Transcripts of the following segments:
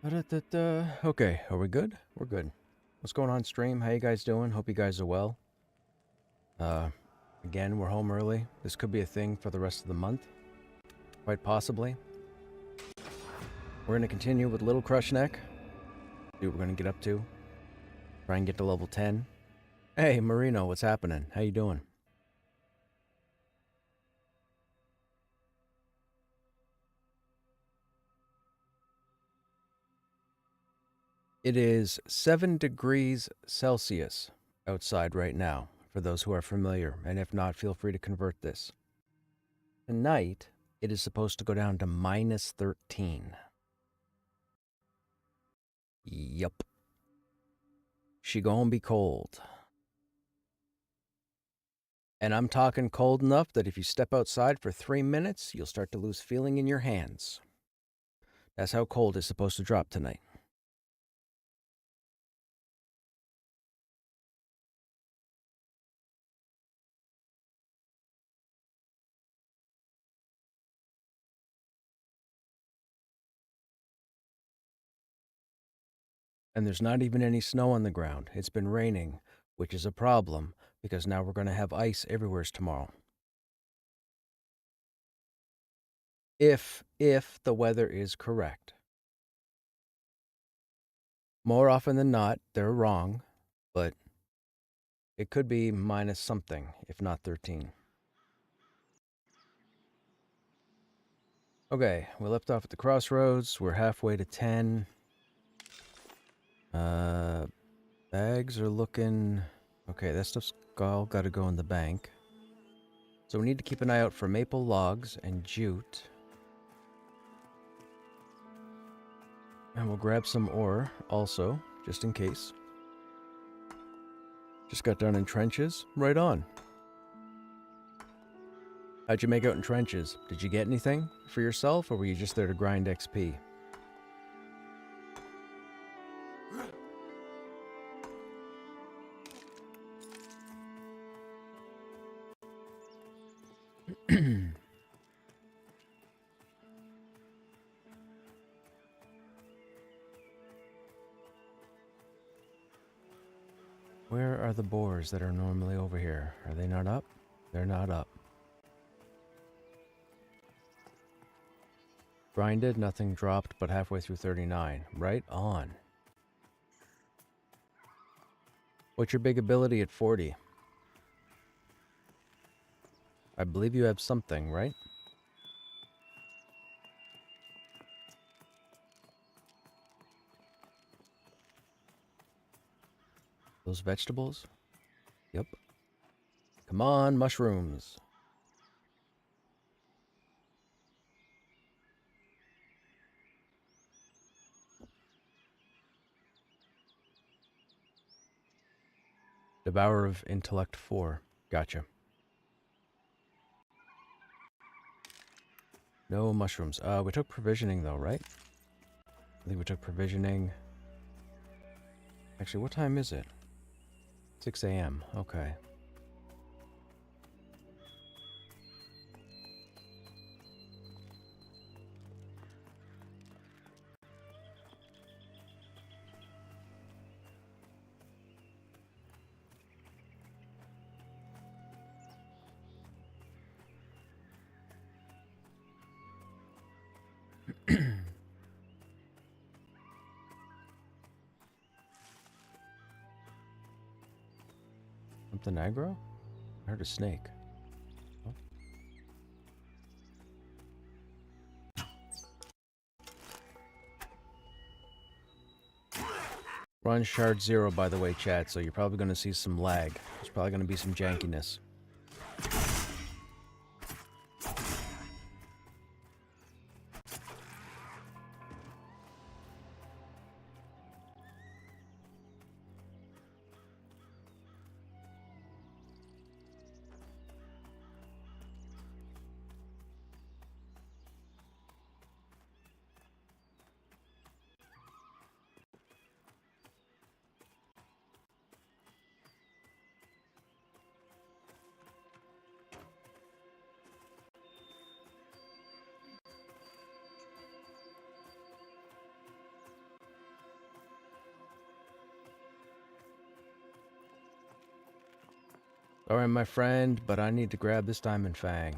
Okay, are we good? We're good. What's going on, stream? How you guys doing? Hope you guys are well. Again, we're home early. This could be a thing for the rest of the month. Quite possibly. We're going to continue with Little Krushnek. See what we're going to get up to. Try and get to level 10. Hey, Marino, what's happening? How you doing? It is 7 degrees Celsius outside right now, for those who are familiar, and if not, feel free to convert this. Tonight, it is supposed to go down to minus 13. Yup. She gonna be cold. And I'm talking cold enough that if you step outside for 3 minutes, you'll start to lose feeling in your hands. That's how cold it's supposed to drop tonight. And there's not even any snow on the ground. It's been raining, which is a problem, because now we're going to have ice everywhere tomorrow. If the weather is correct. More often than not, they're wrong, but it could be minus something, if not 13. Okay, we left off at the crossroads. We're halfway to 10. Bags are looking... Okay, that stuff's all got to go in the bank. So we need to keep an eye out for maple logs and jute. And we'll grab some ore also, just in case. Just got done in trenches. Right on. How'd you make out in trenches? Did you get anything for yourself, or were you just there to grind XP? Where are the boars that are normally over here? Are they not up? They're not up. Grinded, nothing dropped, but halfway through 39. Right on. What's your big ability at 40? I believe you have something, right? Those vegetables? Yep. Come on, mushrooms. Devourer of Intellect 4. Gotcha. No mushrooms. We took provisioning though, right? I think we took provisioning. Actually, what time is it? 6 a.m. Okay. Something aggro? I heard a snake. Oh. We're on shard 0, by the way, chat, so you're probably going to see some lag. There's probably going to be some jankiness. Sorry, my friend, but I need to grab this diamond fang.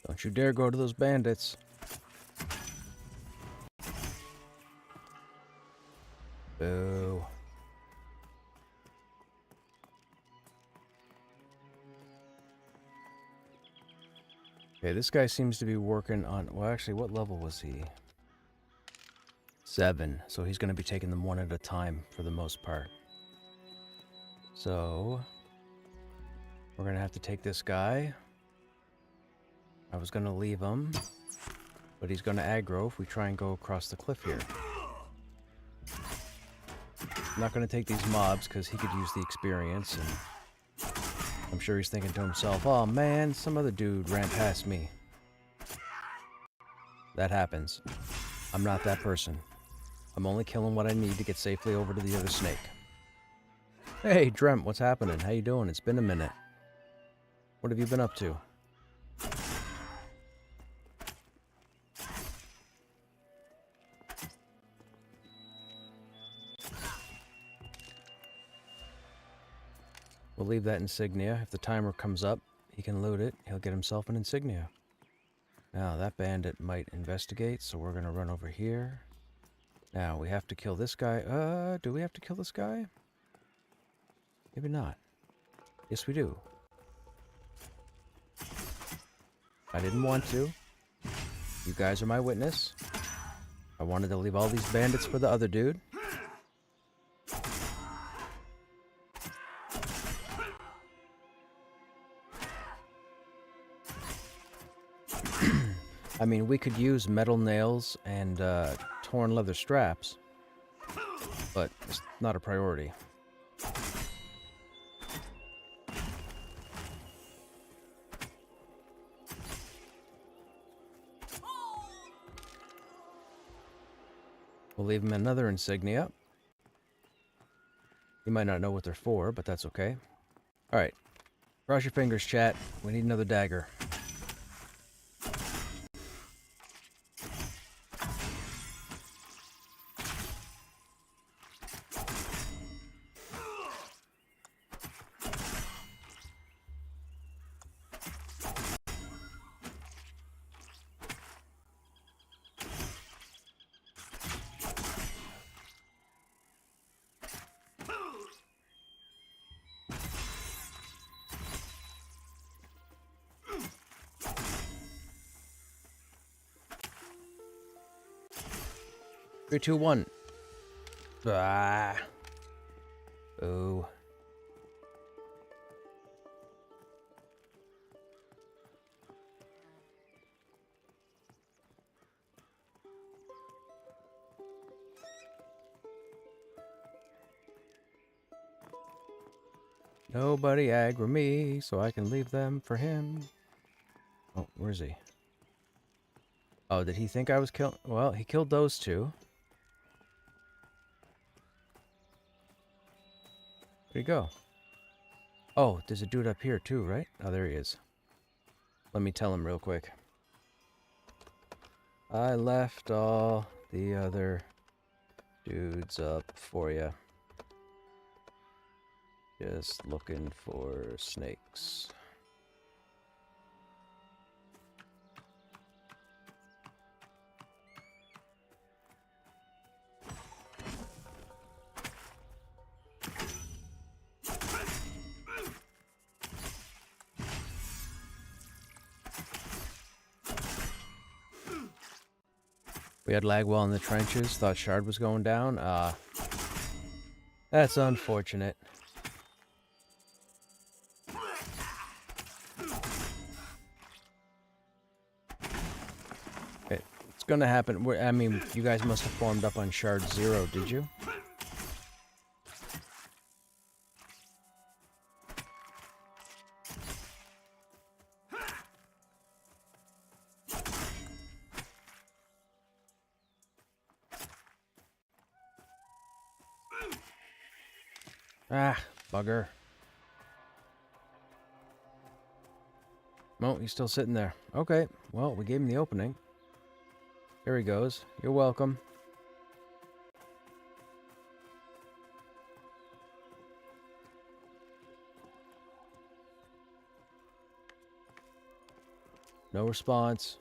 Don't you dare go to those bandits. Boo. Okay, this guy seems to be working on... Well, actually, what level was he? 7. So he's going to be taking them one at a time for the most part. So... we're going to have to take this guy. I was going to leave him. But he's going to aggro if we try and go across the cliff here. I'm not going to take these mobs because he could use the experience. And I'm sure he's thinking to himself, oh man, some other dude ran past me. That happens. I'm not that person. I'm only killing what I need to get safely over to the other snake. Hey, Dremt, what's happening? How you doing? It's been a minute. What have you been up to? We'll leave that insignia. If the timer comes up, he can loot it. He'll get himself an insignia. Now, that bandit might investigate, so we're going to run over here. Now, we have to kill this guy. Do we have to kill this guy? Maybe not. Yes, we do. I didn't want to. You guys are my witness. I wanted to leave all these bandits for the other dude. I mean, we could use metal nails and torn leather straps, but it's not a priority. We'll leave him another insignia. You might not know what they're for, but that's okay. Alright. Cross your fingers, chat. We need another dagger. Three, two, one. Ah. Oh. Nobody aggro me, so I can leave them for him. Oh, where is he? Oh, did he think I was killing? Well, he killed those two. Where'd he go? Oh, there's a dude up here too, right? Oh, there he is. Let me tell him real quick. I left all the other dudes up for you. Just looking for snakes. We had lag while in the trenches, thought Shard was going down. That's unfortunate. Okay, let's It's gonna happen. I mean, you guys must have formed up on Shard 0, did you? Ah, bugger. Oh, he's still sitting there. Okay, well, we gave him the opening. There he goes. You're welcome. No response.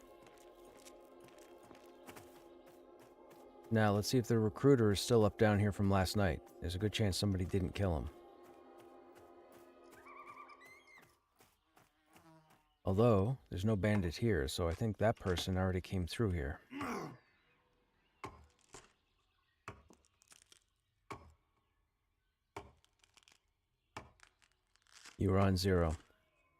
Now, let's see if the recruiter is still up down here from last night. There's a good chance somebody didn't kill him. Although, there's no bandit here, so I think that person already came through here. You were on 0.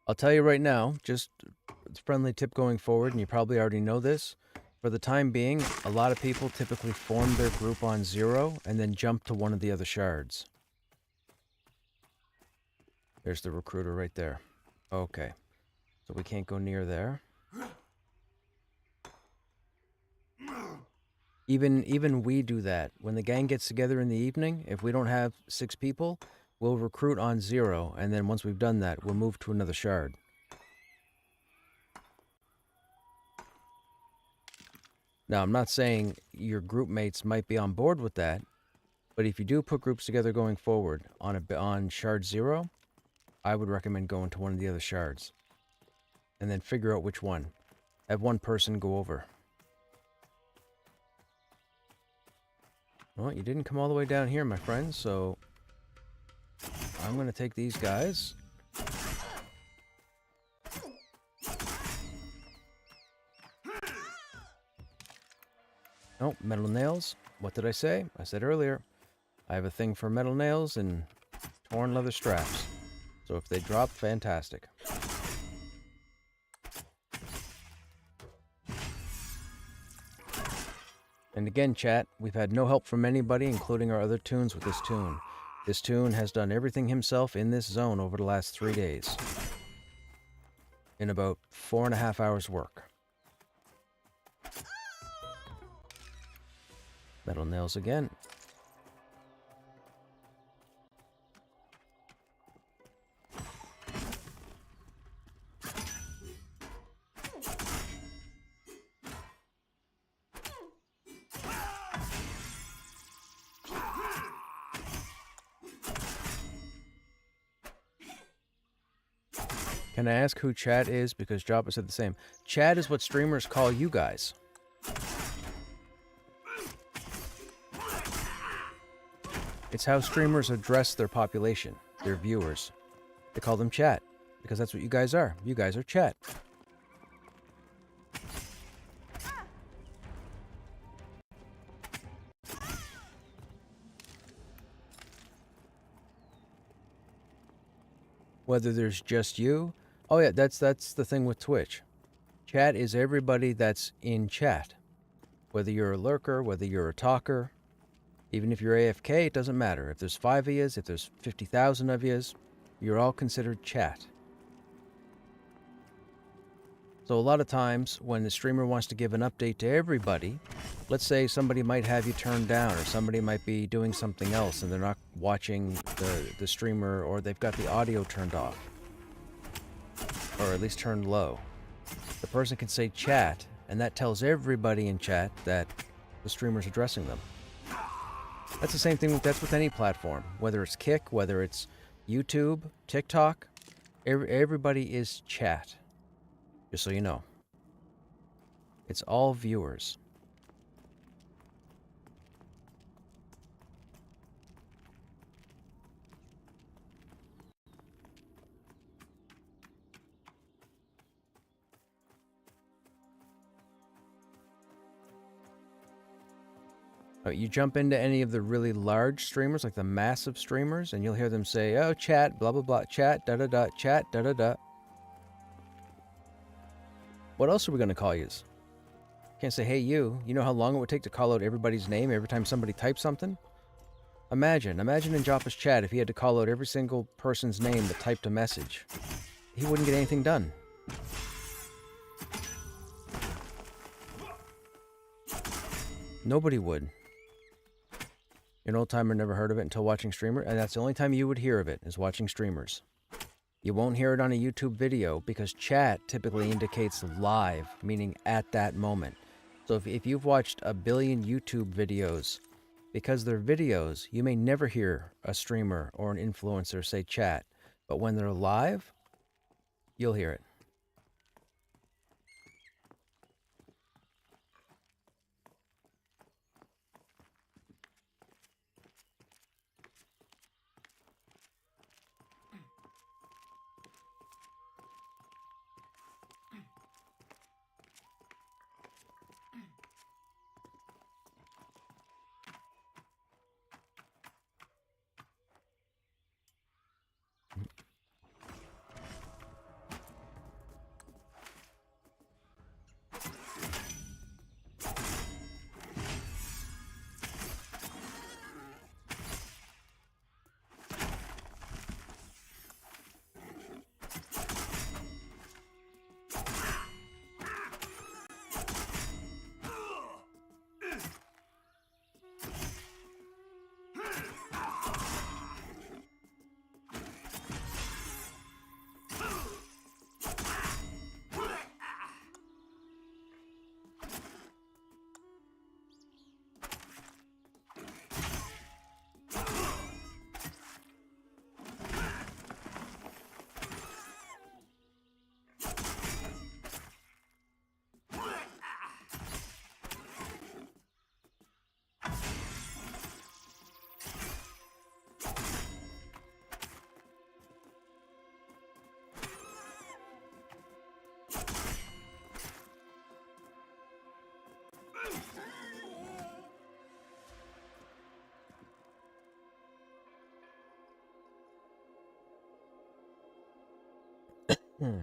I'll tell you right now, just a friendly tip going forward, and you probably already know this. For the time being, a lot of people typically form their group on 0 and then jump to one of the other shards. There's the recruiter right there. Okay. So we can't go near there. Even we do that. When the gang gets together in the evening, if we don't have 6 people, we'll recruit on 0, and then once we've done that, we'll move to another shard. Now, I'm not saying your group mates might be on board with that, but if you do put groups together going forward on shard 0, I would recommend going to one of the other shards. And then figure out which one. Have one person go over. Well, you didn't come all the way down here, my friend, so I'm going to take these guys. Oh, metal nails. What did I say? I said earlier, I have a thing for metal nails and torn leather straps. So if they drop, fantastic. And again, chat, we've had no help from anybody, including our other toons with this toon. This toon has done everything himself in this zone over the last 3 days. In about 4.5 hours work. Metal nails again. Can I ask who chat is? Because Jabba said the same. Chat is what streamers call you guys. It's how streamers address their population, their viewers. They call them chat, because that's what you guys are. You guys are chat. Whether there's just you. Oh yeah, that's the thing with Twitch. Chat is everybody that's in chat. Whether you're a lurker, whether you're a talker, even if you're AFK, it doesn't matter. If there's 5 of yous, if there's 50,000 of yous, you're all considered chat. So a lot of times when the streamer wants to give an update to everybody, let's say somebody might have you turned down, or somebody might be doing something else and they're not watching the streamer, or they've got the audio turned off, or at least turned low. The person can say chat, and that tells everybody in chat that the streamer's addressing them. That's the same thing, that's with any platform, whether it's Kick, whether it's YouTube, TikTok, everybody is chat. Just so you know. It's all viewers. You jump into any of the really large streamers, like the massive streamers, and you'll hear them say, oh, chat, blah, blah, blah, chat, da-da-da, chat, da-da-da. What else are we going to call yous? Can't say, hey, you know how long it would take to call out everybody's name every time somebody types something? Imagine in Joppa's chat if he had to call out every single person's name that typed a message. He wouldn't get anything done. Nobody would. You're an old timer, never heard of it until watching streamer, and that's the only time you would hear of it, is watching streamers. You won't hear it on a YouTube video because chat typically indicates live, meaning at that moment. So if you've watched a billion YouTube videos, because they're videos, you may never hear a streamer or an influencer say chat, but when they're live, you'll hear it.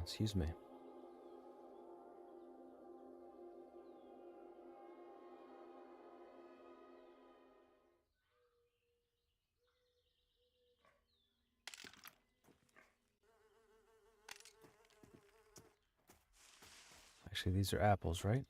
Excuse me. Actually, these are apples, right?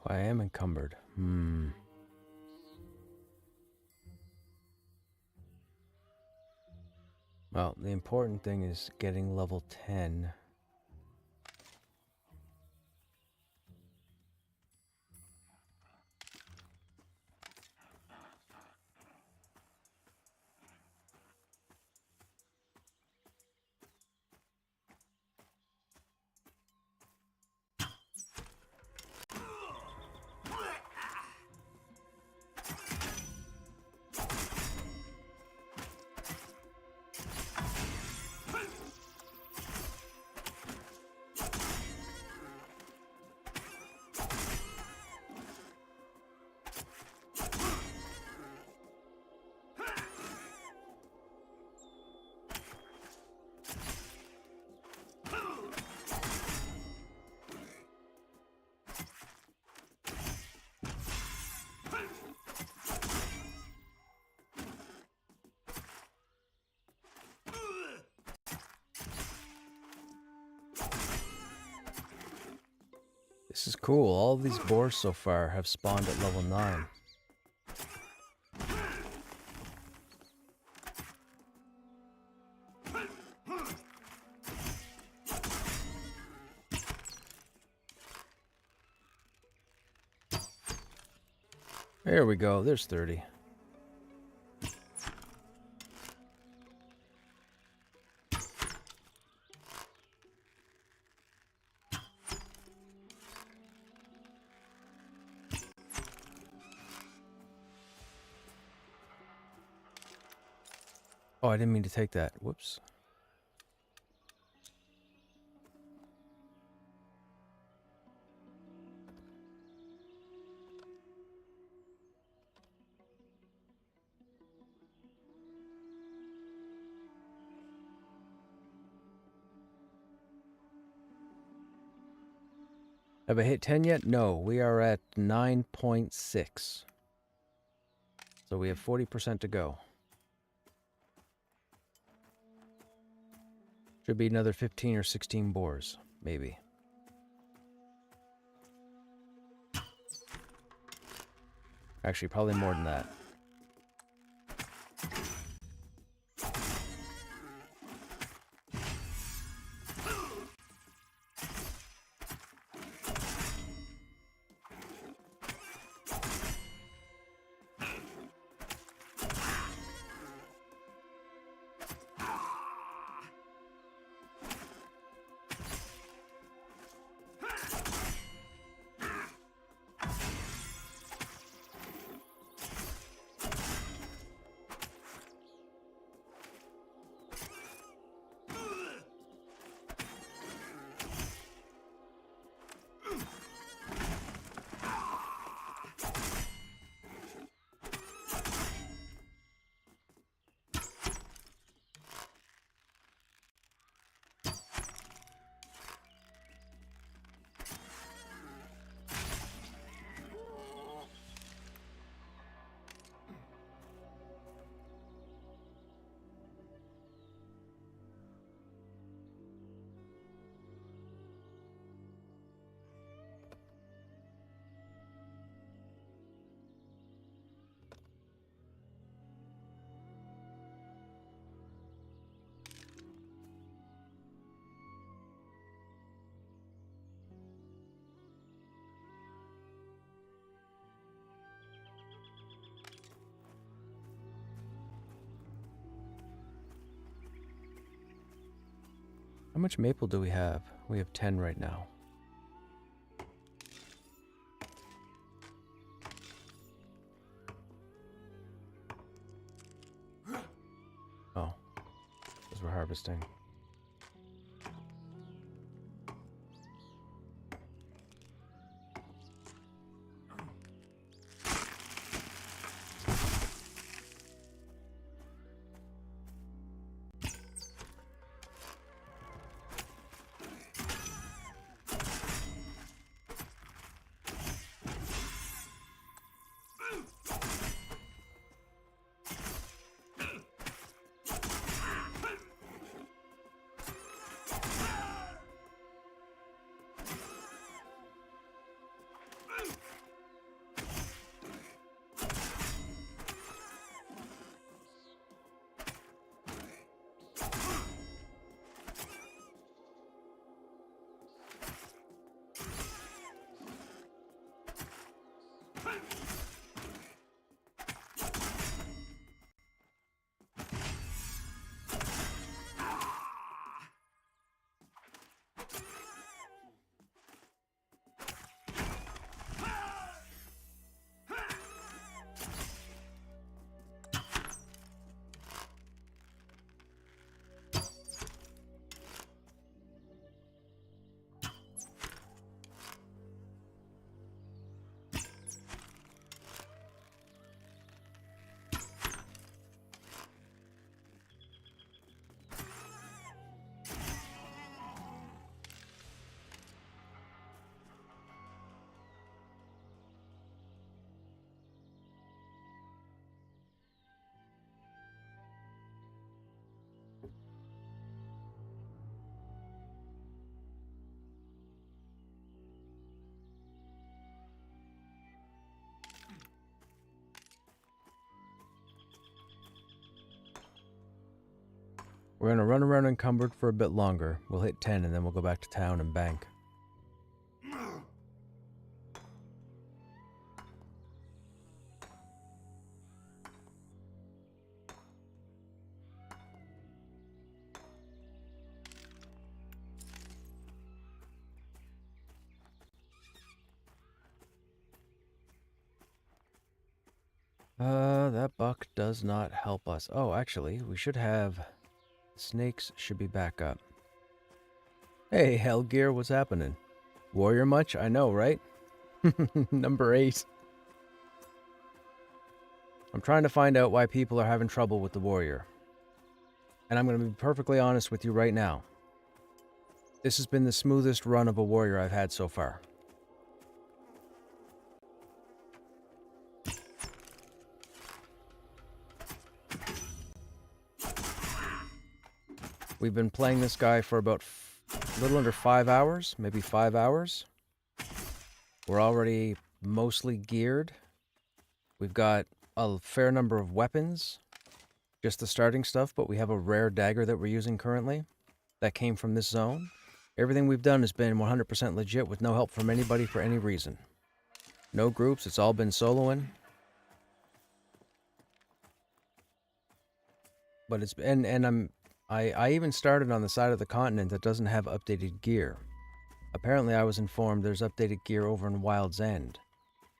I am encumbered. Well, the important thing is getting level 10. This is cool. All of these boars so far have spawned at level 9. There we go. There's 30. Oh, I didn't mean to take that. Whoops. Have I hit 10 yet? No, we are at 9.6. So we have 40% to go. Should be another 15 or 16 boars, maybe. Actually, probably more than that. How much maple do we have? We have 10 right now. Oh, because we're harvesting. We're going to run around encumbered for a bit longer. We'll hit 10 and then we'll go back to town and bank. That buck does not help us. Oh, actually, we should have... Snakes should be back up. Hey, Hellgear, what's happening? Warrior much? I know, right? Number 8. I'm trying to find out why people are having trouble with the warrior. And I'm going to be perfectly honest with you right now. This has been the smoothest run of a warrior I've had so far. We've been playing this guy for about a little under 5 hours, maybe 5 hours. We're already mostly geared. We've got a fair number of weapons, just the starting stuff, but we have a rare dagger that we're using currently that came from this zone. Everything we've done has been 100% legit with no help from anybody for any reason. No groups, it's all been soloing. But it's I even started on the side of the continent that doesn't have updated gear. Apparently I was informed there's updated gear over in Wild's End.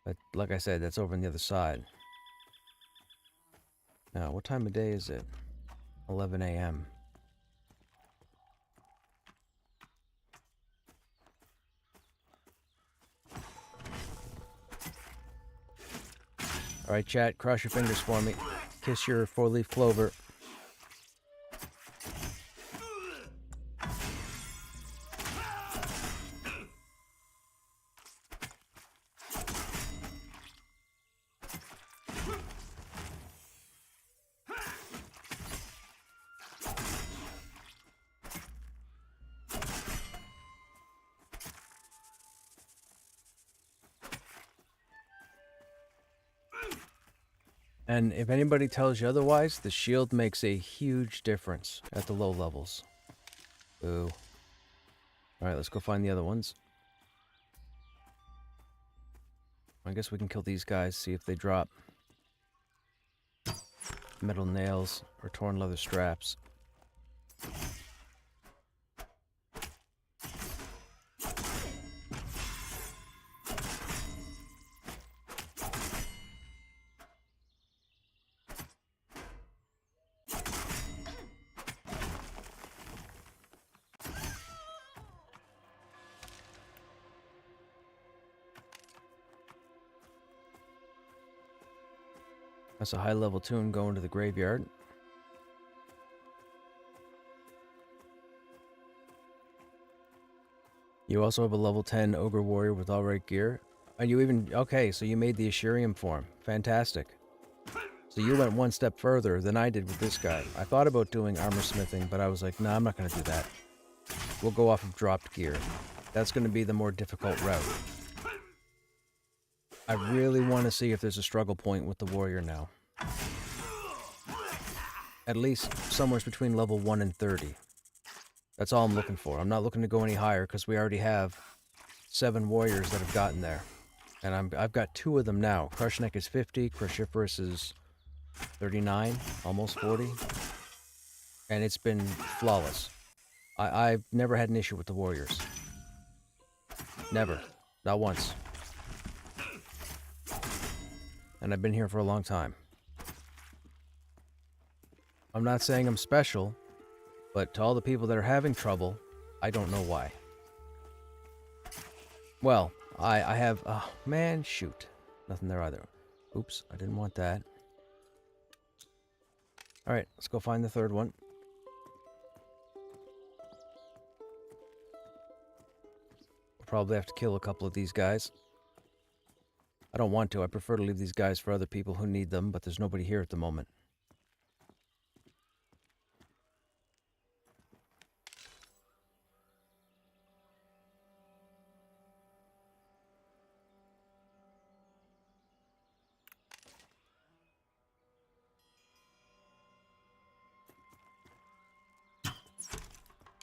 But like I said, that's over on the other side. Now, what time of day is it? 11 a.m. Alright, chat, cross your fingers for me. Kiss your 4-leaf clover. And if anybody tells you otherwise, the shield makes a huge difference at the low levels. Ooh. Alright, let's go find the other ones. I guess we can kill these guys, see if they drop metal nails or torn leather straps. That's a high-level tune going to the graveyard. You also have a level 10 Ogre Warrior with all right gear. Are you even... Okay, so you made the Ashurium form. Fantastic. So you went one step further than I did with this guy. I thought about doing armor smithing, but I was like, nah, I'm not going to do that. We'll go off of dropped gear. That's going to be the more difficult route. I really want to see if there's a struggle point with the warrior now. At least somewhere between level 1 and 30. That's all I'm looking for. I'm not looking to go any higher because we already have 7 warriors that have gotten there. And I've got 2 of them now. Krushnek is 50, Cruciferous is 39, almost 40. And it's been flawless. I've never had an issue with the warriors. Never. Not once. And I've been here for a long time. I'm not saying I'm special, but to all the people that are having trouble, I don't know why. Well, I have... Oh, man, shoot. Nothing there either. Oops, I didn't want that. Alright, let's go find the third one. We'll probably have to kill a couple of these guys. I don't want to. I prefer to leave these guys for other people who need them, but there's nobody here at the moment.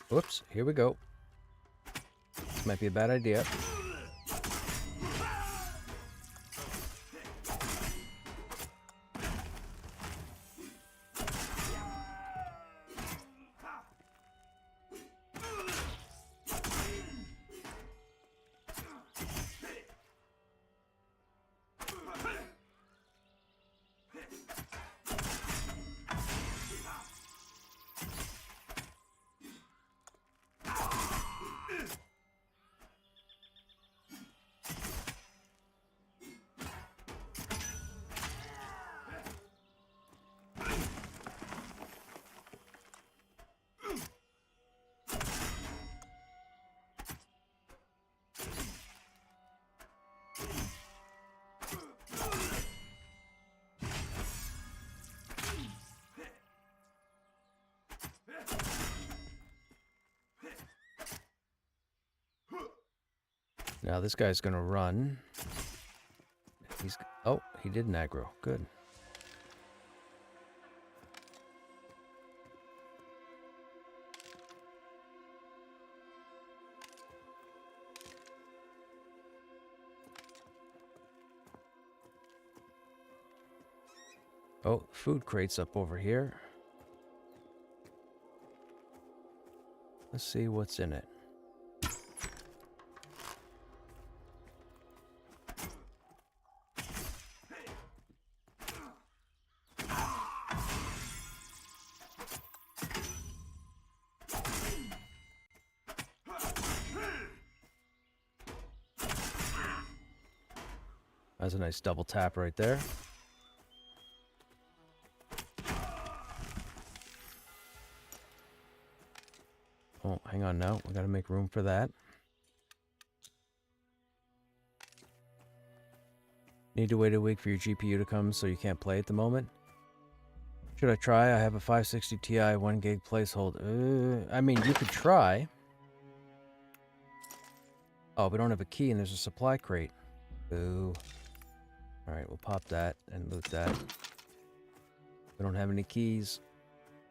Whoops, here we go. This might be a bad idea. Now this guy's gonna run. Oh, he did an aggro. Good. Oh, food crate's up over here. Let's see what's in it. That's a nice double tap right there. Oh, hang on now. We gotta make room for that. Need to wait a week for your GPU to come so you can't play at the moment? Should I try? I have a 560 Ti 1 gig placeholder. I mean, you could try. Oh, we don't have a key and there's a supply crate. Boo. Alright, we'll pop that and loot that. We don't have any keys.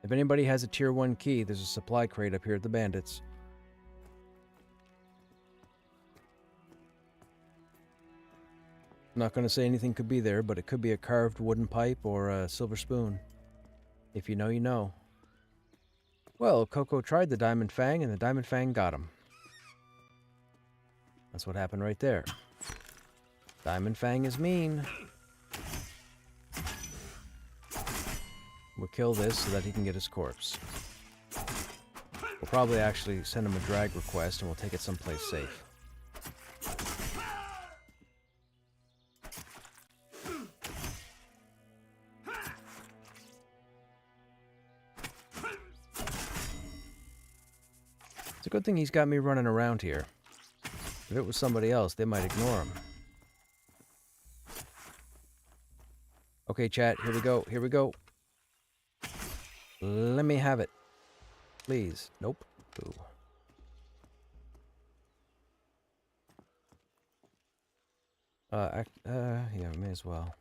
If anybody has a tier 1 key, there's a supply crate up here at the Bandits. I'm not going to say anything could be there, but it could be a carved wooden pipe or a silver spoon. If you know, you know. Well, Coco tried the Diamond Fang, and the Diamond Fang got him. That's what happened right there. Diamond Fang is mean. We'll kill this so that he can get his corpse. We'll probably actually send him a drag request, and we'll take it someplace safe. It's a good thing he's got me running around here. If it was somebody else, they might ignore him. Okay, chat, here we go, here we go. Let me have it. Please. Nope. Boo. Yeah, may as well.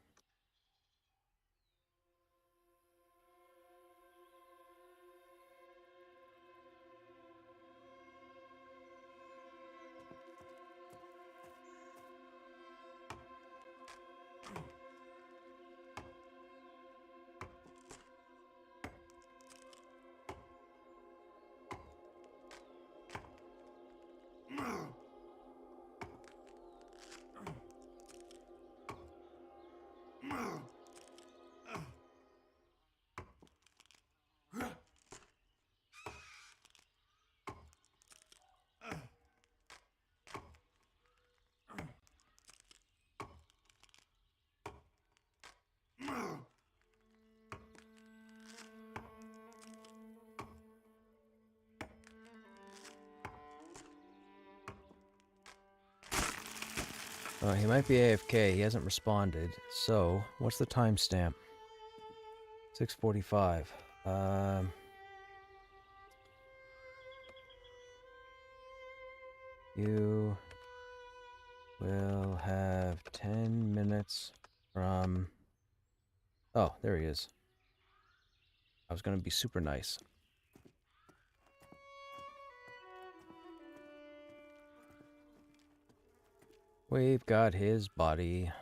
He might be AFK. He hasn't responded. So, what's the timestamp? 6:45. You will have 10 minutes from... Oh, there he is. I was going to be super nice. We've got his body.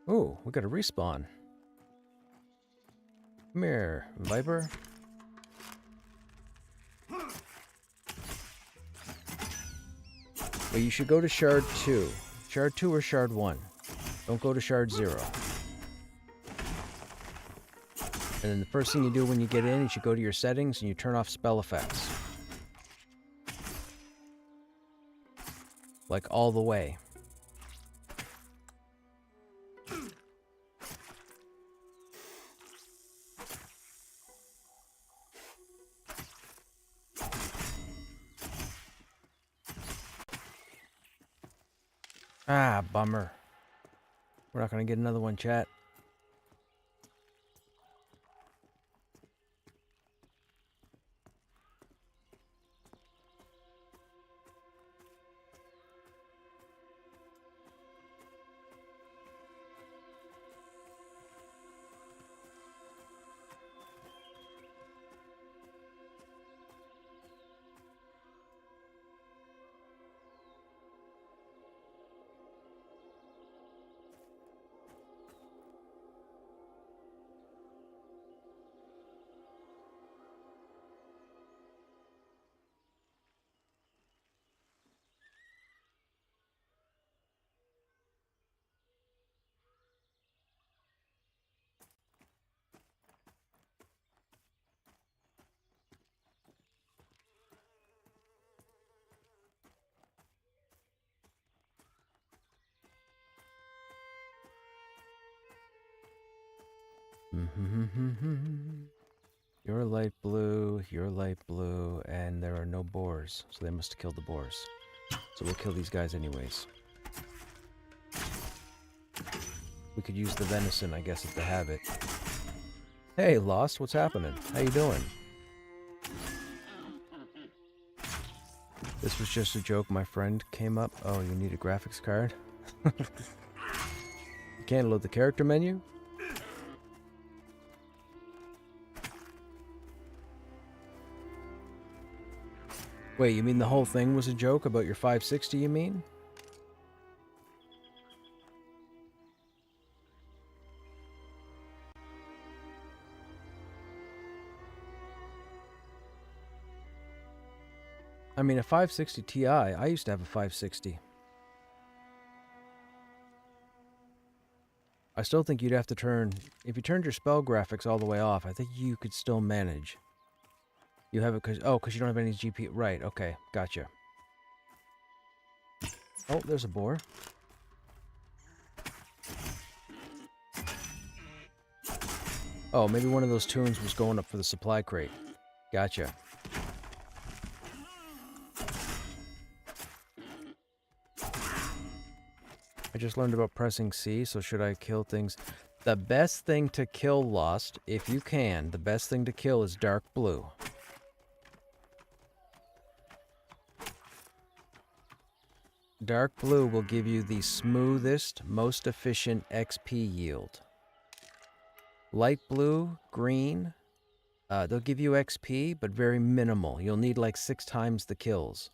Ooh, we got a respawn. Come here, Viper. Well, you should go to Shard 2. Shard 2 or Shard 1. Don't go to Shard 0. And then the first thing you do when you get in is you go to your settings and you turn off spell effects. Like all the way. Ah, bummer. We're not going to get another one, chat. You're light blue, and there are no boars, so they must have killed the boars. So we'll kill these guys anyways. We could use the venison, I guess, if they have it. Hey, Lost, what's happening? How you doing? This was just a joke, my friend came up. Oh, you need a graphics card? You can't load the character menu? Wait, you mean the whole thing was a joke about your 560, you mean? I mean, a 560 Ti, I used to have a 560. I still think you'd have to turn... If you turned your spell graphics all the way off, I think you could still manage. You have it because... Oh, because you don't have any GPU. Right, okay. Gotcha. Oh, there's a boar. Oh, maybe one of those tunes was going up for the supply crate. Gotcha. I just learned about pressing C, so should I kill things? The best thing to kill, Lost, if you can, the best thing to kill is dark blue. Dark blue will give you the smoothest, most efficient XP yield. Light blue, green, they'll give you XP, but very minimal. You'll need like 6 times the kills.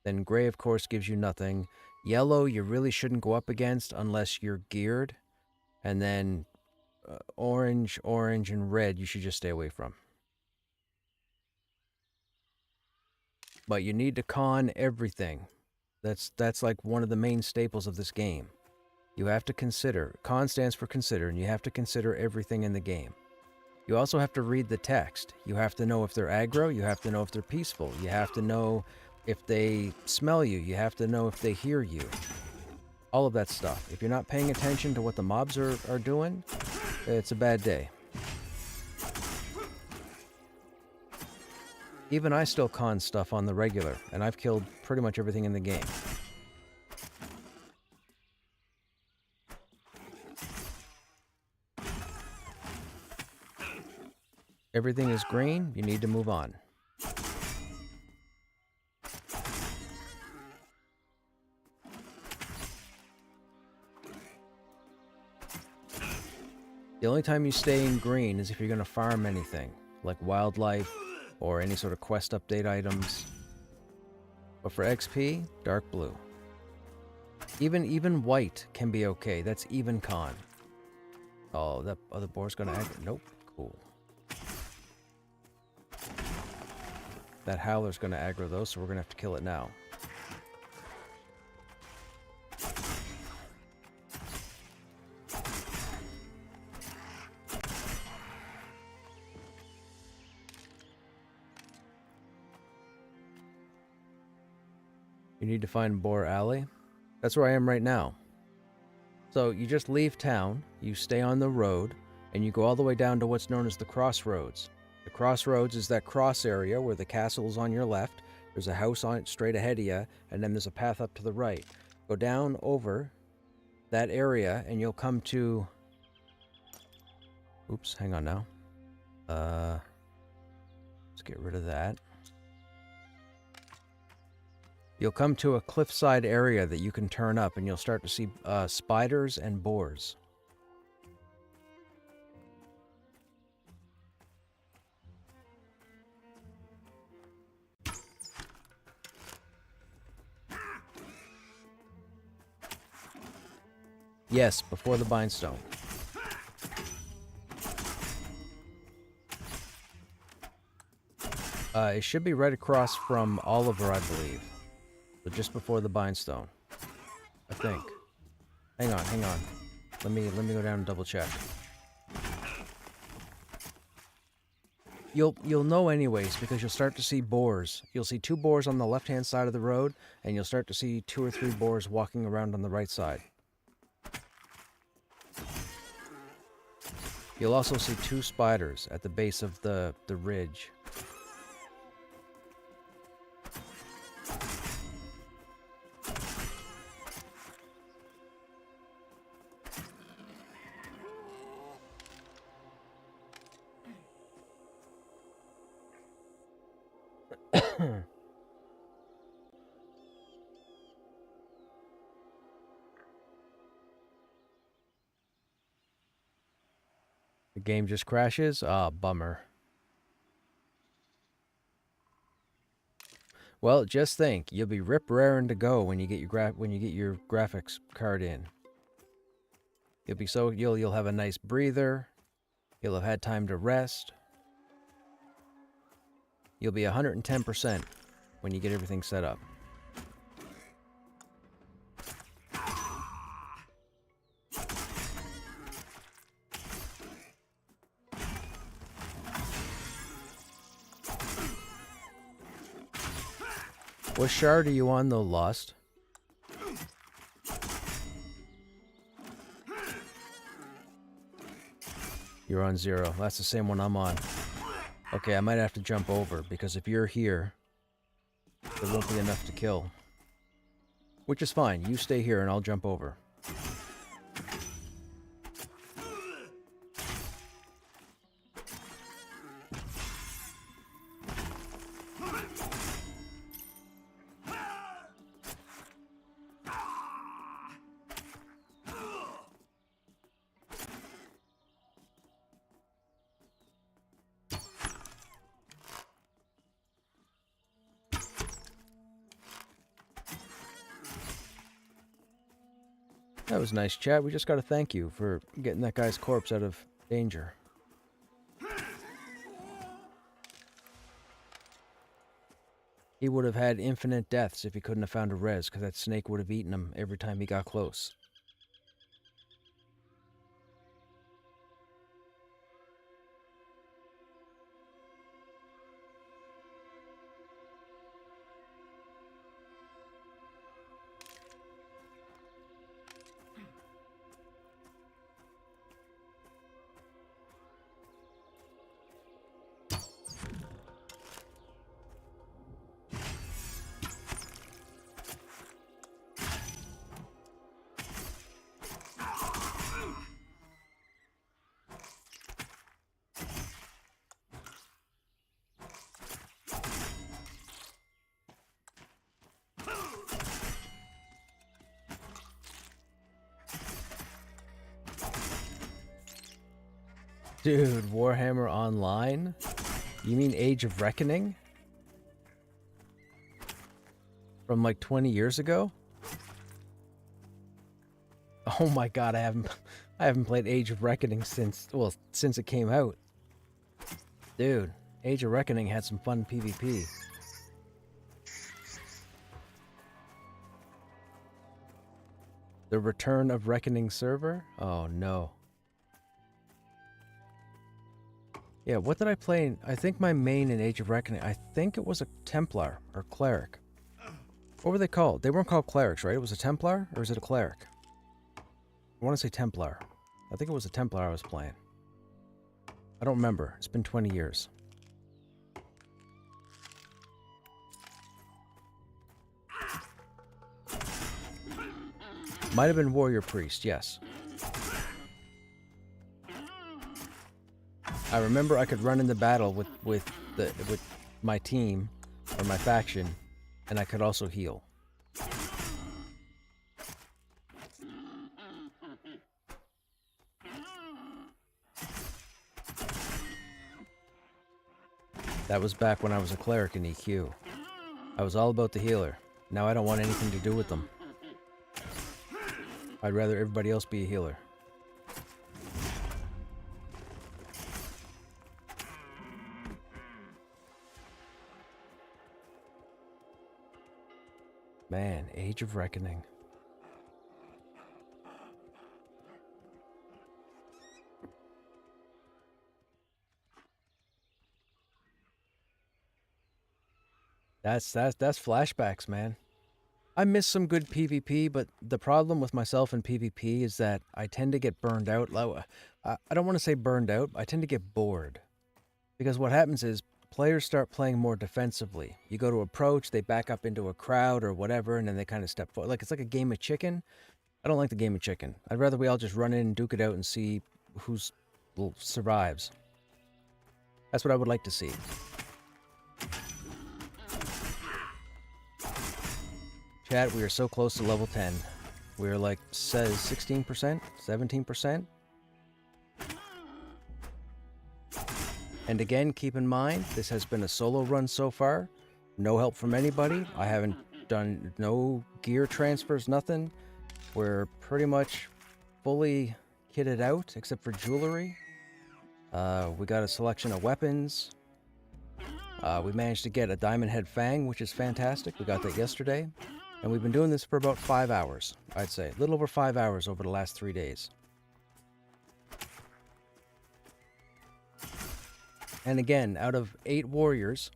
Then gray, of course, gives you nothing. Yellow, you really shouldn't go up against unless you're geared. And then orange, and red, you should just stay away from. But you need to con everything. That's like one of the main staples of this game. You have to consider. Con stands for consider, and you have to consider everything in the game. You also have to read the text. You have to know if they're aggro. You have to know if they're peaceful. You have to know if they smell you. You have to know if they hear you. All of that stuff. If you're not paying attention to what the mobs are doing, it's a bad day. Even I still con stuff on the regular, and I've killed pretty much everything in the game. Everything is green. You need to move on. The only time you stay in green is if you're going to farm anything, like wildlife or any sort of quest update items. But for XP, dark blue. Even white can be okay. That's even con. Oh, that other boar's going to aggro. Nope. Cool. That howler's going to aggro though, so we're going to have to kill it now. You need to find Boar Alley. That's where I am right now. So you just leave town, you stay on the road, and you go all the way down to what's known as the Crossroads. The Crossroads is that cross area where the castle is on your left, there's a house on it straight ahead of you, and then there's a path up to the right. Go down over that area, and you'll come to... Oops, hang on now. Let's get rid of that. You'll come to a cliffside area that you can turn up, and you'll start to see spiders and boars. Yes, before the Bindstone. It should be right across from Oliver, I believe. So just before the Bindstone, I think. Hang on. Let me go down and double check. You'll know anyways because you'll start to see boars. You'll see 2 boars on the left-hand side of the road, and you'll start to see 2 or 3 boars walking around on the right side. You'll also see 2 spiders at the base of the ridge. The game just crashes? Ah, bummer. Well, just think, you'll be rip-raring to go when you get your graphics card in. You'll have a nice breather. You'll have had time to rest. You'll be 110% when you get everything set up. What shard are you on though, Lost? You're on 0. That's the same one I'm on. Okay, I might have to jump over, because if you're here, there won't be enough to kill. Which is fine. You stay here and I'll jump over. That was nice, chat. We just got to thank you for getting that guy's corpse out of danger. He would have had infinite deaths if he couldn't have found a res, because that snake would have eaten him every time he got close. Dude, Warhammer Online? You mean Age of Reckoning? From like 20 years ago? Oh my god, I haven't played Age of Reckoning since it came out. Dude, Age of Reckoning had some fun PvP. The Return of Reckoning server? Oh no. Yeah, what did I play? I think my main in Age of Reckoning, I think it was a Templar or Cleric. What were they called? They weren't called clerics, right? It was a Templar, or is it a Cleric? I want to say Templar. I think it was a Templar I was playing. I don't remember. It's been 20 years. Might have been Warrior Priest, yes. I remember I could run into battle with my team or my faction, and I could also heal. That was back when I was a cleric in EQ. I was all about the healer. Now I don't want anything to do with them. I'd rather everybody else be a healer. Man, Age of Reckoning. That's flashbacks, man. I miss some good PvP, but the problem with myself in PvP is that I tend to get burned out. I don't want to say burned out. I tend to get bored. Because what happens is players start playing more defensively. You go to approach, they back up into a crowd or whatever, and then they kind of step forward. Like, it's like a game of chicken. I don't like the game of chicken. I'd rather we all just run in and duke it out and see who survives. That's what I would like to see. Chat, we are so close to level 10. We're like, says 16%, 17%. And again, keep in mind, this has been a solo run so far. No help from anybody. I haven't done no gear transfers, nothing. We're pretty much fully kitted out, except for jewelry. We got a selection of weapons. We managed to get a diamond head fang, which is fantastic. We got that yesterday. And we've been doing this for about 5 hours, I'd say. A little over 5 hours over the last 3 days. And again, out of 8 warriors,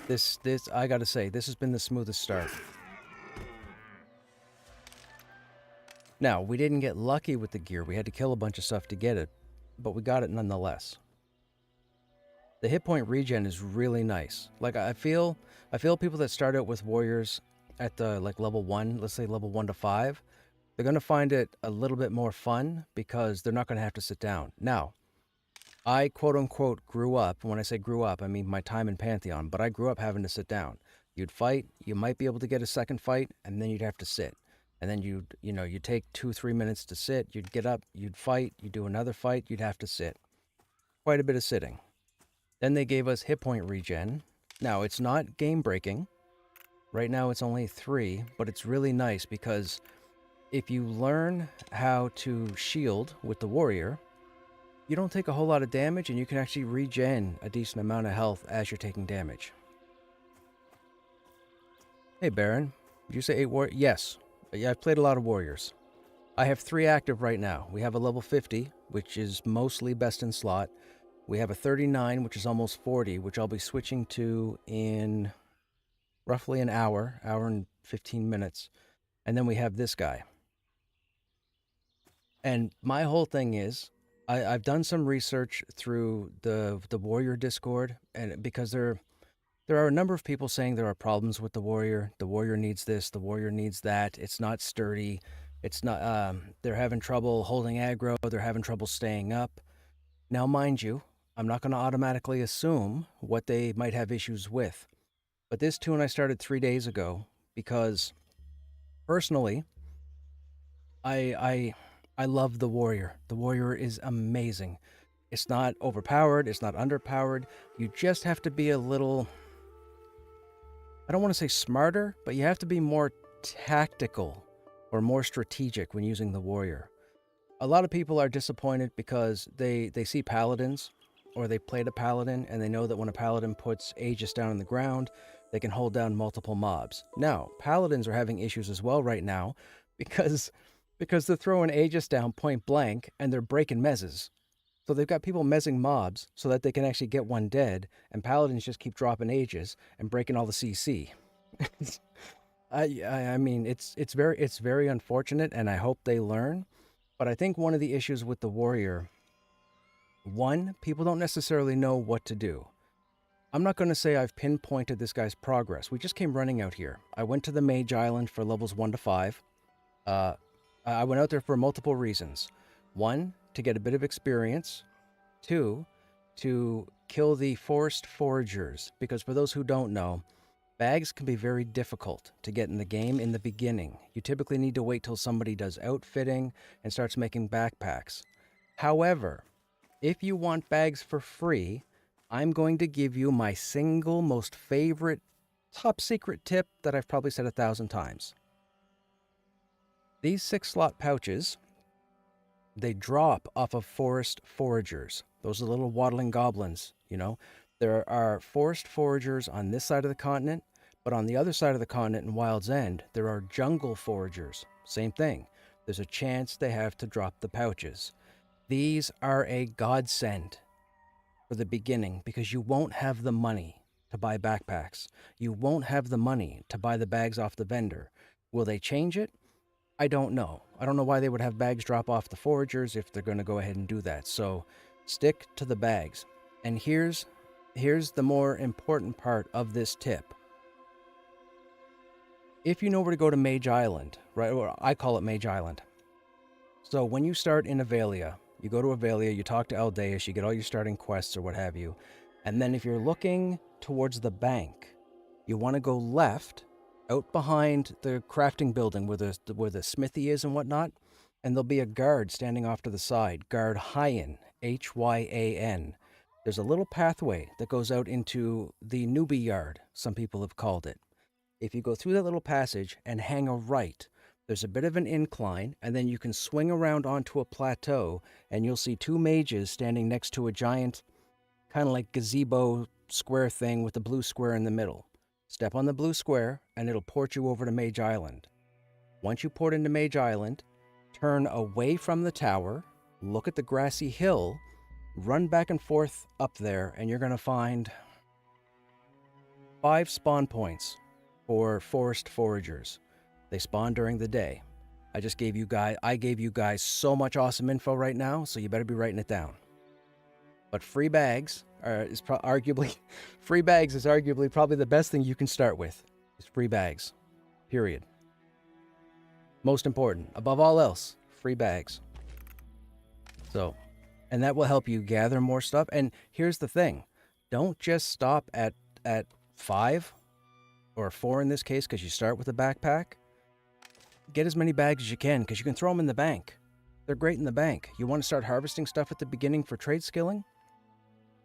this I gotta say, this has been the smoothest start. Now, we didn't get lucky with the gear. We had to kill a bunch of stuff to get it, but we got it nonetheless. The hit point regen is really nice. Like, I feel people that start out with warriors at the like level 1, let's say level 1 to 5, they're going to find it a little bit more fun because they're not going to have to sit down. Now, I quote-unquote grew up. When I say grew up, I mean my time in Pantheon, but I grew up having to sit down. You'd fight, you might be able to get a second fight, and then you'd have to sit. And then you'd take 2-3 minutes to sit, you'd get up, you'd fight, you'd do another fight, you'd have to sit. Quite a bit of sitting. Then they gave us hit point regen. Now, it's not game-breaking. Right now it's only 3, but it's really nice because if you learn how to shield with the warrior, you don't take a whole lot of damage and you can actually regen a decent amount of health as you're taking damage. Hey Baron, did you say 8 warriors? Yes. Yeah, I've played a lot of warriors. I have 3 active right now. We have a level 50, which is mostly best in slot. We have a 39, which is almost 40, which I'll be switching to in roughly an hour and 15 minutes. And then we have this guy. And my whole thing is, I've done some research through the Warrior Discord, and because there are a number of people saying there are problems with the Warrior. The Warrior needs this, the Warrior needs that. It's not sturdy. It's not, they're having trouble holding aggro. They're having trouble staying up. Now, mind you, I'm not going to automatically assume what they might have issues with. But this tune I started 3 days ago because, personally, I love the Warrior. The Warrior is amazing. It's not overpowered. It's not underpowered. You just have to be a little, I don't want to say smarter, but you have to be more tactical or more strategic when using the warrior. A lot of people are disappointed because they see paladins, or they played a paladin and they know that when a paladin puts Aegis down on the ground, they can hold down multiple mobs. Now, paladins are having issues as well right now because they're throwing Aegis down point blank and they're breaking mezzes. So they've got people mezzing mobs so that they can actually get one dead, and paladins just keep dropping Aegis and breaking all the CC. I mean, it's very unfortunate, and I hope they learn. But I think one of the issues with the warrior, one, people don't necessarily know what to do. I'm not going to say I've pinpointed this guy's progress. We just came running out here. I went to the Mage Island for levels 1 to 5. I went out there for multiple reasons. 1, to get a bit of experience. 2, to kill the forest foragers. Because for those who don't know, bags can be very difficult to get in the game in the beginning. You typically need to wait till somebody does outfitting and starts making backpacks. However, if you want bags for free, I'm going to give you my single most favorite top secret tip that I've probably said 1,000 times. These 6-slot pouches, they drop off of forest foragers. Those are little waddling goblins, you know. There are forest foragers on this side of the continent, but on the other side of the continent in Wild's End, there are jungle foragers. Same thing. There's a chance they have to drop the pouches. These are a godsend for the beginning because you won't have the money to buy backpacks. You won't have the money to buy the bags off the vendor. Will they change it? I don't know. I don't know why they would have bags drop off the foragers if they're going to go ahead and do that. So stick to the bags. And here's the more important part of this tip. If you know where to go to Mage Island, right? Or I call it Mage Island. So when you start in Avelia, you go to Avelia, you talk to Aldeus, you get all your starting quests or what have you. And then if you're looking towards the bank, you want to go left, out behind the crafting building where the smithy is and whatnot, and there'll be a guard standing off to the side. Guard Hyan, Hyan. There's a little pathway that goes out into the newbie yard, some people have called it. If you go through that little passage and hang a right, there's a bit of an incline, and then you can swing around onto a plateau, and you'll see 2 mages standing next to a giant, kind of like gazebo square thing with a blue square in the middle. Step on the blue square, and it'll port you over to Mage Island. Once you port into Mage Island, turn away from the tower, look at the grassy hill, run back and forth up there, and you're going to find 5 spawn points for forest foragers. They spawn during the day. I gave you guys so much awesome info right now, so you better be writing it down. But free bags is arguably probably the best thing you can start with. Is free bags. Period. Most important, above all else, free bags. So, and that will help you gather more stuff. And here's the thing. Don't just stop at 5 or 4 in this case because you start with a backpack. Get as many bags as you can because you can throw them in the bank. They're great in the bank. You want to start harvesting stuff at the beginning for trade skilling?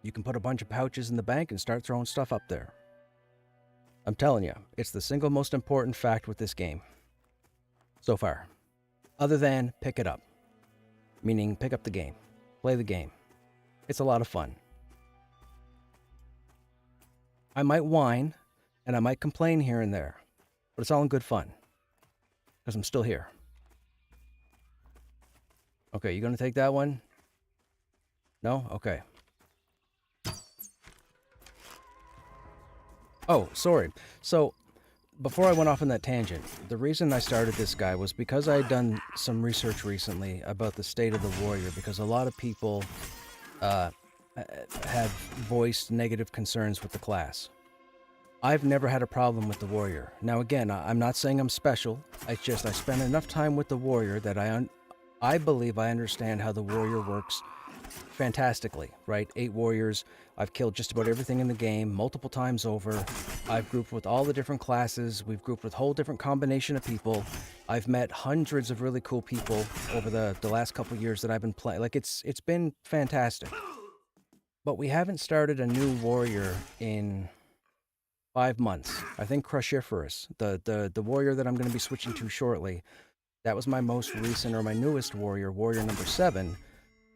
You can put a bunch of pouches in the bank and start throwing stuff up there. I'm telling you, it's the single most important fact with this game so far. Other than pick it up. Meaning pick up the game. Play the game. It's a lot of fun. I might whine and I might complain here and there, but it's all in good fun. Because I'm still here. Okay, you gonna take that one? No? Okay. Oh, sorry. So, before I went off on that tangent, the reason I started this guy was because I had done some research recently about the state of the warrior, because a lot of people have voiced negative concerns with the class. I've never had a problem with the warrior. Now again, I'm not saying I'm special. It's just I spent enough time with the warrior that I believe I understand how the warrior works fantastically, right? 8 warriors. I've killed just about everything in the game multiple times over. I've grouped with all the different classes. We've grouped with a whole different combination of people. I've met hundreds of really cool people over the last couple years that I've been playing. Like, it's been fantastic. But we haven't started a new warrior in 5 months. I think Cruciferous, the warrior that I'm going to be switching to shortly, that was my most recent or my newest warrior, warrior number 7.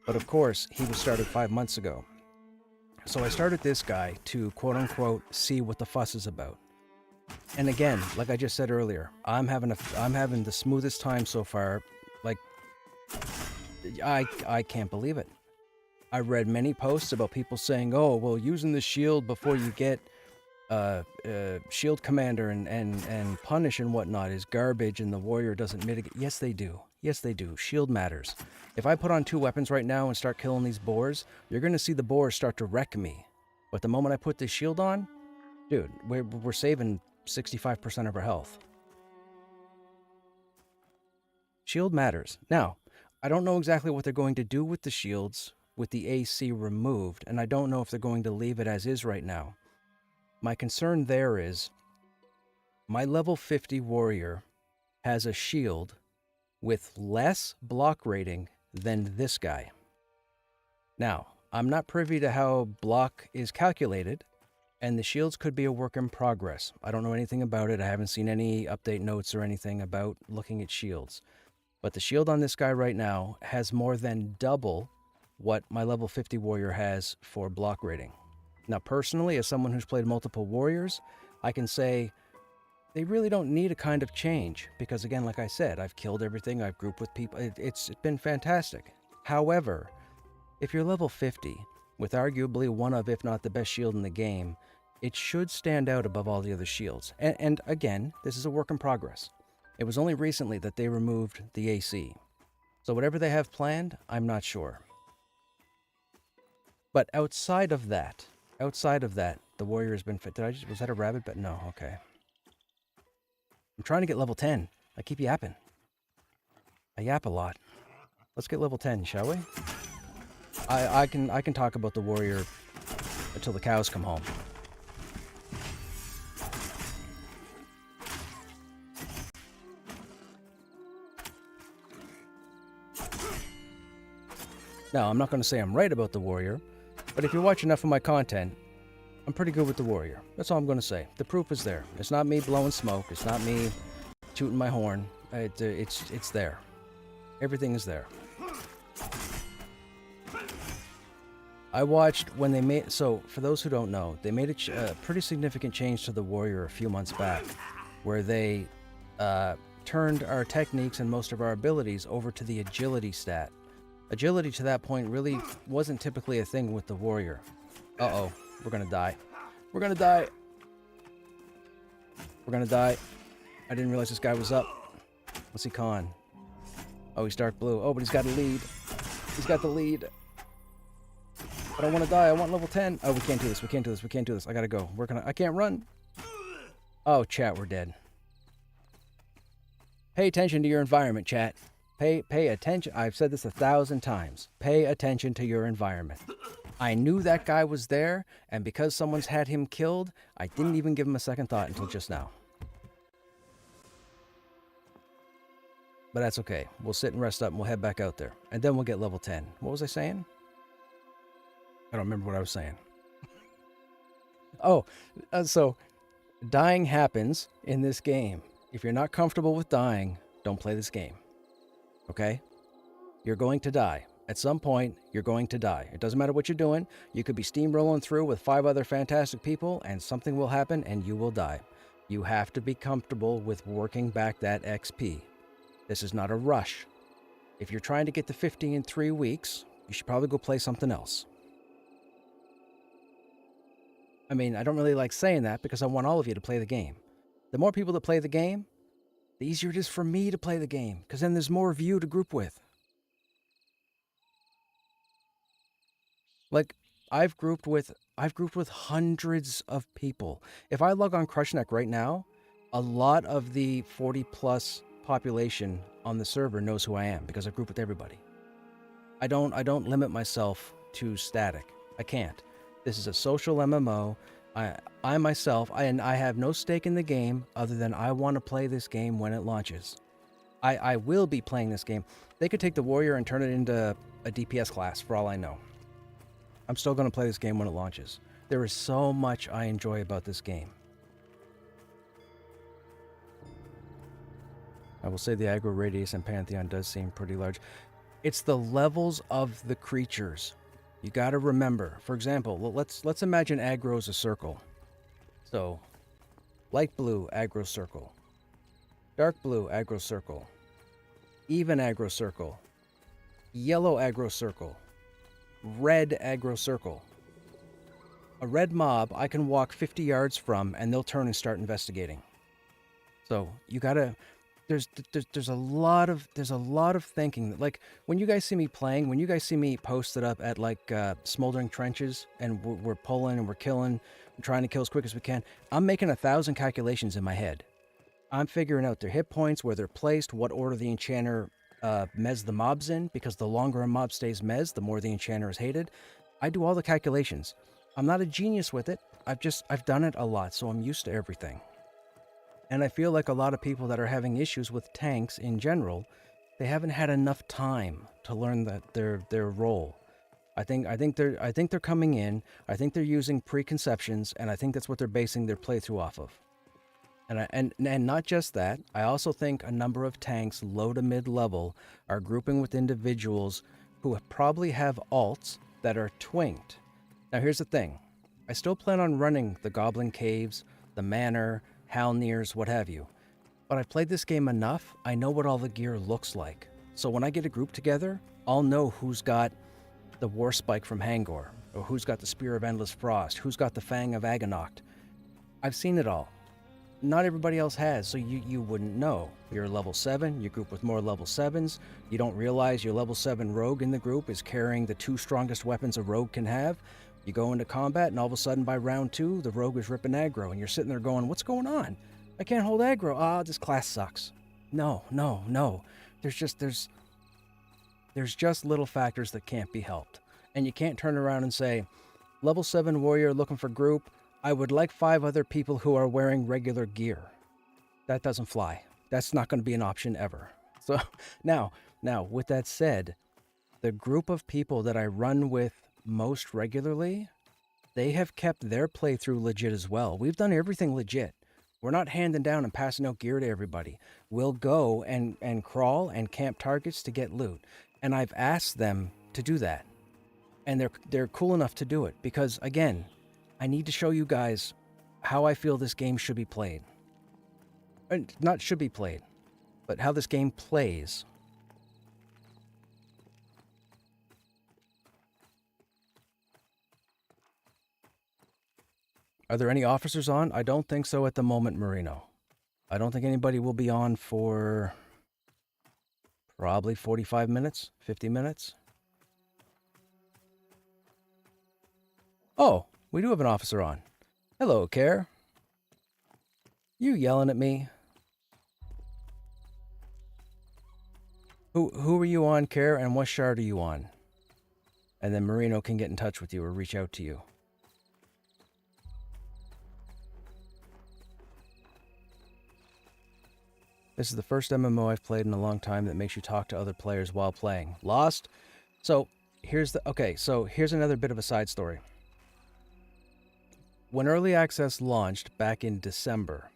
But of course, he was started 5 months ago. So I started this guy to quote-unquote see what the fuss is about. And again, like I just said earlier, I'm having the smoothest time so far. Like, I can't believe it. I read many posts about people saying, "Oh, well, using the shield before you get shield commander and punish and whatnot is garbage, and the warrior doesn't mitigate." Yes, they do. Yes, they do. Shield matters. If I put on 2 weapons right now and start killing these boars, you're going to see the boars start to wreck me. But the moment I put this shield on, dude, we're saving 65% of our health. Shield matters. Now, I don't know exactly what they're going to do with the shields with the AC removed, and I don't know if they're going to leave it as is right now. My concern there is my level 50 warrior has a shield with less block rating than this guy. Now, I'm not privy to how block is calculated, and the shields could be a work in progress. I don't know anything about it. I haven't seen any update notes or anything about looking at shields. But the shield on this guy right now has more than double what my level 50 warrior has for block rating. Now, personally, as someone who's played multiple warriors, I can say they really don't need a kind of change because, again, like I said, I've killed everything. I've grouped with people. It's been fantastic. However, if you're level 50, with arguably one of, if not the best shield in the game, it should stand out above all the other shields. And again, this is a work in progress. It was only recently that they removed the AC. So whatever they have planned, I'm not sure. But outside of that, the warrior has been fit. Was that a rabbit? But no, okay. I'm trying to get level 10. I keep yapping. I yap a lot. Let's get level 10, shall we? I can talk about the warrior until the cows come home. Now, I'm not going to say I'm right about the warrior, but if you watch enough of my content, I'm pretty good with the warrior. That's all I'm going to say. The proof is there. It's not me blowing smoke. It's not me tooting my horn. It's there. Everything is there. I watched when they made... So, for those who don't know, they made a pretty significant change to the warrior a few months back, where they turned our techniques and most of our abilities over to the agility stat. Agility to that point really wasn't typically a thing with the warrior. Uh-oh. We're gonna die. We're gonna die. We're gonna die. I didn't realize this guy was up. What's he con? Oh, he's dark blue. Oh, but he's got a lead. He's got the lead. I don't want to die. I want level 10. Oh, we can't do this. We can't do this. We can't do this. I gotta go. I can't run. Oh, chat, we're dead. Pay attention to your environment, chat. Pay attention. I've said this 1,000 times. Pay attention to your environment. I knew that guy was there, and because someone's had him killed, I didn't even give him a second thought until just now. But that's okay. We'll sit and rest up, and we'll head back out there. And then we'll get level 10. What was I saying? I don't remember what I was saying. Oh, so dying happens in this game. If you're not comfortable with dying, don't play this game. Okay? You're going to die. At some point, you're going to die. It doesn't matter what you're doing. You could be steamrolling through with 5 other fantastic people, and something will happen, and you will die. You have to be comfortable with working back that XP. This is not a rush. If you're trying to get to 50 in 3 weeks, you should probably go play something else. I mean, I don't really like saying that because I want all of you to play the game. The more people that play the game, the easier it is for me to play the game, because then there's more of you to group with. Like, I've grouped with hundreds of people. If I log on Krushnek right now, a lot of the 40+ population on the server knows who I am because I group with everybody. I don't limit myself to static. I can't. This is a social MMO. I myself, I have no stake in the game other than I want to play this game when it launches. I will be playing this game. They could take the warrior and turn it into a DPS class for all I know. I'm still going to play this game when it launches. There is so much I enjoy about this game. I will say the aggro radius in Pantheon does seem pretty large. It's the levels of the creatures. You got to remember. For example, let's imagine aggro is a circle. So, light blue aggro circle, dark blue aggro circle, even aggro circle, yellow aggro circle, red aggro circle. A red mob I can walk 50 yards from and they'll turn and start investigating. So you gotta, there's a lot of thinking. Like when you guys see me playing, when you guys see me posted up at like smoldering trenches and we're pulling and we're killing, we're trying to kill as quick as we can, I'm making 1,000 calculations in my head. I'm figuring out their hit points, where they're placed, what order the enchanter mez the mobs in, because the longer a mob stays mez, the more the enchanter is hated. I do all the calculations. I'm not a genius with it. I've done it a lot, so I'm used to everything. And I feel like a lot of people that are having issues with tanks in general, they haven't had enough time to learn that their role. I think they're coming in. I think they're using preconceptions, and I think that's what they're basing their playthrough off of. And not just that, I also think a number of tanks low to mid level are grouping with individuals who probably have alts that are twinked. Now here's the thing. I still plan on running the Goblin Caves, the Manor, Halnirs, what have you. But I've played this game enough, I know what all the gear looks like. So when I get a group together, I'll know who's got the War Spike from Hangor, or who's got the Spear of Endless Frost, who's got the Fang of Aganoct. I've seen it all. Not everybody else has, so you wouldn't know. You're level 7, you group with more level 7s, you don't realize your level 7 rogue in the group is carrying the 2 strongest weapons a rogue can have. You go into combat, and all of a sudden by round 2, the rogue is ripping aggro, and you're sitting there going, what's going on? I can't hold aggro. Ah, this class sucks. No. There's just little factors that can't be helped. And you can't turn around and say, level 7 warrior looking for group, I would like 5 other people who are wearing regular gear. That doesn't fly. That's not going to be an option ever. So now, with that said, the group of people that I run with most regularly, they have kept their playthrough legit as well. We've done everything legit. We're not handing down and passing out gear to everybody. We'll go and crawl and camp targets to get loot. And I've asked them to do that. And they're cool enough to do it because, again, I need to show you guys how I feel this game should be played. Not should be played, but how this game plays. Are there any officers on? I don't think so at the moment, Marino. I don't think anybody will be on for probably 45 minutes, 50 minutes. Oh, we do have an officer on. Hello, Care. You yelling at me? Who are you on, Care, and what shard are you on? And then Marino can get in touch with you or reach out to you. This is the first MMO I've played in a long time that makes you talk to other players while playing. Lost? So, here's another bit of a side story. When Early Access launched back in December,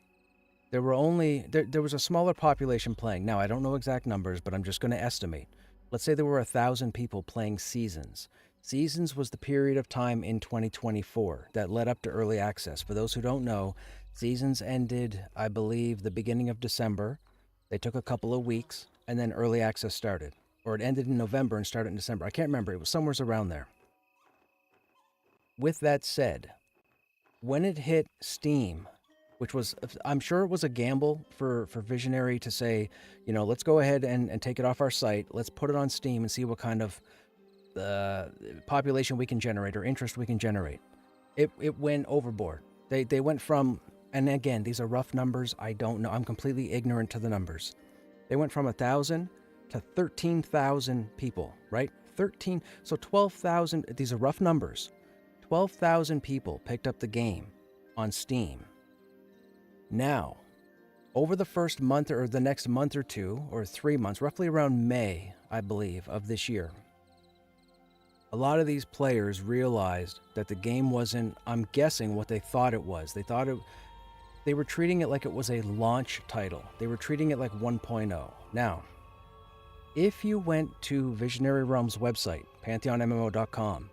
there was a smaller population playing. Now, I don't know exact numbers, but I'm just going to estimate. Let's say there were 1,000 people playing Seasons. Seasons was the period of time in 2024 that led up to Early Access. For those who don't know, Seasons ended, I believe, the beginning of December. They took a couple of weeks, and then Early Access started. Or it ended in November and started in December. I can't remember. It was somewhere around there. With that said, when it hit Steam, which was, I'm sure it was a gamble for Visionary to say, you know, let's go ahead and take it off our site. Let's put it on Steam and see what kind of population we can generate or interest we can generate. It went overboard. They went from, and again, these are rough numbers. I don't know. I'm completely ignorant to the numbers. They went from 1,000 to 13,000 people, right? 13, so 12,000, these are rough numbers. 12,000 people picked up the game on Steam. Now, over the first month or the next month or 2 or 3 months, roughly around May, I believe, of this year, a lot of these players realized that the game wasn't, I'm guessing, what they thought it was. They were treating it like it was a launch title. They were treating it like 1.0. Now, if you went to Visionary Realms' website, pantheonmmo.com,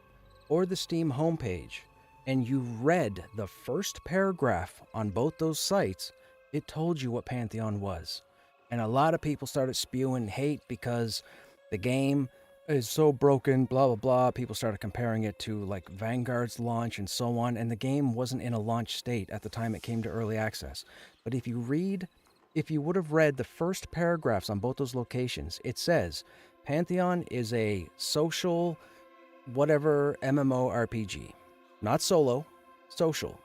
or the Steam homepage, and you read the first paragraph on both those sites, it told you what Pantheon was. And a lot of people started spewing hate because the game is so broken, blah, blah, blah. People started comparing it to like Vanguard's launch and so on. And the game wasn't in a launch state at the time it came to early access. But if you would have read the first paragraphs on both those locations, it says Pantheon is a social whatever MMORPG. Not solo, social.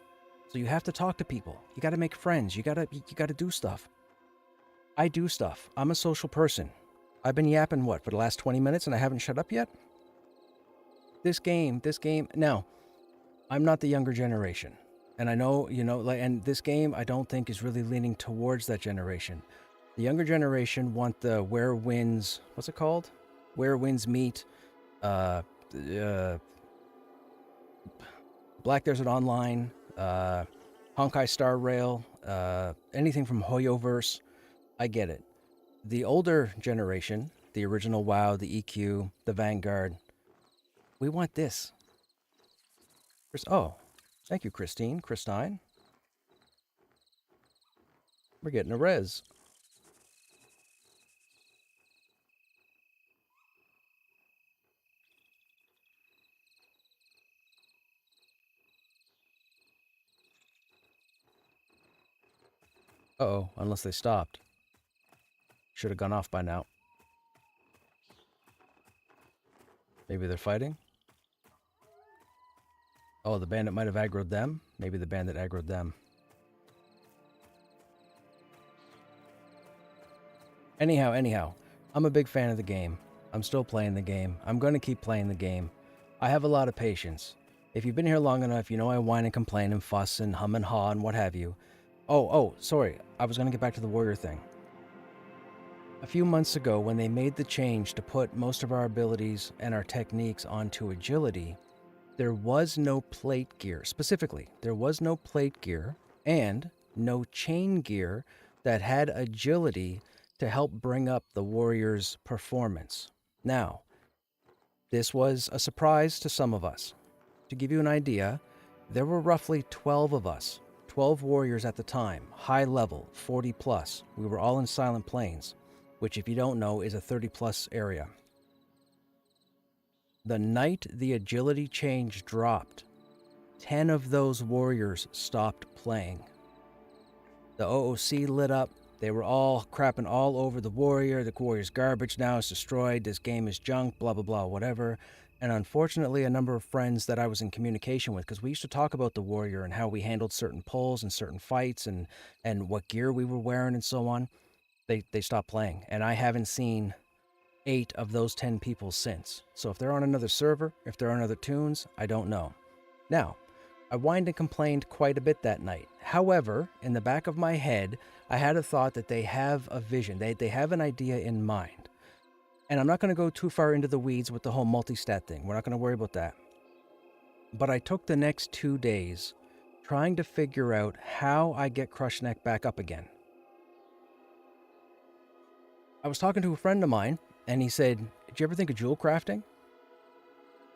So you have to talk to people. You got to make friends. You got to do stuff. I do stuff. I'm a social person. I've been yapping, for the last 20 minutes and I haven't shut up yet? This game, now, I'm not the younger generation. And I know, and this game I don't think is really leaning towards that generation. The younger generation want the where winds, what's it called? Where winds meet, Black Desert Online, Honkai Star Rail, anything from Hoyoverse. I get it. The older generation, the original WoW, the EQ, the Vanguard, we want this. Oh, thank you, Christine. We're getting a res. Uh-oh, unless they stopped. Should have gone off by now. Maybe they're fighting? Oh, the bandit might have aggroed them? Maybe the bandit aggroed them. Anyhow, I'm a big fan of the game. I'm still playing the game. I'm going to keep playing the game. I have a lot of patience. If you've been here long enough, you know I whine and complain and fuss and hum and haw and what have you. Oh, sorry. I was going to get back to the warrior thing. A few months ago, when they made the change to put most of our abilities and our techniques onto agility, there was no plate gear. Specifically, there was no plate gear and no chain gear that had agility to help bring up the warrior's performance. Now, this was a surprise to some of us. To give you an idea, there were roughly 12 of us, 12 warriors at the time, high level, 40 plus. We were all in Silent Plains, which if you don't know is a 30 plus area. The night the agility change dropped, 10 of those warriors stopped playing. The OOC lit up. They were all crapping all over the warrior. The warrior's garbage now, is destroyed. This game is junk, blah, blah, blah, whatever. And unfortunately, a number of friends that I was in communication with, because we used to talk about the warrior and how we handled certain pulls and certain fights and what gear we were wearing and so on, they stopped playing. And I haven't seen 8 of those 10 people since. So if they're on another server, if they're on other tunes, I don't know. Now, I whined and complained quite a bit that night. However, in the back of my head, I had a thought that they have a vision. They have an idea in mind. And I'm not going to go too far into the weeds with the whole multi-stat thing. We're not going to worry about that. But I took the next 2 days trying to figure out how I get Krushnek back up again. I was talking to a friend of mine, and he said, "Did you ever think of jewel crafting?"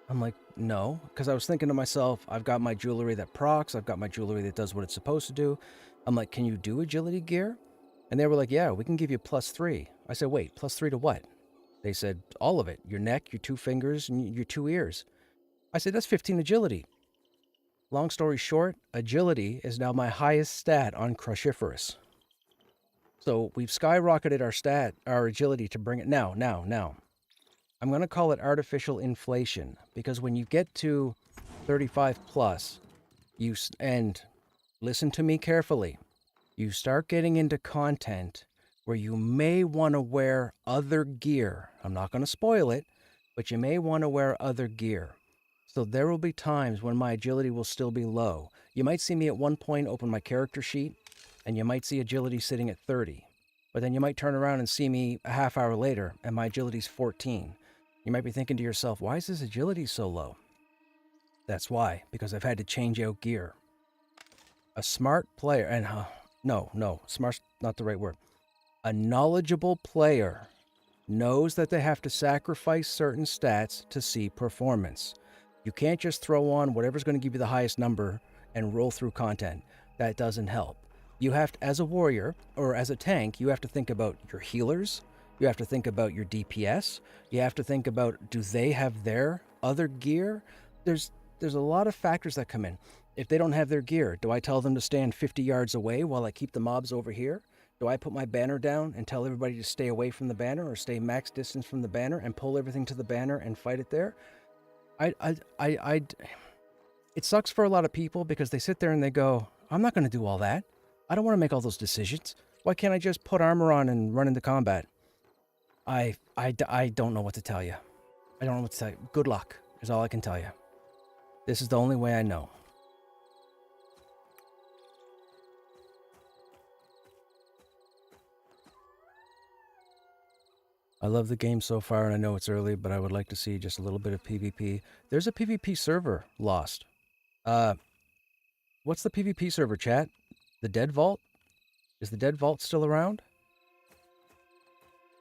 I'm like, no, because I was thinking to myself, I've got my jewelry that procs, I've got my jewelry that does what it's supposed to do. I'm like, can you do agility gear? And they were like, yeah, we can give you +3. I said, wait, +3 to what? They said, all of it, your neck, your 2 fingers, and your 2 ears. I said, that's 15 agility. Long story short, agility is now my highest stat on Cruciferous. So we've skyrocketed our agility to bring it now. I'm going to call it artificial inflation, because when you get to 35 plus, and listen to me carefully, you start getting into content where you may want to wear other gear. I'm not going to spoil it, but you may want to wear other gear. So there will be times when my agility will still be low. You might see me at one point open my character sheet, and you might see agility sitting at 30. But then you might turn around and see me a half hour later, and my agility's 14. You might be thinking to yourself, why is his agility so low? That's why, because I've had to change out gear. A smart player, and no, smart's not the right word. A knowledgeable player knows that they have to sacrifice certain stats to see performance. You can't just throw on whatever's going to give you the highest number and roll through content. That doesn't help. You have to, as a warrior or as a tank, you have to think about your healers. You have to think about your DPS. You have to think about, do they have their other gear? There's a lot of factors that come in. If they don't have their gear, do I tell them to stand 50 yards away while I keep the mobs over here? Do I put my banner down and tell everybody to stay away from the banner or stay max distance from the banner and pull everything to the banner and fight it there? It sucks for a lot of people because they sit there and they go, I'm not going to do all that. I don't want to make all those decisions. Why can't I just put armor on and run into combat? I don't know what to tell you. I don't know what to tell you. Good luck is all I can tell you. This is the only way I know. I love the game so far, and I know it's early, but I would like to see just a little bit of PvP. There's a PvP server lost. What's the PvP server, chat? The Dead Vault? Is the Dead Vault still around?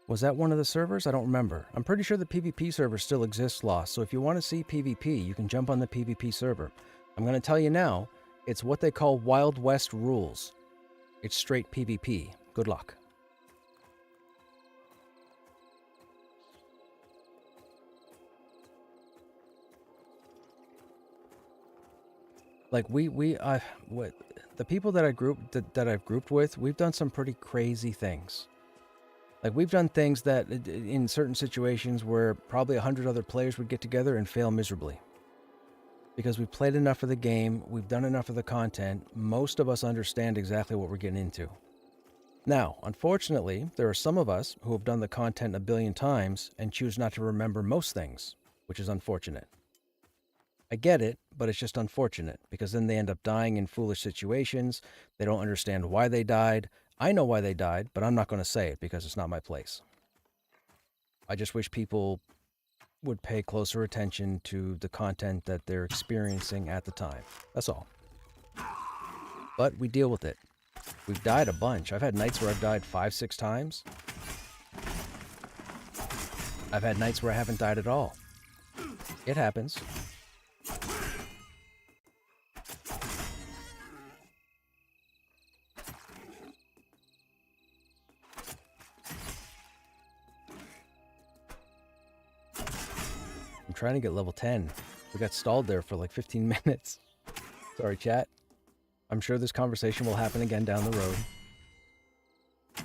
Was that one of the servers? I don't remember. I'm pretty sure the PvP server still exists lost, so if you want to see PvP, you can jump on the PvP server. I'm going to tell you now, it's what they call Wild West rules. It's straight PvP. Good luck. Like the people that I've grouped with, we've done some pretty crazy things. Like we've done things that in certain situations where probably 100 other players would get together and fail miserably. Because we've played enough of the game, we've done enough of the content, most of us understand exactly what we're getting into. Now, unfortunately, there are some of us who have done the content a billion times and choose not to remember most things, which is unfortunate. I get it, but it's just unfortunate, because then they end up dying in foolish situations. They don't understand why they died. I know why they died, but I'm not going to say it because it's not my place. I just wish people would pay closer attention to the content that they're experiencing at the time. That's all. But we deal with it. We've died a bunch. I've had nights where I've died 5-6 times. I've had nights where I haven't died at all. It happens. Trying to get level 10. We got stalled there for like 15 minutes. Sorry, chat. I'm sure this conversation will happen again down the road.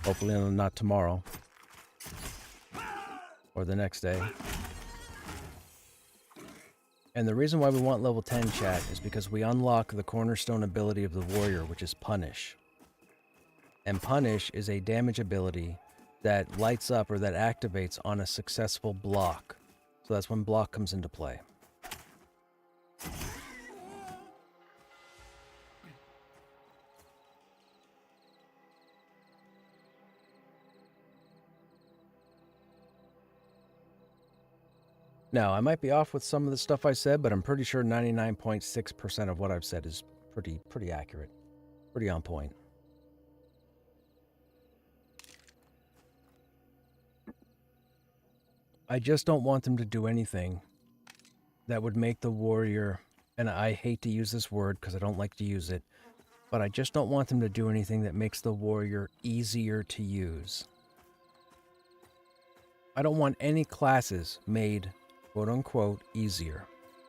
Hopefully not tomorrow. Or the next day. And the reason why we want level 10, chat, is because we unlock the cornerstone ability of the warrior, which is Punish. And Punish is a damage ability that lights up or that activates on a successful block. So that's when block comes into play. Now, I might be off with some of the stuff I said, but I'm pretty sure 99.6% of what I've said is pretty accurate. Pretty on point. I just don't want them to do anything that would make the warrior, and I hate to use this word because I don't like to use it, but I just don't want them to do anything that makes the warrior easier to use. I don't want any classes made, quote-unquote, easier.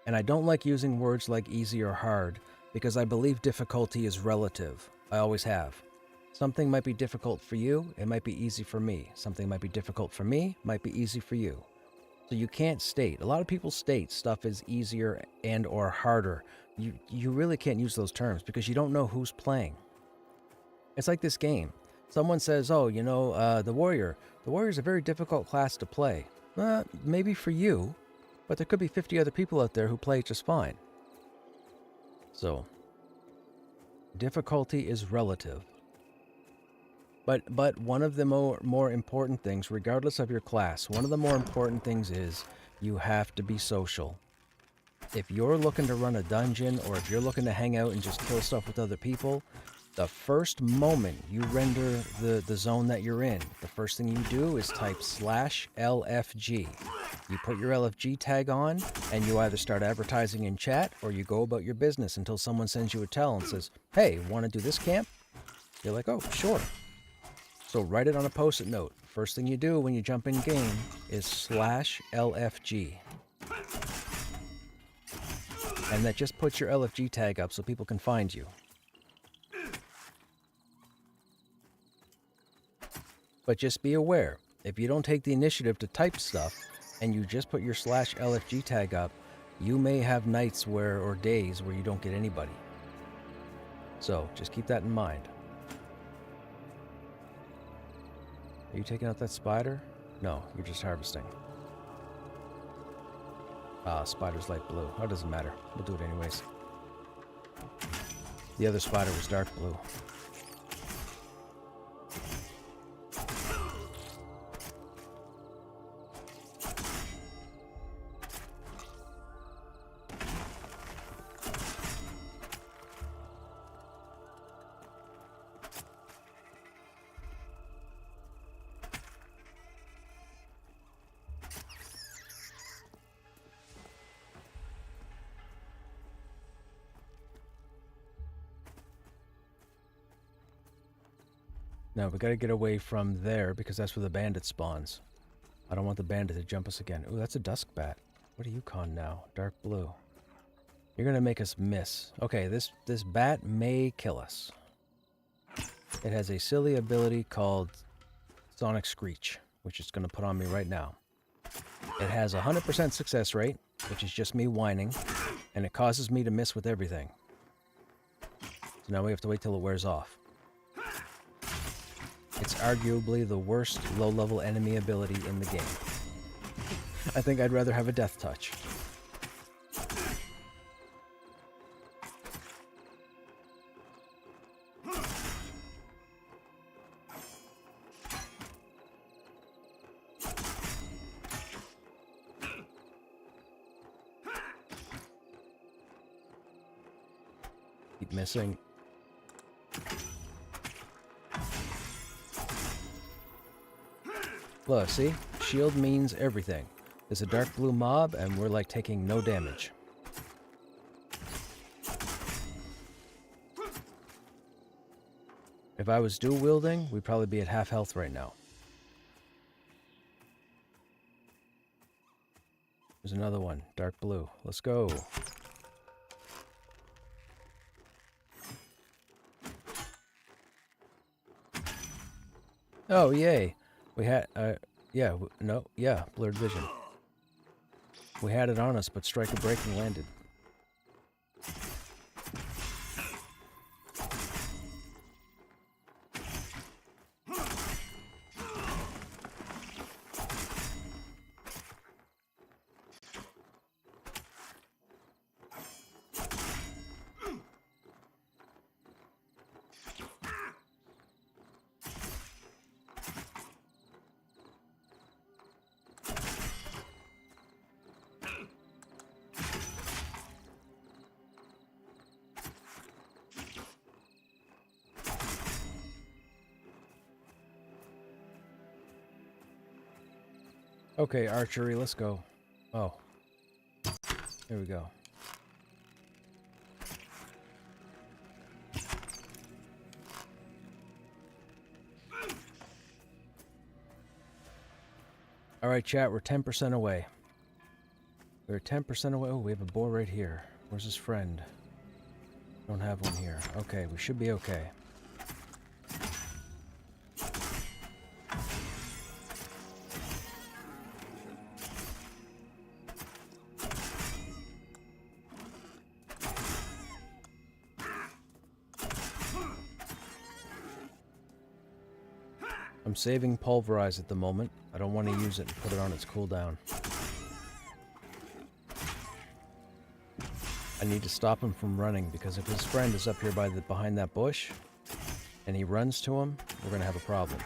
And I don't like using words like easy or hard because I believe difficulty is relative. I always have. Something might be difficult for you, it might be easy for me. Something might be difficult for me, might be easy for you. So you can't state. A lot of people state stuff is easier and or harder. You really can't use those terms because you don't know who's playing. It's like this game. Someone says, oh, you know, the warrior. The warrior is a very difficult class to play. Maybe for you, but there could be 50 other people out there who play just fine. So, difficulty is relative. But one of the more important things, regardless of your class, one of the more important things is You have to be social. If you're looking to run a dungeon, or if you're looking to hang out and just kill stuff with other people, the first moment you render the zone that you're in, the first thing you do is type /LFG. You put your LFG tag on, and you either start advertising in chat, or you go about your business until someone sends you a tell and says, hey, want to do this camp? You're like, oh, sure. So write it on a post-it note. First thing you do when you jump in game is /LFG. And that just puts your LFG tag up so people can find you. But just be aware, if you don't take the initiative to type stuff, and you just put your /LFG tag up, you may have nights or days where you don't get anybody. So, just keep that in mind. Are you taking out that spider? No, you're just harvesting. Ah, spider's light blue. Oh, it doesn't matter. We'll do it anyways. The other spider was dark blue. Now, we gotta get away from there because that's where the bandit spawns. I don't want the bandit to jump us again. Ooh, that's a dusk bat. What are you con now? Dark blue. You're gonna make us miss. Okay, this bat may kill us. It has a silly ability called Sonic Screech, which it's gonna put on me right now. It has a 100% success rate, which is just me whining, and it causes me to miss with everything. So now we have to wait till it wears off. It's arguably the worst low-level enemy ability in the game. I think I'd rather have a death touch. Keep missing. Look, see? Shield means everything. There's a dark blue mob, and we're like taking no damage. If I was dual wielding, we'd probably be at half health right now. There's another one, dark blue. Let's go. Oh, yay. We had, blurred vision. We had it on us, but Striker Breaking landed. Okay, archery, let's go. Oh. Here we go. Alright, chat, we're 10% away. We're 10% away. Oh, we have a boar right here. Where's his friend? Don't have one here. Okay, we should be okay. I'm saving Pulverize at the moment. I don't want to use it and put it on its cooldown. I need to stop him from running, because if his friend is up here behind that bush, and he runs to him, we're going to have a problem.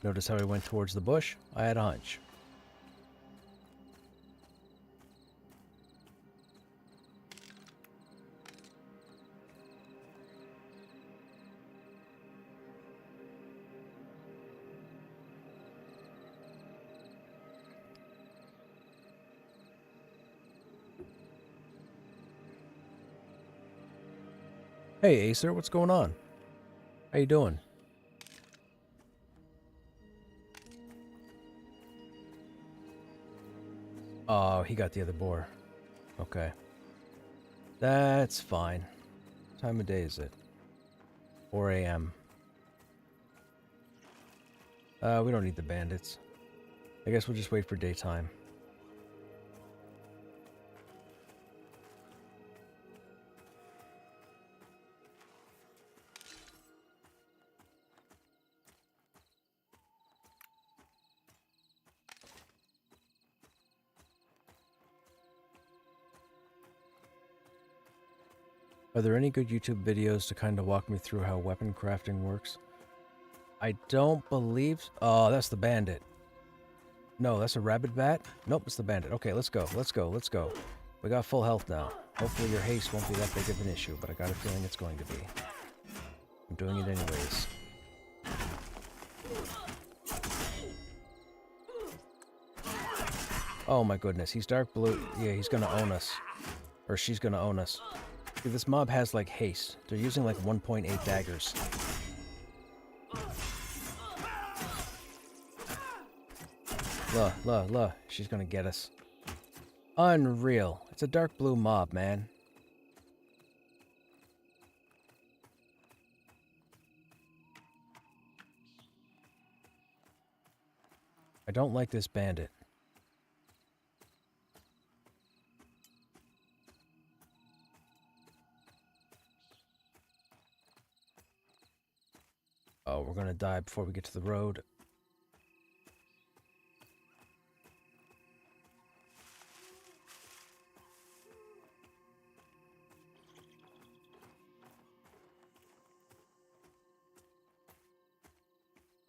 Notice how he went towards the bush? I had a hunch. Hey, Acer, what's going on? How you doing? Oh, he got the other boar. Okay. That's fine. What time of day is it? 4 a.m. We don't need the bandits. I guess we'll just wait for daytime. Are there any good YouTube videos to kind of walk me through how weapon crafting works? I don't believe... Oh, that's the bandit. No, that's a rabid bat? Nope, it's the bandit. Okay, let's go. Let's go. Let's go. We got full health now. Hopefully your haste won't be that big of an issue, but I got a feeling it's going to be. I'm doing it anyways. Oh my goodness, he's dark blue. Yeah, he's gonna own us. Or she's gonna own us. See, this mob has like haste. They're using like 1.8 daggers. Look, she's gonna get us. Unreal. It's a dark blue mob, man. I don't like this bandit. Oh, we're gonna die before we get to the road.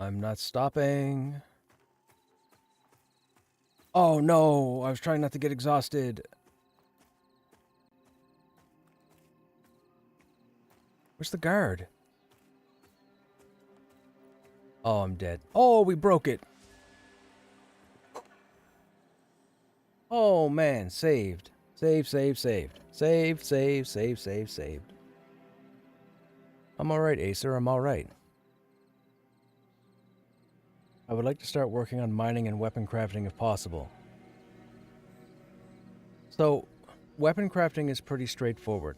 I'm not stopping. Oh no, I was trying not to get exhausted. Where's the guard? Oh, I'm dead. Oh, we broke it. Oh man, saved. Saved. I'm alright, Acer, I'm alright. I would like to start working on mining and weapon crafting if possible. So, weapon crafting is pretty straightforward.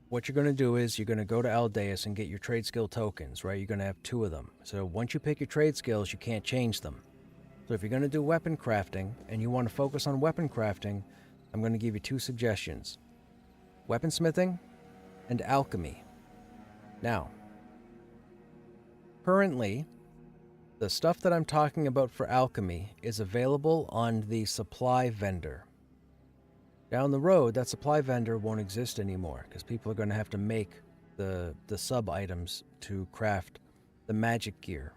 What you're going to do is you're going to go to Aldeus and get your trade skill tokens, right? You're going to have 2 of them. So once you pick your trade skills, you can't change them. So if you're going to do weapon crafting and you want to focus on weapon crafting, I'm going to give you 2 suggestions. Weaponsmithing and alchemy. Now, currently, the stuff that I'm talking about for alchemy is available on the supply vendor. Down the road, that supply vendor won't exist anymore because people are going to have to make the sub-items to craft the magic gear.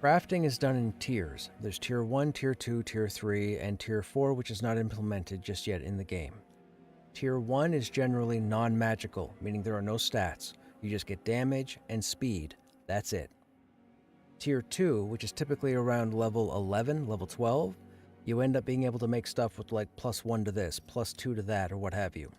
Crafting is done in tiers. There's tier 1, tier 2, tier 3, and tier 4, which is not implemented just yet in the game. Tier 1 is generally non-magical, meaning there are no stats. You just get damage and speed. That's it. Tier 2, which is typically around level 11, level 12, you end up being able to make stuff with like +1 to this, +2 to that, or what have you.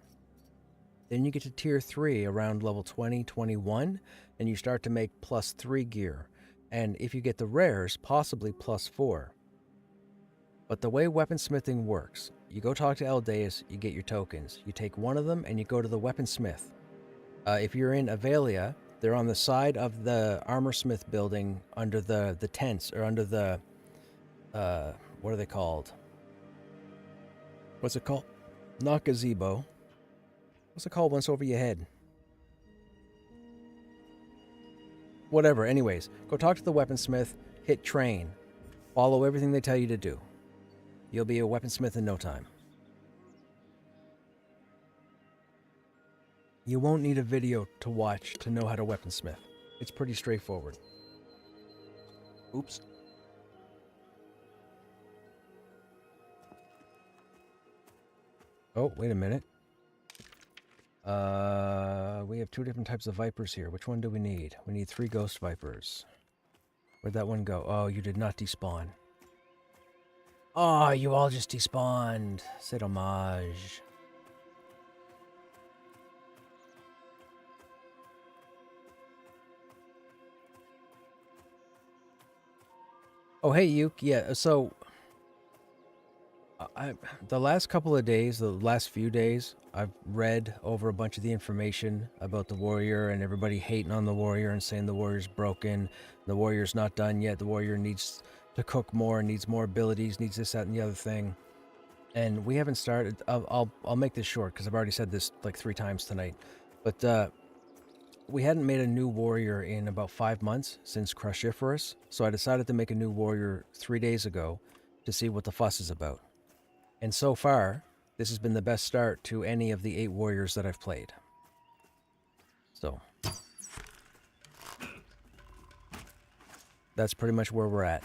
Then you get to tier 3 around level 20, 21, and you start to make +3 gear. And if you get the rares, possibly +4. But the way weaponsmithing works, you go talk to Aldeus, you get your tokens. You take one of them and you go to the weaponsmith. If you're in Avelia, they're on the side of the armorsmith building under the tents, or under the, what are they called? What's it called? Not gazebo. What's it called once over your head? Whatever, anyways. Go talk to the weaponsmith, hit train. Follow everything they tell you to do. You'll be a weaponsmith in no time. You won't need a video to watch to know how to weaponsmith. It's pretty straightforward. Oops. Oh, wait a minute. We have 2 different types of vipers here. Which one do we need? We need 3 ghost vipers. Where'd that one go? Oh, you did not despawn. Oh, you all just despawned. C'est dommage. Oh, hey, Yuke. Yeah, so the last couple of days, the last few days, I've read over a bunch of the information about the warrior and everybody hating on the warrior and saying the warrior's broken, the warrior's not done yet, the warrior needs to cook more, needs more abilities, needs this, that, and the other thing. And we haven't started. I'll make this short because I've already said this like 3 times tonight. But we hadn't made a new warrior in about 5 months since Cruciferous, so I decided to make a new warrior 3 days ago to see what the fuss is about. And so far, this has been the best start to any of the 8 warriors that I've played. So that's pretty much where we're at.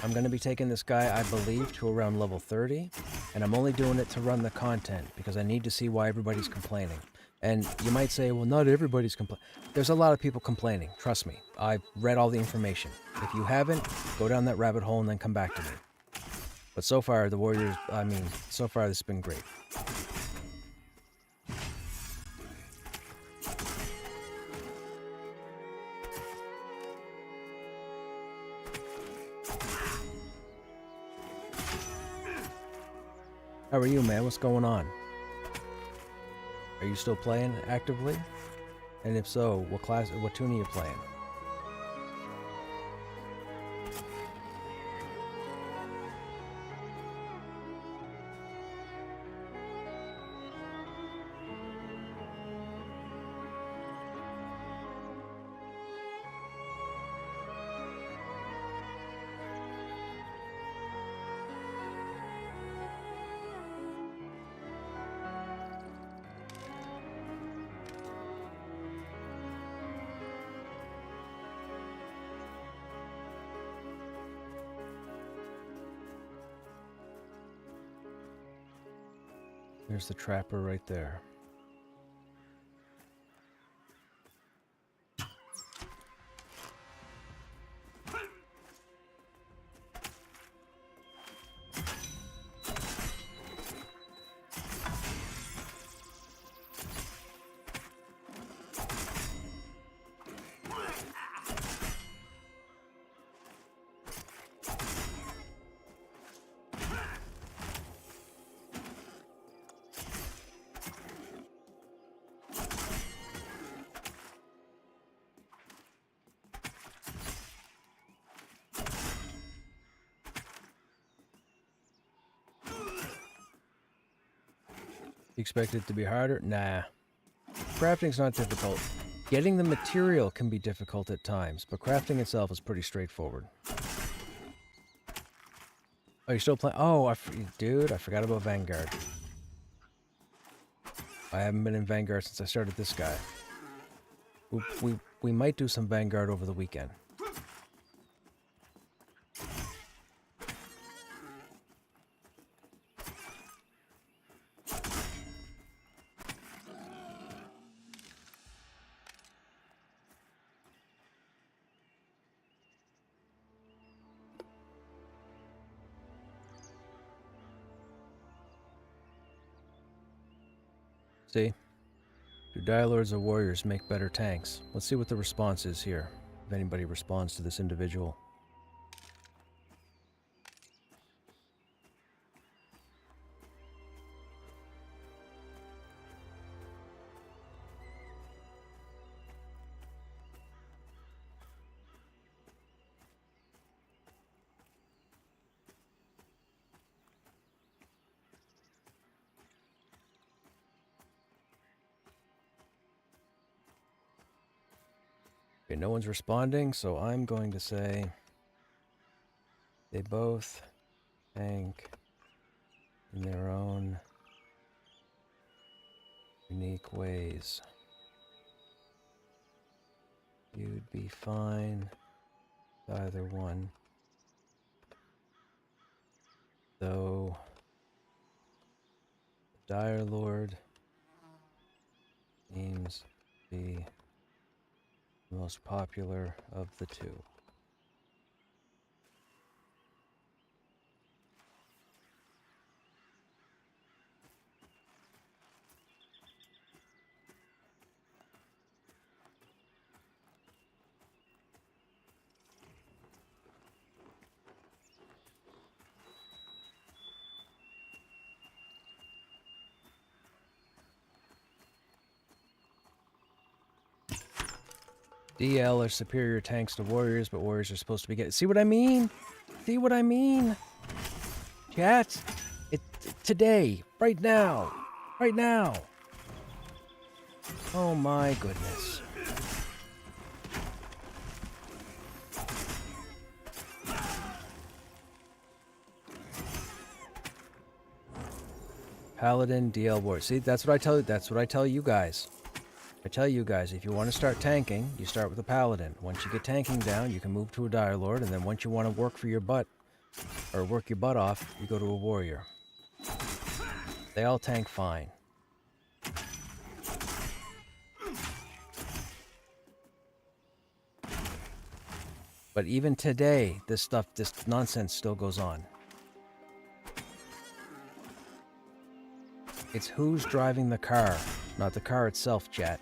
I'm going to be taking this guy, I believe, to around level 30, and I'm only doing it to run the content because I need to see why everybody's complaining. And you might say, well, not everybody's complaining. There's a lot of people complaining, trust me. I've read all the information. If you haven't, go down that rabbit hole and then come back to me. But so far, the Warriors, so far this has been great. How are you, man? What's going on? Are you still playing actively? And if so, what tune are you playing? There's the trapper right there. You expect it to be harder? Nah. Crafting's not difficult. Getting the material can be difficult at times, but crafting itself is pretty straightforward. Oh, you're still playing? Oh, dude, I forgot about Vanguard. I haven't been in Vanguard since I started this guy. We might do some Vanguard over the weekend. See? Do Dire Lords or Warriors make better tanks? Let's see what the response is here, if anybody responds to this individual. Okay, no one's responding, so I'm going to say they both tank in their own unique ways. You'd be fine Either one. So, Dire Lord seems to be the most popular of the two. DL are superior tanks to warriors, but warriors are supposed to be getting... See what I mean? See what I mean? Chat? Today. Right now. Right now. Oh my goodness. Paladin, DL War. See, that's what I tell you. That's what I tell you guys. I tell you guys, if you want to start tanking, you start with a Paladin. Once you get tanking down, you can move to a Dire Lord, and then once you want to work for your butt, or work your butt off, you go to a Warrior. They all tank fine. But even today, this nonsense still goes on. It's who's driving the car, not the car itself, chat.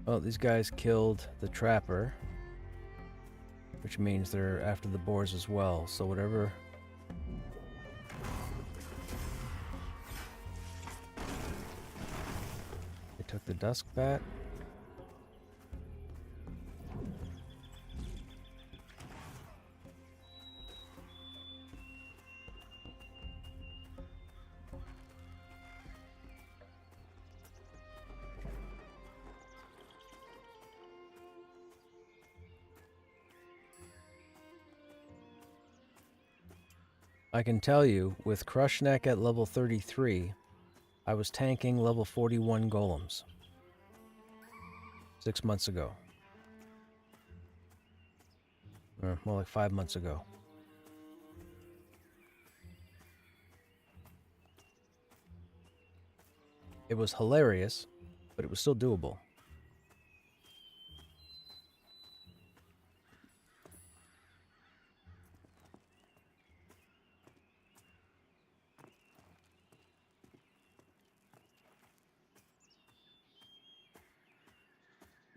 Well, these guys killed the trapper, which means they're after the boars as well, so whatever... They took the dusk bat. I can tell you, with Krushnek at level 33, I was tanking level 41 golems 6 months ago. Or more like 5 months ago. It was hilarious, but it was still doable.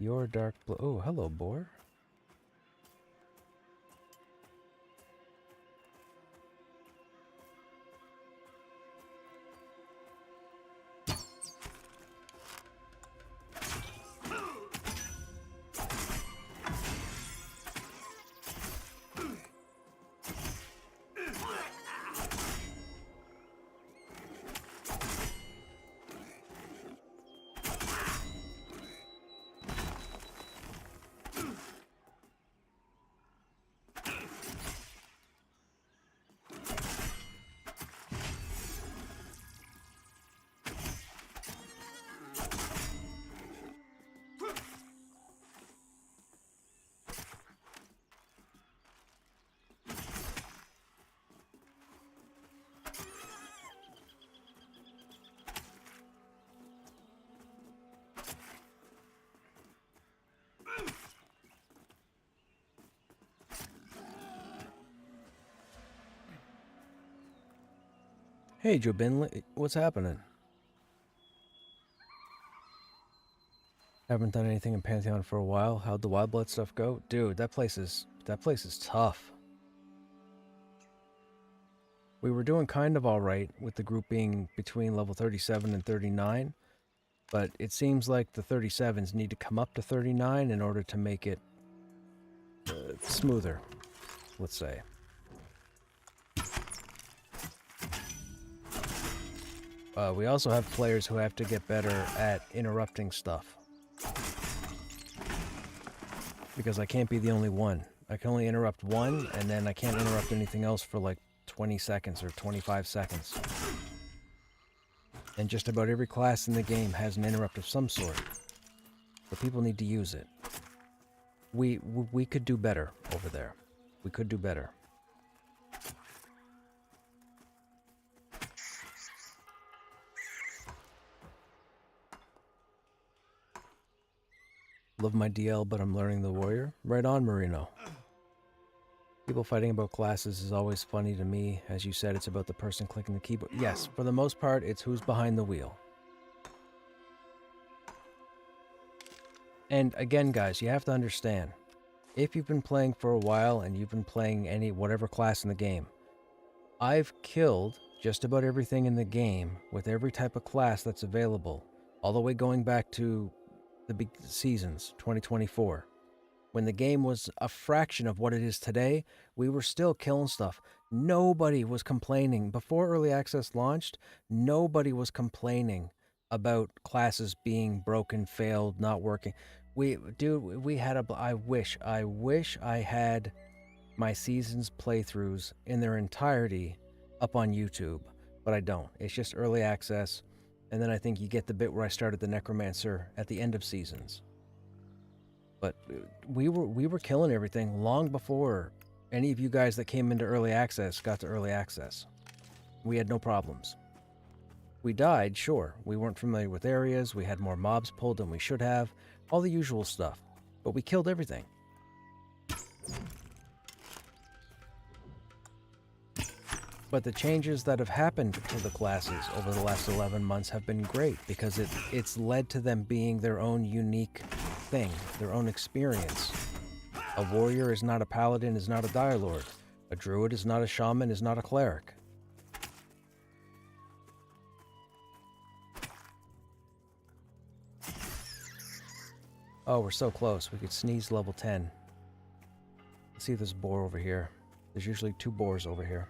Your dark blue. Oh, hello, boar. Hey, Jobin, what's happening? Haven't done anything in Pantheon for a while. How'd the Wild Blood stuff go? Dude, that place is tough. We were doing kind of alright with the group being between level 37 and 39, But it seems like the 37s need to come up to 39 in order to make it smoother, let's say. We also have players who have to get better at interrupting stuff. Because I can't be the only one. I can only interrupt one, and then I can't interrupt anything else for like 20 seconds or 25 seconds. And just about every class in the game has an interrupt of some sort. But people need to use it. We could do better over there. We could do better. Love my DL, but I'm learning the warrior. Right on, Marino. People fighting about classes is always funny to me. As you said, it's about the person clicking the keyboard. Yes, for the most part, it's who's behind the wheel. And again, guys, you have to understand, if you've been playing for a while and you've been playing whatever class in the game, I've killed just about everything in the game with every type of class that's available, all the way going back to the big seasons, 2024. When the game was a fraction of what it is today, we were still killing stuff. Nobody was complaining. Before Early Access launched, nobody was complaining about classes being broken, failed, not working. We had I wish I had my seasons playthroughs in their entirety up on YouTube, but I don't. It's just Early Access, and then I think you get the bit where I started the Necromancer at the end of seasons. But we were killing everything long before any of you guys that came into Early Access got to Early Access. We had no problems. We died, sure. We weren't familiar with areas, we had more mobs pulled than we should have, all the usual stuff. But we killed everything. But the changes that have happened to the classes over the last 11 months have been great because it's led to them being their own unique thing, their own experience. A warrior is not a paladin, is not a dire lord. A druid is not a shaman, is not a cleric. Oh, we're so close. We could sneeze level 10. Let's see if there's a boar over here. There's usually 2 boars over here.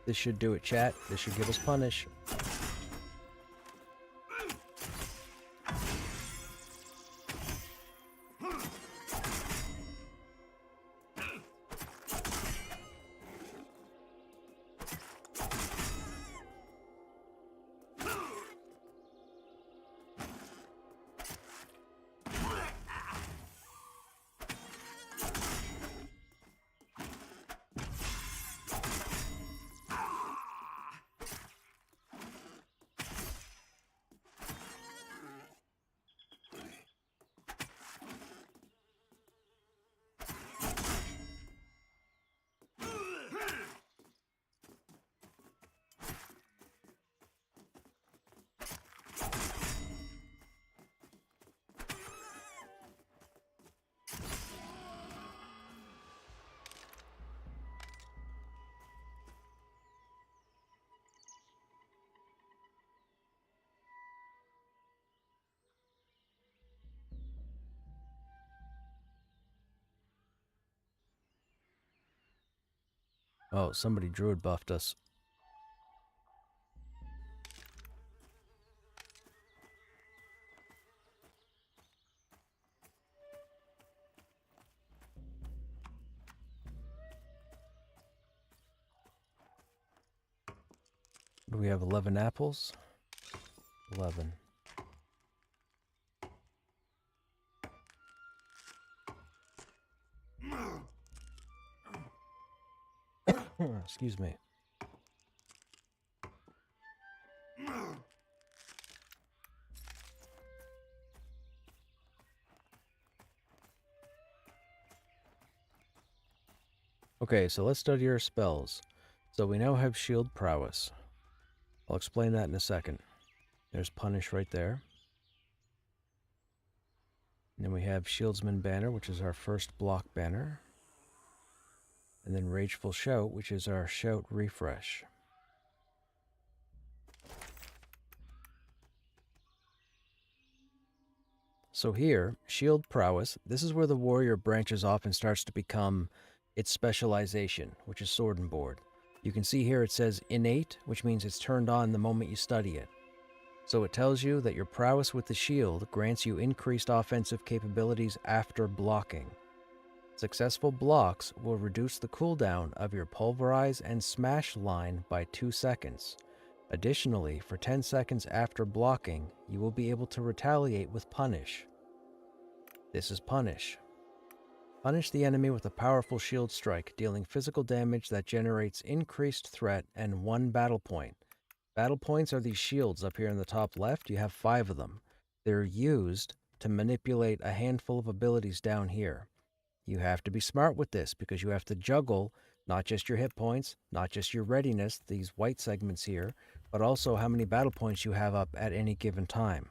This should do it, chat. This should give us punish. Oh, somebody druid buffed us. Do we have 11 apples? 11. Excuse me. Okay, so let's study our spells. So we now have shield prowess. I'll explain that in a second. There's punish right there. And then we have shieldsman banner, which is our first block banner. And then rageful shout, which is our shout refresh. So here, shield prowess, this is where the warrior branches off and starts to become its specialization, which is sword and board. You can see here it says innate, which means it's turned on the moment you study it. So it tells you that your prowess with the shield grants you increased offensive capabilities after blocking. Successful blocks will reduce the cooldown of your pulverize and smash line by 2 seconds. Additionally, for 10 seconds after blocking, you will be able to retaliate with punish. This is punish. Punish the enemy with a powerful shield strike, dealing physical damage that generates increased threat and 1 battle point. Battle points are these shields up here in the top left. You have 5 of them. They're used to manipulate a handful of abilities down here. You have to be smart with this because you have to juggle not just your hit points, not just your readiness, these white segments here, but also how many battle points you have up at any given time.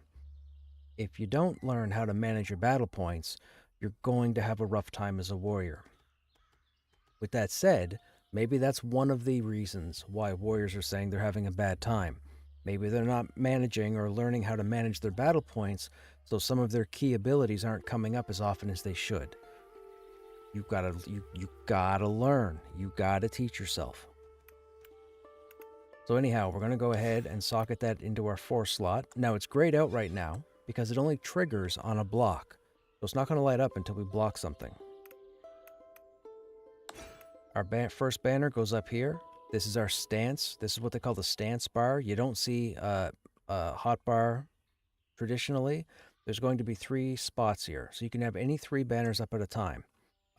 If you don't learn how to manage your battle points, you're going to have a rough time as a warrior. With that said, maybe that's one of the reasons why warriors are saying they're having a bad time. Maybe they're not managing or learning how to manage their battle points, so some of their key abilities aren't coming up as often as they should. You gotta learn. You gotta teach yourself. So anyhow, we're gonna go ahead and socket that into our 4 slot. Now it's grayed out right now because it only triggers on a block. So it's not gonna light up until we block something. Our first banner goes up here. This is our stance. This is what they call the stance bar. You don't see a hot bar traditionally. There's going to be 3 spots here. So you can have any 3 banners up at a time.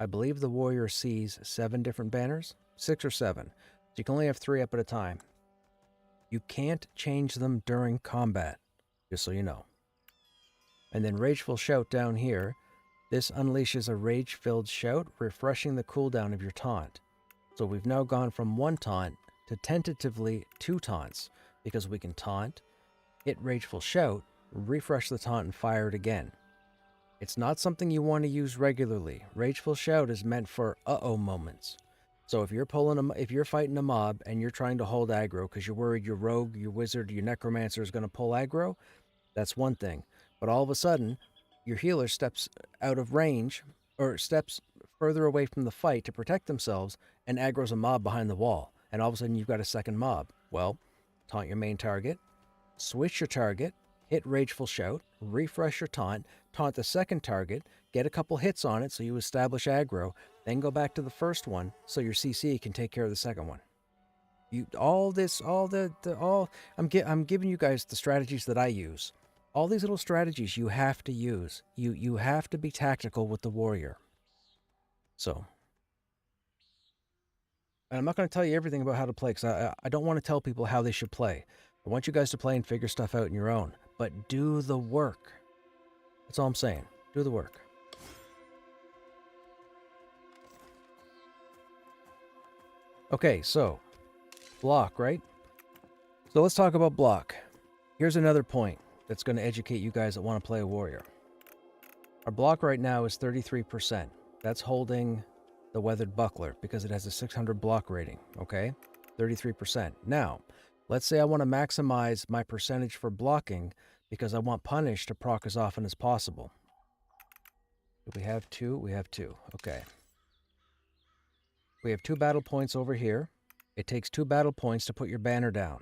I believe the warrior sees 7 different banners, 6 or 7. So you can only have 3 up at a time. You can't change them during combat, just so you know. And then rageful shout down here. This unleashes a rage-filled shout, refreshing the cooldown of your taunt. So we've now gone from 1 taunt to tentatively 2 taunts, because we can taunt, hit rageful shout, refresh the taunt, and fire it again. It's not something you want to use regularly. Rageful shout is meant for uh-oh moments. So if you're fighting a mob and you're trying to hold aggro because you're worried your rogue, your wizard, your necromancer is going to pull aggro, that's one thing. But all of a sudden, your healer steps out of range or steps further away from the fight to protect themselves and aggro's a mob behind the wall. And all of a sudden you've got a second mob. Well, taunt your main target, switch your target, hit rageful shout, refresh your taunt the second target, get a couple hits on it so you establish aggro, then go back to the first one so your CC can take care of the second one. I'm giving you guys the strategies that I use. All these little strategies you have to use. You have to be tactical with the warrior. So, and I'm not going to tell you everything about how to play because I don't want to tell people how they should play. I want you guys to play and figure stuff out on your own. But do the work. That's all I'm saying. Do the work. Okay, so block, right? So let's talk about block. Here's another point that's going to educate you guys that want to play a warrior. Our block right now is 33%. That's holding the weathered buckler because it has a 600 block rating, okay? 33%. Now, let's say I want to maximize my percentage for blocking because I want punish to proc as often as possible. Do we have 2? We have 2. Okay. We have 2 battle points over here. It takes 2 battle points to put your banner down.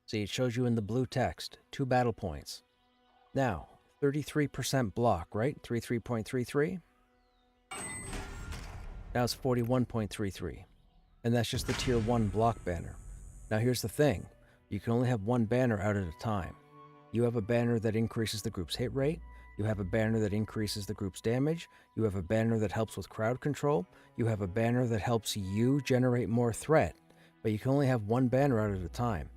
See, it shows you in the blue text, 2 battle points. Now, 33% block, right? 33.33. Now it's 41.33. And that's just the tier 1 block banner. Now here's the thing. You can only have 1 banner out at a time. You have a banner that increases the group's hit rate. You have a banner that increases the group's damage. You have a banner that helps with crowd control. You have a banner that helps you generate more threat. But you can only have 1 banner out at a time.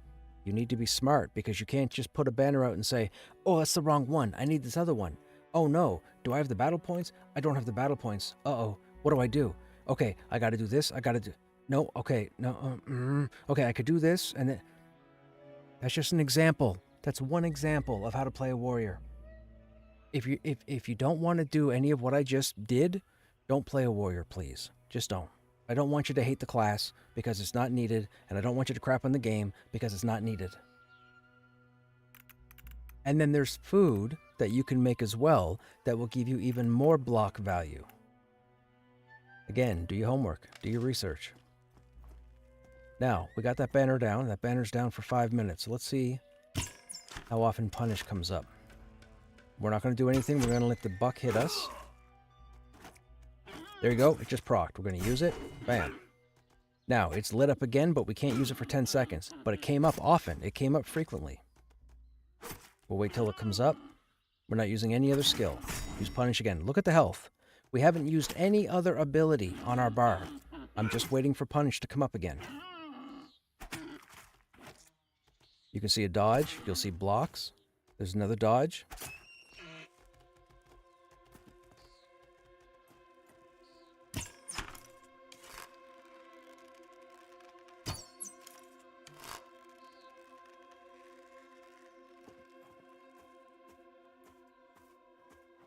You need to be smart because you can't just put a banner out and say, oh, that's the wrong one. I need this other one. Oh no, do I have the battle points? I don't have the battle points. Uh-oh, what do I do? Okay, I gotta do this, I gotta do... No, okay, no, okay, I could do this, and that's just an example. That's one example of how to play a warrior. If you don't want to do any of what I just did, don't play a warrior, please. Just don't. I don't want you to hate the class because it's not needed, and I don't want you to crap on the game because it's not needed. And then there's food that you can make as well that will give you even more block value. Again, do your homework, do your research. Now, we got that banner down. That banner's down for 5 minutes. So let's see how often punish comes up. We're not going to do anything. We're going to let the buck hit us. There you go. It just procced. We're going to use it. Bam. Now, it's lit up again, but we can't use it for 10 seconds. But it came up often. It came up frequently. We'll wait till it comes up. We're not using any other skill. Use punish again. Look at the health. We haven't used any other ability on our bar. I'm just waiting for punish to come up again. You can see a dodge. You'll see blocks. There's another dodge.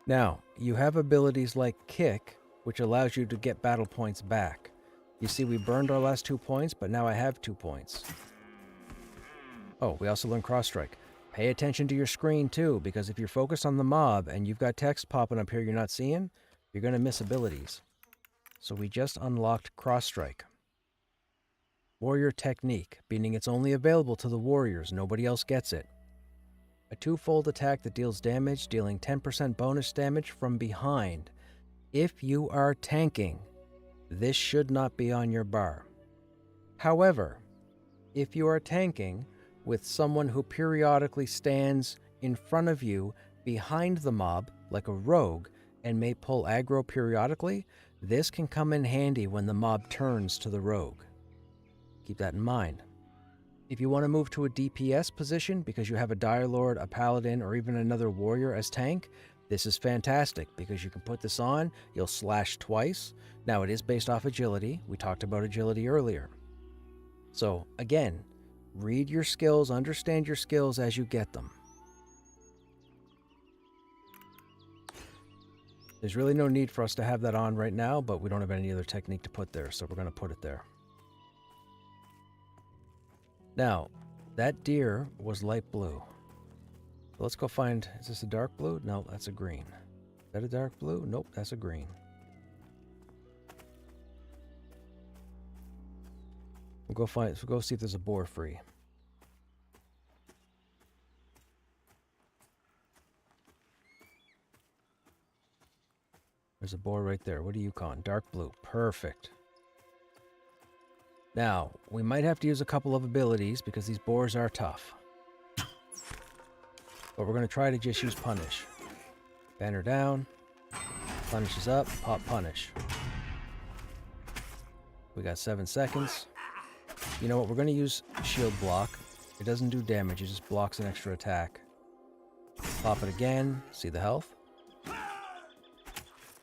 Now, you have abilities like Kick, which allows you to get battle points back. You see, we burned our last 2 points, but now I have 2 points. Oh, we also learned Cross Strike. Pay attention to your screen, too, because if you're focused on the mob and you've got text popping up here you're not seeing, you're going to miss abilities. So we just unlocked Cross Strike. Warrior Technique, meaning it's only available to the warriors, nobody else gets it. A twofold attack that deals damage, dealing 10% bonus damage from behind. If you are tanking, this should not be on your bar. However, if you are tanking with someone who periodically stands in front of you behind the mob, like a rogue, and may pull aggro periodically, this can come in handy when the mob turns to the rogue. Keep that in mind. If you want to move to a DPS position because you have a Dire Lord, a Paladin, or even another warrior as tank, this is fantastic because you can put this on, you'll slash twice. Now it is based off agility. We talked about agility earlier. So again, read your skills, understand your skills as you get them. There's really no need for us to have that on right now, but we don't have any other technique to put there, so we're going to put it there. Now, that deer was light blue. So let's go find, is this a dark blue? No, that's a green. Is that a dark blue? Nope, that's a green. We'll go see if there's a boar free. There's a boar right there. What do you call it? Dark blue. Perfect. Now, we might have to use a couple of abilities because these boars are tough. But we're going to try to just use punish. Banner down. Punish is up. Pop punish. We got 7 seconds. You know what? We're going to use shield block. It doesn't do damage. It just blocks an extra attack. Pop it again. See the health?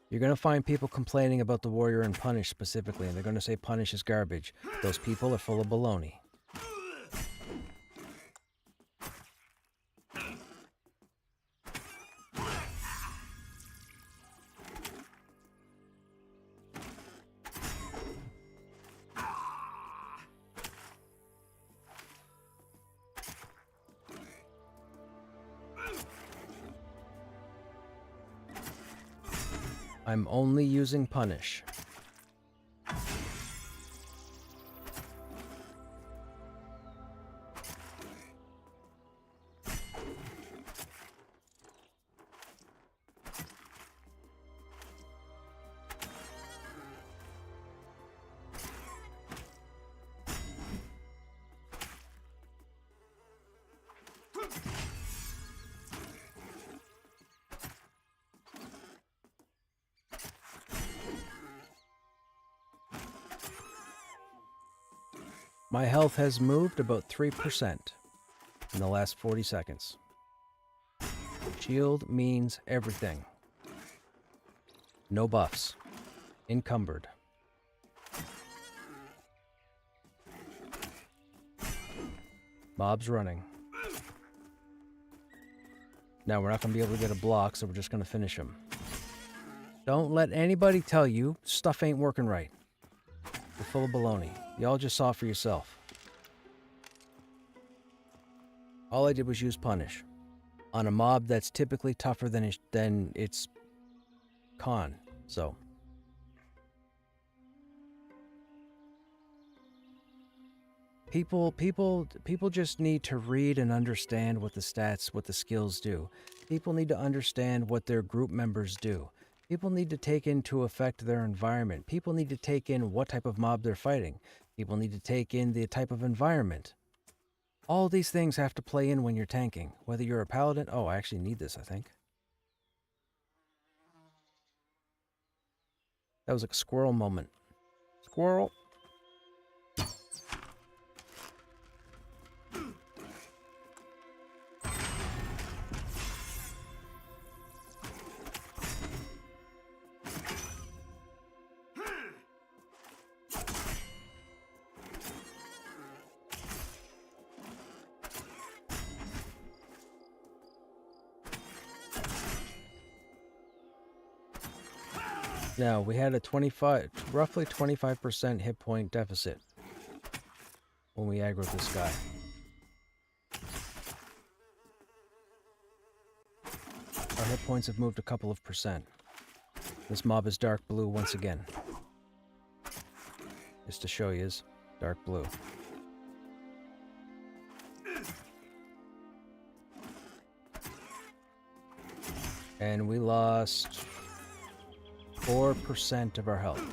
You're going to find people complaining about the warrior and punish specifically, and they're going to say punish is garbage. Those people are full of baloney. I'm only using punish. My health has moved about 3% in the last 40 seconds. Shield means everything. No buffs. Encumbered. Mob's running. Now we're not going to be able to get a block, so we're just going to finish him. Don't let anybody tell you stuff ain't working right. You're full of baloney. Y'all just saw it for yourself. All I did was use punish on a mob that's typically tougher than its con. So people just need to read and understand what the stats, what the skills do. People need to understand what their group members do. People need to take into effect their environment. People need to take in what type of mob they're fighting. People need to take in the type of environment. All these things have to play in when you're tanking. Whether you're a paladin... Oh, I actually need this, I think. That was like a squirrel moment. Squirrel! Now, we had a roughly 25% hit point deficit when we aggroed this guy. Our hit points have moved a couple of percent. This mob is dark blue once again. Just to show you, is dark blue. And we lost 4% of our health.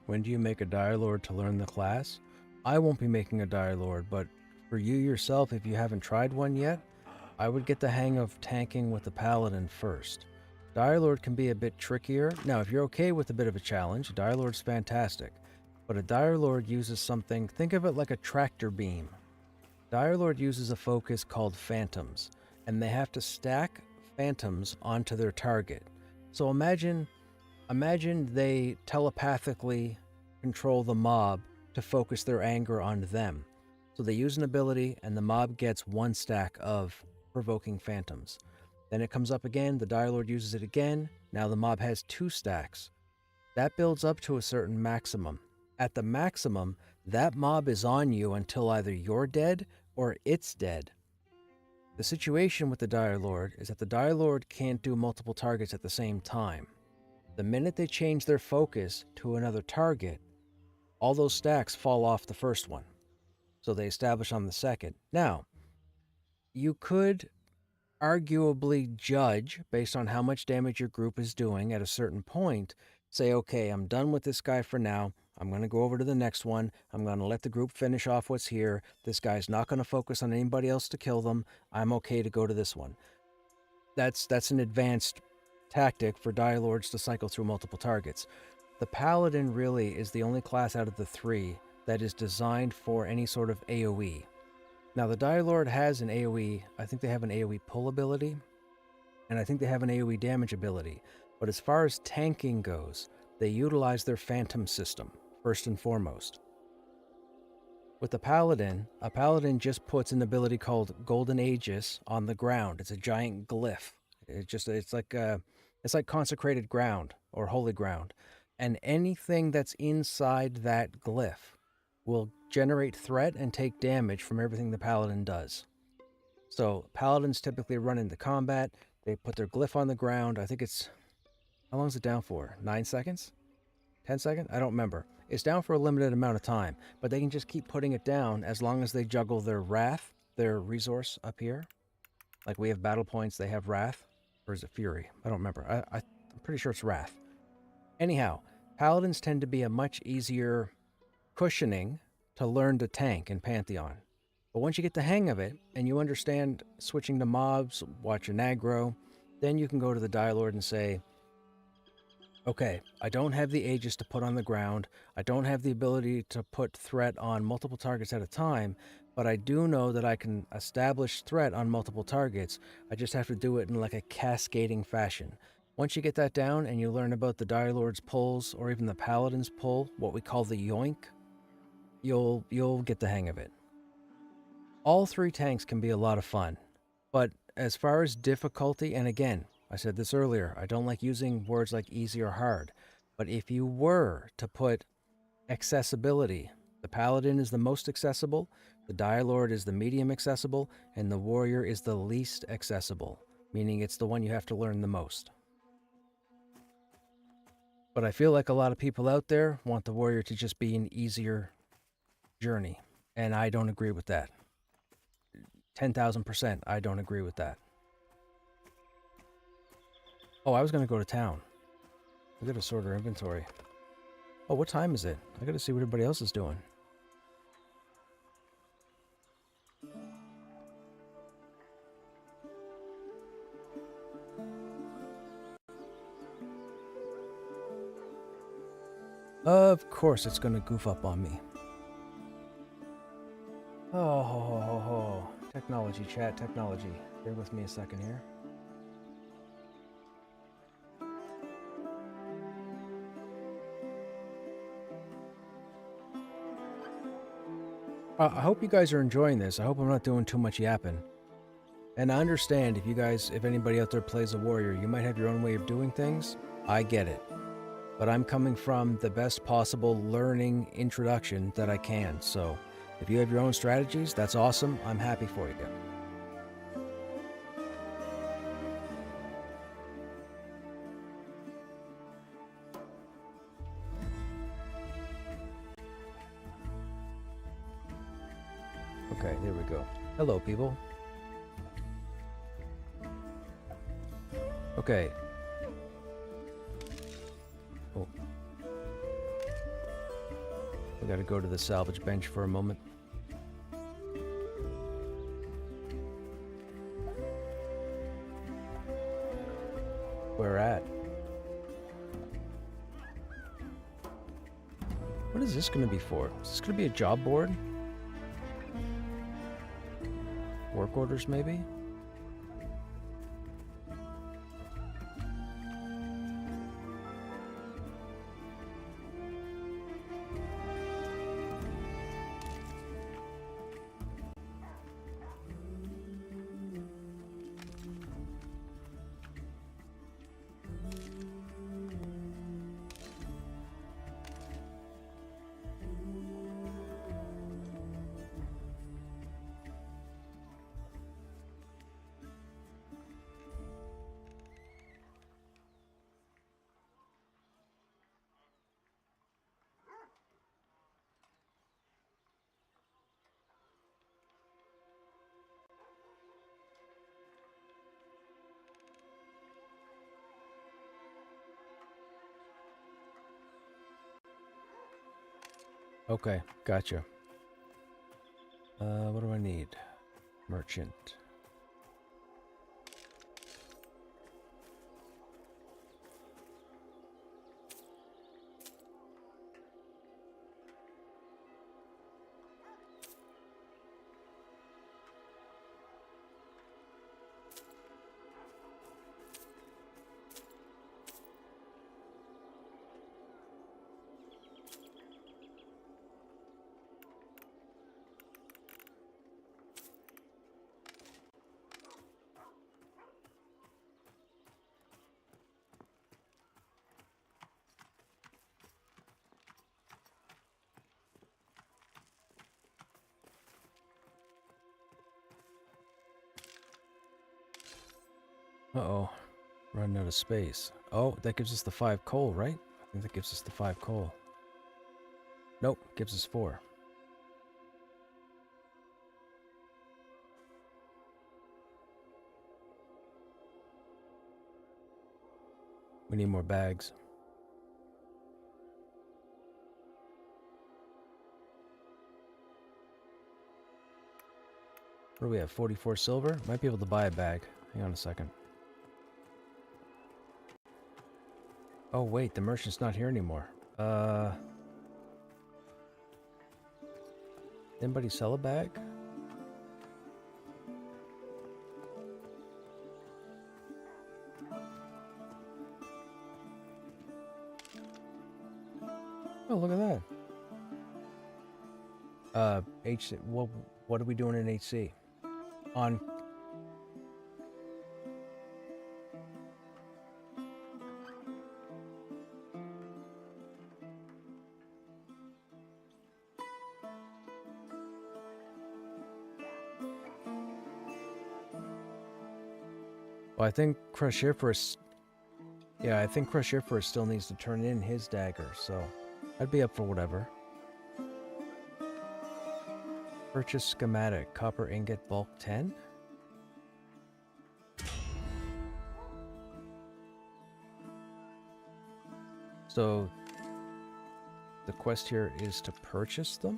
When do you make a Dire Lord to learn the class? I won't be making a Dire Lord, but for you yourself, if you haven't tried one yet, I would get the hang of tanking with the Paladin first. Dire Lord can be a bit trickier. Now, if you're okay with a bit of a challenge, Dire Lord's fantastic. But a Dire Lord uses something, think of it like a tractor beam. Dire Lord uses a focus called Phantoms, and they have to stack Phantoms onto their target. So imagine they telepathically control the mob to focus their anger on them. So they use an ability and the mob gets one stack of provoking phantoms. Then it comes up again, the Dire Lord uses it again, now the mob has 2 stacks. That builds up to a certain maximum. At the maximum, that mob is on you until either you're dead or it's dead. The situation with the Dire Lord is that the Dire Lord can't do multiple targets at the same time. The minute they change their focus to another target, all those stacks fall off the first one. So they establish on the second. Now, you could arguably judge, based on how much damage your group is doing at a certain point, say, okay, I'm done with this guy for now. I'm going to go over to the next one. I'm going to let the group finish off what's here. This guy's not going to focus on anybody else to kill them. I'm okay to go to this one. That's an advanced tactic for Dire Lords to cycle through multiple targets. The Paladin really is the only class out of the 3 that is designed for any sort of AoE. Now, the Dire Lord has an AoE, I think they have an AoE pull ability, and I think they have an AoE damage ability. But as far as tanking goes, they utilize their Phantom system, first and foremost. With the Paladin, a Paladin just puts an ability called Golden Aegis on the ground. It's a giant glyph. It's like consecrated ground or holy ground. And anything that's inside that glyph will generate threat and take damage from everything the Paladin does. So Paladins typically run into combat. They put their glyph on the ground. I think it's... How long is it down for? 9 seconds? 10 seconds? I don't remember. It's down for a limited amount of time, but they can just keep putting it down as long as they juggle their Wrath, their resource up here. Like we have battle points, they have Wrath. Or is it Fury? I don't remember. I'm pretty sure it's Wrath. Anyhow, Paladins tend to be a much easier cushioning to learn to tank in Pantheon. But once you get the hang of it, and you understand switching to mobs, watching aggro, Then you can go to the Dire Lord and say, okay, I don't have the Aegis to put on the ground. I don't have the ability to put threat on multiple targets at a time, but I do know that I can establish threat on multiple targets. I just have to do it in like a cascading fashion. Once you get that down and you learn about the Dire Lord's pulls or even the Paladin's pull, what we call the yoink, you'll get the hang of it. All 3 tanks can be a lot of fun, but as far as difficulty, and again, I said this earlier, I don't like using words like easy or hard, but if you were to put accessibility, the Paladin is the most accessible, the Dire Lord is the medium accessible, and the Warrior is the least accessible, meaning it's the one you have to learn the most. But I feel like a lot of people out there want the Warrior to just be an easier journey, and I don't agree with that. 10,000%, I don't agree with that. Oh, I was going to go to town. I gotta sort our inventory. Oh, what time is it? I gotta see what everybody else is doing. Of course it's gonna goof up on me. Oh, ho, ho, ho, ho. Technology, chat, technology. Bear with me a second here. I hope you guys are enjoying this. I hope I'm not doing too much yapping. And I understand if anybody out there plays a warrior, you might have your own way of doing things. I get it. But I'm coming from the best possible learning introduction that I can. So if you have your own strategies, that's awesome. I'm happy for you. Okay, there we go. Hello, people. Okay. Oh. We gotta go to the salvage bench for a moment. Where at? What is this gonna be for? Is this gonna be a job board? Work orders, maybe? Okay, gotcha. What do I need? Merchant. Uh-oh. Running out of space. Oh, that gives us the 5 coal, right? I think that gives us the 5 coal. Nope, gives us 4. We need more bags. What do we have? 44 silver? Might be able to buy a bag. Hang on a second. Oh wait, the merchant's not here anymore. Anybody sell a bag? Oh, look at that. HC, what are we doing in HC? On... Well, I think Crushifers... Yeah, I think Crushifers still needs to turn in his dagger, so... I'd be up for whatever. Purchase schematic, copper ingot bulk 10? So... The quest here is to purchase them?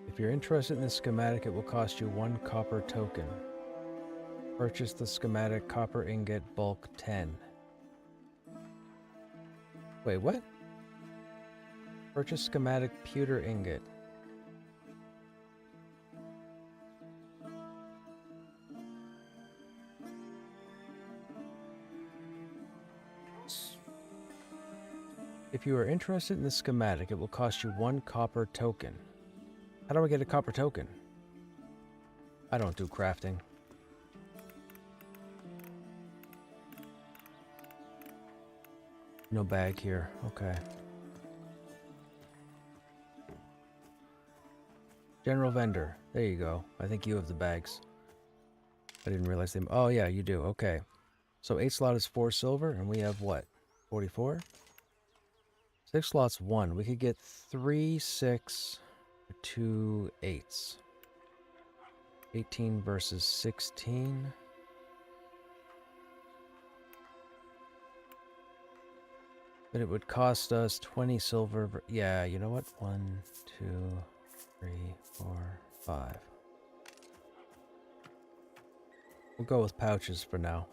If you're interested in the schematic, it will cost you 1 copper token. Purchase the schematic copper ingot bulk 10. Wait, what? Purchase schematic pewter ingot. If you are interested in the schematic, it will cost you 1 copper token. How do I get a copper token? I don't do crafting. No bag here. Okay. General vendor. There you go. I think you have the bags. I didn't realize them. Oh yeah, you do. Okay. So 8 slot is 4 silver, and we have what? 44? 6 slots 1. We could get 3 6 for 2 8s. 18 versus 16. But it would cost us 20 silver. Yeah, you know what? 1, 2, 3, 4, 5. We'll go with pouches for now.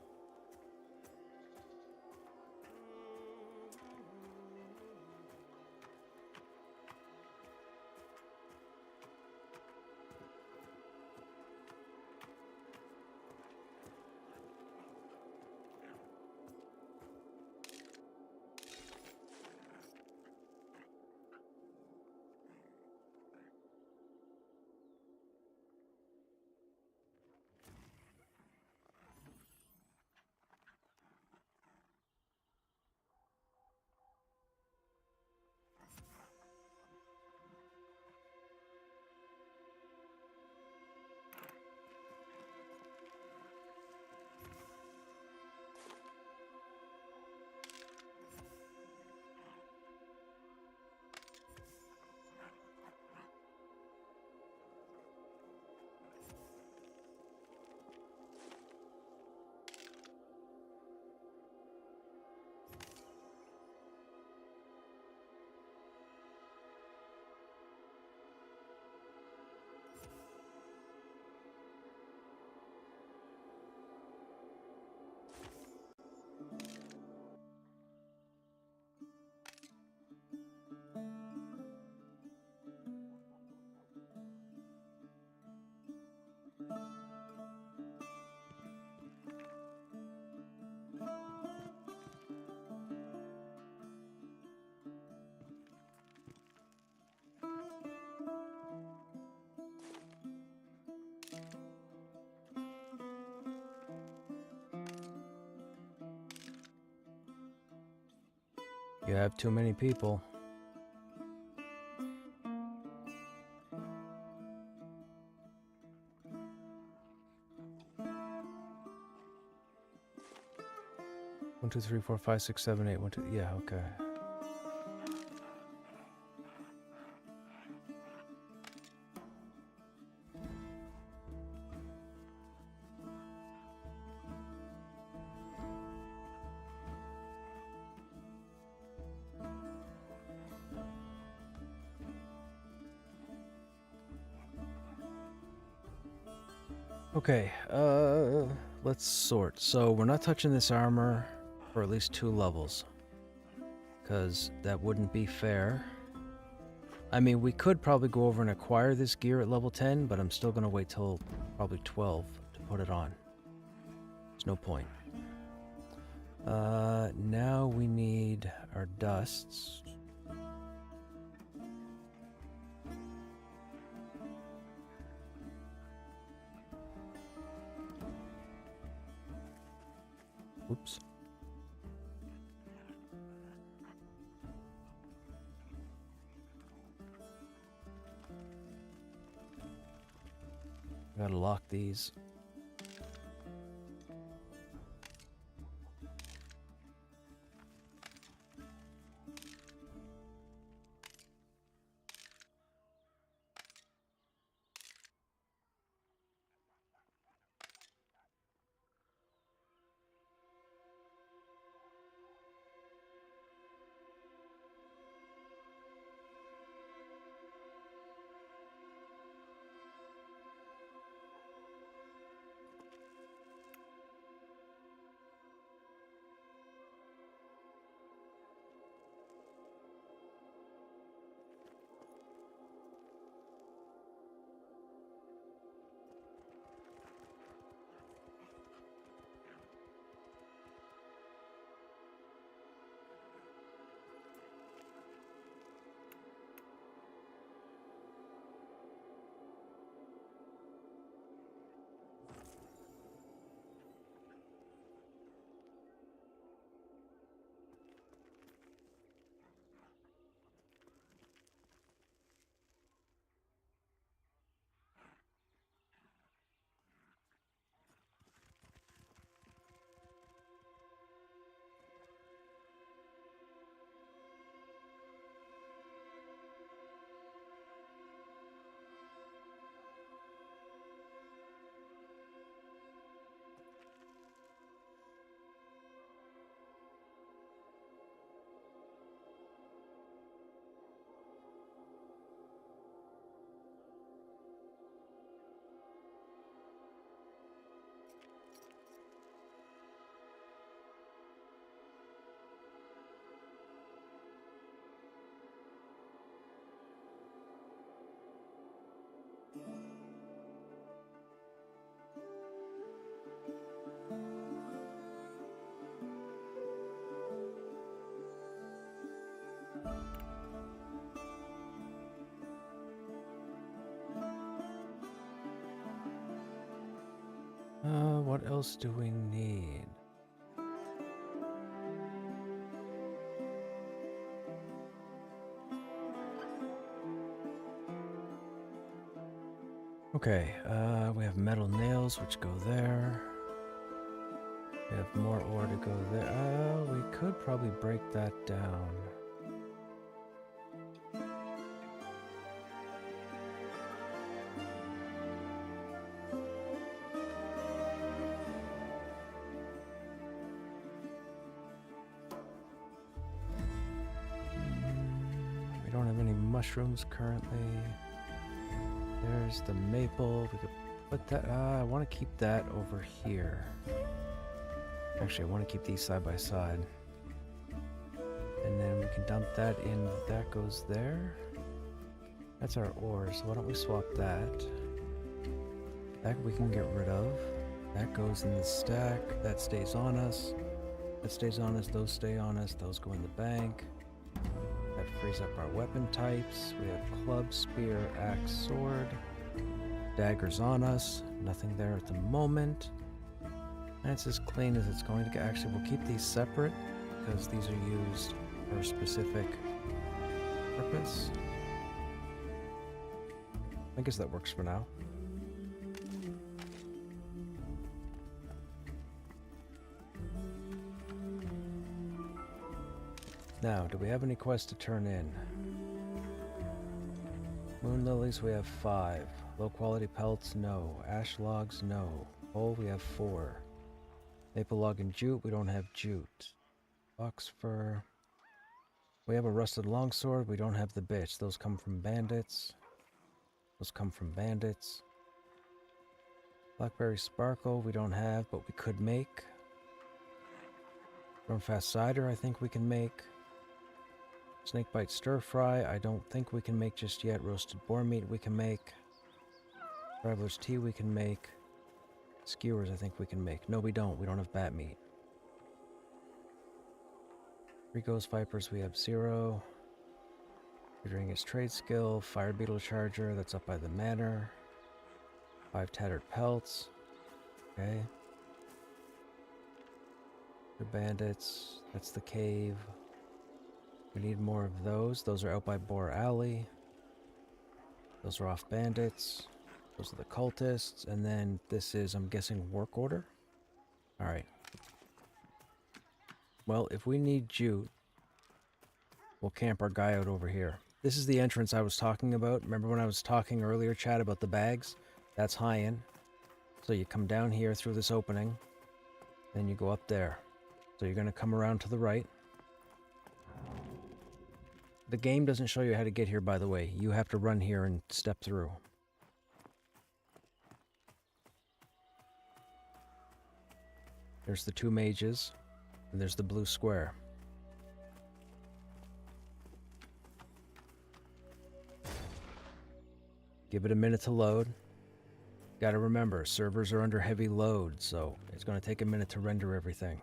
You have too many people. One, two, three, four, five, six, seven, eight. 1, 2. Yeah, okay. Okay, let's sort. So we're not touching this armor for at least 2 levels, because that wouldn't be fair. I mean, we could probably go over and acquire this gear at level 10, but I'm still going to wait till probably 12 to put it on. There's no point. Now we need our dusts. Oops. Gotta lock these. What else do we need? Okay, we have metal nails, which go there. We have more ore to go there. We could probably break that down. We don't have any mushrooms currently. There's the maple. We could put that. I want to keep that over here. Actually, I want to keep these side by side. And then we can dump that in. That goes there. That's our ore, so why don't we swap that? That we can get rid of. That goes in the stack. That stays on us. That stays on us. Those stay on us. Those go in the bank. That frees up our weapon types. We have club, spear, axe, sword. Daggers on us. Nothing there at the moment. And it's as clean as it's going to get. Actually, we'll keep these separate because these are used for a specific purpose. I guess that works for now. Now, do we have any quests to turn in? Moon lilies, we have 5. Low quality pelts, no. Ash logs, no. Coal, we have 4. Maple log and jute, we don't have jute. Fox fur. We have a rusted longsword, we don't have the bitch. Those come from bandits. Those come from bandits. Blackberry Sparkle we don't have, but we could make. Stormfast Cider I think we can make. Snakebite Stir Fry I don't think we can make just yet. Roasted boar meat we can make. Traveler's Tea we can make. Skewers I think we can make. No, we don't. We don't have bat meat. Three Ghost Vipers we have 0. Considering his trade skill. Fire Beetle Charger, that's up by the manor. 5 Tattered Pelts. Okay. The bandits, that's the cave. We need more of those. Those are out by Boar Alley. Those are off bandits. Those are the cultists. And then this is, I'm guessing, work order? Alright. Well, if we need jute, we'll camp our guy out over here. This is the entrance I was talking about. Remember when I was talking earlier, Chad, about the bags? That's high-in. So you come down here through this opening, then you go up there. So you're going to come around to the right. The game doesn't show you how to get here, by the way. You have to run here and step through. There's the 2 mages, and there's the blue square. Give it a minute to load. Gotta remember, servers are under heavy load, so it's going to take a minute to render everything.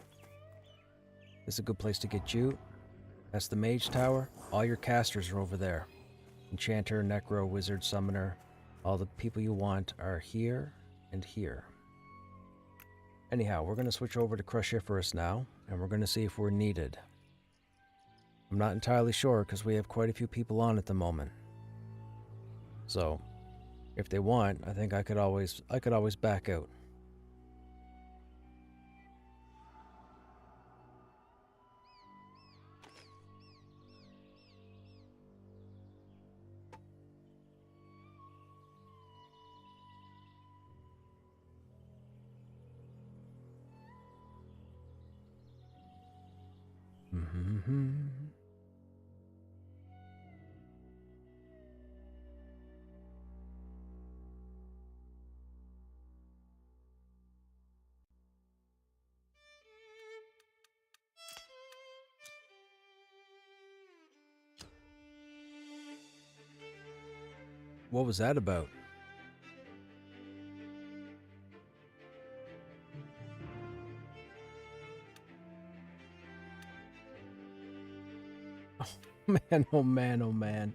This is a good place to get jute. That's the mage tower. All your casters are over there. Enchanter, Necro, Wizard, Summoner. All the people you want are here and here. Anyhow, we're going to switch over to Cruciferous now, and we're going to see if we're needed. I'm not entirely sure because we have quite a few people on at the moment. So, if they want, I think I could always back out. What was that about? Oh man, oh man, oh man.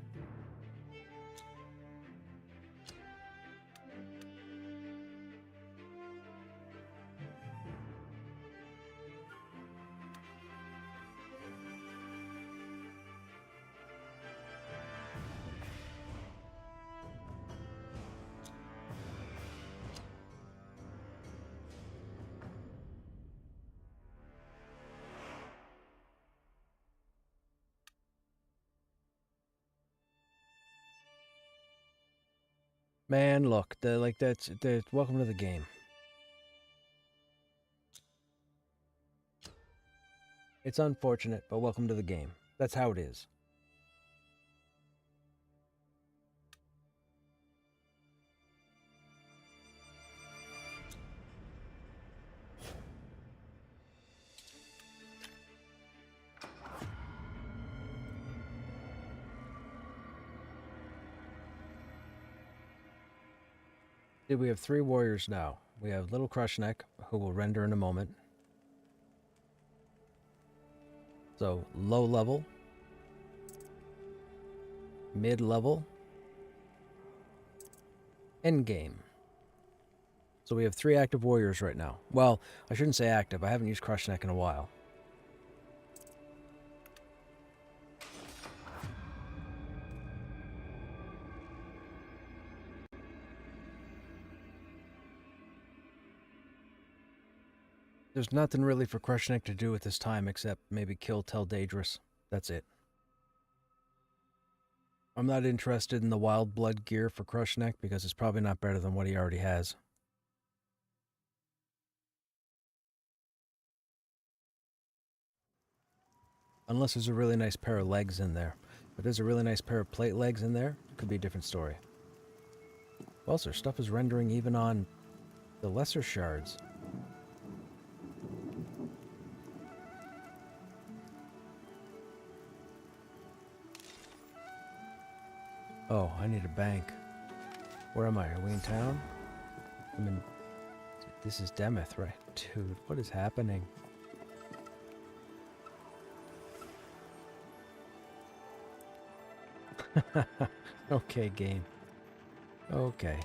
Man, look, that's welcome to the game. It's unfortunate, but welcome to the game. That's how it is. We have 3 warriors now. We have Little Krushnek, who will render in a moment. So, low level, mid level, end game. So we have 3 active warriors right now. Well, I shouldn't say active. I haven't used Krushnek in a while. There's nothing really for Krushnek to do at this time except maybe kill Tel Daedrus. That's it. I'm not interested in the Wild Blood gear for Krushnek because it's probably not better than what he already has. Unless there's a really nice pair of legs in there. If there's a really nice pair of plate legs in there, it could be a different story. Also, stuff is rendering even on The lesser shards. Oh, I need a bank. Where am I? Are we in town? I'm in... This is Demeth, right? Dude, what is happening? Okay, game. Okay.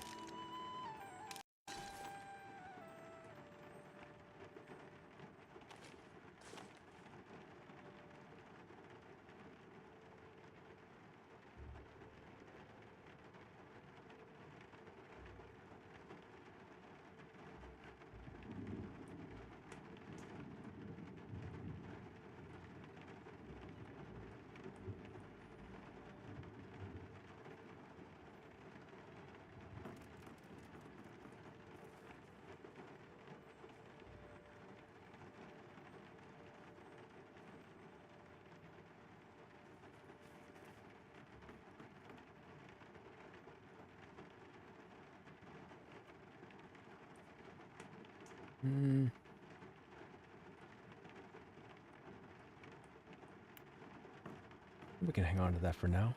We can hang on to that for now.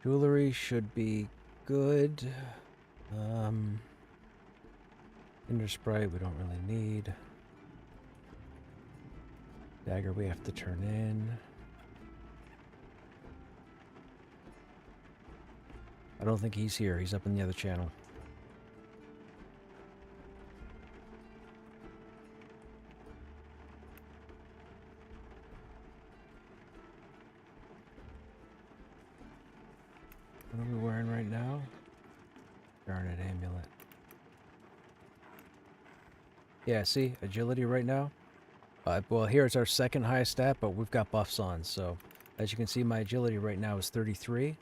Jewelry should be good. Ender spray we don't really need. Dagger we have to turn in. I don't think he's here. He's up in the other channel. What are we wearing right now? Darn it, amulet. Yeah, see? Agility right now. Well, here it's our second highest stat, but we've got buffs on. So, as you can see, my agility right now is 33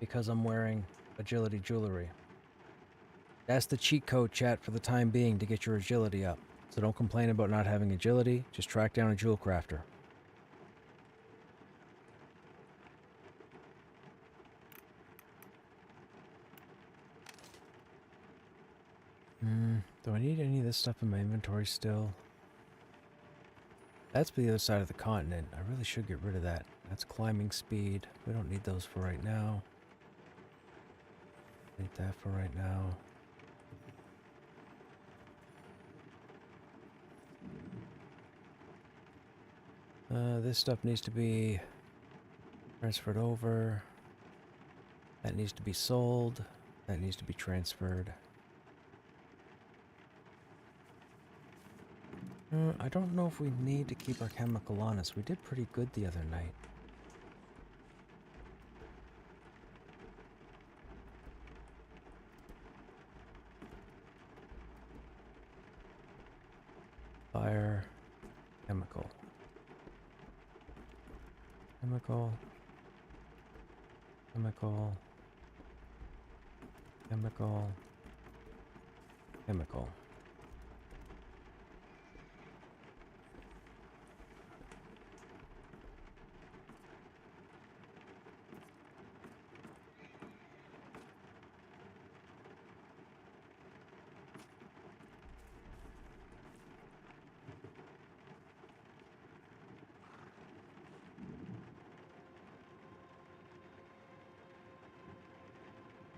because I'm wearing agility jewelry. That's the cheat code, chat, for the time being to get your agility up. So don't complain about not having agility. Just track down a jewel crafter. Do I need any of this stuff in my inventory still? That's the other side of the continent. I really should get rid of that. That's climbing speed. We don't need those for right now. Need that for right now. This stuff needs to be transferred over. That needs to be sold. That needs to be transferred. I don't know if we need to keep our chemical on us. We did pretty good the other night. Fire. Chemical. Chemical. Chemical. Chemical. Chemical.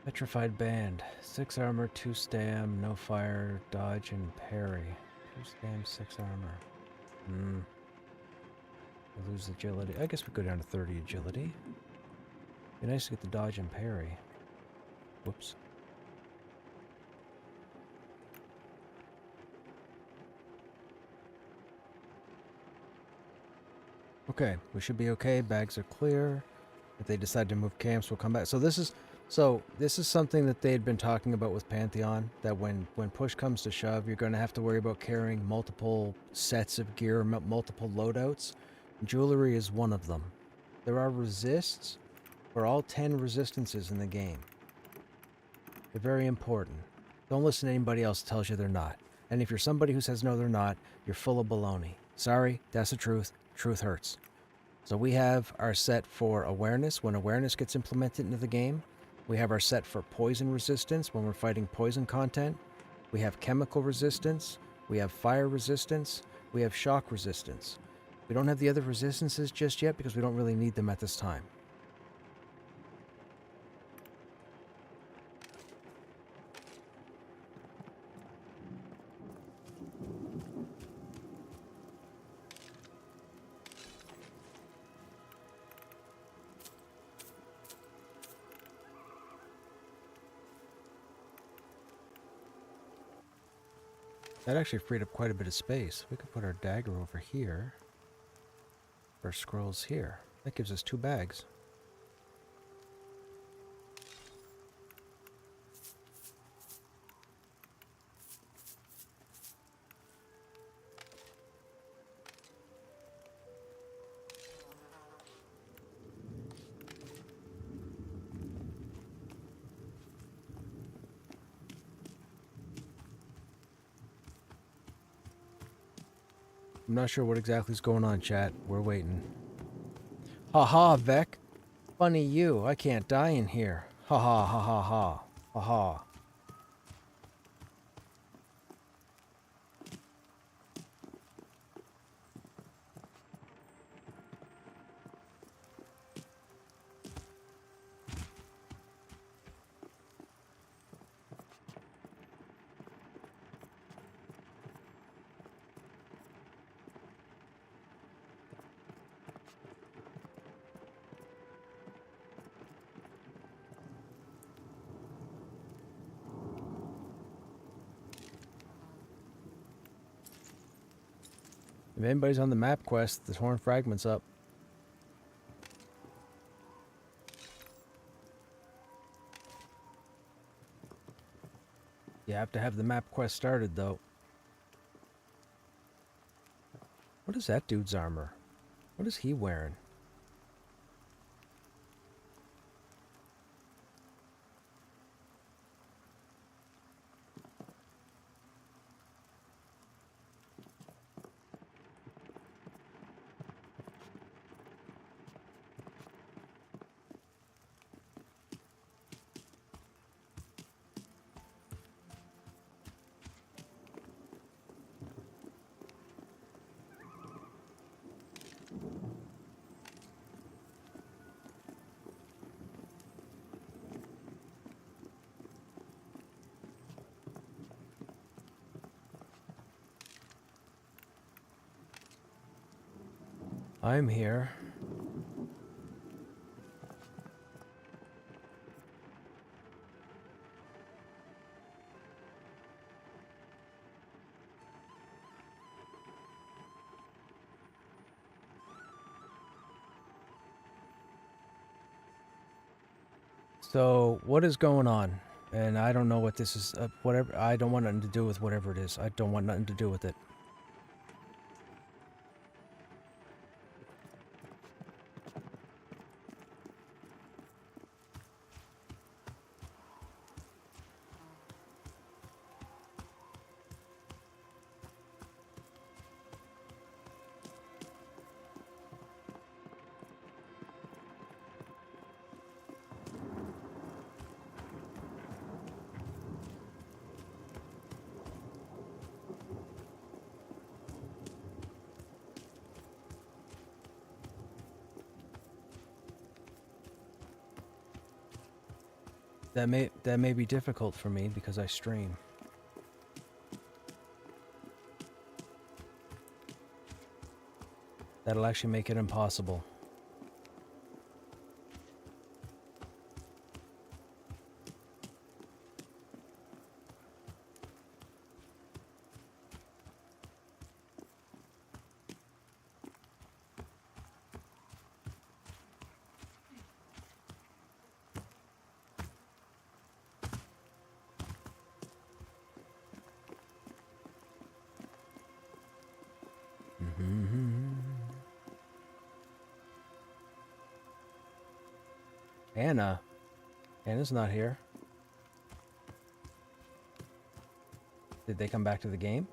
Petrified Band. 6 armor, 2 stam, no fire, dodge, and parry. 2 stam, 6 armor. I lose agility. I guess we go down to 30 agility. Be nice to get the dodge and parry. Whoops. Okay, we should be okay. Bags are clear. If they decide to move camps, we'll come back. So this is something that they had been talking about with Pantheon, that when push comes to shove, you're going to have to worry about carrying multiple sets of gear, multiple loadouts. Jewelry is one of them. There are resists for all 10 resistances in the game. They're very important. Don't listen to anybody else that tells you they're not. And if you're somebody who says no, they're not, you're full of baloney. Sorry, that's the truth. Truth hurts. So we have our set for awareness. When awareness gets implemented into the game, We have our set for poison resistance when we're fighting poison content. We have chemical resistance. We have fire resistance. We have shock resistance. We don't have the other resistances just yet because we don't really need them at this time. That actually freed up quite a bit of space. We could put our dagger over here. Our scrolls here. That gives us 2 bags. I'm not sure what exactly is going on, chat. We're waiting. Ha Vec. Funny you. I can't die in here. Ha ha ha ha ha. Ha ha. If anybody's on the map quest, the Horn Fragment's up. You have to have the map quest started, though. What is that dude's armor? What is he wearing? I'm here. So, what is going on? And I don't know what this is. Whatever. I don't want nothing to do with whatever it is. I don't want nothing to do with it. That may be difficult for me because I stream. That'll actually make it impossible. Anna's not here. Did they come back to the game?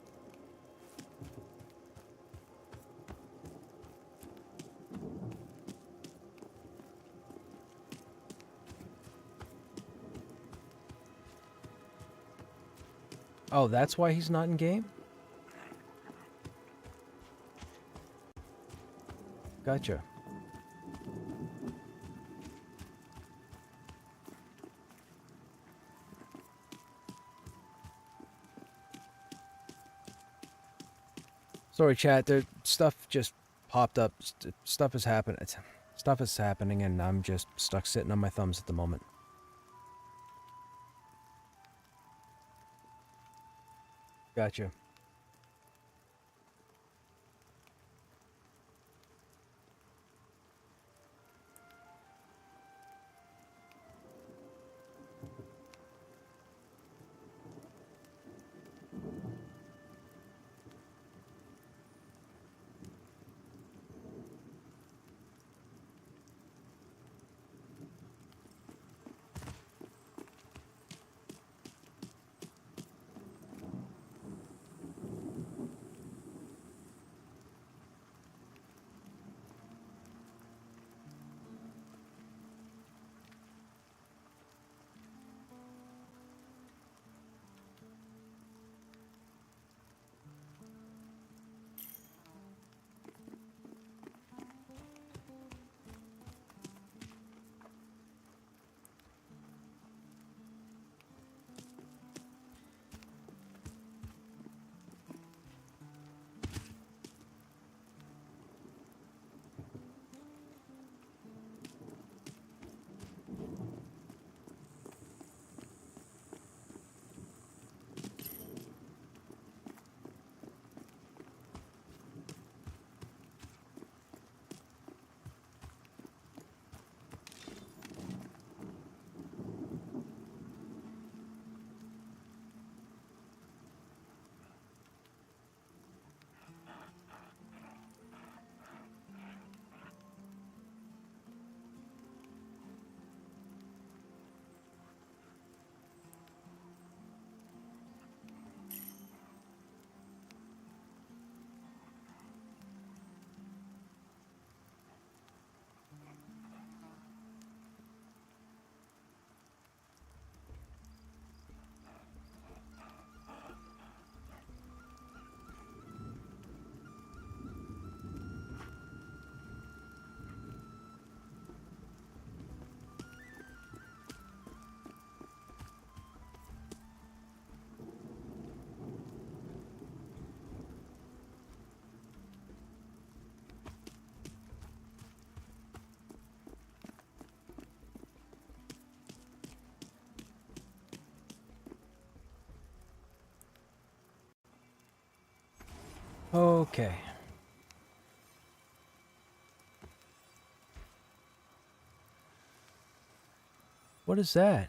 Oh, that's why he's not in game? Gotcha. Sorry, chat. There, stuff just popped up. Stuff is happening. Stuff is happening, and I'm just stuck sitting on my thumbs at the moment. Gotcha. Okay. What is that?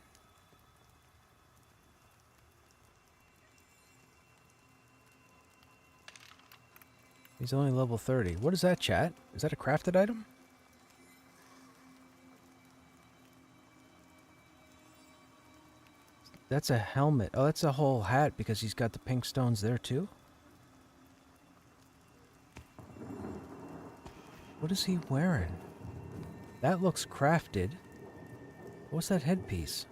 He's only level 30. What is that, chat? Is that a crafted item? That's a helmet. Oh, that's a whole hat because he's got the pink stones there too? What is he wearing? That looks crafted. What's that headpiece?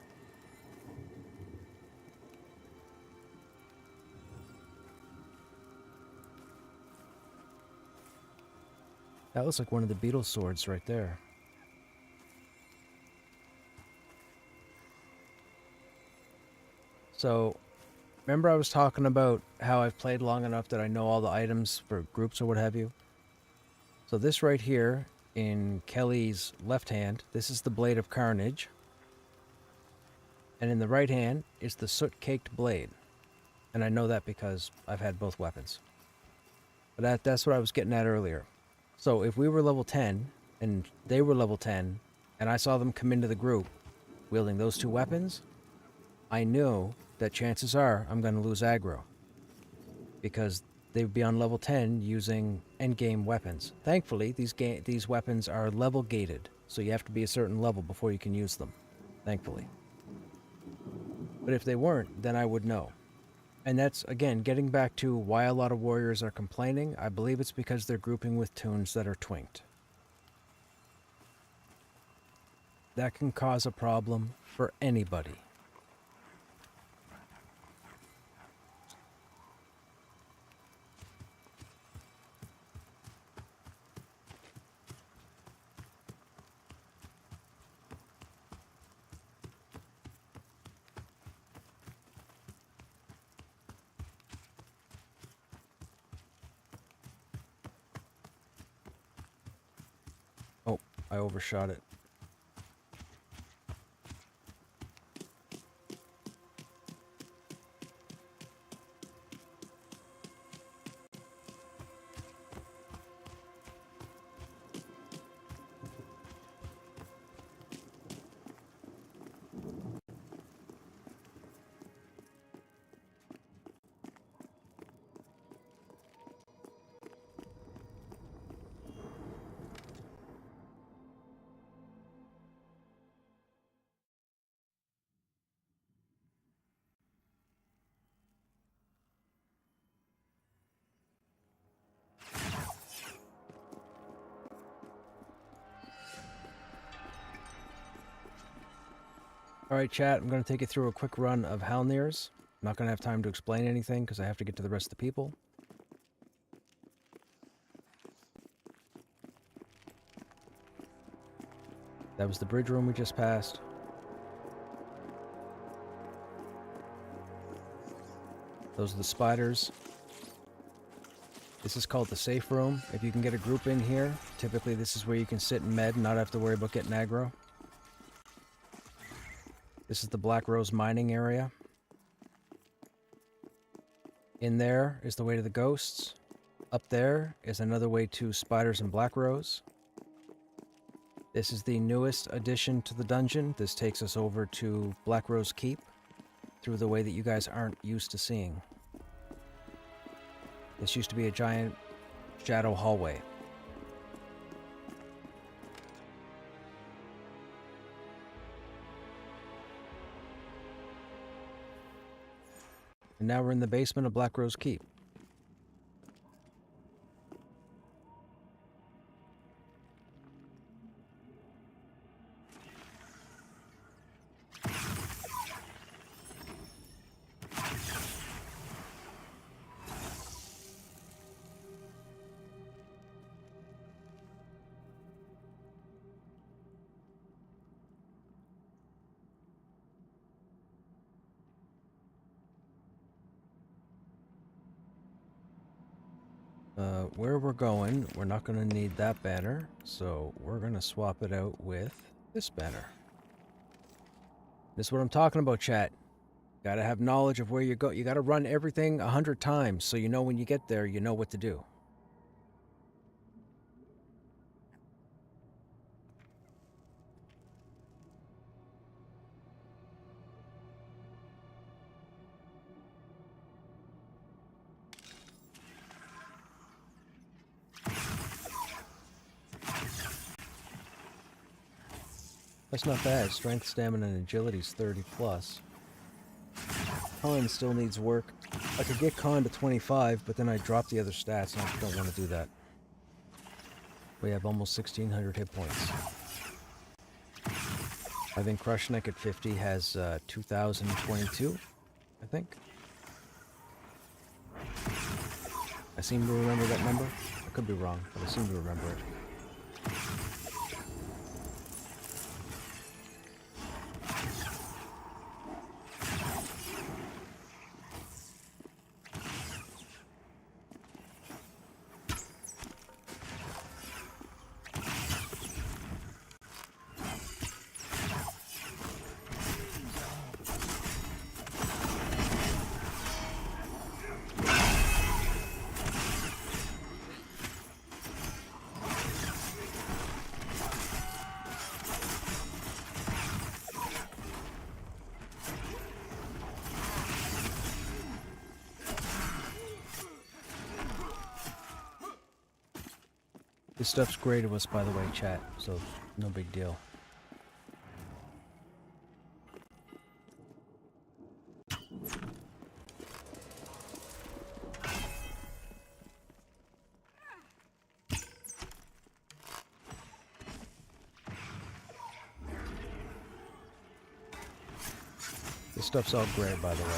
That looks like one of the Beatles swords right there. So, remember I was talking about how I've played long enough that I know all the items for groups or what have you? So this right here, in Kelly's left hand, this is the Blade of Carnage. And in the right hand is the Soot-Caked Blade. And I know that because I've had both weapons. But that's what I was getting at earlier. So if we were level 10, and they were level 10, and I saw them come into the group wielding those two weapons, I knew that chances are I'm going to lose aggro. Because they would be on level 10 using endgame weapons. Thankfully, these weapons are level gated, so you have to be a certain level before you can use them. Thankfully. But if they weren't, then I would know. And that's, again, getting back to why a lot of warriors are complaining. I believe it's because they're grouping with tunes that are twinked. That can cause a problem for anybody. I overshot it. Alright chat, I'm going to take you through a quick run of Halnir's. I'm not going to have time to explain anything because I have to get to the rest of the people. That was the bridge room we just passed. Those are the spiders. This is called the safe room. If you can get a group in here, typically this is where you can sit and med and not have to worry about getting aggro. This is the Black Rose mining area. In there is the way to the ghosts. Up there is another way to spiders and Black Rose. This is the newest addition to the dungeon. This takes us over to Black Rose Keep through the way that you guys aren't used to seeing. This used to be a giant shadow hallway. And now we're in the basement of Black Rose Keep. Where we're going, we're not going to need that banner, so we're going to swap it out with this banner. This is what I'm talking about, chat. Gotta have knowledge of where you go. You gotta run everything 100 times, so you know when you get there, you know what to do. That's not bad. Strength, stamina, and agility's 30 plus. Con still needs work. I could get Con to 25, but then I drop the other stats, and I don't want to do that. We have almost 1,600 hit points. I think Krushnek at 50 has 2,022, I think. I seem to remember that number. I could be wrong, but I seem to remember it. This stuff's great to us, by the way, chat, so no big deal. This stuff's all great, by the way.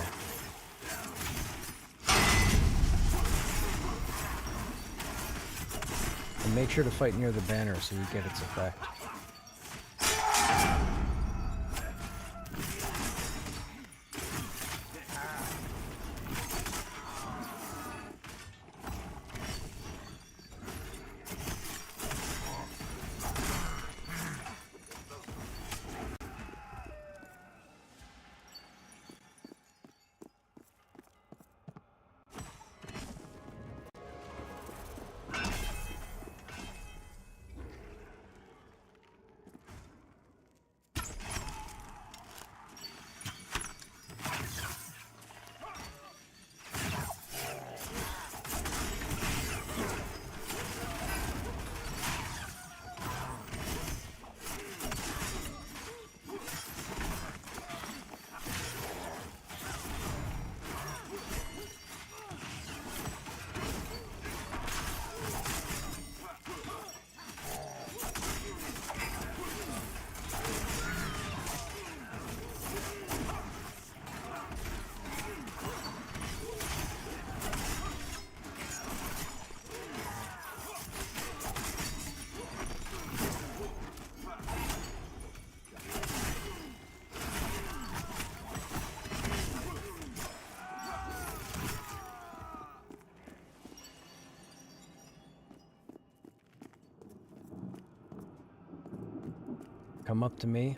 And make sure to fight near the banner so you get its effect. come up to me.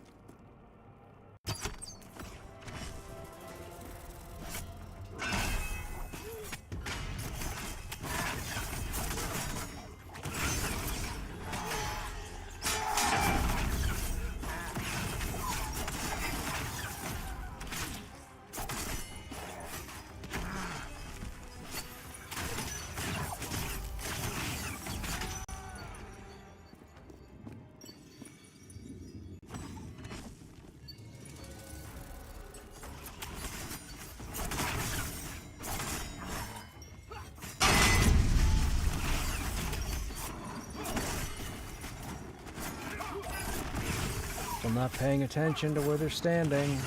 I'm not paying attention to where they're standing.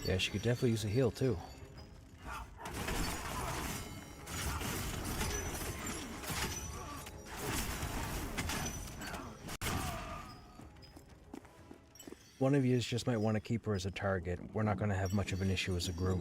Yeah, she could definitely use a heal too. One of you just might want to keep her as a target. We're not going to have much of an issue as a group.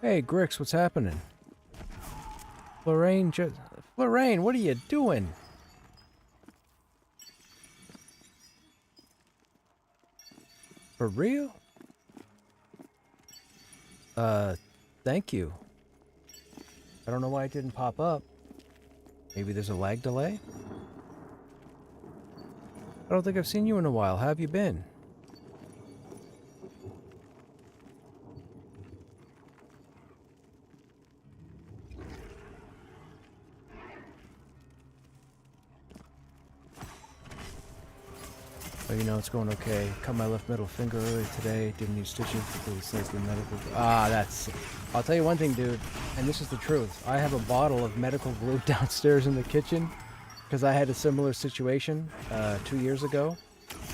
Hey, Grix, what's happening? Florane, Florane, what are you doing? For real? Thank you. I don't know why it didn't pop up. Maybe there's a lag delay? I don't think I've seen you in a while. How have you been? Oh, you know, it's going okay. Cut my left middle finger earlier today. Didn't need stitches because it says the medical... Ah, that's... I'll tell you one thing, dude. And this is the truth. I have a bottle of medical glue downstairs in the kitchen because I had a similar situation 2 years ago.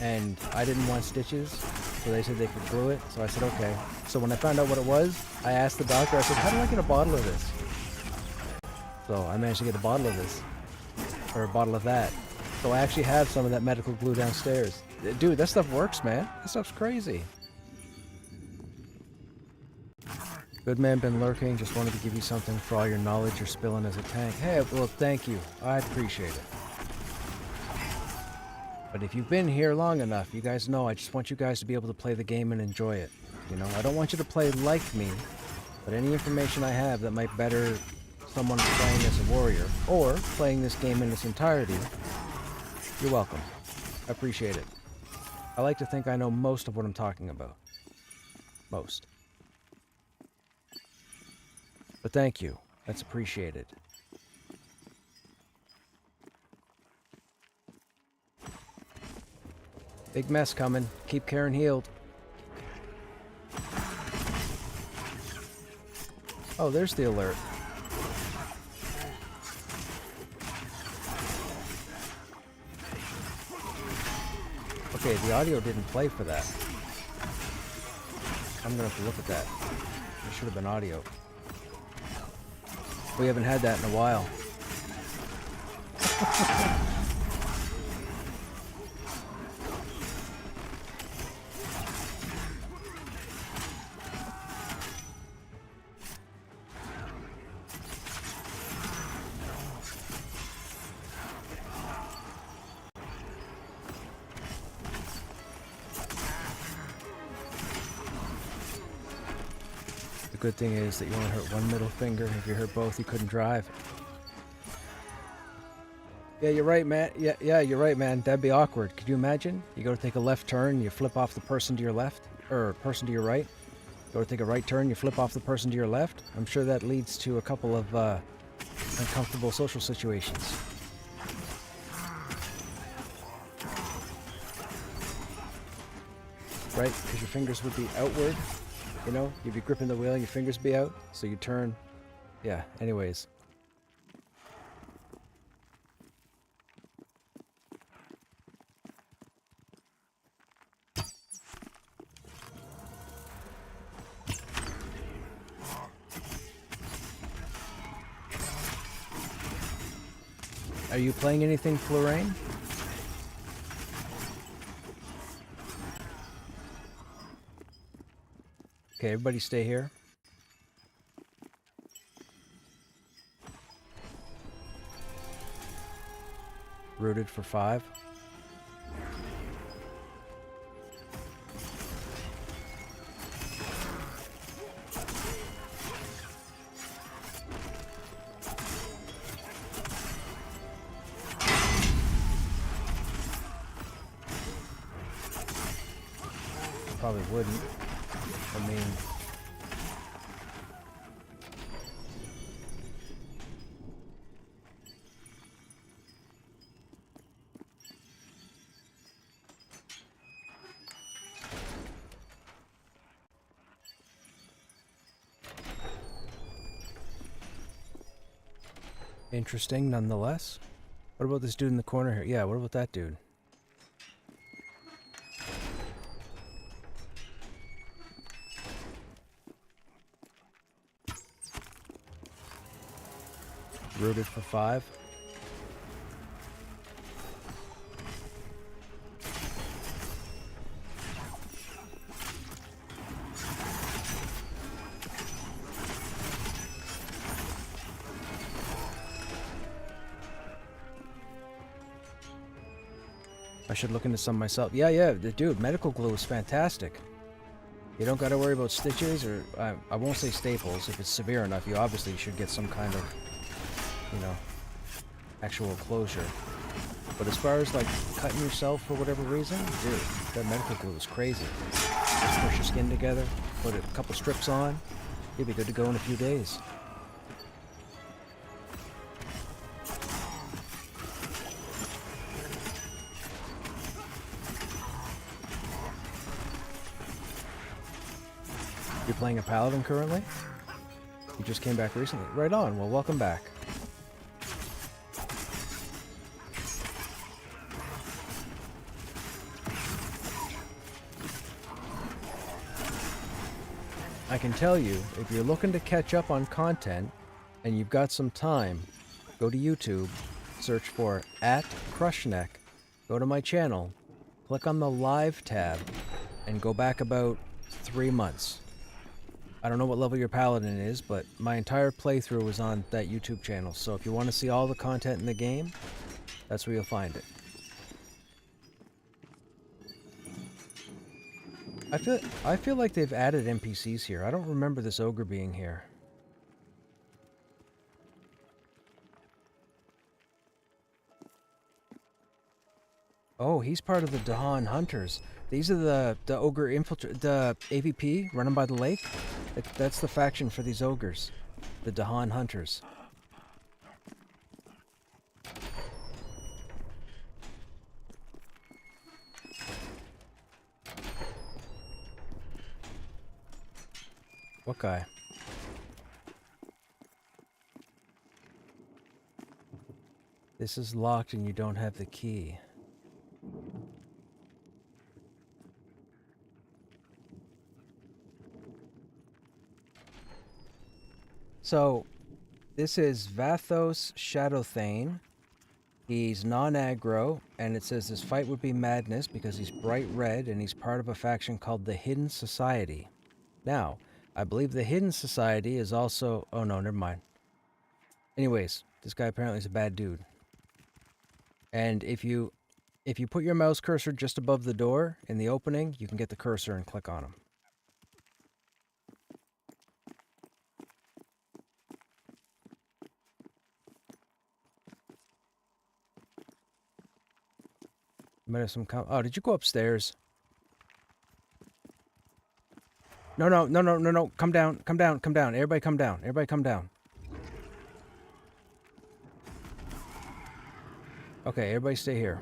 And I didn't want stitches, so they said they could glue it. So I said, okay. So when I found out what it was, I asked the doctor, I said, how do I get a bottle of this? So I managed to get a bottle of this. Or a bottle of that. So I actually have some of that medical glue downstairs. Dude, that stuff works, man. That stuff's crazy. Good man been lurking. Just wanted to give you something for all your knowledge you're spilling as a tank. Hey, well, thank you. I appreciate it. But if you've been here long enough, you guys know I just want you guys to be able to play the game and enjoy it. You know, I don't want you to play like me, but any information I have that might better someone playing as a warrior, or playing this game in its entirety, you're welcome. I appreciate it. I like to think I know most of what I'm talking about. Most. But thank you. That's appreciated. Big mess coming. Keep Karen healed. Oh, there's the alert. Okay, the audio didn't play for that. I'm gonna have to look at that. There should have been audio. We haven't had that in a while. The good thing is that you only hurt one middle finger. If you hurt both, you couldn't drive. Yeah, you're right, man. Yeah, you're right, man. That'd be awkward. Could you imagine? You go to take a left turn, you flip off the person to your left, or person to your right. Go to take a right turn, you flip off the person to your left. I'm sure that leads to a couple of uncomfortable social situations. Right? Because your fingers would be outward. You know, you'd be gripping the wheel and your fingers be out, so you turn. Yeah, anyways. Are you playing anything, Florane? Okay, everybody stay here. Rooted for 5. Probably wouldn't. I mean... Interesting, nonetheless. What about this dude in the corner here? Yeah, what about that dude? Rooted for 5. I should look into some myself. Yeah, dude, medical glue is fantastic. You don't gotta worry about stitches or, I won't say staples. If it's severe enough, you obviously should get some kind of, you know, actual closure. But as far as like cutting yourself for whatever reason, dude, that medical glue is crazy. Just push your skin together, put a couple strips on, you'll be good to go in a few days. You're playing a paladin currently? You just came back recently. Right on, well, welcome back. I can tell you, if you're looking to catch up on content, and you've got some time, go to YouTube, search for @Krushnek, go to my channel, click on the live tab, and go back about 3 months. I don't know what level your paladin is, but my entire playthrough was on that YouTube channel, so if you want to see all the content in the game, that's where you'll find it. I feel like they've added NPCs here. I don't remember this ogre being here. Oh, he's part of the Dahan Hunters. These are the ogre the AVP running by the lake. That's the faction for these ogres, the Dahan Hunters. What guy? This is locked and you don't have the key. So, this is Vathos Shadowthane. He's non-aggro, and it says this fight would be madness because he's bright red and he's part of a faction called the Hidden Society. Now, I believe the Hidden Society is also... Oh no, never mind. Anyways, this guy apparently is a bad dude. And if you put your mouse cursor just above the door in the opening, you can get the cursor and click on him. Might have some... Oh, did you go upstairs? No. Come down. Everybody come down. Okay, everybody stay here.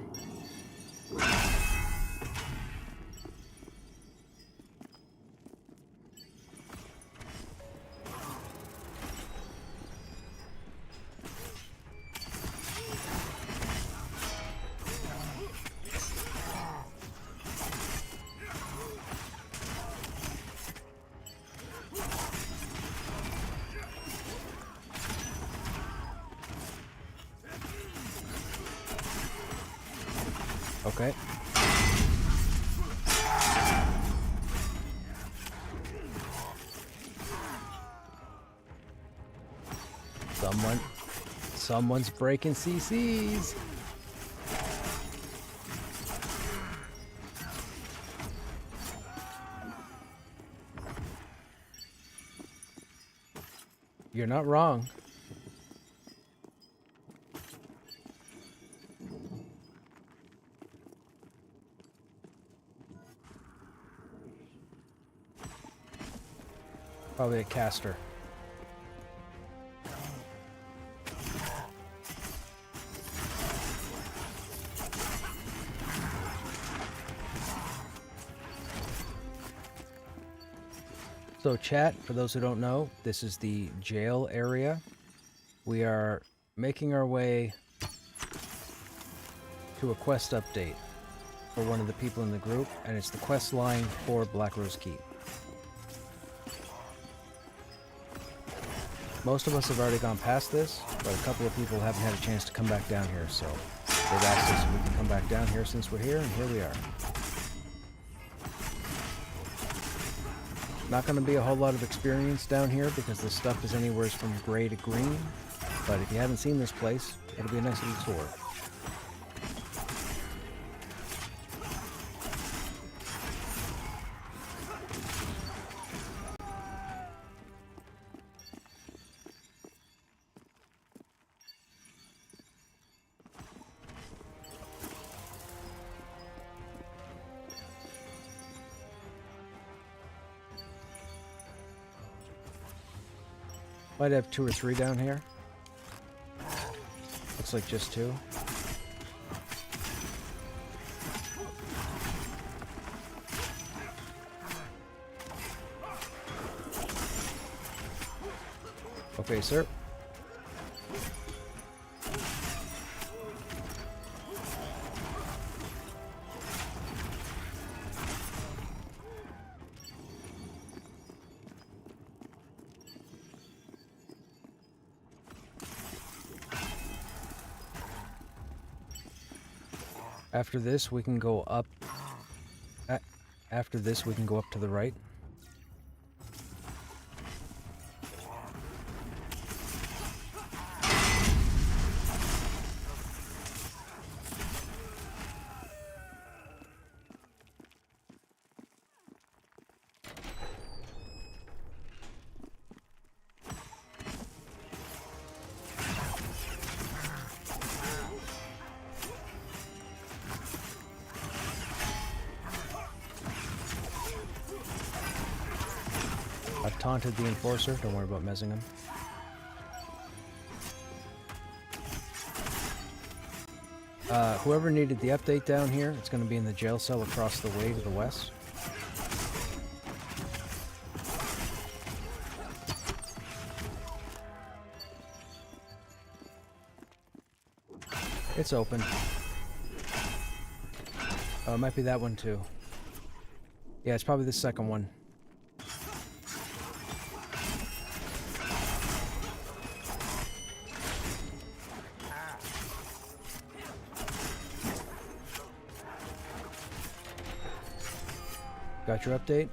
Okay. Someone's breaking CCs. You're not wrong. Probably a caster. So chat, for those who don't know, this is the jail area. We are making our way to a quest update for one of the people in the group, and it's the quest line for Black Rose Keep. Most of us have already gone past this, but a couple of people haven't had a chance to come back down here, so they've asked us if we can come back down here since we're here, and here we are. Not going to be a whole lot of experience down here because the stuff is anywhere from gray to green, but if you haven't seen this place, it'll be a nice little tour. Might have 2 or 3 down here. Looks like just 2. Okay, sir. After this, we can go up. After this, we can go up to the right. taunted the Enforcer. Don't worry about messing him. Whoever needed the update down here, it's going to be in the jail cell across the way to the west. It's open. Oh, it might be that one too. Yeah, it's probably the second one. Got your update?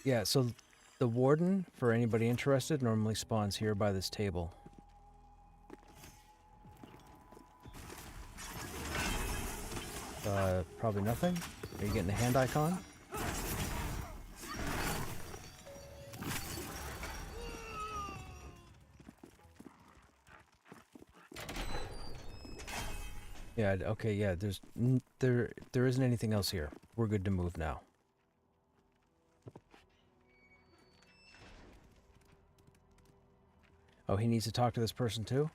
Yeah, so the warden, for anybody interested, normally spawns here by this table. Probably nothing. Are you getting a hand icon? Yeah, okay, yeah, there isn't anything else here. We're good to move now. Oh, he needs to talk to this person too?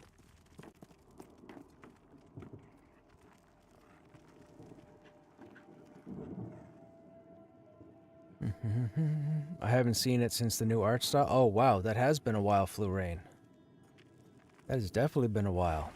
I haven't seen it since the new art style. Oh, wow, that has been a while, Flu Rain. That has definitely been a while.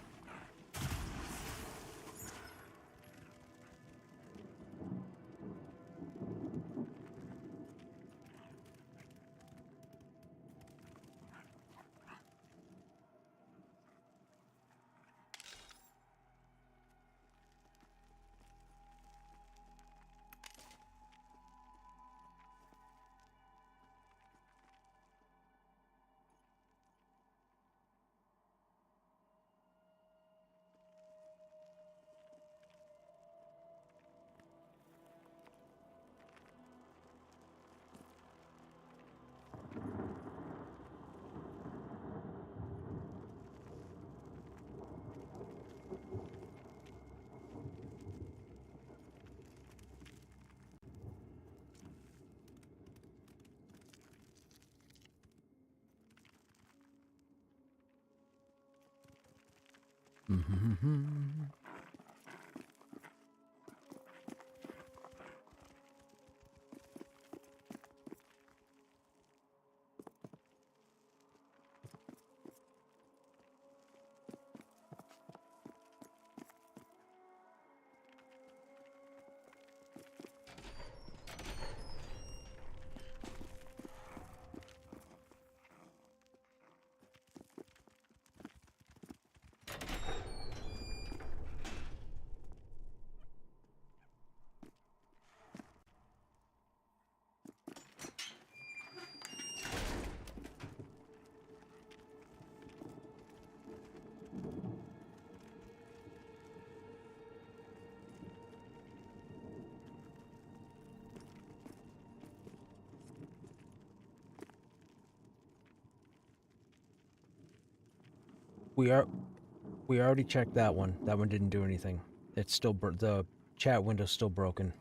We already checked that one. That one didn't do anything. It's still the chat window's still broken.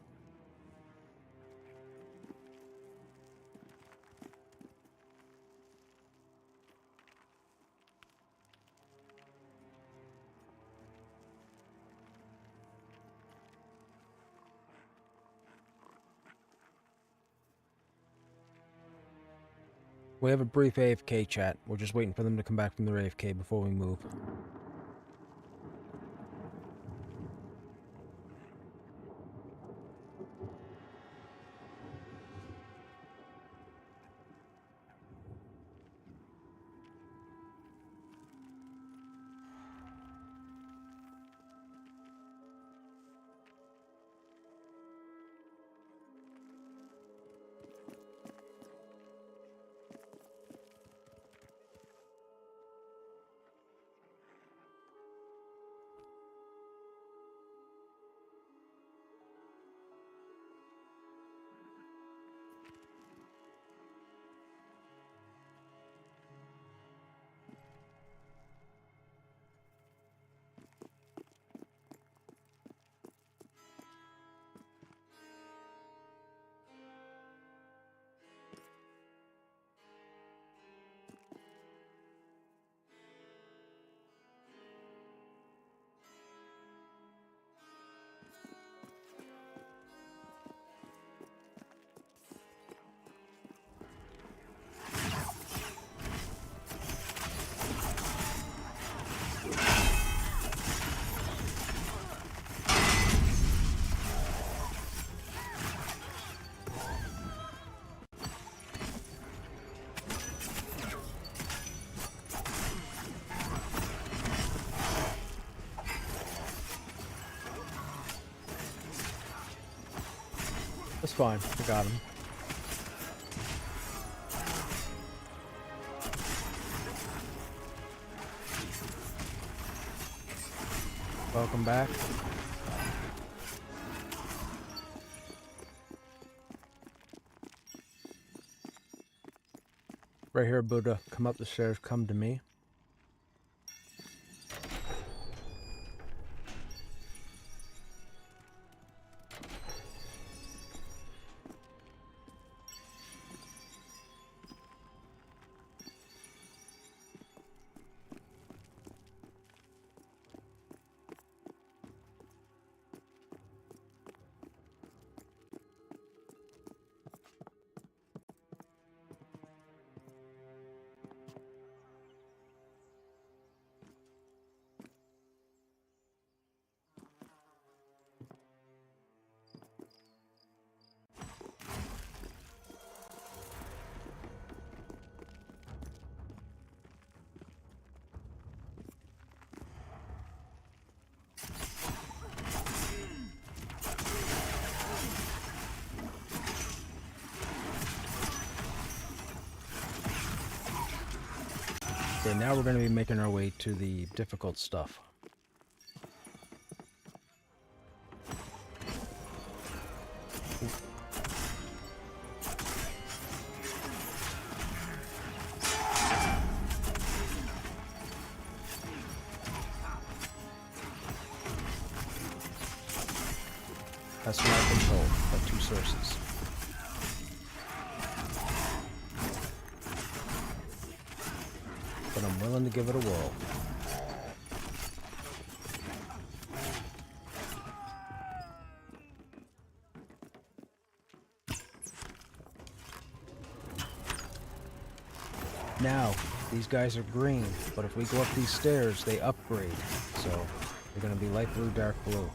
We have a brief AFK chat. We're just waiting for them to come back from their AFK before we move. That's fine. I got him. Welcome back. Right here, Buddha. Come up the stairs. Come to me. Okay, now we're going to be making our way to the difficult stuff. That's what I've been told by 2 sources. But I'm willing to give it a whirl. Now, these guys are green, but if we go up these stairs, they upgrade. So, they're going to be light blue, dark blue.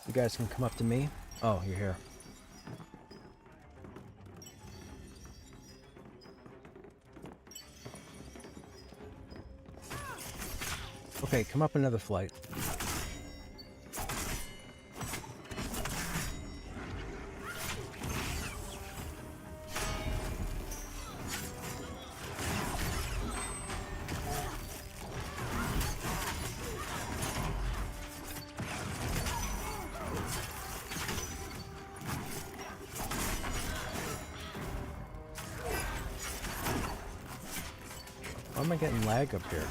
You guys can come up to me. Oh, you're here. Okay, come up another flight. Why am I getting lag up here?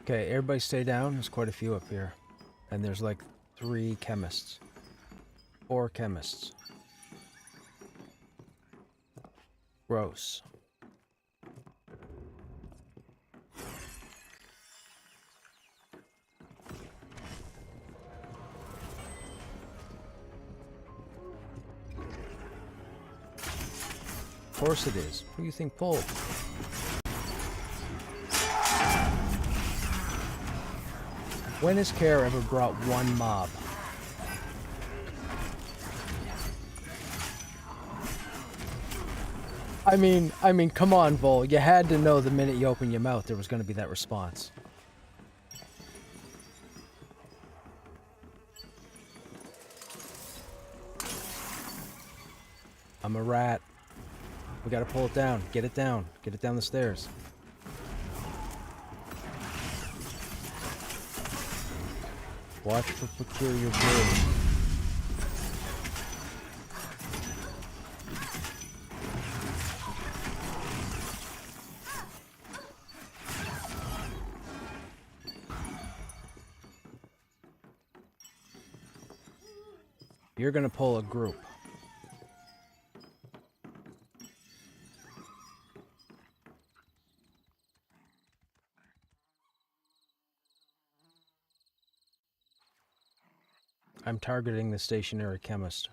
Okay, everybody stay down. There's quite a few up here. And there's like 3 chemists. 4 chemists. Gross. Of course it is. Who do you think pulled? When has Care ever brought 1 mob? I mean, come on, Vol. You had to know the minute you opened your mouth there was going to be that response. I'm a rat. We gotta pull it down. Get it down. Get it down the stairs. Watch for peculiar blue. You're gonna pull a group. I'm targeting the stationary chemist.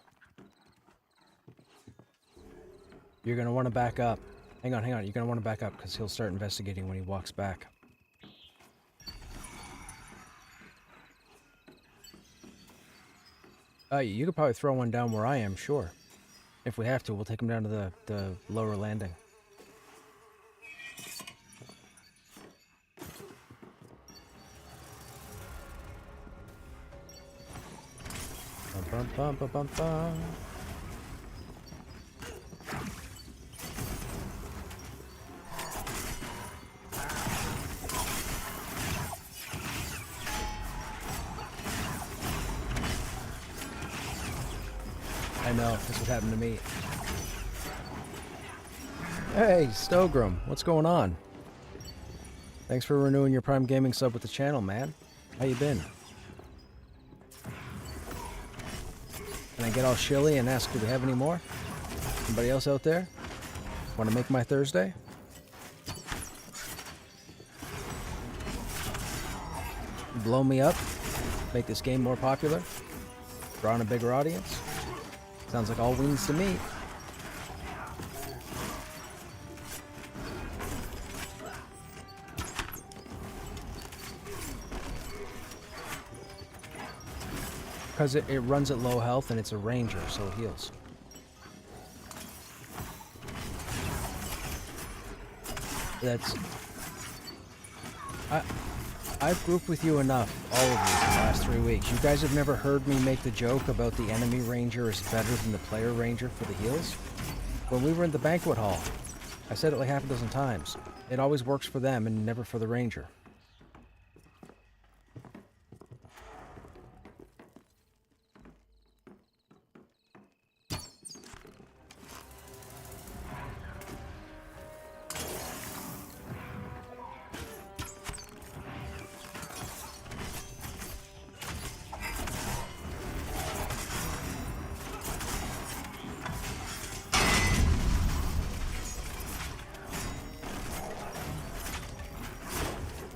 You're going to want to back up Hang on. You're gonna want to back up because he'll start investigating when he walks back. You could probably throw one down where I am, sure. If we have to, we'll take him down to the lower landing. Bum, bum, bum, bum, bum. I know, that's what happened to me. Hey, Stogrum, what's going on? Thanks for renewing your Prime Gaming sub with the channel, man. How you been? Can I get all shilly and ask, do we have any more? Anybody else out there? Want to make my Thursday? Blow me up? Make this game more popular? Draw in a bigger audience? Sounds like all wins to me. Because it runs at low health and it's a ranger, so it heals. I've grouped with you enough, all of you, the last 3 weeks. You guys have never heard me make the joke about the enemy ranger is better than the player ranger for the heals? When we were in the banquet hall, I said it like half a dozen times. It always works for them and never for the ranger.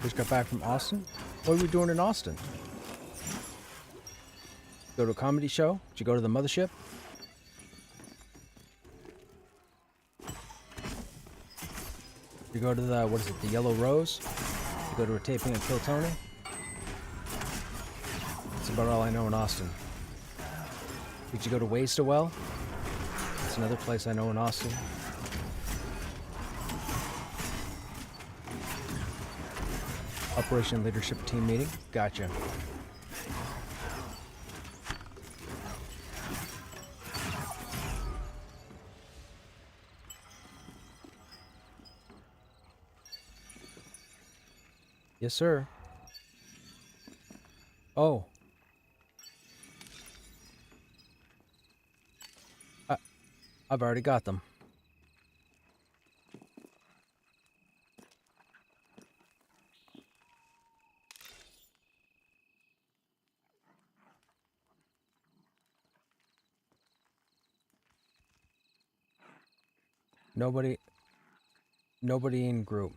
Just got back from Austin? What were we doing in Austin? Go to a comedy show? Did you go to the mothership? Did you go to the, what is it, the Yellow Rose? Did you go to a taping at Kill Tony? That's about all I know in Austin. Did you go to Waste a Well? That's another place I know in Austin. Operation Leadership Team Meeting? Gotcha. Yes, sir. Oh. I've already got them. Nobody in group.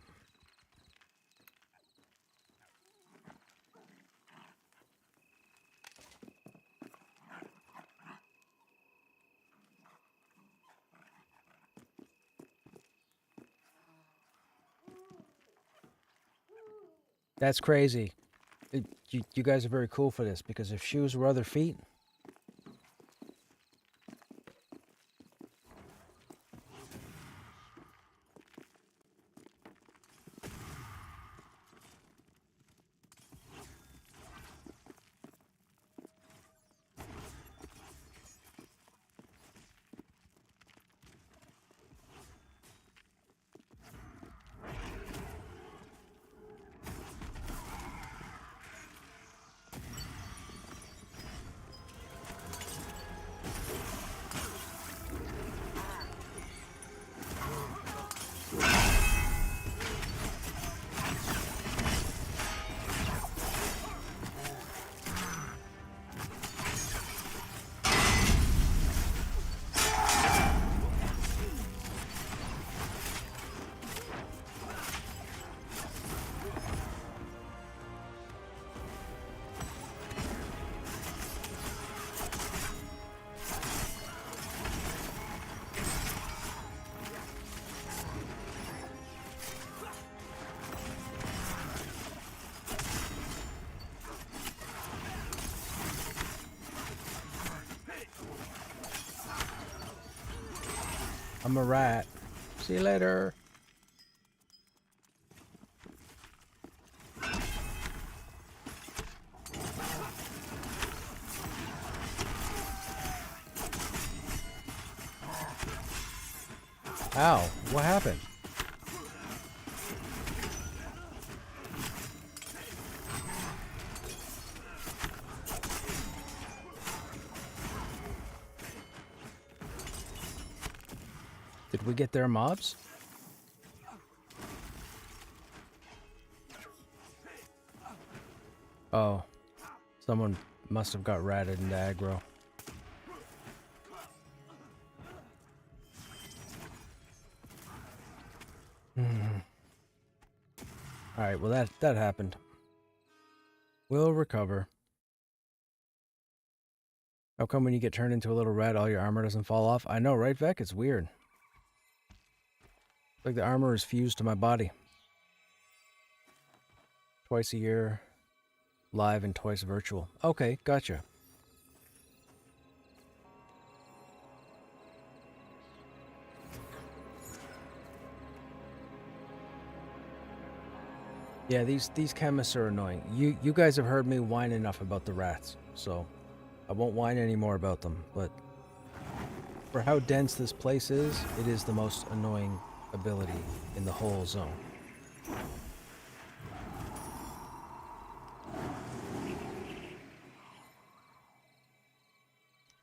That's crazy. You guys are very cool for this, because if shoes were other feet... I'm a rat. See you later. Ow, what happened? Did we get their mobs? Oh, someone must have got ratted into aggro. Alright, well that happened. We'll recover. How come when you get turned into a little rat all your armor doesn't fall off? I know, right, Vec? It's weird. Like the armor is fused to my body. Twice a year, live and twice virtual. Okay, gotcha. Yeah, these chemists are annoying. You guys have heard me whine enough about the rats, so I won't whine anymore about them, but for how dense this place is, it is the most annoying ability in the whole zone.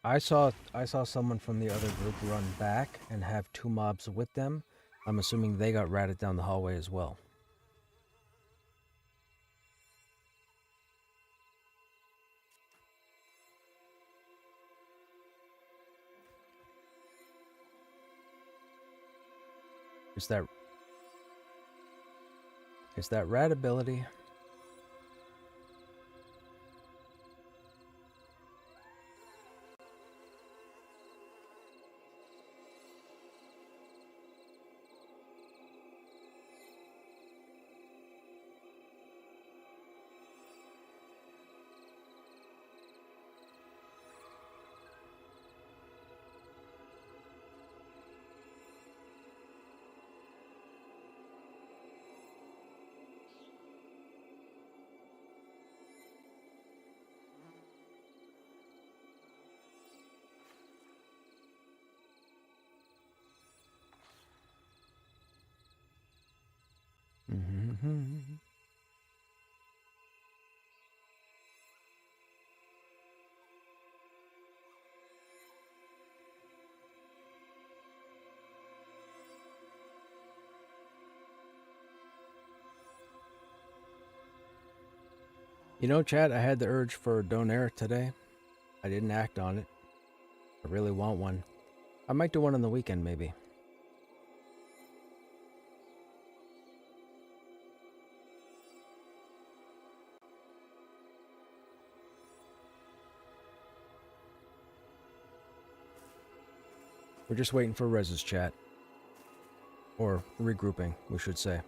I saw someone from the other group run back and have 2 mobs with them. I'm assuming they got ratted down the hallway as well. It's that rat ability. You know, Chad, I had the urge for a donair today. I didn't act on it. I really want one. I might do one on the weekend, maybe. We're just waiting for Rez's chat. Or regrouping, we should say.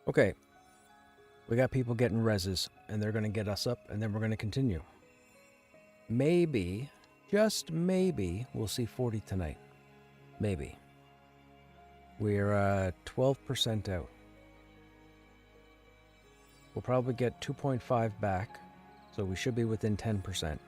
Okay. We got people getting reses, and they're going to get us up, and then we're going to continue. Maybe, just maybe, we'll see 40 tonight. Maybe. We're 12% out. We'll probably get 2.5 back, so we should be within 10%.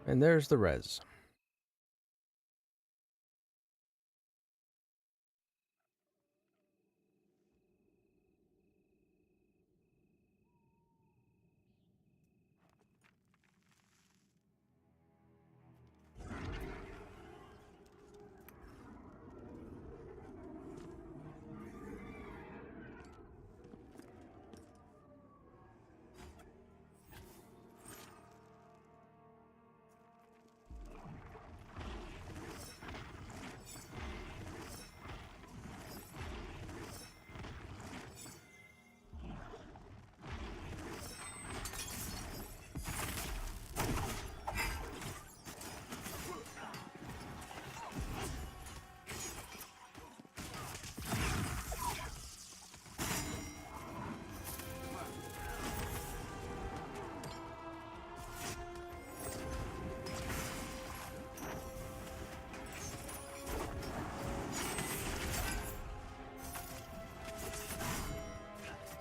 And there's the res.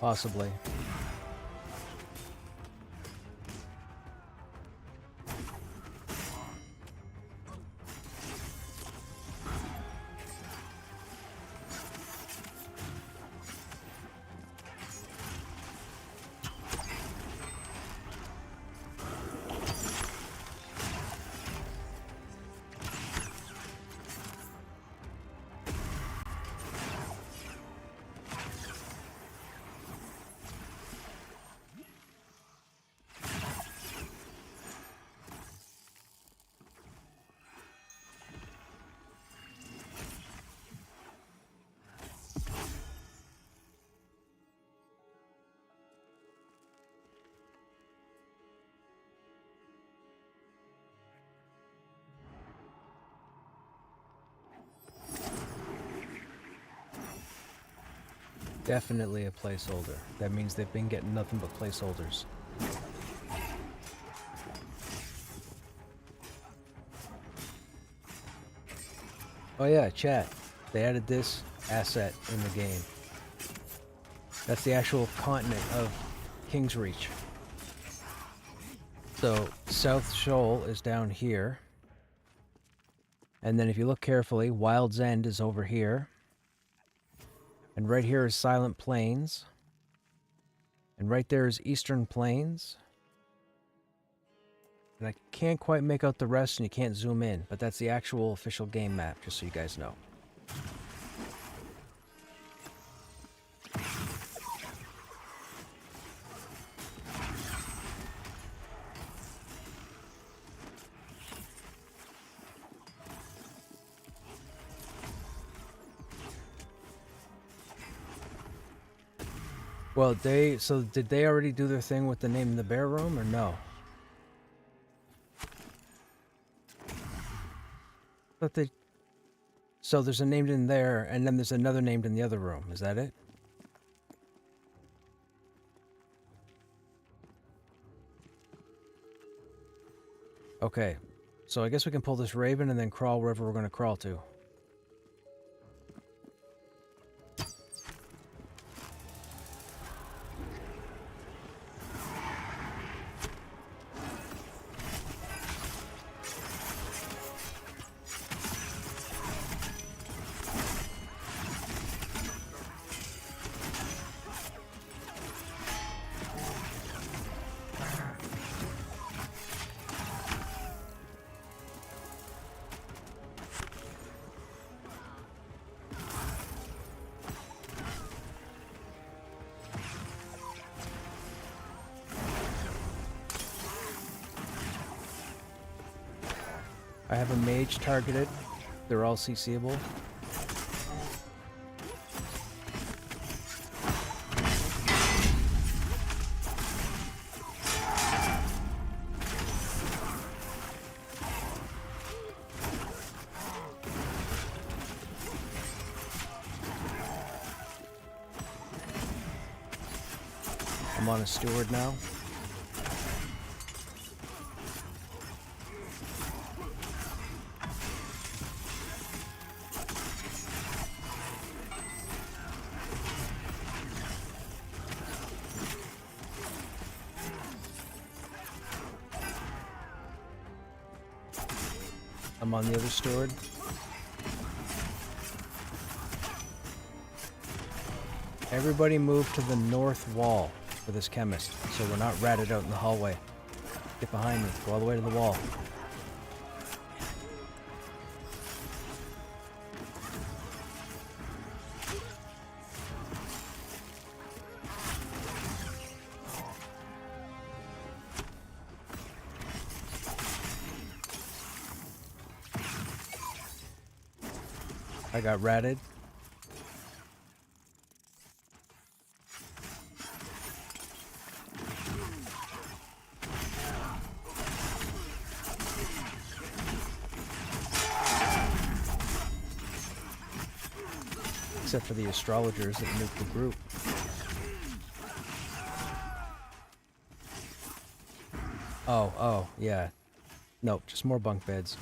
Possibly. Definitely a placeholder. That means they've been getting nothing but placeholders. Oh yeah, chat. They added this asset in the game. That's the actual continent of King's Reach. So, South Shoal is down here. And then if you look carefully, Wild's End is over here. And right here is Silent Plains. And right there is Eastern Plains. And I can't quite make out the rest and you can't zoom in, but that's the actual official game map, just so you guys know. Well, so did they already do their thing with the name in the bear room, or no? But so there's a named in there, and then there's another named in the other room. Is that it? Okay, so I guess we can pull this raven and then crawl wherever we're going to crawl to. I have a mage targeted. They're all CCable. I'm on a steward now. I'm on the other steward. Everybody move to the north wall for this chemist, so we're not ratted out in the hallway. Get behind me. Go all the way to the wall. I got ratted. Except for the astrologers that nuked the group. Oh, yeah. Nope, just more bunk beds.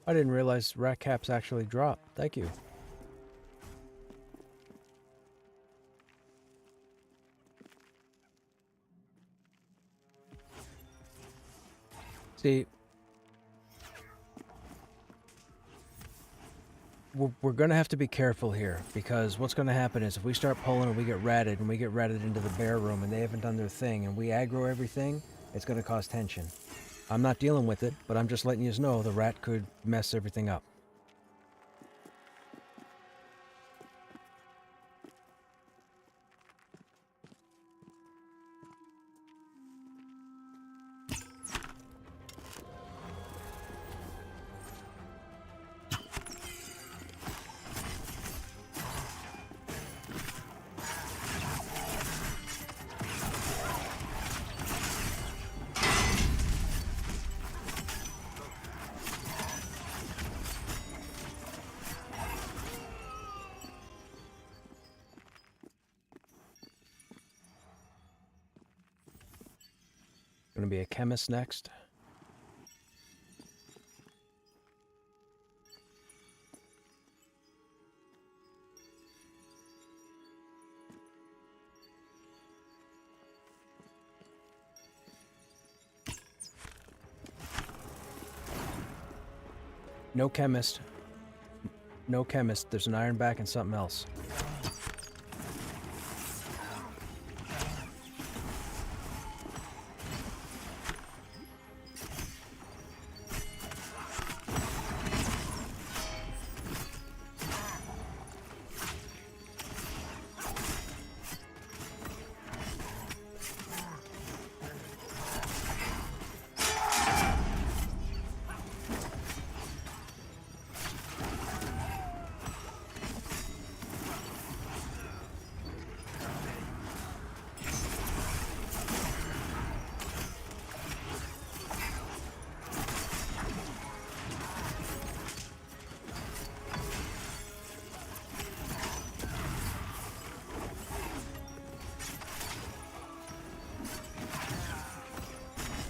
I didn't realize rat caps actually drop. Thank you. See, we're going to have to be careful here, because what's going to happen is if we start pulling and we get ratted into the bear room and they haven't done their thing and we aggro everything, it's going to cause tension. I'm not dealing with it, but I'm just letting you know the rat could mess everything up. Gonna be a chemist next. No chemist. No chemist. There's an ironback and something else.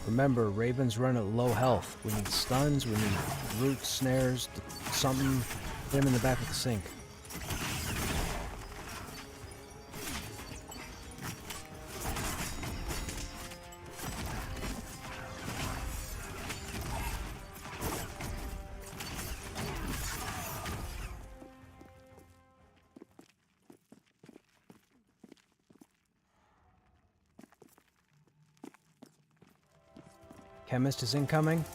Remember, ravens run at low health. We need stuns, we need roots, snares, something. Hit him in the back of the sink. Chemist is incoming.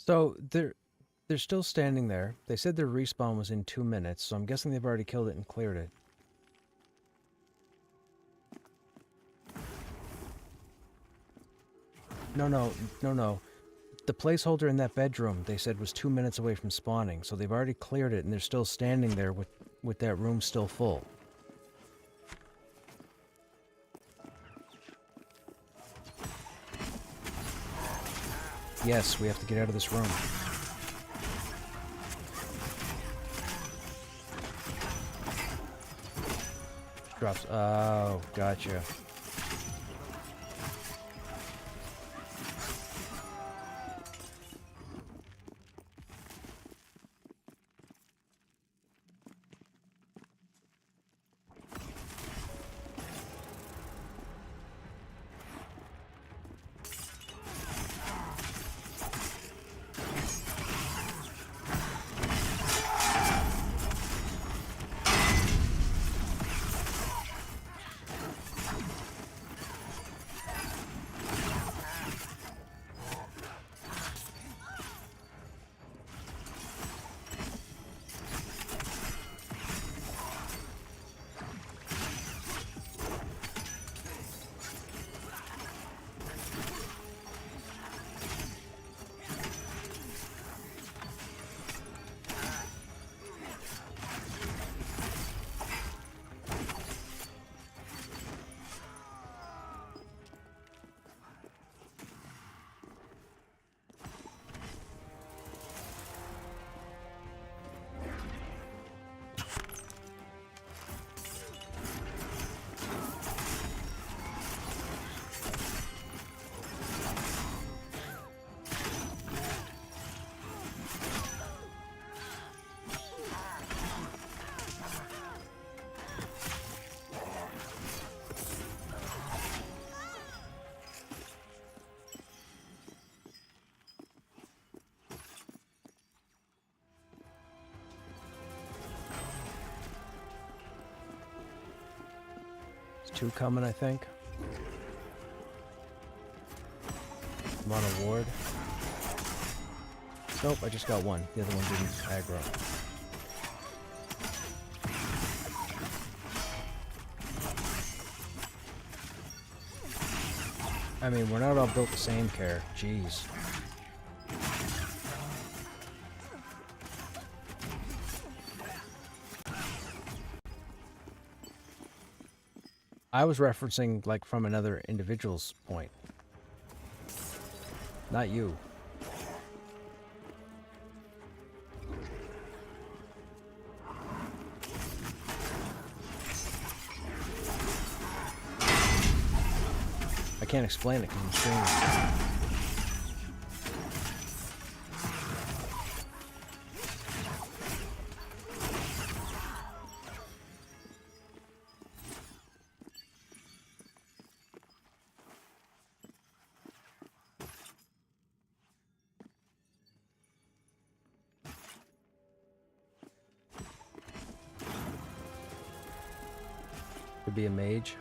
So they're still standing there. They said their respawn was in 2 minutes, so I'm guessing they've already killed it and cleared it. No. The placeholder in that bedroom, they said, was 2 minutes away from spawning, so they've already cleared it, and they're still standing there with that room still full. Yes, we have to get out of this room. Drops. Oh, gotcha. Two coming, I think. I'm on a ward. Nope, I just got one. The other one didn't aggro. I mean, we're not all built the same, Care. Jeez. I was referencing, like, from another individual's point. Not you. I can't explain it because I'm streaming. Could be a mage.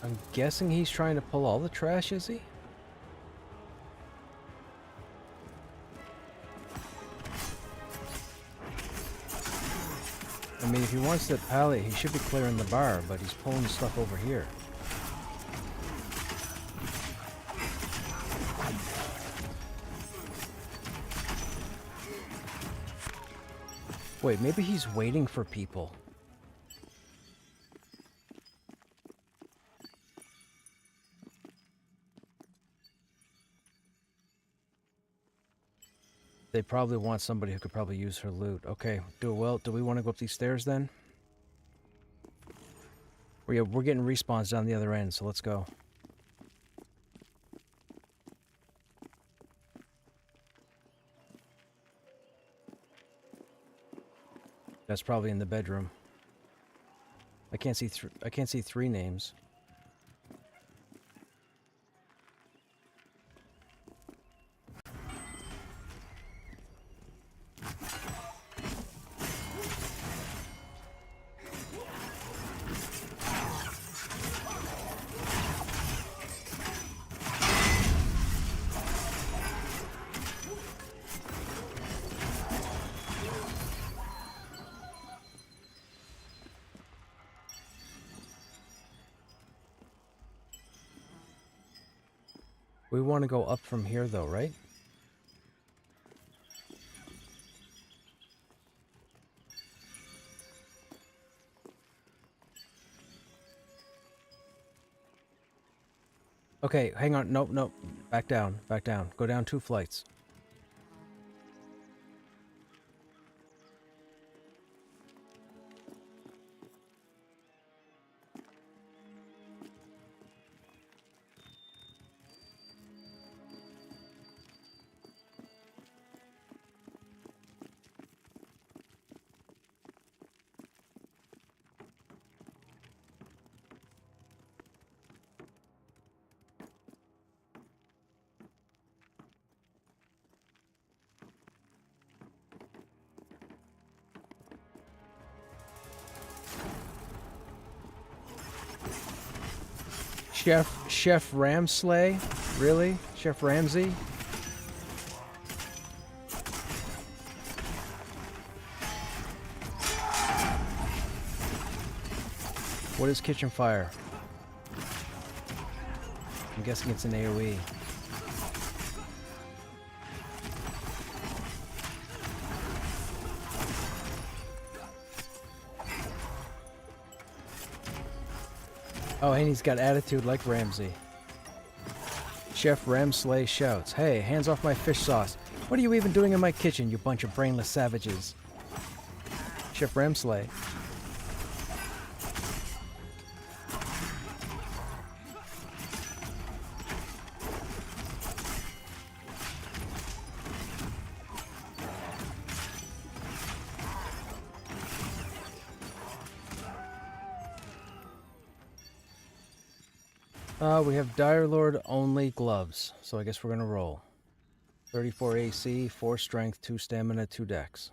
I'm guessing he's trying to pull all the trash, is he? I mean, if he wants that pallet, he should be clearing the bar, but he's pulling the stuff over here. Wait, maybe he's waiting for people. They probably want somebody who could probably use her loot. Okay, do we want to go up these stairs then? We're getting respawns down the other end, so let's go. That's probably in the bedroom. I can't see I can't see 3 names. We want to go up from here though, right? Okay, hang on. Nope, nope. Back down, back down. Go down 2 flights. Chef Ramsley? Really? Chef Ramsay? What is kitchen fire? I'm guessing it's an AoE. Oh, and he's got attitude like Ramsay. Chef Ramsley shouts, "Hey, hands off my fish sauce. What are you even doing in my kitchen, you bunch of brainless savages?" Chef Ramsley. We have Dire Lord only gloves, so I guess we're gonna roll. 34 AC, 4 strength, 2 stamina, 2 dex.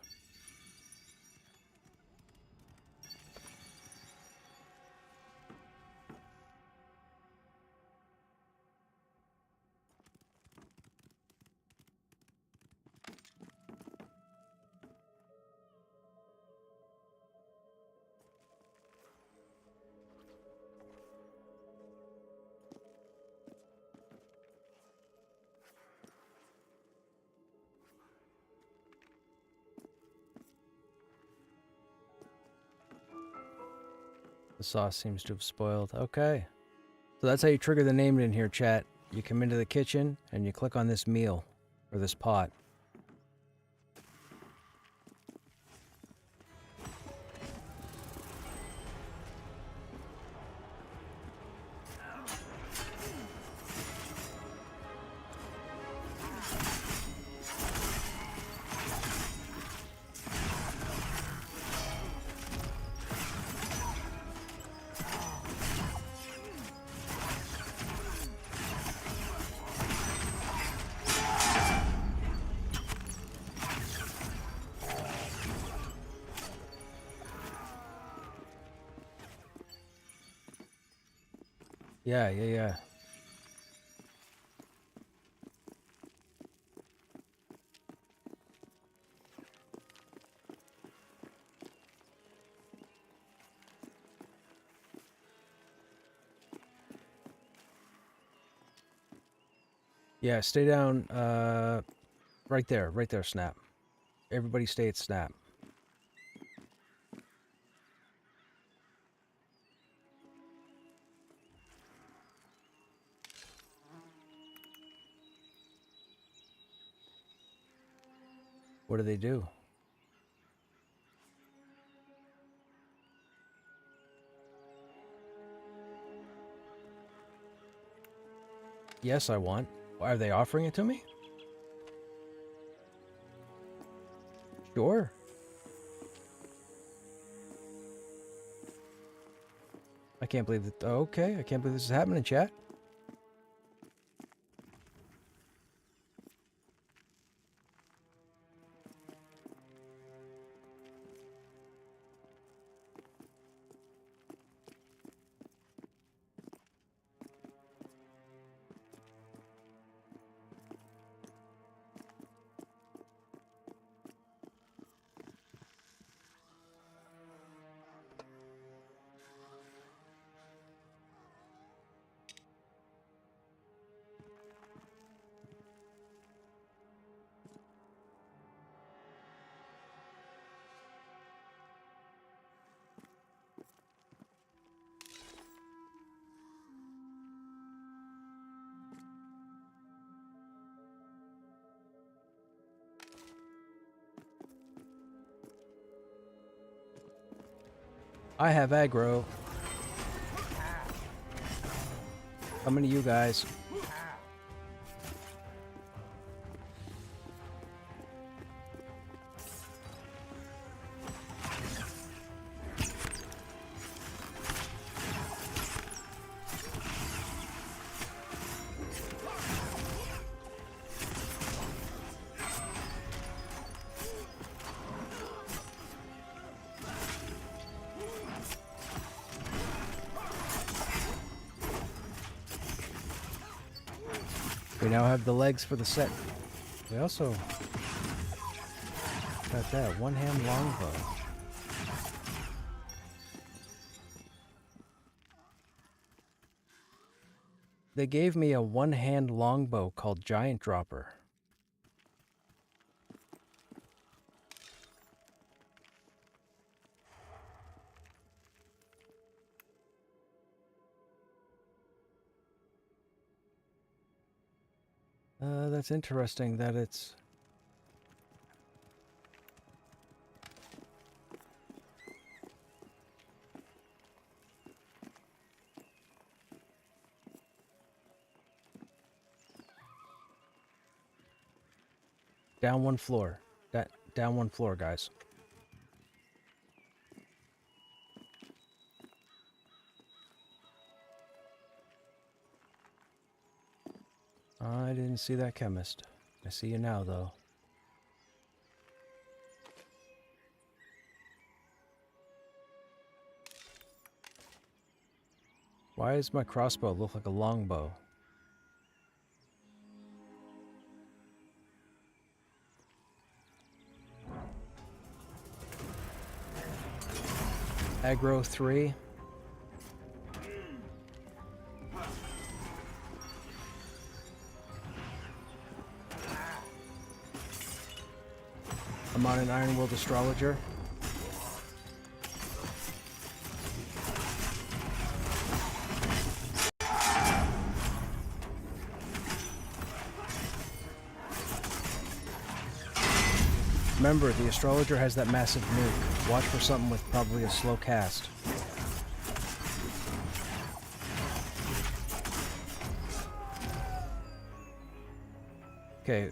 The sauce seems to have spoiled. Okay. So that's how you trigger the name in here, chat. You come into the kitchen and you click on this meal, or this pot. Yeah. Yeah, stay down, right there, Snap. Everybody stay at Snap. What do they do? Yes, I want. Are they offering it to me? Sure. I can't believe that. Okay, I can't believe this is happening, chat. I have aggro. Coming to you guys. We now have the legs for the set. We also got that one-hand longbow. They gave me a one-hand longbow called Giant Dropper. That's interesting that it's... Down one floor. Down one floor, guys. I didn't see that chemist. I see you now, though. Why does my crossbow look like a longbow? Aggro 3. I'm on an Iron World Astrologer. Remember, the Astrologer has that massive nuke. Watch for something with probably a slow cast. Okay,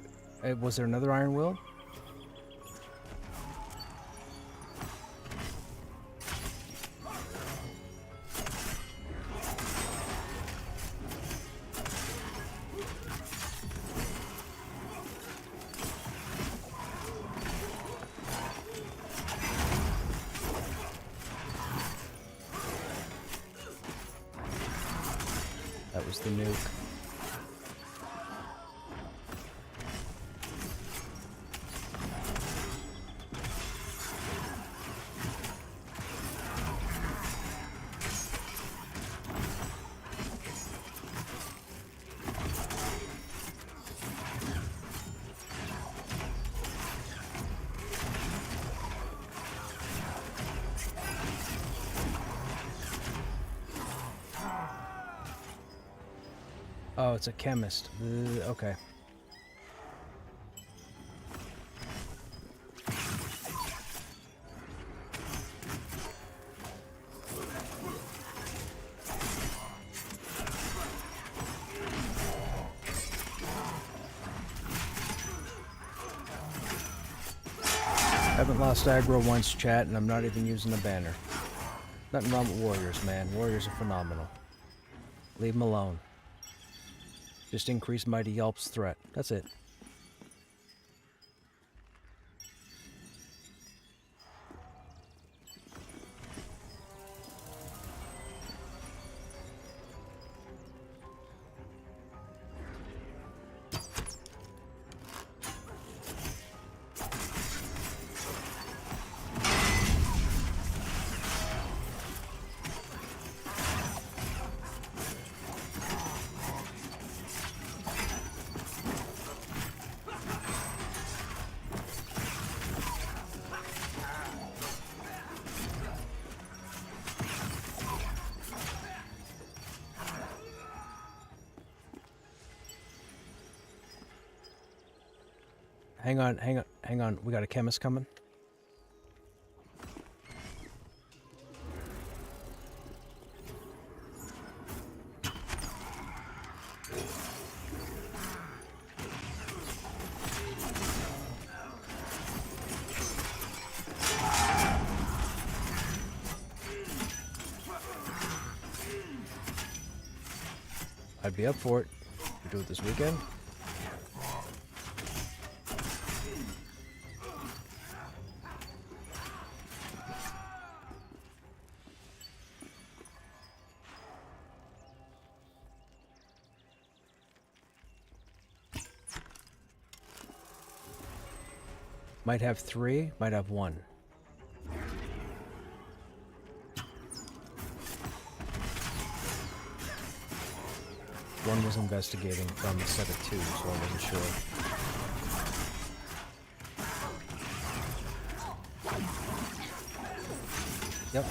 was there another Iron Will? That was the nuke. Oh, it's a chemist. Okay. Haven't lost aggro once, chat, and I'm not even using a banner. Nothing wrong with warriors, man. Warriors are phenomenal. Leave them alone. Just increase Mighty Yelp's threat. That's it. Hang on. We got a chemist coming. I'd be up for it. We do it this weekend. Might have 3, might have 1. One was investigating from a set of 2, so I wasn't sure. Yep.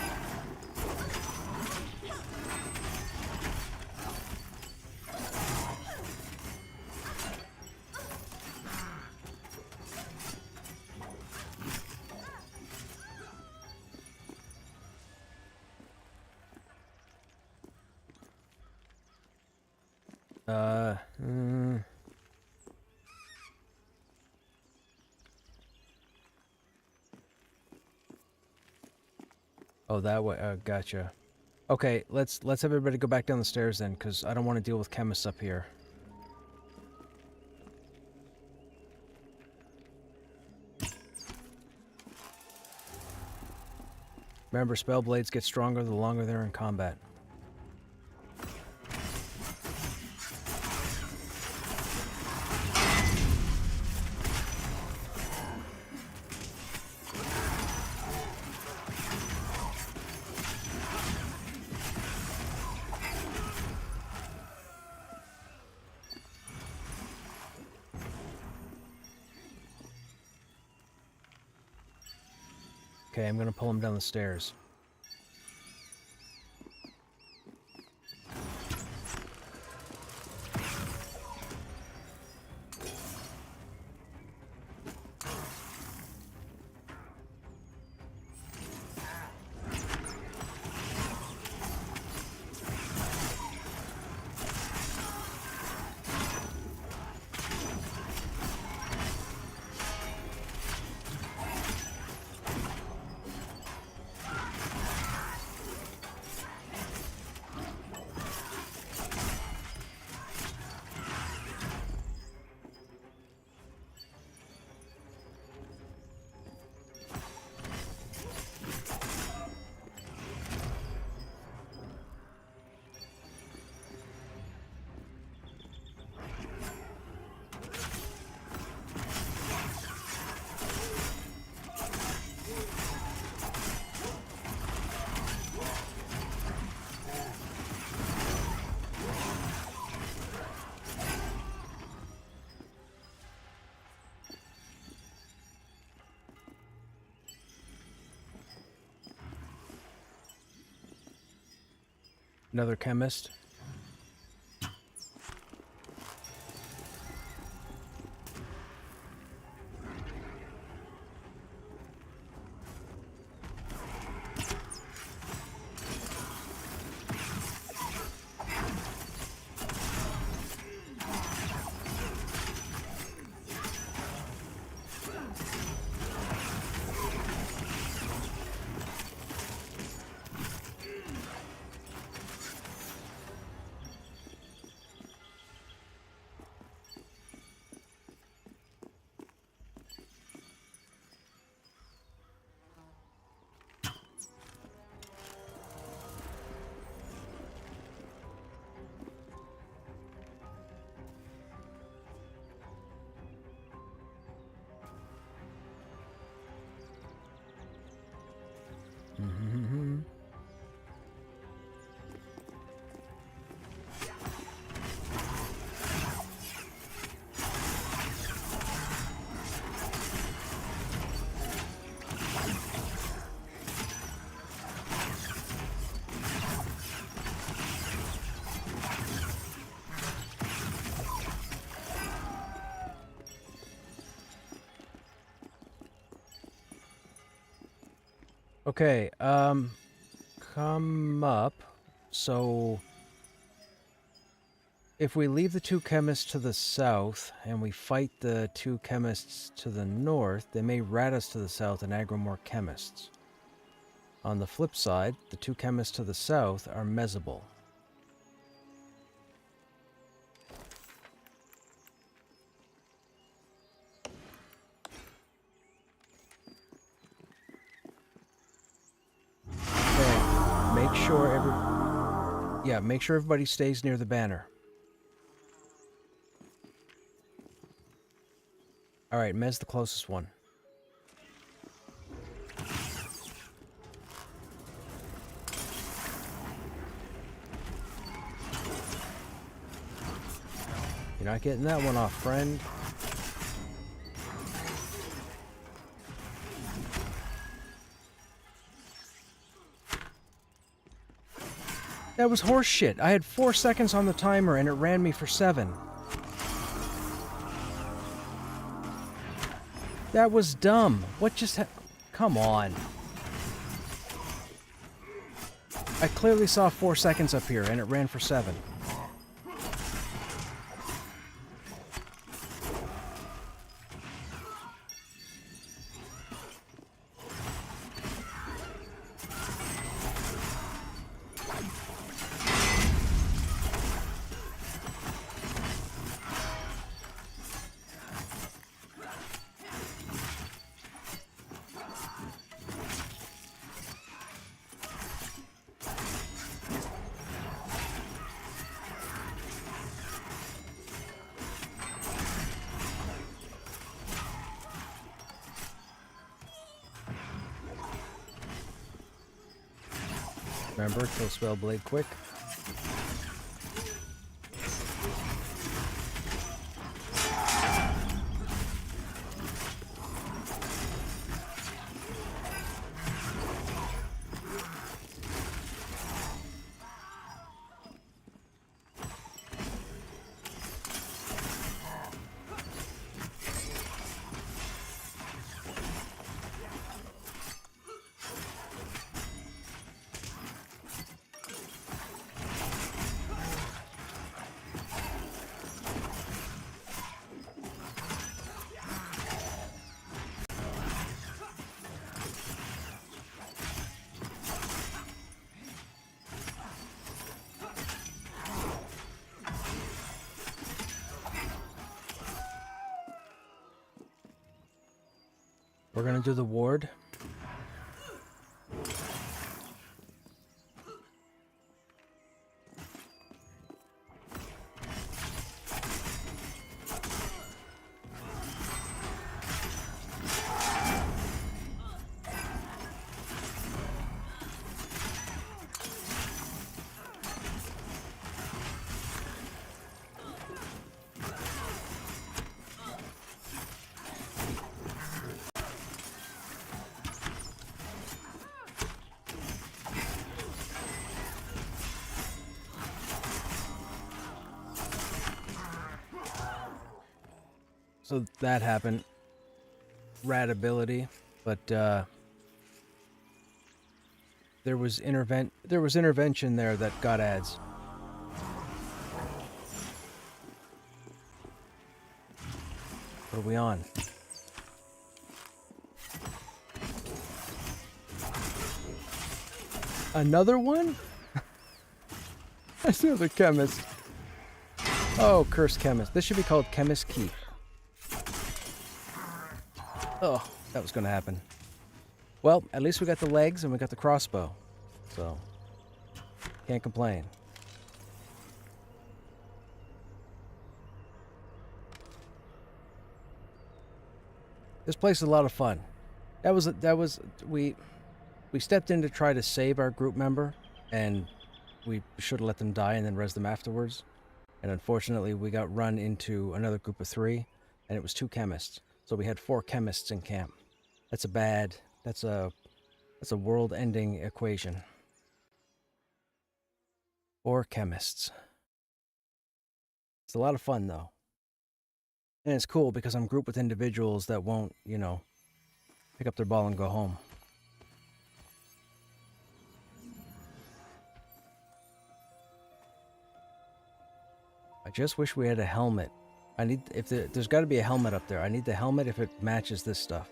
Oh, that way. Gotcha. Okay, let's have everybody go back down the stairs then, because I don't want to deal with chemists up here. Remember, spell blades get stronger the longer they're in combat. Okay, I'm gonna pull him down the stairs. Another chemist. Okay, come up. So, if we leave the two chemists to the south and we fight the two chemists to the north, they may rat us to the south and aggro more chemists. On the flip side, the two chemists to the south are mezzable. Okay, make sure everybody stays near the banner. Alright, Mez the closest one. You're not getting that one off, friend. That was horse shit. I had 4 seconds on the timer and it ran me for 7. That was dumb. What just come on. I clearly saw 4 seconds up here and it ran for 7. Remember, kill Spellblade quick. We're gonna do the ward. So that happened. Rat ability, but there was intervention there that got ads. What are we on? Another one? That's another chemist. Oh, cursed chemist. This should be called Chemist Keep. Oh, that was going to happen. Well, at least we got the legs and we got the crossbow. So, can't complain. This place is a lot of fun. We stepped in to try to save our group member, and we should have let them die and then res them afterwards. And unfortunately, we got run into another group of 3, and it was 2 chemists. So we had 4 chemists in camp. That's a world-ending equation. 4 chemists. It's a lot of fun, though. And it's cool because I'm grouped with individuals that won't, pick up their ball and go home. just wish we had a helmet. I need, if there's got to be a helmet up there. I need the helmet if it matches this stuff.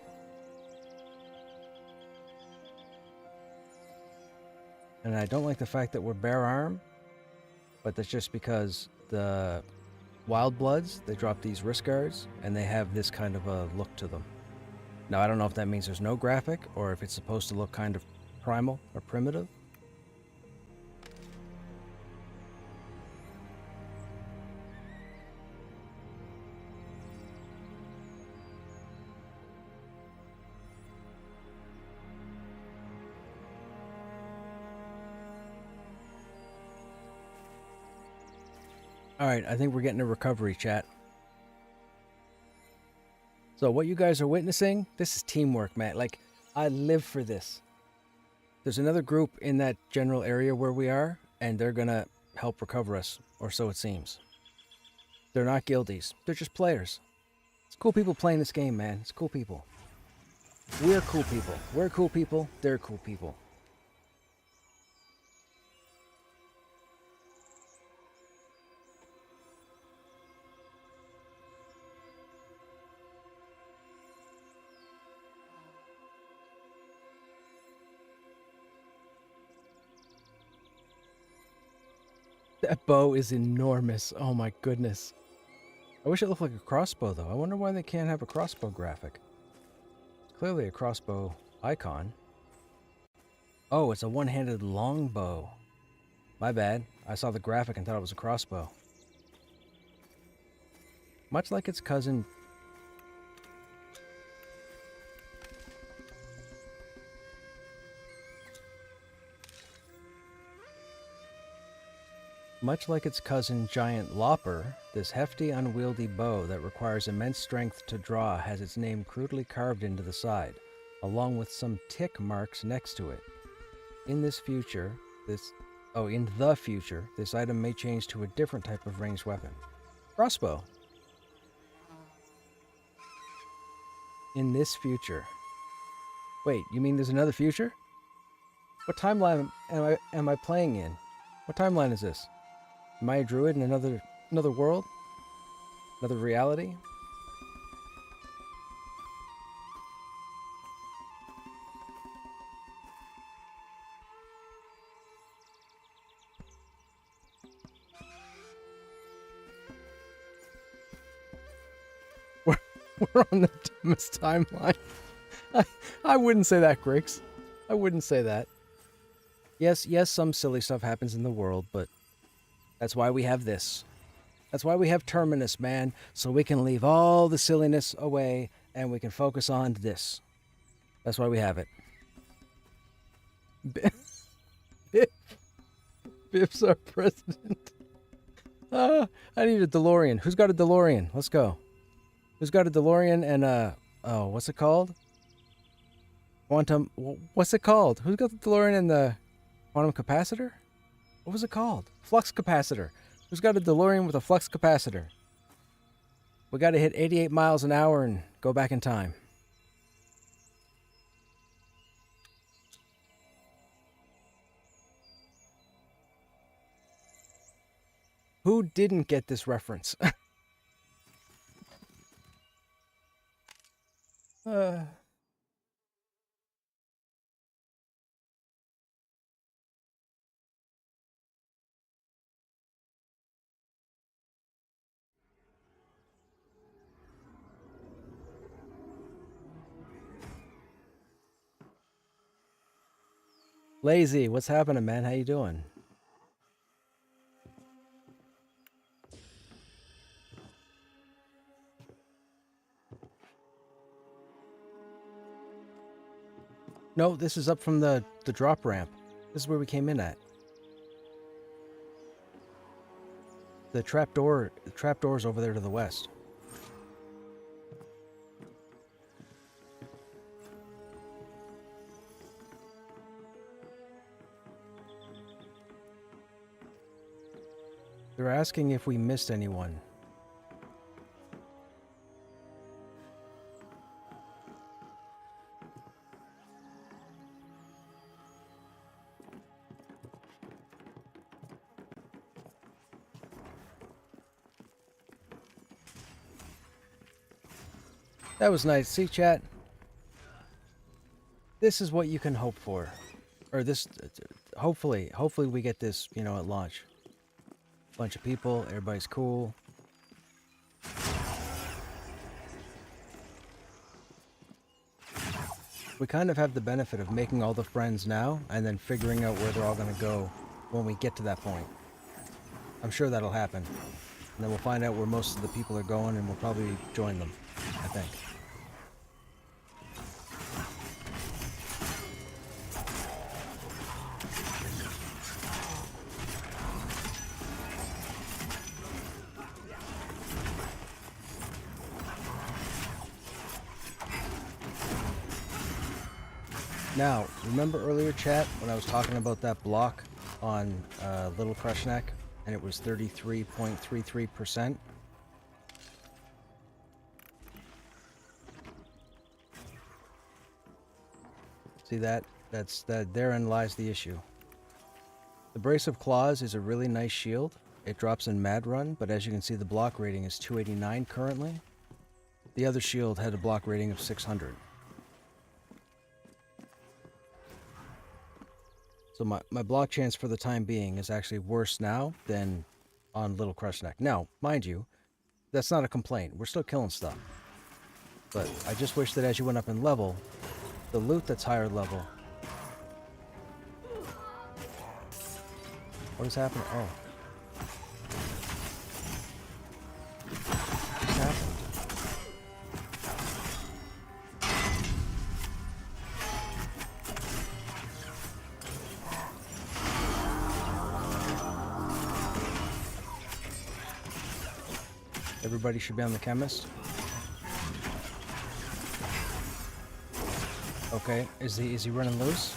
And I don't like the fact that we're bare arm, but that's just because the Wild Bloods, they drop these wrist guards, and they have this kind of a look to them. Now, I don't know if that means there's no graphic, or if it's supposed to look kind of primal or primitive. Alright, I think we're getting a recovery, chat. So what you guys are witnessing, this is teamwork, man. Like, I live for this. There's another group in that general area where we are, and they're gonna help recover us, or so it seems. They're not guildies. They're just players. It's cool people playing this game, man. It's cool people. We're cool people. We're cool people. They're cool people. That bow is enormous. Oh my goodness. I wish it looked like a crossbow, though. I wonder why they can't have a crossbow graphic. It's clearly a crossbow icon. Oh, it's a one-handed longbow. My bad. I saw the graphic and thought it was a crossbow. Much like its cousin... Much like its cousin Giant Lopper, this hefty, unwieldy bow that requires immense strength to draw has its name crudely carved into the side, along with some tick marks next to it. In the future, this item may change to a different type of ranged weapon. Crossbow. In this future. Wait, you mean there's another future? What timeline am I playing in? What timeline is this? Am I a druid in another world? Another reality? We're on the dumbest timeline. I wouldn't say that, Griggs. I wouldn't say that. Yes, some silly stuff happens in the world, but that's why we have this. That's why we have Terminus, man, so we can leave all the silliness away and we can focus on this. That's why we have it. Biff's our president. I need a DeLorean. Who's got a DeLorean? Let's go. Who's got a DeLorean and oh, what's it called? What's it called? Who's got the DeLorean and the quantum capacitor? What was it called? Flux capacitor. Who's got a DeLorean with a flux capacitor? We got to hit 88 miles an hour and go back in time. Who didn't get this reference? Lazy, what's happening, man? How you doing? No, this is up from the drop ramp. This is where we came in at. The trapdoor's over there to the west. They're asking if we missed anyone. That was nice. See, chat? This is what you can hope for. Or this, hopefully we get this, you know, at launch. Bunch of people, everybody's cool. We kind of have the benefit of making all the friends now, and then figuring out where they're all going to go when we get to that point. I'm sure that'll happen. And then we'll find out where most of the people are going, and we'll probably join them, I think. Now, remember earlier, chat, when I was talking about that block on Little Krushnek, and it was 33.33%? See that? Therein lies the issue. The Brace of Claws is a really nice shield. It drops in Mad Run, but as you can see, the block rating is 289 currently. The other shield had a block rating of 600. So my block chance for the time being is actually worse now than on Little Krushnek. Now, mind you, that's not a complaint. We're still killing stuff. But I just wish that as you went up in level, the loot that's higher level... What is happening? Oh. What's happening? Everybody should be on the chemist. Okay, is he running loose?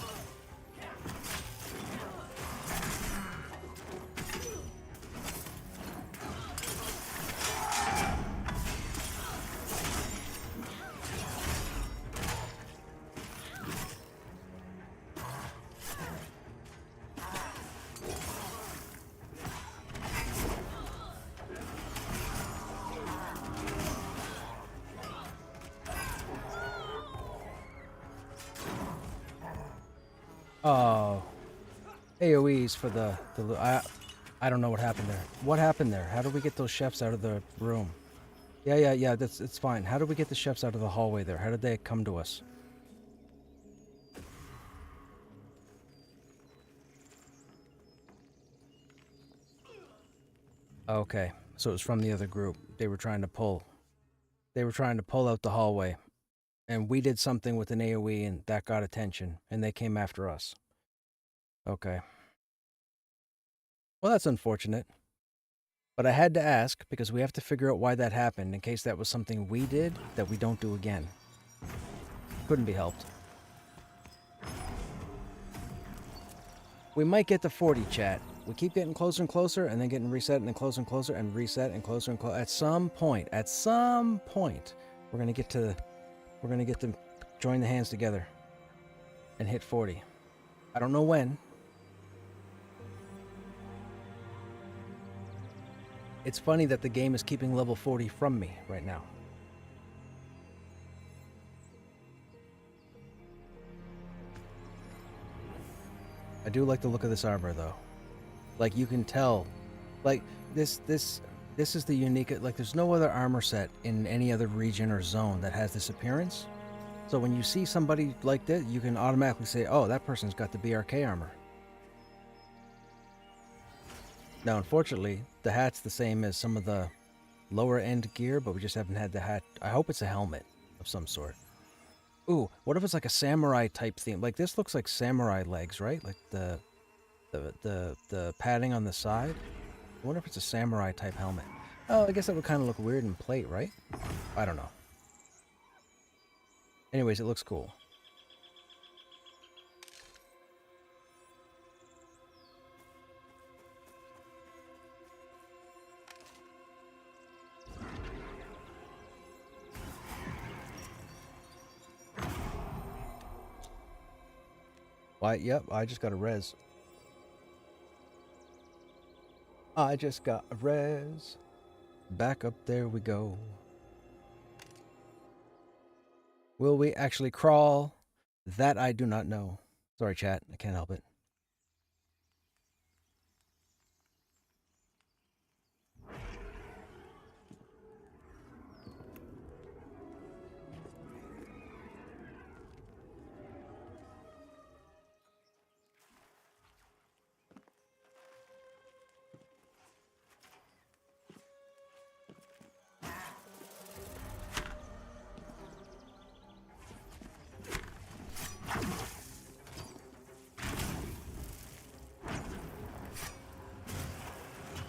Oh, AoEs for the I don't know what happened there. What happened there? How did we get those chefs out of the room? Yeah, it's fine. How did we get the chefs out of the hallway there? How did they come to us? Okay, so it was from the other group. They were trying to pull out the hallway. And we did something with an AoE and that got attention, and they came after us. Okay. Well, that's unfortunate. But I had to ask, because we have to figure out why that happened, in case that was something we did that we don't do again. Couldn't be helped. We might get to 40, chat. We keep getting closer and closer, and then getting reset, and then closer and closer, and reset, and closer and closer. At some point, we're gonna get to join the hands together and hit 40. I don't know when. It's funny that the game is keeping level 40 from me right now. I do like the look of this armor, though. Like, you can tell, like, this is the unique, like, there's no other armor set in any other region or zone that has this appearance. So when you see somebody like this, you can automatically say, oh, that person's got the BRK armor. Now, unfortunately, the hat's the same as some of the lower end gear, but we just haven't had the hat. I hope it's a helmet of some sort. Ooh, what if it's like a samurai type theme? Like, this looks like samurai legs, right? Like the padding on the side. I wonder if it's a samurai type helmet. Oh, I guess that would kind of look weird in plate, right? I don't know. Anyways, it looks cool. Why? Yep, I just got a res. I just got a res. Back up, there we go. Will we actually crawl? That I do not know. Sorry, chat. I can't help it.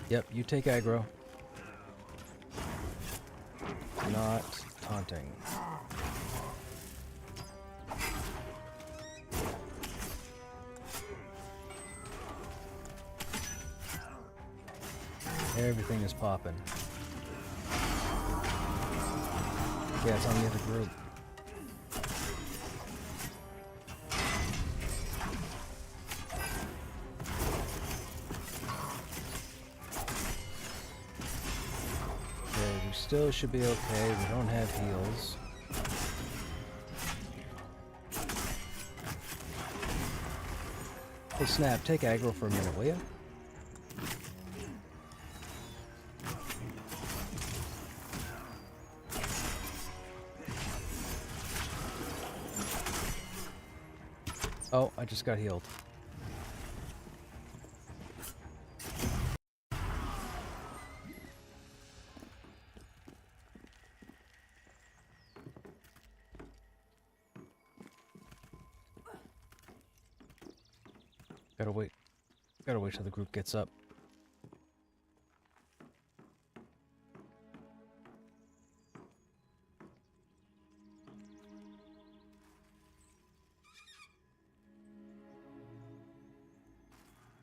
Yep, you take aggro. Not taunting. Everything is popping. Yeah, it's on the other group. Okay, we still should be okay. We don't have heals. Hey, Snap, take aggro for a minute, will you? Oh, I just got healed. Gotta wait. Gotta wait till the group gets up.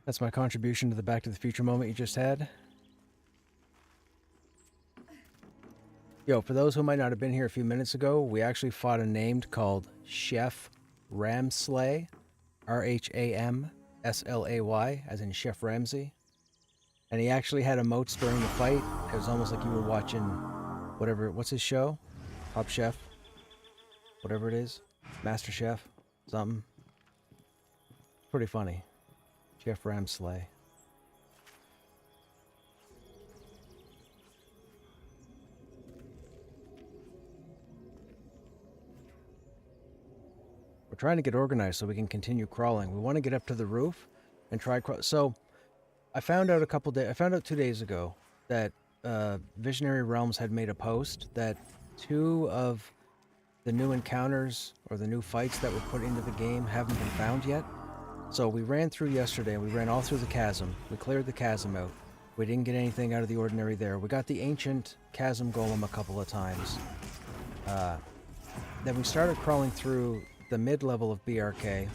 That's my contribution to the Back to the Future moment you just had. Yo, for those who might not have been here a few minutes ago, we actually fought a named called Chef Ramslay. R-H-A-M-S-L-A-Y, as in Chef Ramsay. And he actually had emotes during the fight. It was almost like you were watching whatever, what's his show? Top Chef? Whatever it is. Master Chef? Something. Pretty funny. Chef Ramslay. We're trying to get organized so we can continue crawling. We want to get up to the roof and try crawl. So, I found out 2 days ago that Visionary Realms had made a post that 2 of the new encounters or the new fights that were put into the game haven't been found yet. So we ran through yesterday, we ran all through the chasm. We cleared the chasm out. We didn't get anything out of the ordinary there. We got the ancient chasm golem a couple of times. Then we started crawling through the mid-level of BRK.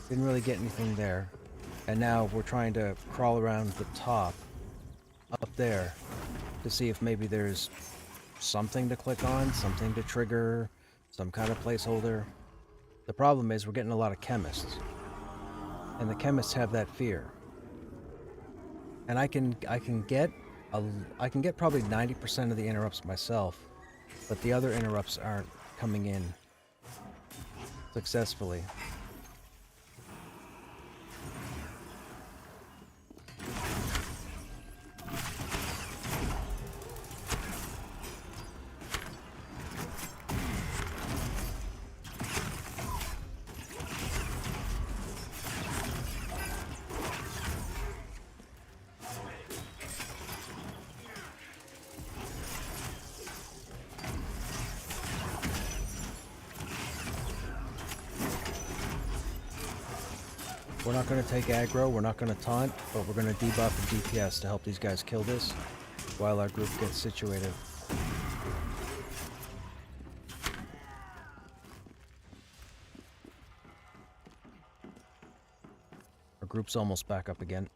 Didn't really get anything there. And now we're trying to crawl around the top, up there, to see if maybe there's something to click on, something to trigger, some kind of placeholder. The problem is we're getting a lot of chemists. And the chemists have that fear. And I can get probably 90% of the interrupts myself, but the other interrupts aren't coming in successfully. We're not going to take aggro, we're not going to taunt, but we're going to debuff the DPS to help these guys kill this while our group gets situated. Our group's almost back up again.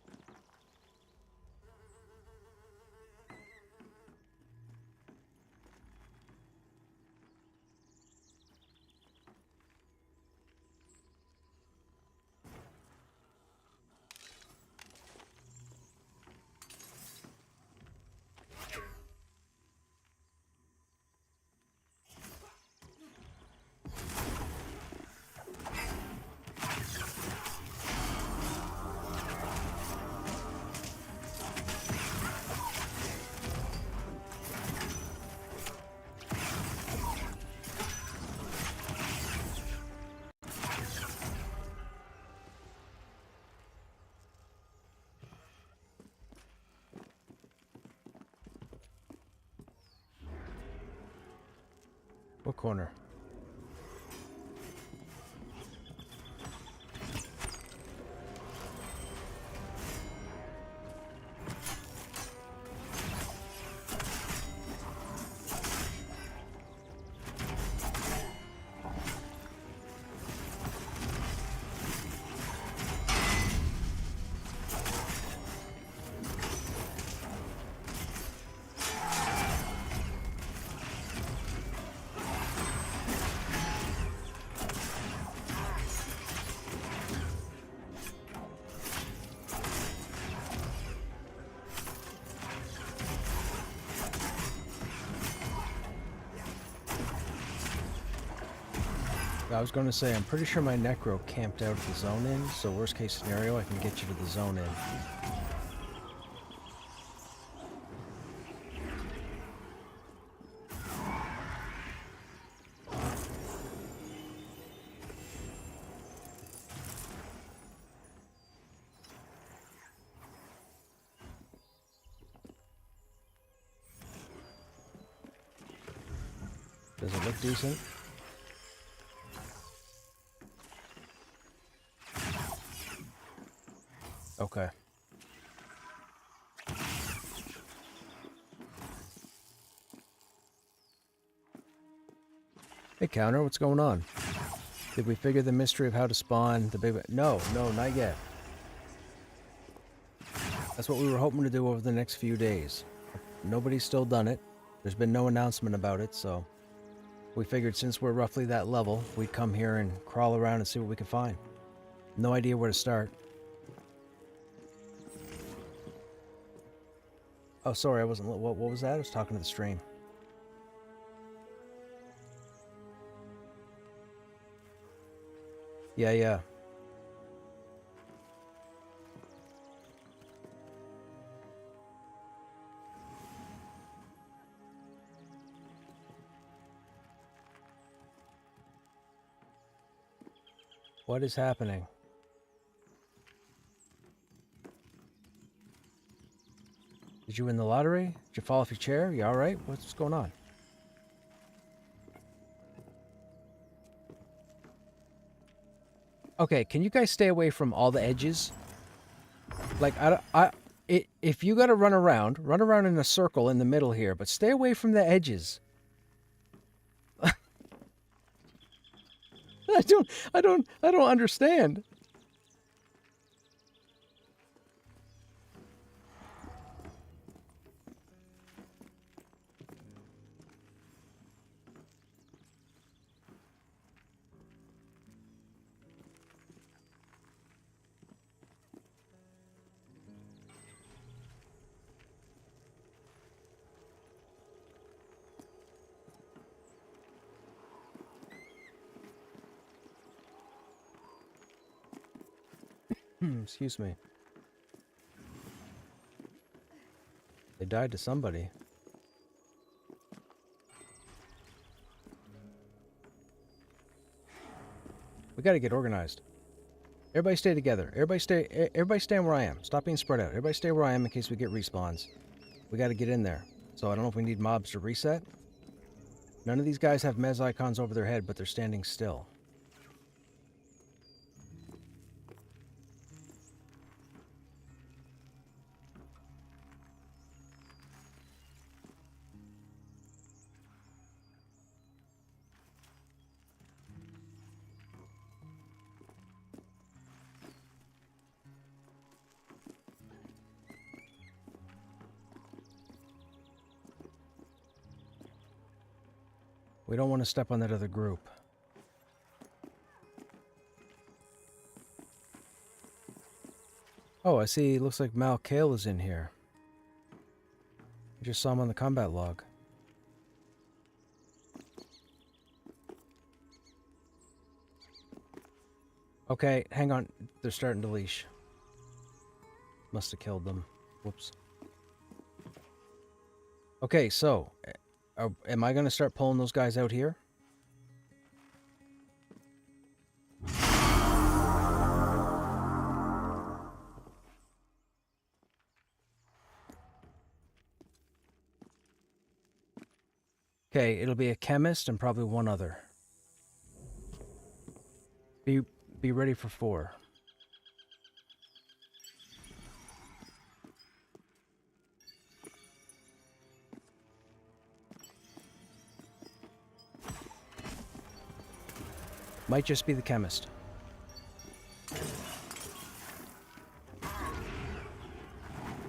What corner? I was going to say, I'm pretty sure my Necro camped out at the zone in, so worst case scenario, I can get you to the zone in. Does it look decent? Okay. Hey, Counter, what's going on? Did we figure the mystery of how to spawn the big... No, not yet. That's what we were hoping to do over the next few days. Nobody's still done it. There's been no announcement about it, so... we figured since we're roughly that level, we'd come here and crawl around and see what we could find. No idea where to start. Oh, sorry, I wasn't... What was that? I was talking to the stream. Yeah. What is happening? Did you win the lottery? Did you fall off your chair? You alright? What's going on? Okay, can you guys stay away from all the edges? Like, if you gotta run around in a circle in the middle here, but stay away from the edges. I don't understand. Excuse me. They died to somebody. We gotta get organized. Everybody stay together. Everybody stand where I am. Stop being spread out. Everybody stay where I am in case we get respawns. We gotta get in there. So I don't know if we need mobs to reset. None of these guys have mez icons over their head, but they're standing still. We don't want to step on that other group. Oh, I see. Looks like Mal Kale is in here. I just saw him on the combat log. Okay, hang on. They're starting to leash. Must have killed them. Whoops. Okay, so... am I going to start pulling those guys out here? Okay, it'll be a chemist and probably one other. Be ready for 4. Might just be the chemist.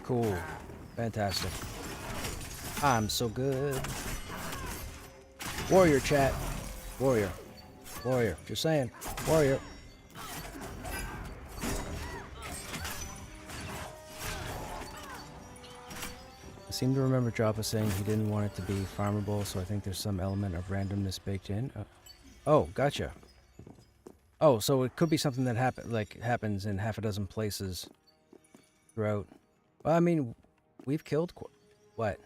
Cool. Fantastic. I'm so good. Warrior, chat. Warrior. Warrior. Just saying. Warrior. I seem to remember Joppa saying he didn't want it to be farmable, so I think there's some element of randomness baked in. Oh, gotcha. Oh, so it could be something that happens in half a dozen places throughout. Well, I mean, we've killed what?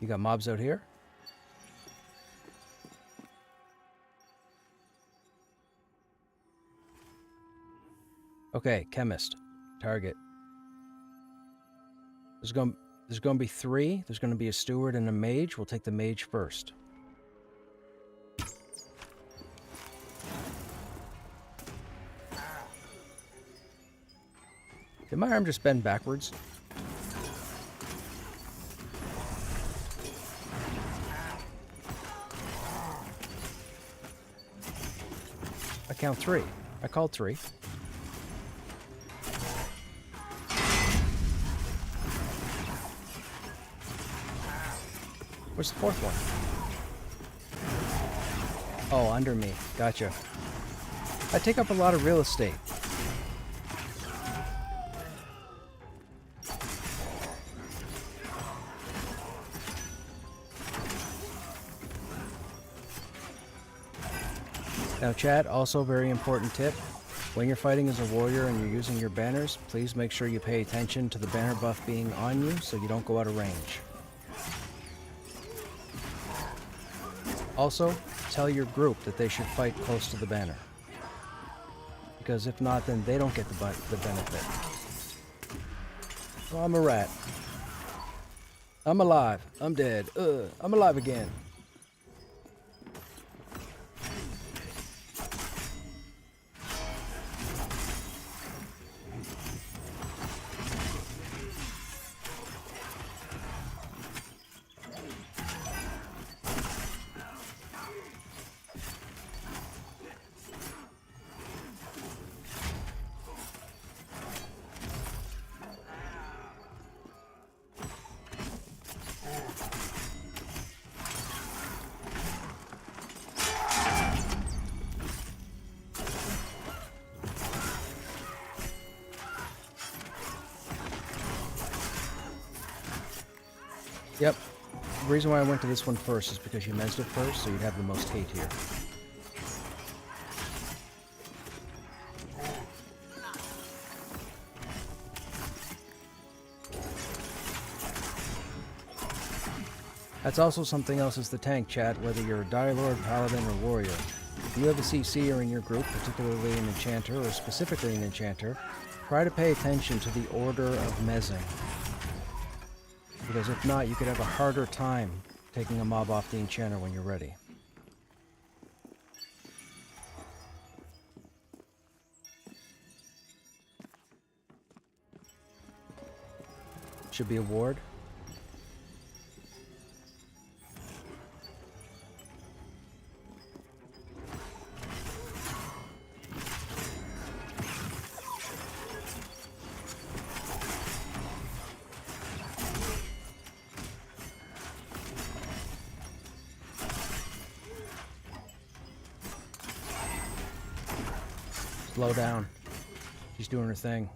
You got mobs out here? Okay, chemist. Target. There's going to be 3. There's going to be a steward and a mage. We'll take the mage first. Did my arm just bend backwards? I count 3. I called 3. Where's the 4th one? Oh, under me. Gotcha. I take up a lot of real estate. Now chat, also very important tip. When you're fighting as a warrior and you're using your banners, please make sure you pay attention to the banner buff being on you so you don't go out of range. Also, tell your group that they should fight close to the banner. Because if not, then they don't get the benefit. Oh, I'm a rat. I'm alive. I'm dead. I'm alive again. Yep. The reason why I went to this one first is because you mezzed it first, so you'd have the most hate here. That's also something else as the tank, chat, whether you're a Dire Lord, Paladin, or Warrior. If you have a CC or in your group, particularly an Enchanter, or specifically an Enchanter, try to pay attention to the order of mezzing. Because if not, you could have a harder time taking a mob off the Enchanter when you're ready. Should be a ward. Slow down. She's doing her thing.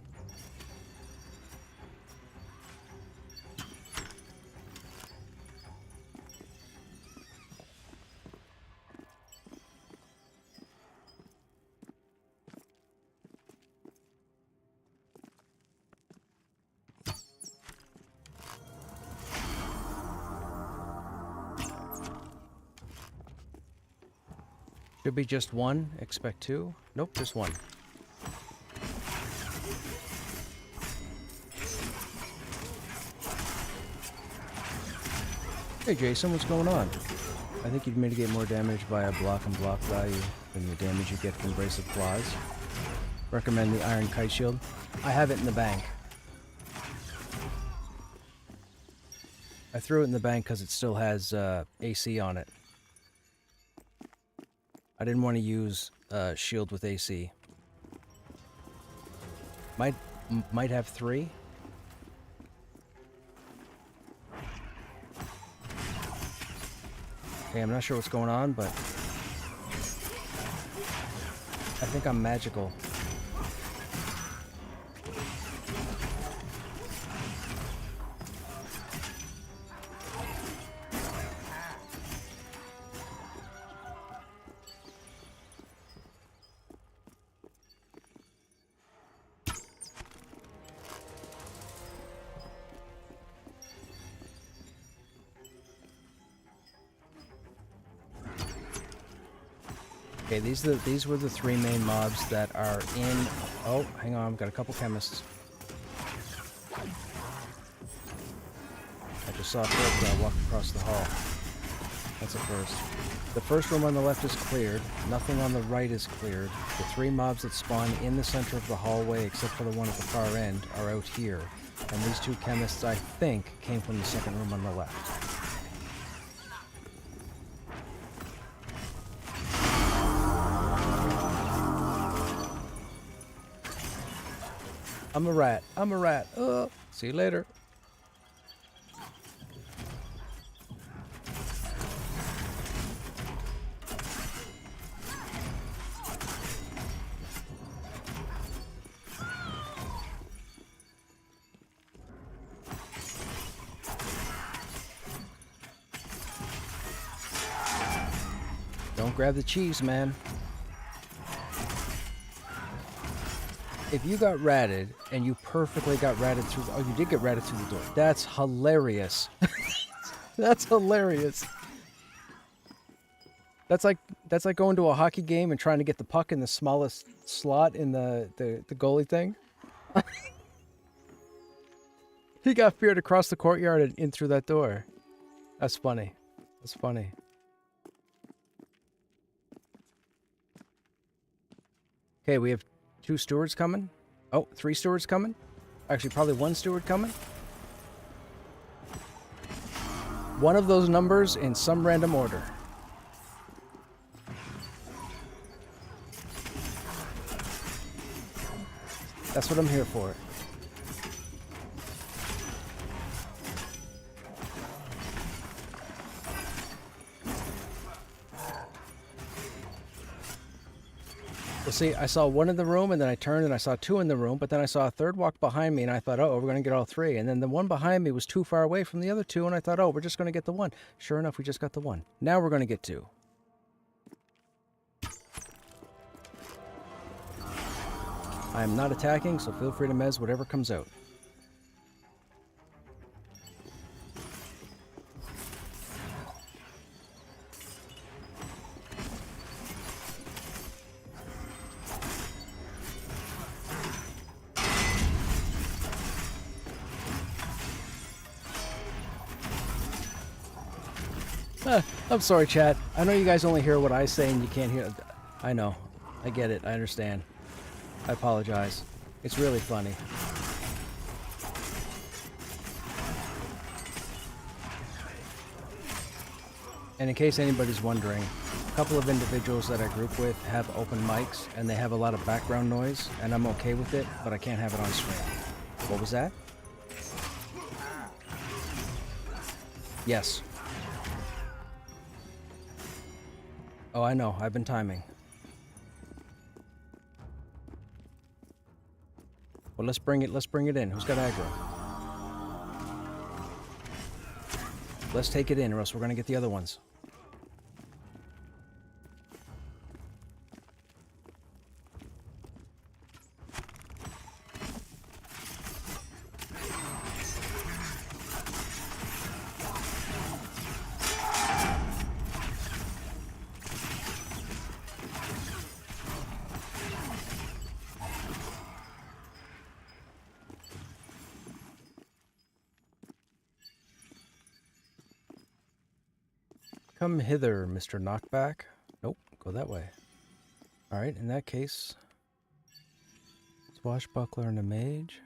Should be just one. Expect 2. Nope, just 1. Hey Jason, what's going on? I think you'd mitigate more damage via block and block value than the damage you get from Bracelet Claws. Recommend the Iron Kite Shield. I have it in the bank. I threw it in the bank because it still has AC on it. I didn't want to use shield with AC. Might have 3. Okay, I'm not sure what's going on, but I think I'm magical. Okay, these were the 3 main mobs that are in... Oh, hang on, I've got a couple chemists. I just saw a third guy walk across the hall. That's a first. The first room on the left is cleared. Nothing on the right is cleared. The 3 mobs that spawn in the center of the hallway, except for the one at the far end, are out here. And these 2 chemists, I think, came from the second room on the left. I'm a rat. I'm a rat. See you later. Don't grab the cheese, man. If you got ratted and you perfectly got ratted through the... Oh, you did get ratted through the door. That's hilarious. That's hilarious. That's like going to a hockey game and trying to get the puck in the smallest slot in the goalie thing. He got feared across the courtyard and in through that door. That's funny. That's funny. Okay, we have 2 stewards coming. Oh, 3 stewards coming. Actually, probably 1 steward coming. One of those numbers in some random order. That's what I'm here for. Well, see, I saw 1 in the room, and then I turned and I saw 2 in the room, but then I saw a third walk behind me, and I thought, oh, we're going to get all 3. And then the one behind me was too far away from the other 2, and I thought, oh, we're just going to get the 1. Sure enough, we just got the 1. Now we're going to get 2. I am not attacking, so feel free to mez whatever comes out. I'm sorry, chat. I know you guys only hear what I say and you can't hear... I know. I get it. I understand. I apologize. It's really funny. And in case anybody's wondering, a couple of individuals that I group with have open mics and they have a lot of background noise, and I'm okay with it, but I can't have it on stream. What was that? Yes. Oh, I know. I've been timing. Well, let's bring it in. Who's got aggro? Let's take it in, or else we're gonna get the other ones. Come hither, Mr. Knockback. Nope, go that way. Alright, in that case... Swashbuckler and a mage.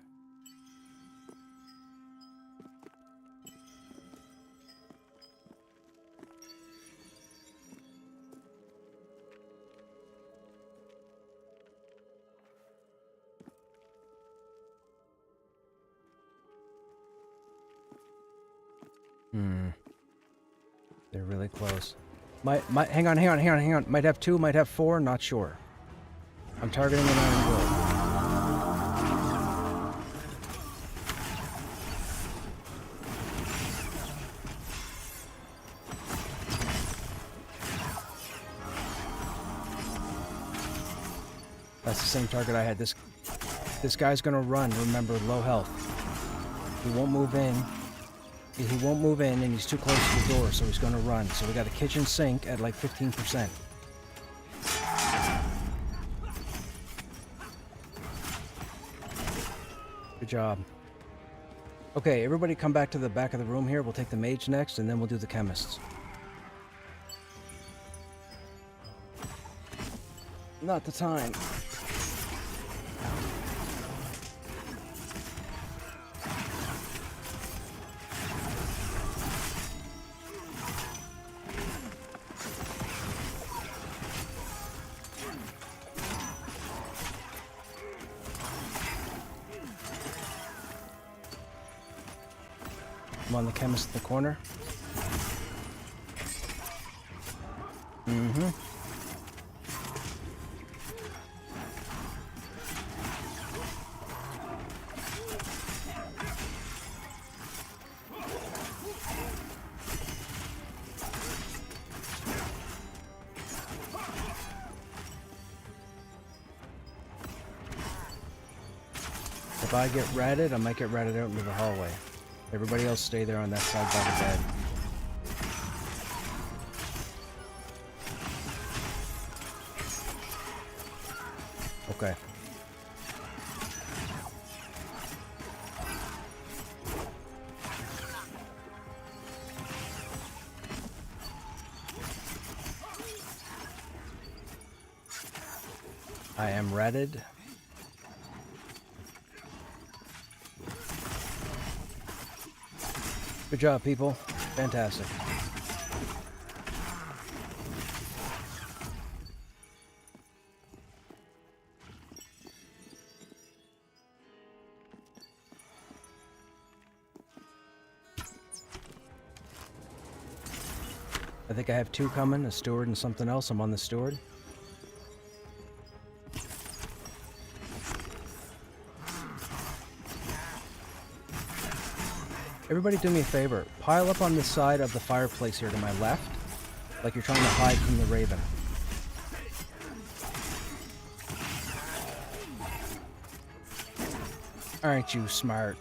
They're really close. Hang on. Might have 2, might have 4, not sure. I'm targeting an iron gold. That's the same target I had. This guy's gonna run, remember, low health. He won't move in. He won't move in, and he's too close to the door, so he's gonna run. So we got a kitchen sink at like 15%. Good job. Okay, everybody come back to the back of the room here. We'll take the mage next, and then we'll do the chemists. Not the time. I'm on the chemist in the corner. If I get ratted, I might get ratted out into the hallway. Everybody else stay there on that side by the bed. Okay. I am ratted. Good job, people. Fantastic. I think I have 2 coming, a steward and something else. I'm on the steward. Everybody do me a favor. Pile up on the side of the fireplace here to my left, like you're trying to hide from the raven. Aren't you smart?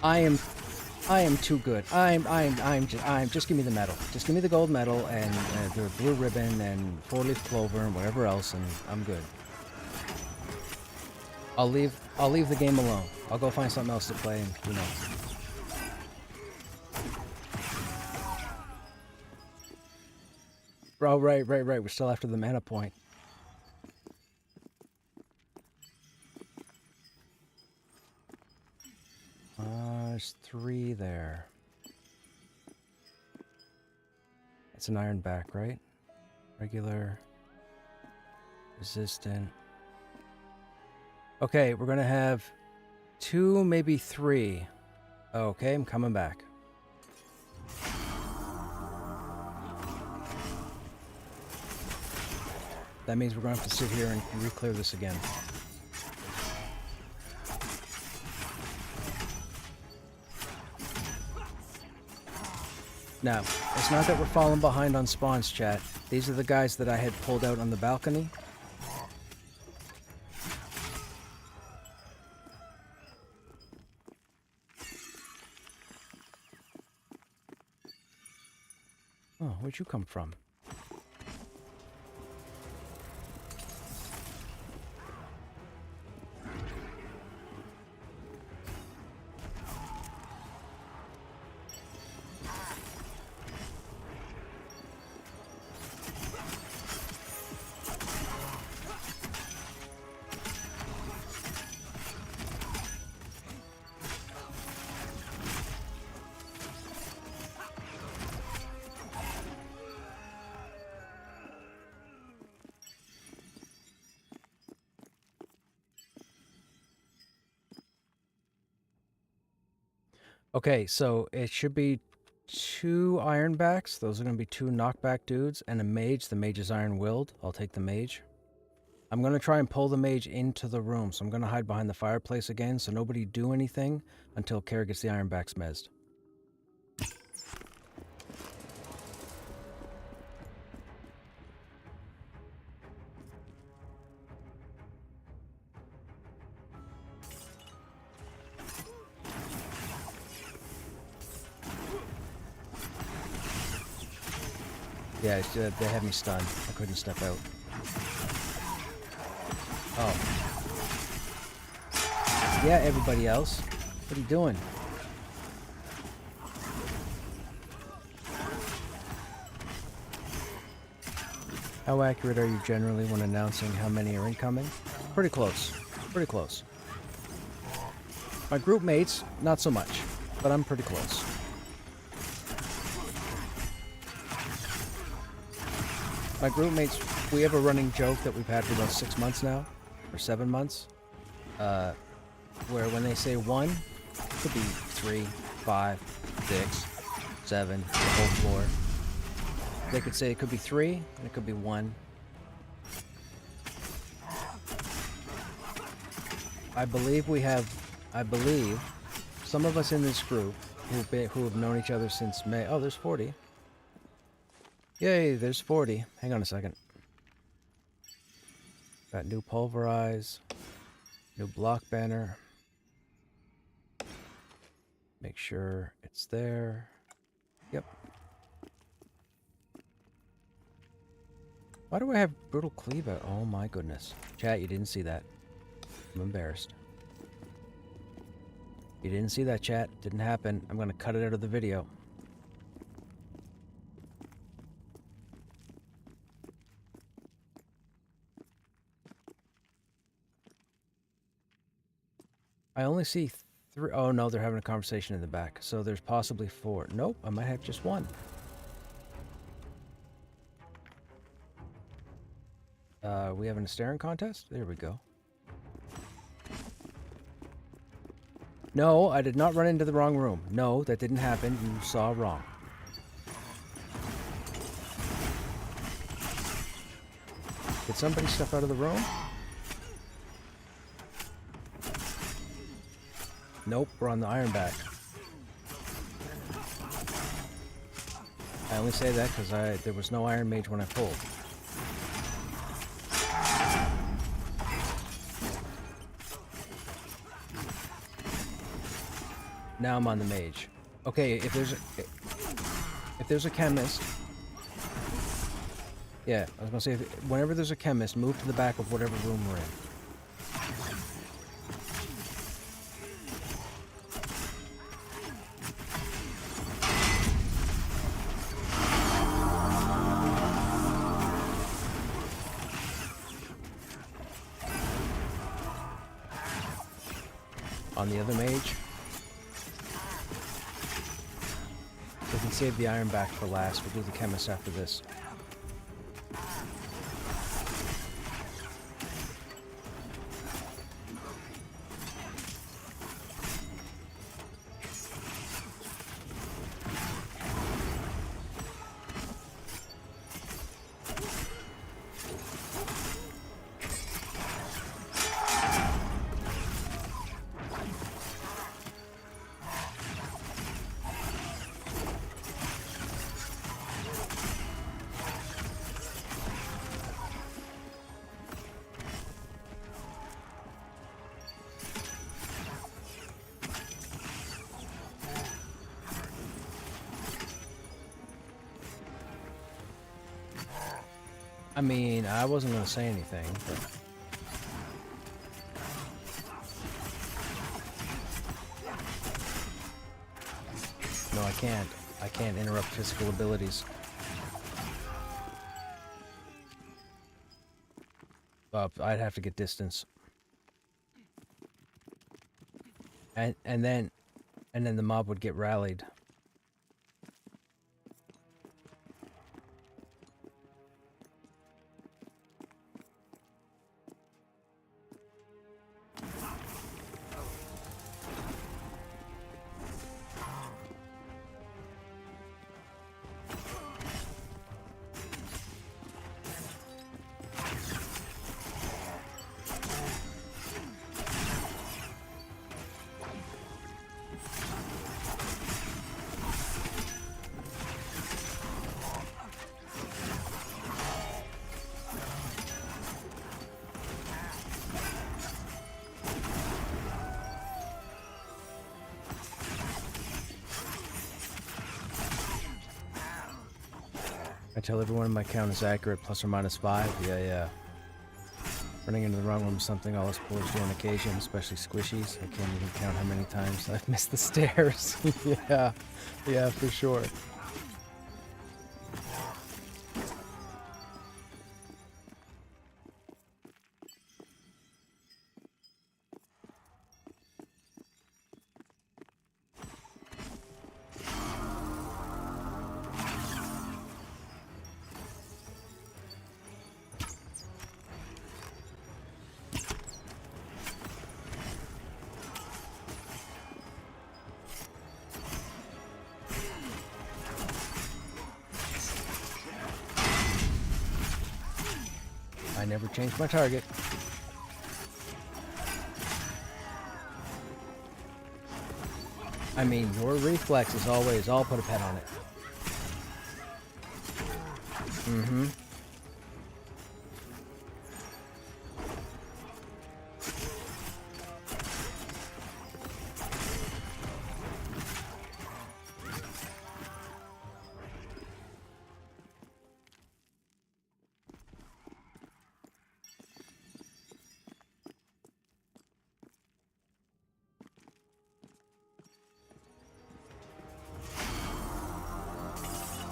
I am too good. Just give me the medal. Just give me the gold medal and the blue ribbon and 4-leaf clover and whatever else, and I'm good. I'll leave the game alone. I'll go find something else to play, and who knows. Oh, right. We're still after the mana point. There's 3 there. It's an iron back, right? Regular. Resistant. Okay, we're gonna have 2, maybe 3. Okay, I'm coming back. That means we're gonna have to sit here and re-clear this again. Now, it's not that we're falling behind on spawns, chat. These are the guys that I had pulled out on the balcony. Oh, where'd you come from? Okay, so it should be 2 Ironbacks. Those are going to be 2 knockback dudes, and a mage. The mage is iron-willed. I'll take the mage. I'm going to try and pull the mage into the room, so I'm going to hide behind the fireplace again, so nobody do anything until Kara gets the Ironbacks mezzed. Yeah, they had me stunned. I couldn't step out. Oh. Yeah, everybody else. What are you doing? How accurate are you generally when announcing how many are incoming? Pretty close. Pretty close. My group mates, not so much, but I'm pretty close. My group mates, we have a running joke that we've had for about 6 months now, or 7 months, where when they say 1, it could be 3, 5, 6, 7, the whole floor. They could say it could be 3, and it could be 1. I believe some of us in this group who have known each other since May. Oh, there's 40. Yay, there's 40. Hang on a second. Got new pulverize, new block banner. Make sure it's there. Yep. Why do I have brutal cleave out? Oh my goodness. Chat, you didn't see that. I'm embarrassed. You didn't see that, chat. Didn't happen. I'm gonna cut it out of the video. I only see 3. Oh no, they're having a conversation in the back. So there's possibly 4. Nope, I might have just 1. We having a staring contest? There we go. No, I did not run into the wrong room. No, that didn't happen. You saw wrong. Did somebody step out of the room? Nope, we're on the Ironback. I only say that because there was no Iron Mage when I pulled. Now I'm on the mage. Okay, if there's a chemist. Yeah, I was gonna say whenever there's a chemist, move to the back of whatever room we're in. On the other mage. We can save the Ironback for last. We'll do the chemist after this. I mean, I wasn't going to say anything, but... No, I can't. I can't interrupt physical abilities. I'd have to get distance. And then the mob would get rallied. tell everyone my count is accurate, plus or minus 5. Yeah. Running into the wrong room is something all us pullers do on occasion, especially squishies. I can't even count how many times I've missed the stairs. Yeah, for sure. I never changed my target. I mean, your reflex is always, I'll put a pet on it. Mm-hmm.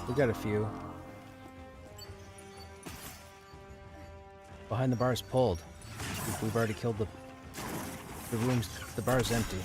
We got a few. Behind the bar is pulled. We've already killed the rooms. The bar is empty.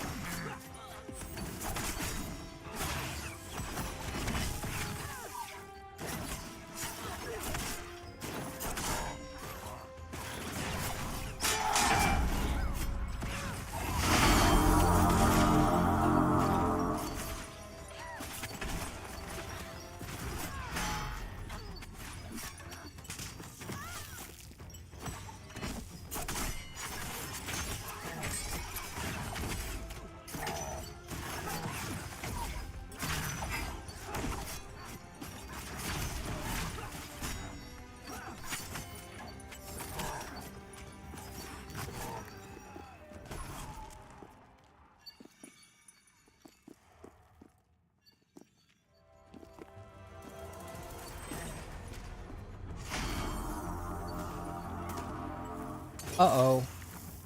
Uh-oh.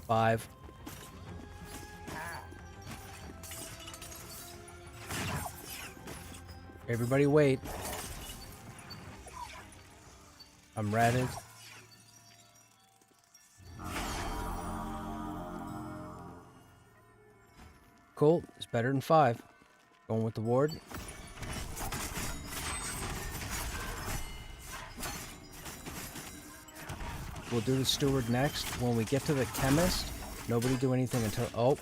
5. Everybody wait. I'm ratted. Cool. It's better than 5. Going with the ward. We'll do the steward next. When we get to the chemist, nobody do anything until... Oh.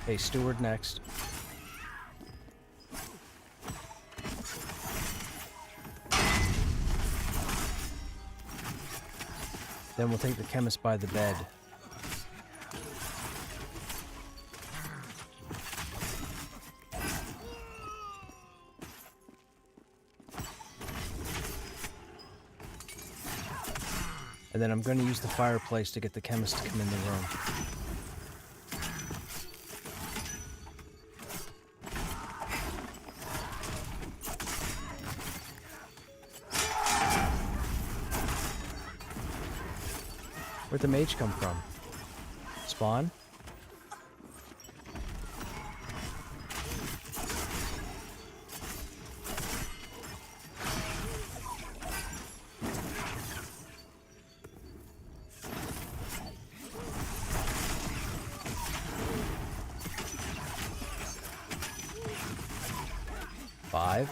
Okay, steward next. Then we'll take the chemist by the bed. And then I'm going to use the fireplace to get the chemist to come in the room. Where'd the mage come from? Spawn? Five.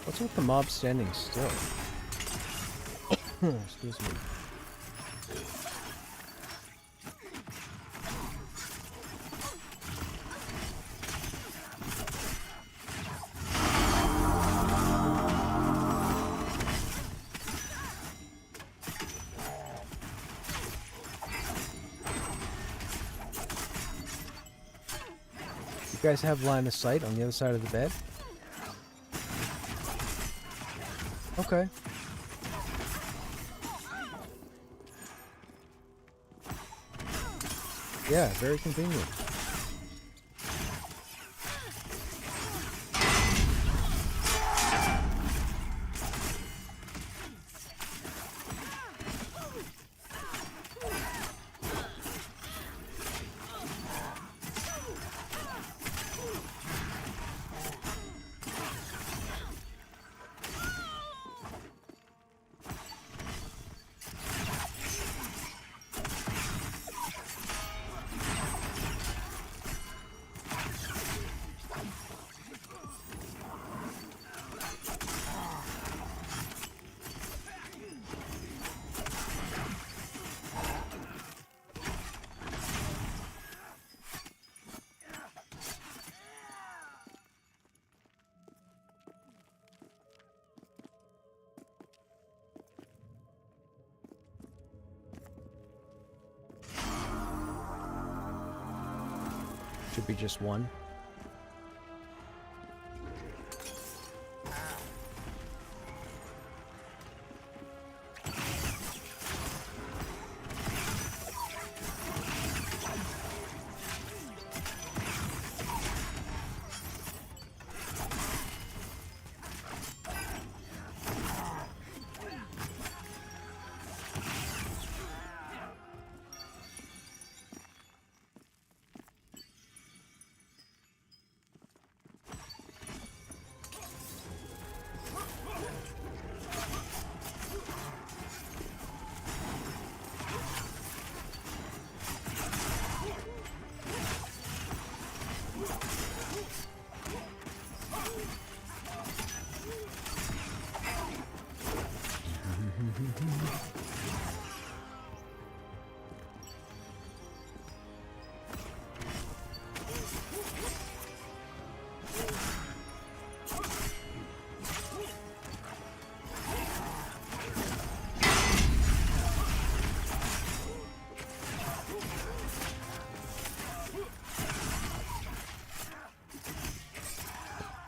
What's with the mob standing still? Excuse me. You guys have line of sight on the other side of the bed? Okay. Yeah, very convenient. Should be just one.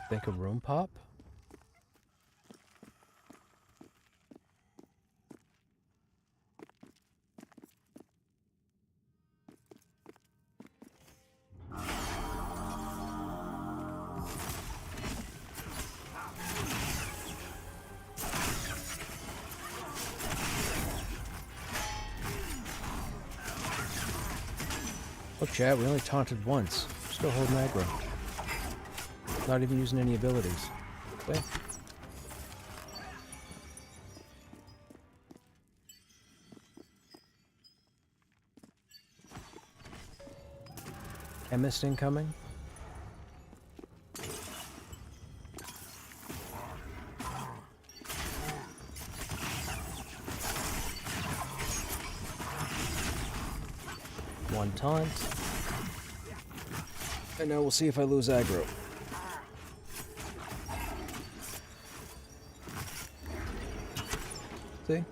Think a room pop? Look, chat, we only taunted once. Still holding aggro. Not even using any abilities. Okay. Chemist incoming. One taunt. And now we'll see if I lose aggro. See?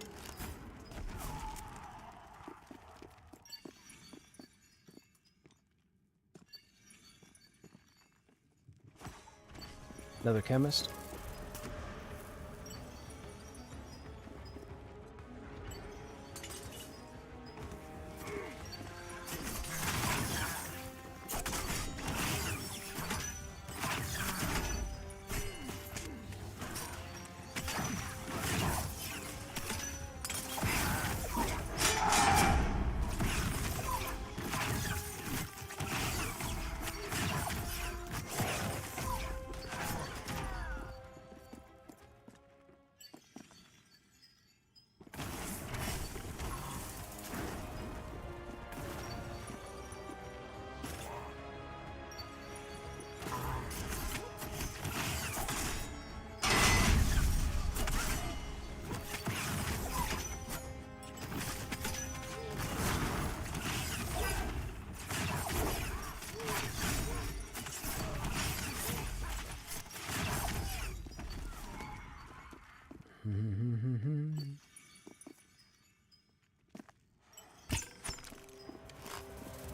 Another chemist.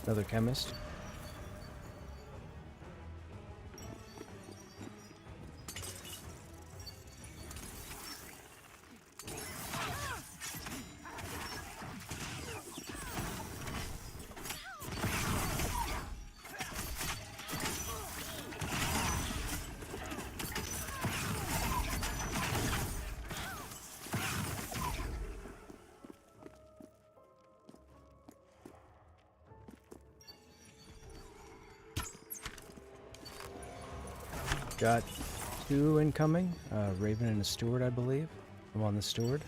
Another chemist. Got 2 incoming. Raven and a steward, I believe. I'm on the steward.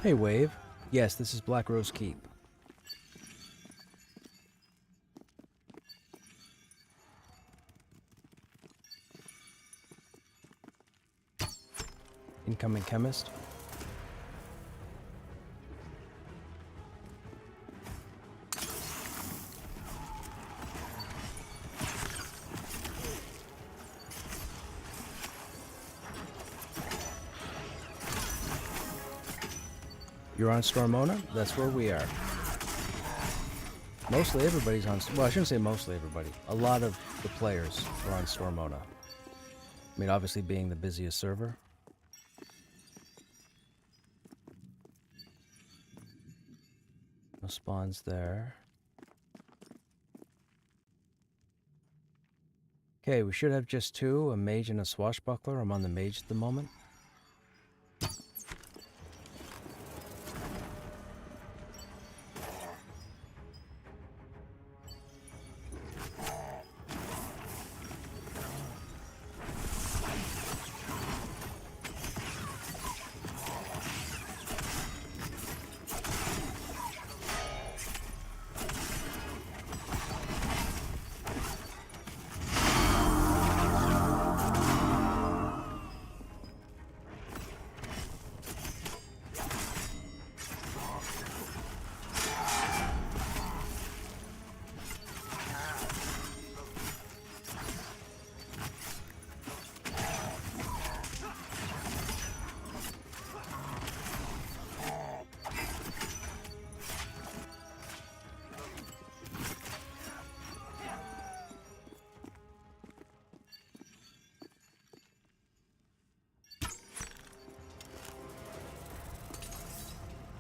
Hey, Wave. Yes, this is Black Rose Keep. Incoming chemist. You're on Stormona? That's where we are. Mostly everybody's on... Well, I shouldn't say mostly everybody. A lot of the players are on Stormona. I mean, obviously being the busiest server. No spawns there. Okay, we should have just 2, a mage and a swashbuckler. I'm on the mage at the moment.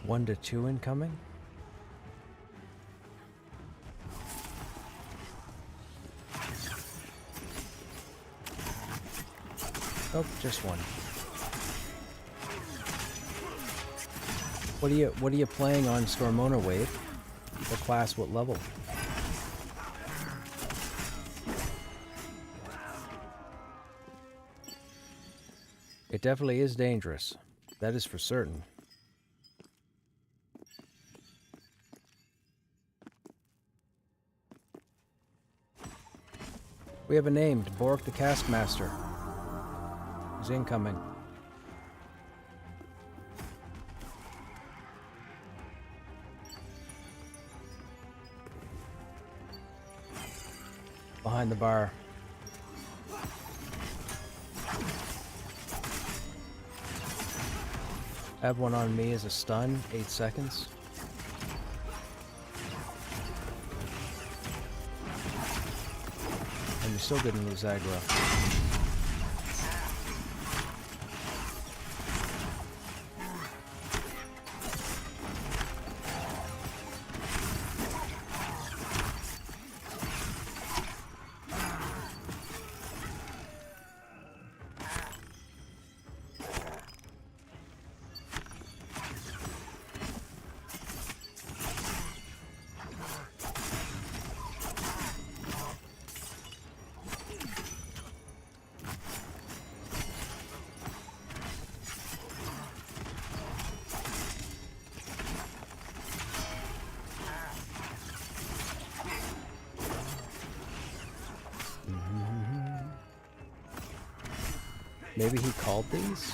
One to 2 incoming. Oh, just 1. What are you playing on Stormona, Wave? What class, what level? It definitely is dangerous. That is for certain. We have a name, Bork the Caskmaster. He's incoming. Behind the bar. Have one on me as a stun, 8 seconds. still didn't lose aggro. Maybe he called these?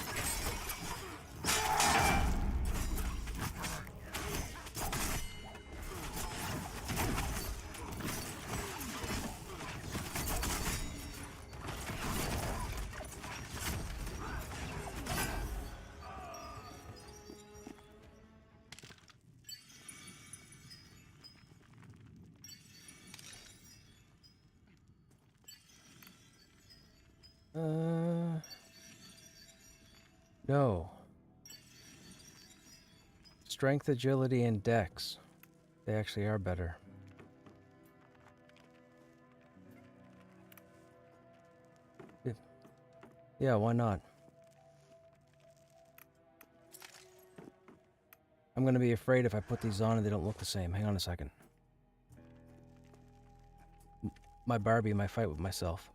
No. Strength, agility, and dex. They actually are better. Yeah, why not? I'm gonna be afraid if I put these on and they don't look the same. Hang on a second. My Barbie might fight with myself.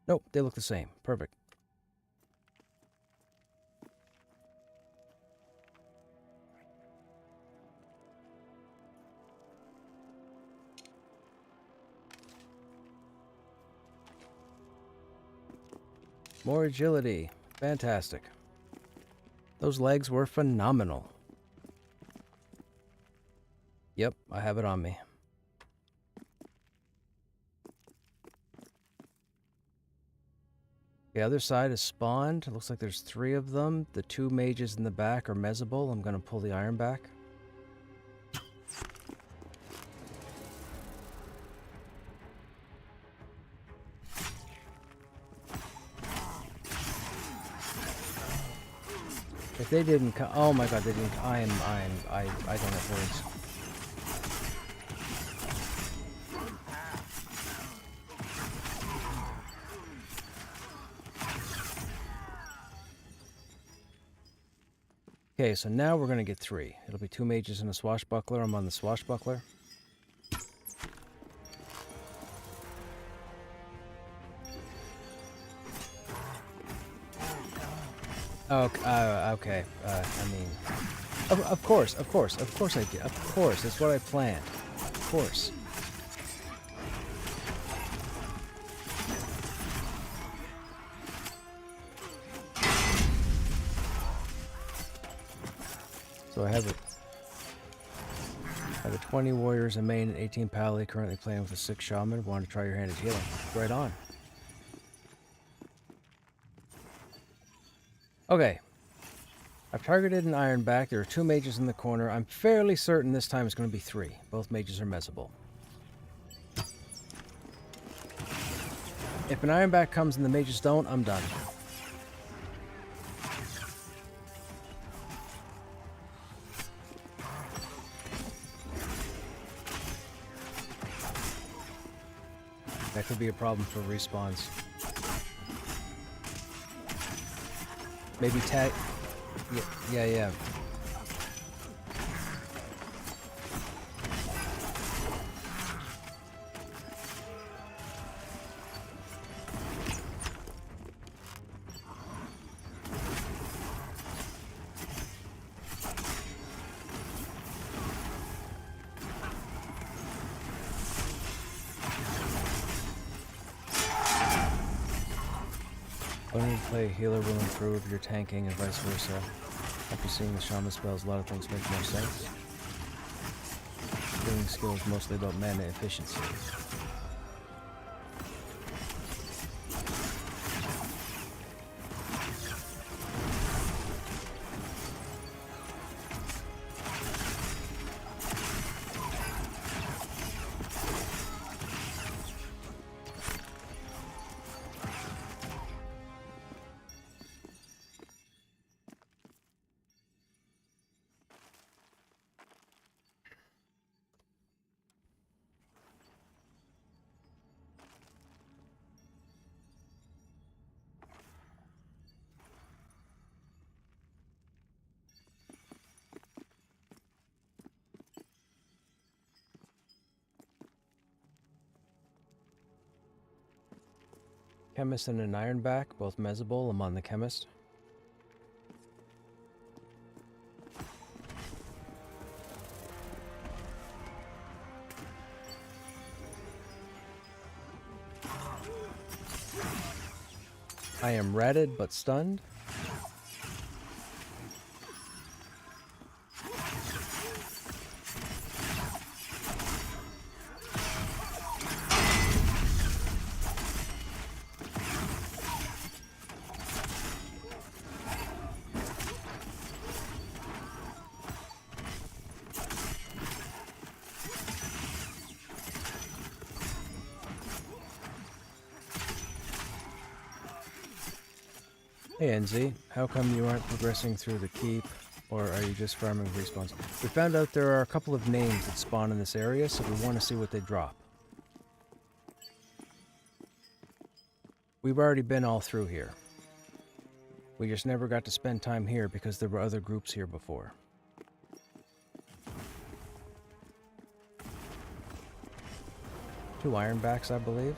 Nope, they look the same. Perfect. More agility. Fantastic. Those legs were phenomenal. Yep, I have it on me. The other side is spawned. It looks like there's 3 of them. The 2 mages in the back are mesable. I'm going to pull the iron back. If they didn't oh my god, they didn't. I don't have words. Okay, so now we're going to get 3. It'll be 2 mages and a swashbuckler. I'm on the swashbuckler. Oh, okay. I mean, of course I did. Of course, that's what I planned. Of course. So I have a 20 warriors, a main, and 18 pally, currently playing with a 6 shaman. Want to try your hand at healing? Right on. Okay. I've targeted an iron back. There are 2 mages in the corner. I'm fairly certain this time it's going to be 3. Both mages are mesable. If an iron back comes and the mages don't, I'm done. That could be a problem for respawns. Maybe tag... Yeah. Learning to play a healer will improve your tanking and vice versa. After seeing the shaman spells, a lot of things make more sense. Healing skill is mostly about mana efficiency. Chemist and an Ironback, both Mezable. I'm on the Chemist. I am ratted but stunned. Hey NZ, how come you aren't progressing through the keep, or are you just farming respawns? We found out there are a couple of names that spawn in this area, so we want to see what they drop. We've already been all through here. We just never got to spend time here because there were other groups here before. Two Ironbacks, I believe.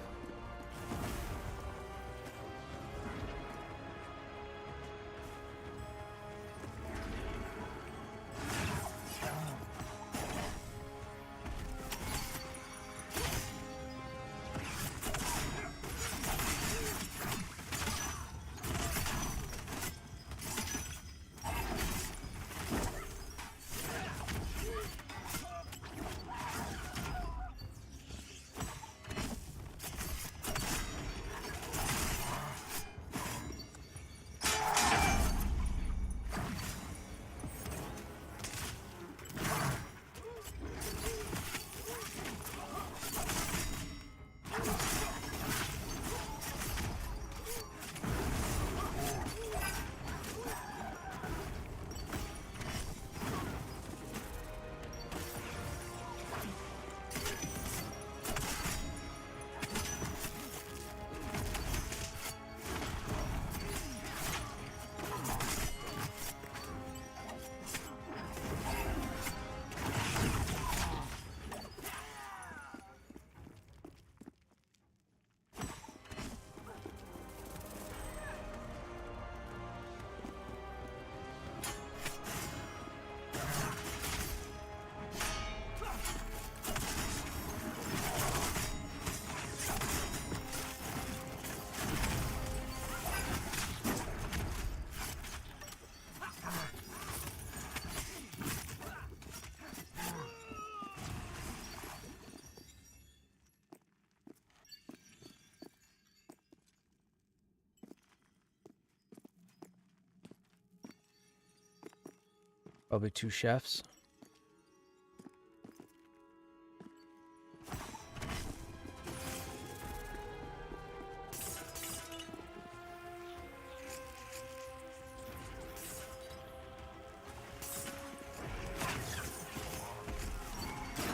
Probably two chefs.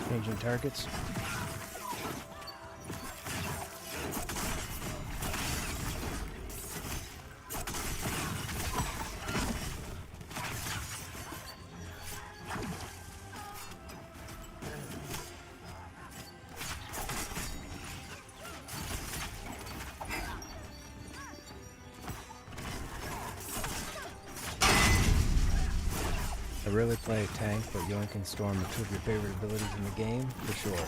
Changing targets. I rarely play a tank, but Yoink and Storm are two of your favorite abilities in the game, for sure.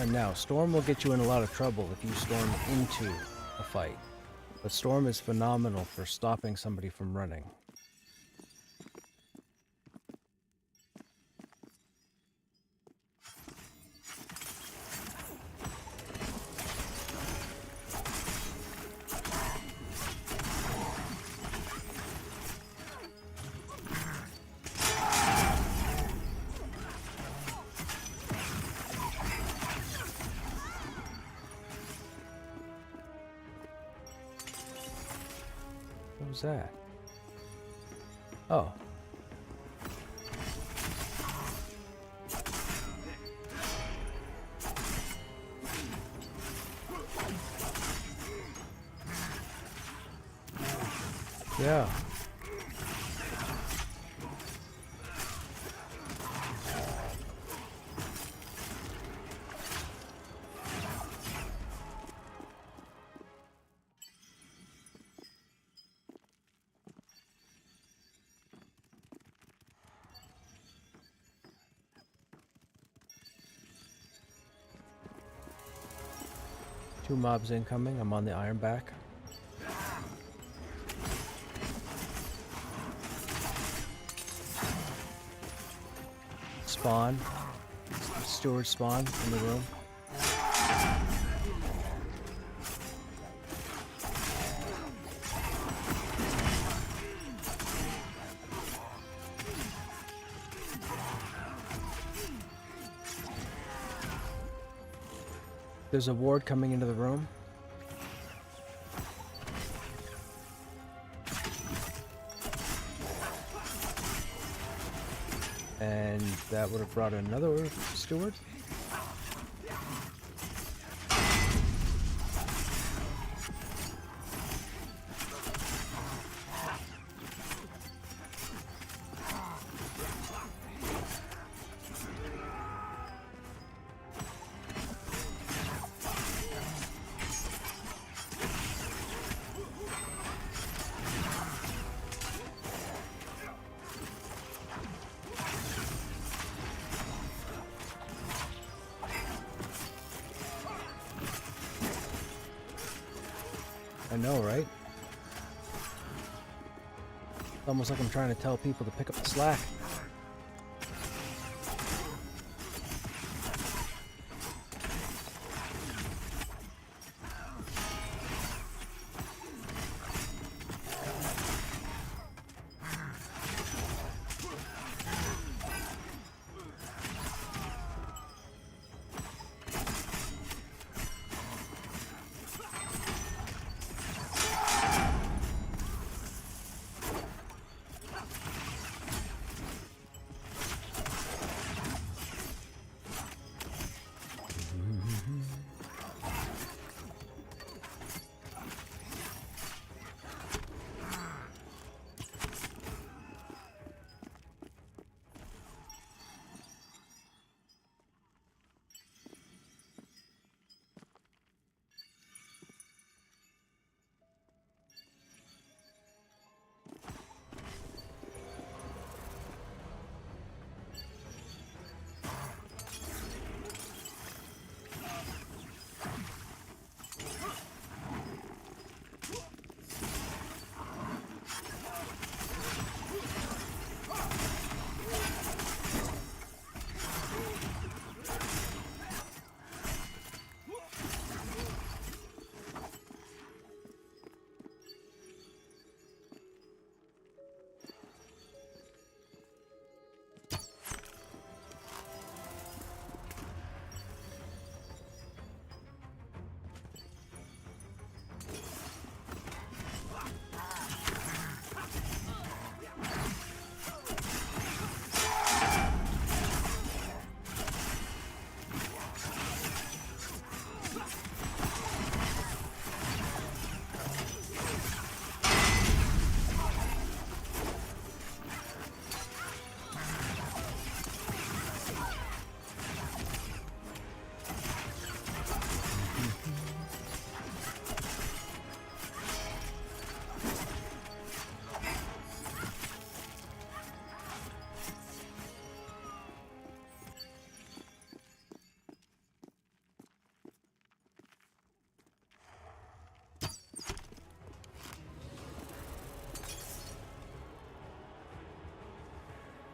Now, Storm will get you in a lot of trouble if you storm into a fight, but Storm is phenomenal for stopping somebody from running. What was that? Oh. Yeah. 2 mobs incoming. I'm on the iron back. Spawn. Steward spawn in the room. There's a ward coming into the room. And that would have brought another steward. I know, right? It's almost like I'm trying to tell people to pick up the slack.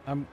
I'm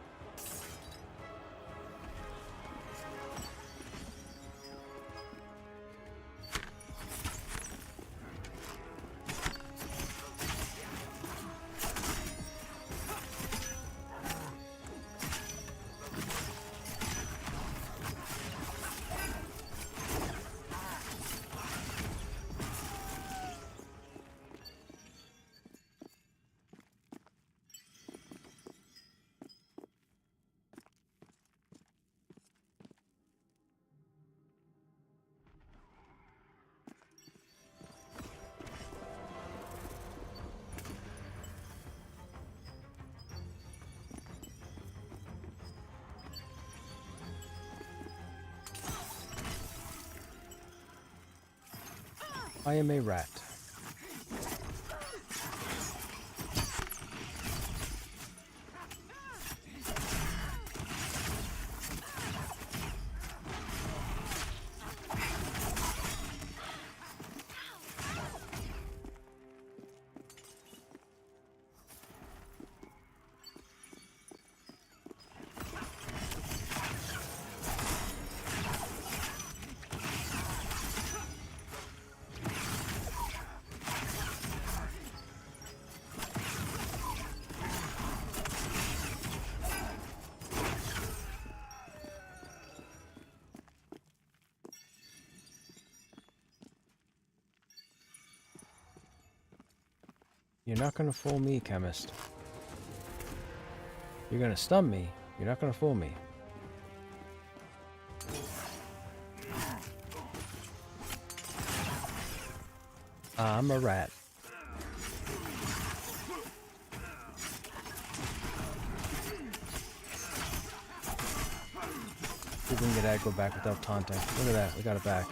I am a rat. You're not gonna fool me, chemist. You're gonna stun me. You're not gonna fool me. I'm a rat. See if we can get aggro back without taunting. Look at that, we got it back.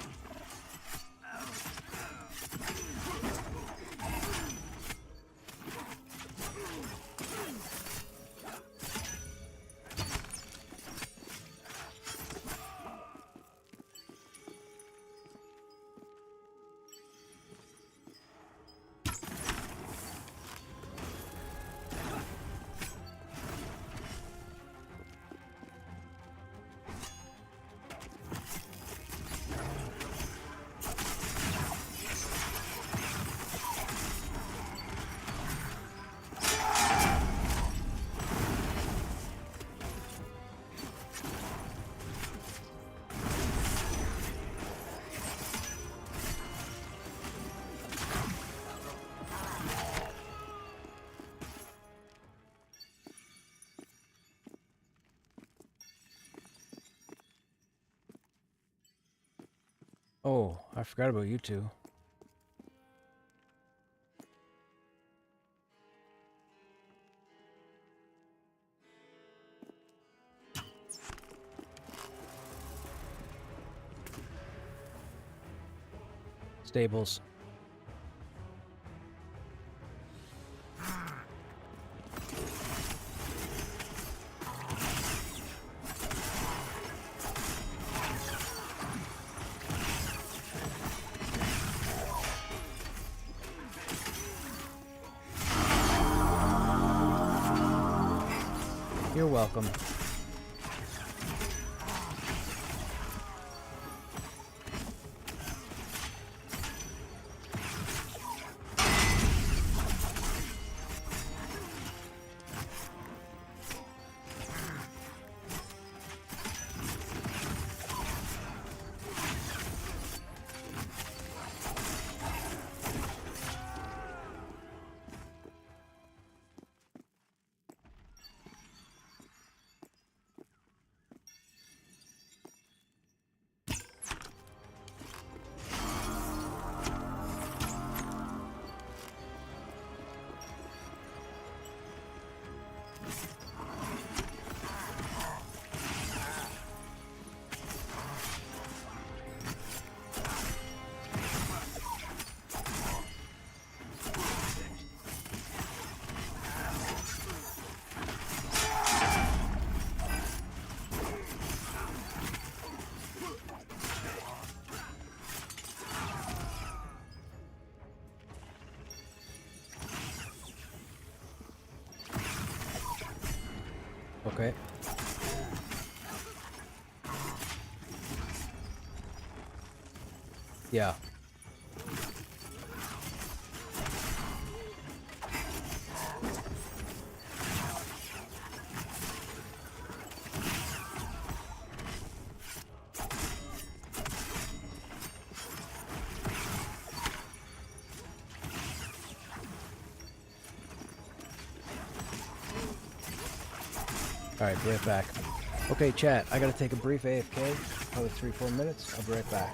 Oh, I forgot about you two. Stables. You're welcome. Okay. Yeah. Alright, be right back. Okay, chat, I gotta take a brief AFK, probably 3-4 minutes. I'll be right back.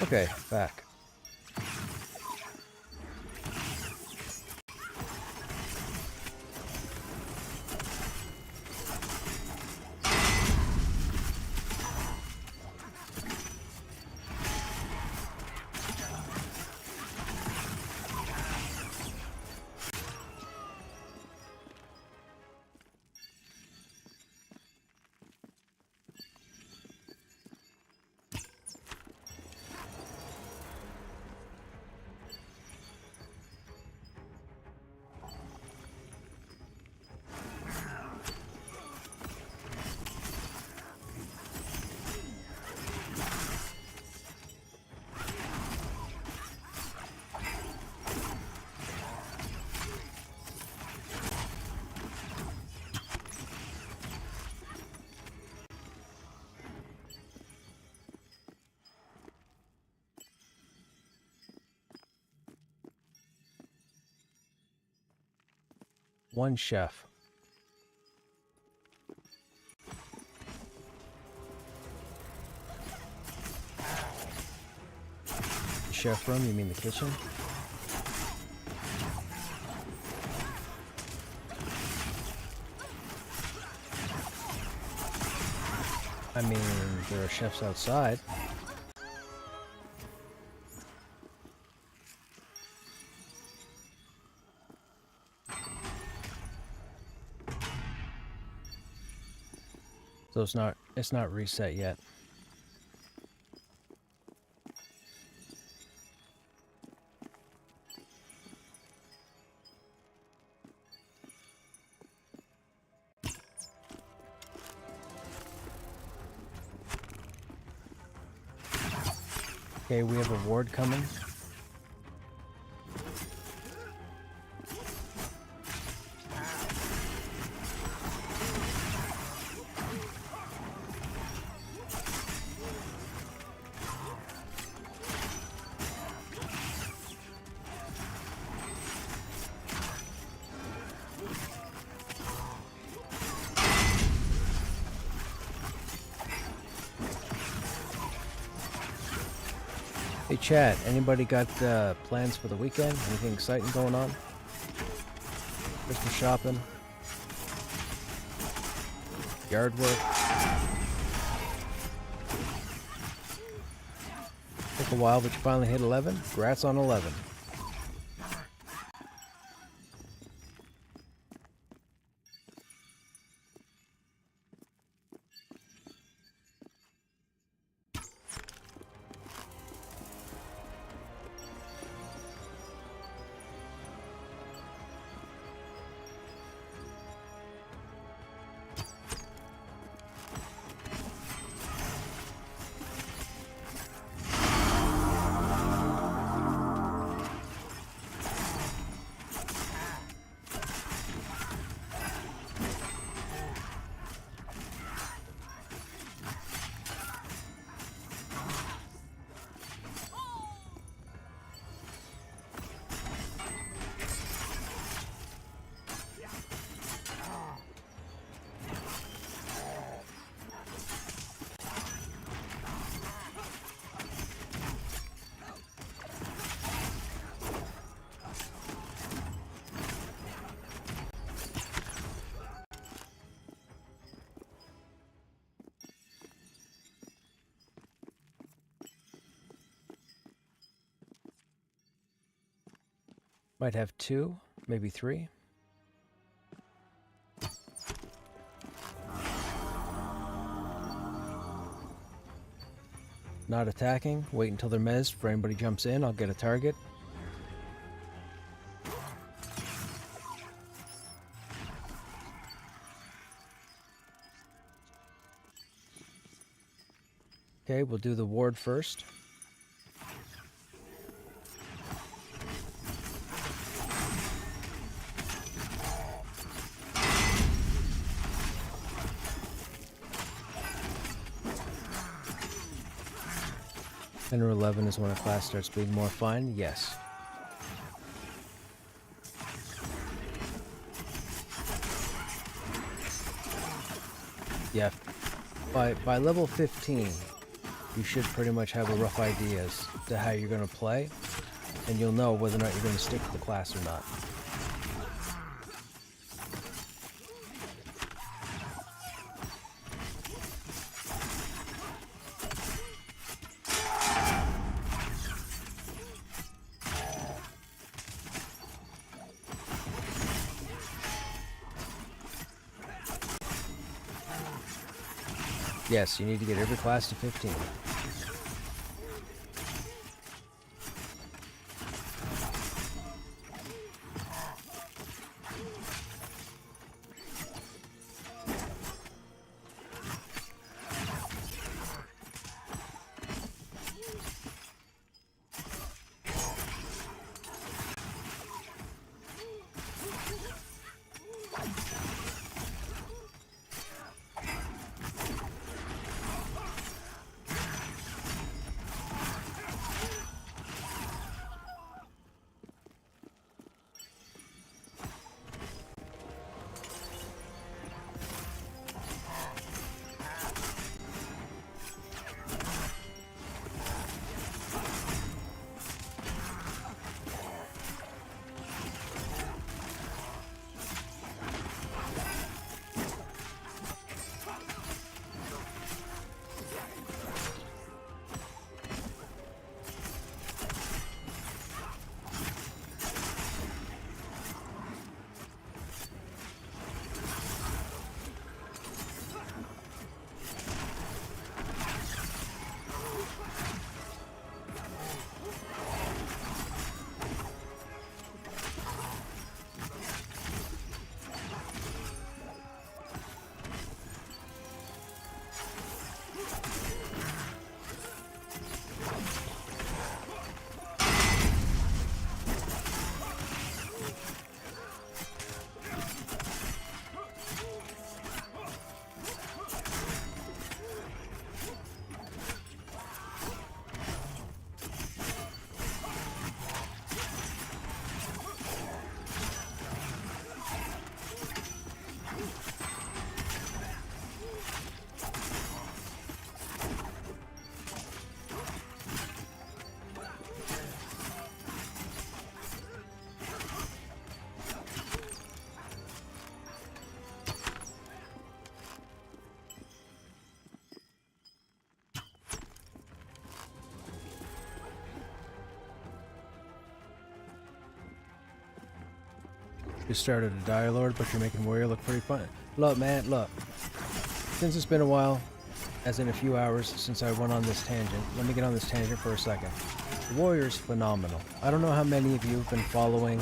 Okay, back. One chef. Chef room, you mean the kitchen? I mean, there are chefs outside. So it's not reset yet. Okay, we have a ward coming. Hey chat, anybody got plans for the weekend? Anything exciting going on? Christmas shopping? Yard work? Took a while, but you finally hit 11? Congrats on 11. Might have 2, maybe 3. Not attacking. Wait until they're mezzed. For anybody jumps in, I'll get a target. Okay, we'll do the ward first. Ten or 11 is when a class starts being more fun. Yes. Yeah. By level 15, you should pretty much have a rough idea as to how you're going to play, and you'll know whether or not you're going to stick to the class or not. Yes, you need to get every class to 15. You started a Dire Lord, but you're making Warrior look pretty fun. Look, man, look. Since it's been a while, as in a few hours since I went on this tangent, let me get on this tangent for a second. The Warrior's phenomenal. I don't know how many of you have been following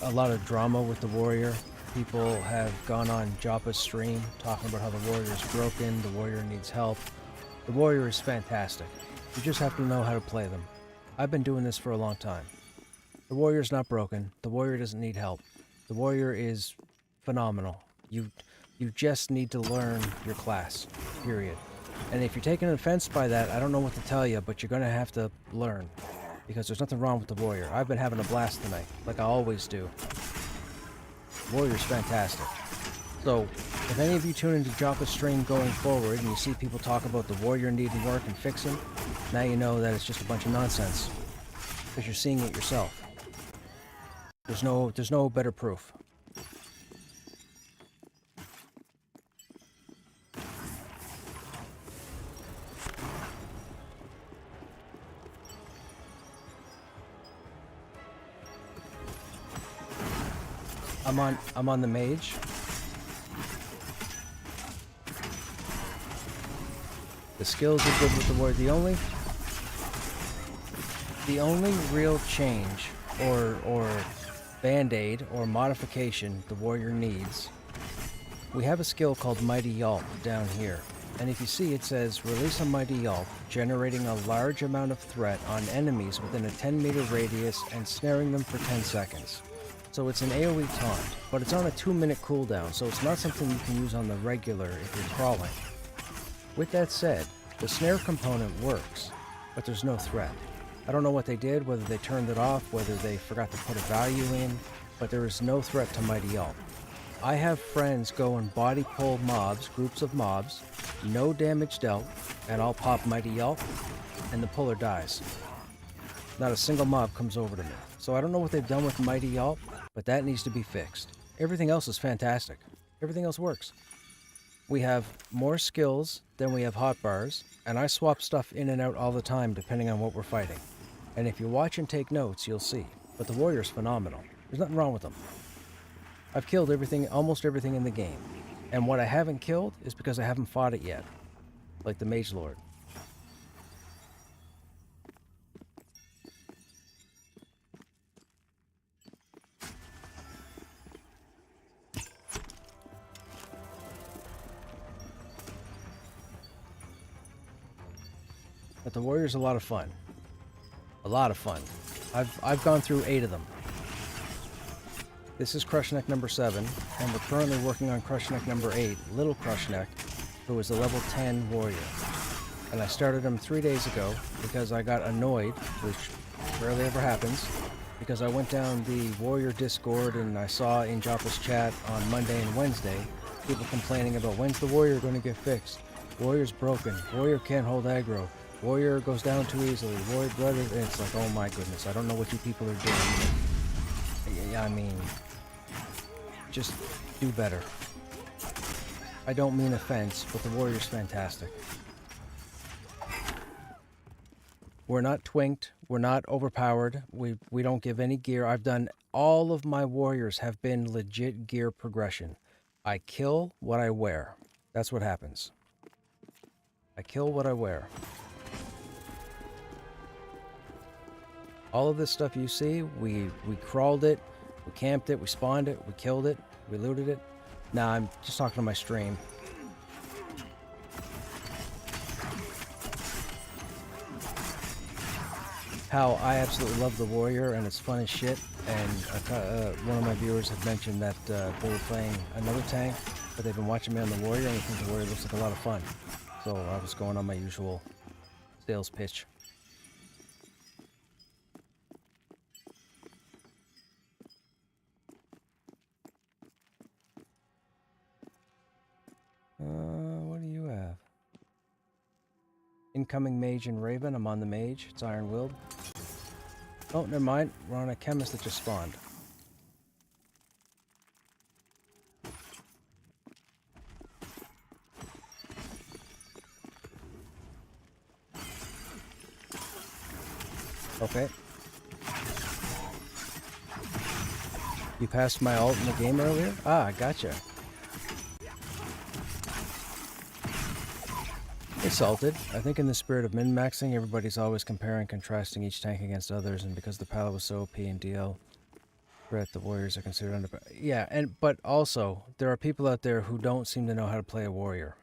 a lot of drama with the Warrior. People have gone on Joppa's stream talking about how the Warrior's broken, the Warrior needs help. The Warrior is fantastic. You just have to know how to play them. I've been doing this for a long time. The Warrior's not broken. The Warrior doesn't need help. The Warrior is phenomenal. You just need to learn your class, period. And if you're taking offense by that, I don't know what to tell you, but you're going to have to learn. Because there's nothing wrong with the Warrior. I've been having a blast tonight, like I always do. Warrior's fantastic. So, if any of you tune into Joppa's stream going forward and you see people talk about the Warrior needing work and fixing, now you know that it's just a bunch of nonsense. Because you're seeing it yourself. There's no better proof. I'm on the mage. The skills are good with the Warrior. The only real change or band-aid or modification the Warrior needs, we have a skill called Mighty Yelp down here, and if you see it says release a Mighty Yelp, generating a large amount of threat on enemies within a 10-meter radius and snaring them for 10 seconds. So it's an AoE taunt, but it's on a 2-minute cooldown, so it's not something you can use on the regular if you're crawling. With that said, the snare component works, but there's no threat. I don't know what they did, whether they turned it off, whether they forgot to put a value in, but there is no threat to Mighty Yelp. I have friends go and body pull mobs, groups of mobs, no damage dealt, and I'll pop Mighty Yelp, and the puller dies. Not a single mob comes over to me. So I don't know what they've done with Mighty Yelp, but that needs to be fixed. Everything else is fantastic. Everything else works. We have more skills than we have hotbars, and I swap stuff in and out all the time depending on what we're fighting. And if you watch and take notes, you'll see. But the warrior's phenomenal. There's nothing wrong with them. I've killed everything, almost everything in the game. And what I haven't killed is because I haven't fought it yet. Like the Mage Lord. But the warrior's a lot of fun. A lot of fun. I've gone through 8 of them. This is Krushnek number 7, and we're currently working on Krushnek number 8, Little Krushnek, who is a level 10 warrior. And I started him 3 days ago because I got annoyed, which rarely ever happens, because I went down the warrior Discord and I saw in Joppa's chat on Monday and Wednesday people complaining about when's the warrior going to get fixed. Warrior's broken. Warrior can't hold aggro. Warrior goes down too easily. Warrior brother, and it's like, oh my goodness, I don't know what you people are doing. I mean, just do better. I don't mean offense, but the warrior's fantastic. We're not twinked. We're not overpowered. We don't give any gear. I've done, all of my warriors have been legit gear progression. I kill what I wear. That's what happens. I kill what I wear. All of this stuff you see, we crawled it, we camped it, we spawned it, we killed it, we looted it. Nah, I'm just talking to my stream. How I absolutely love the warrior and it's fun as shit. And one of my viewers had mentioned that they were playing another tank, but they've been watching me on the warrior and they think the warrior looks like a lot of fun. So I was going on my usual sales pitch. What do you have? Incoming mage and raven. I'm on the mage. It's iron willed. Oh, never mind. We're on a chemist that just spawned. Okay. You passed my ult in the game earlier? Ah, gotcha. It's salted. I think in the spirit of min-maxing, everybody's always comparing and contrasting each tank against others, and because the Pala was so OP in DL threat, the warriors are considered under... Yeah, but also, there are people out there who don't seem to know how to play a warrior.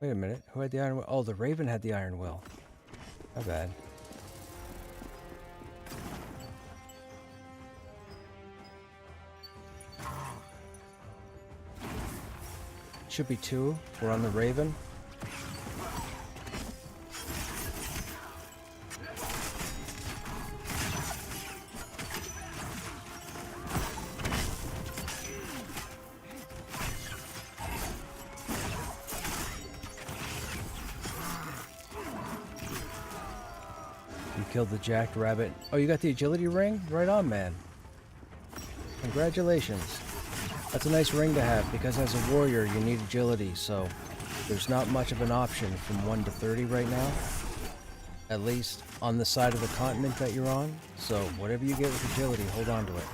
Wait a minute, who had the iron will? Oh, the Raven had the iron will. My bad. Should be 2. We're on the Raven. You killed the jacked rabbit. Oh, you got the agility ring? Right on, man. Congratulations. That's a nice ring to have, because as a warrior you need agility, so there's not much of an option from 1 to 30 right now. At least on the side of the continent that you're on. So whatever you get with agility, hold on to it.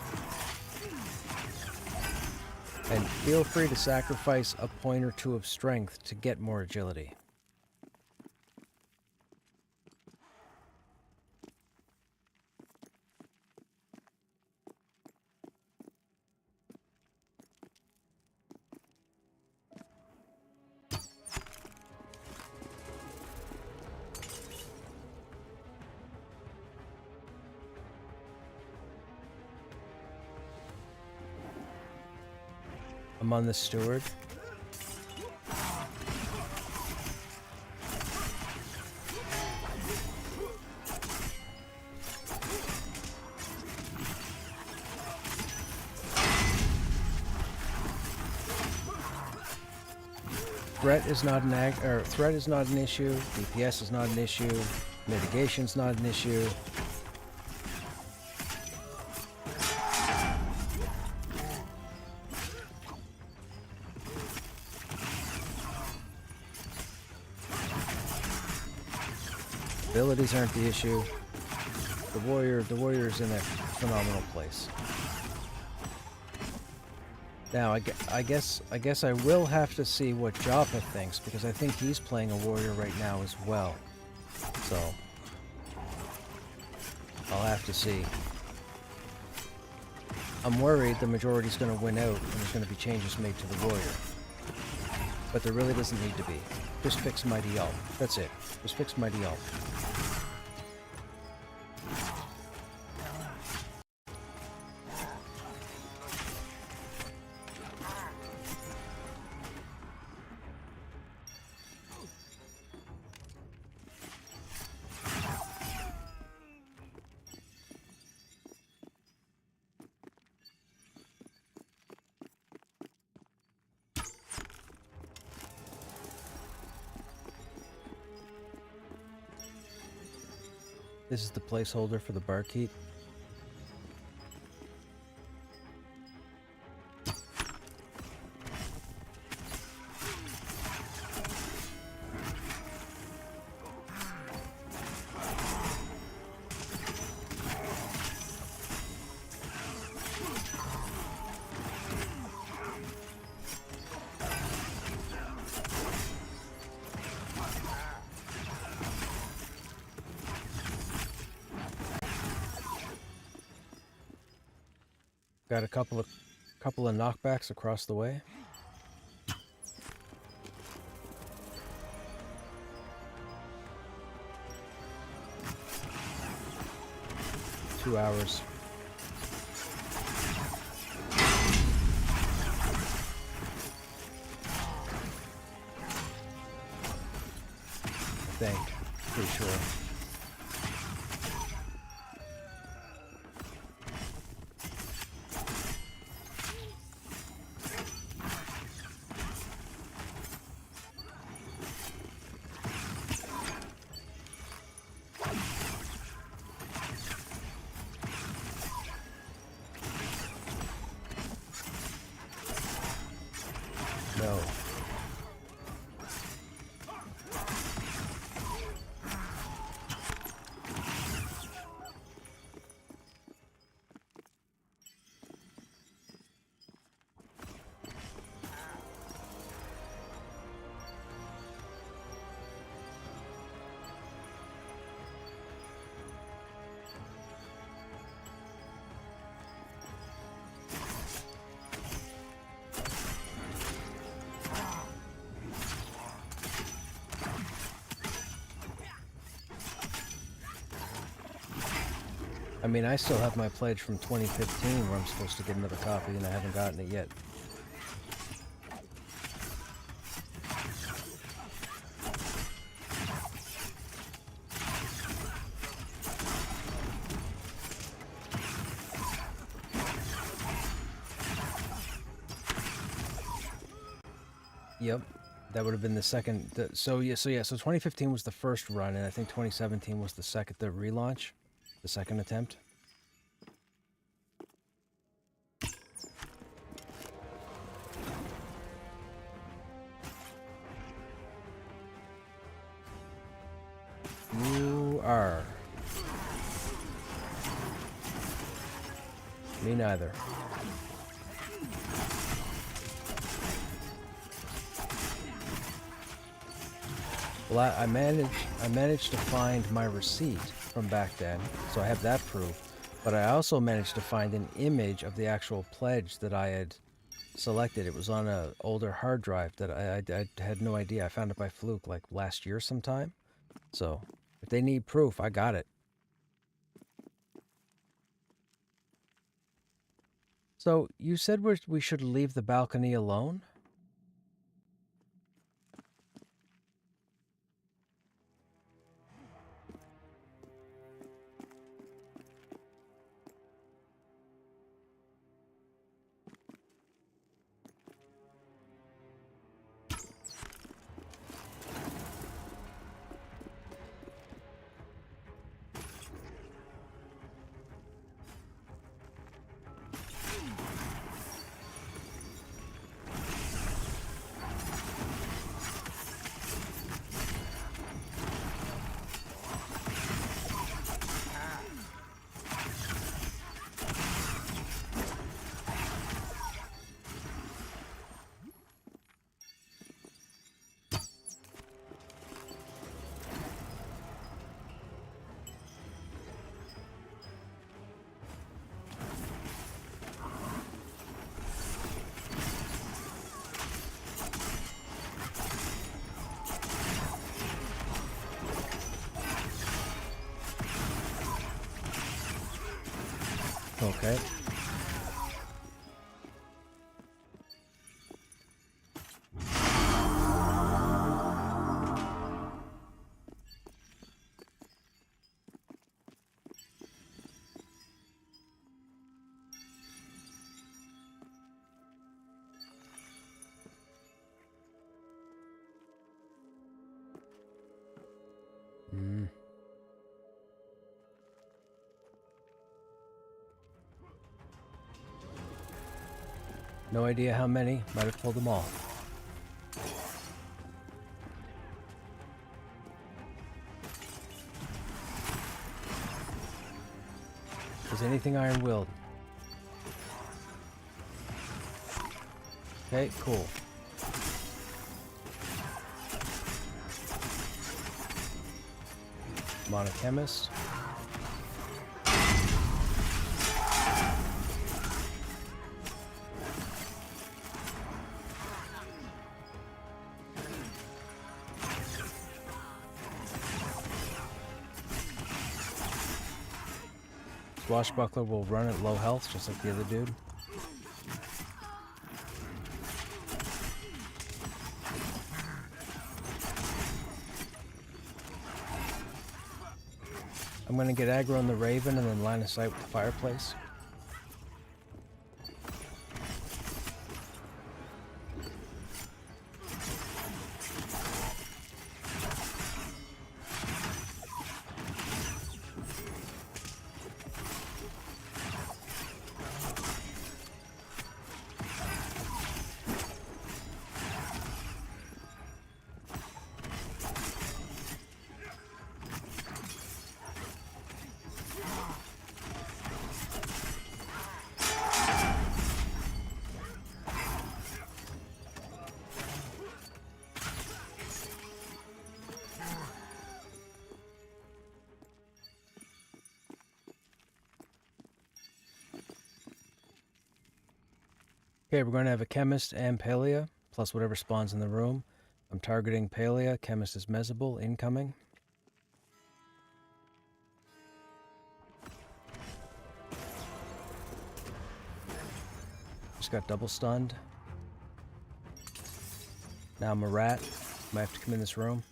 And feel free to sacrifice a point or 2 of strength to get more agility. I'm on the steward. threat is not an issue. DPS is not an issue. Mitigation's not an issue. Abilities aren't the issue. The warrior's in a phenomenal place. Now, I guess I will have to see what Joppa thinks, because I think he's playing a warrior right now as well. So, I'll have to see. I'm worried the majority's going to win out, and there's going to be changes made to the warrior. But there really doesn't need to be. Just fix Mighty Ult. That's it. Just fix Mighty Ult. This is the placeholder for the barkeep. Got a couple of knockbacks across the way. Two hours. I think. Pretty sure. No. I mean, I still have my pledge from 2015 where I'm supposed to get another copy and I haven't gotten it yet. Yep, that would have been the second. So 2015 was the first run, and I think 2017 was the relaunch. The second attempt. You are. Me neither. Well, I managed to find my receipt from back then, so I have that proof. But I also managed to find an image of the actual pledge that I had selected. It was on an older hard drive that I had no idea. I found it by fluke like last year sometime. So if they need proof, I got it. So you said we should leave the balcony alone? Okay. No idea how many. Might have pulled them all. Is anything iron-willed? Okay, cool. Monochemist. Swashbuckler will run at low health, just like the other dude. I'm gonna get aggro on the Raven and then line of sight with the fireplace. Okay, we're going to have a Chemist and Palea, plus whatever spawns in the room. I'm targeting Palea. Chemist is Mezable, incoming. Just got double stunned. Now I'm a rat. Might have to come in this room.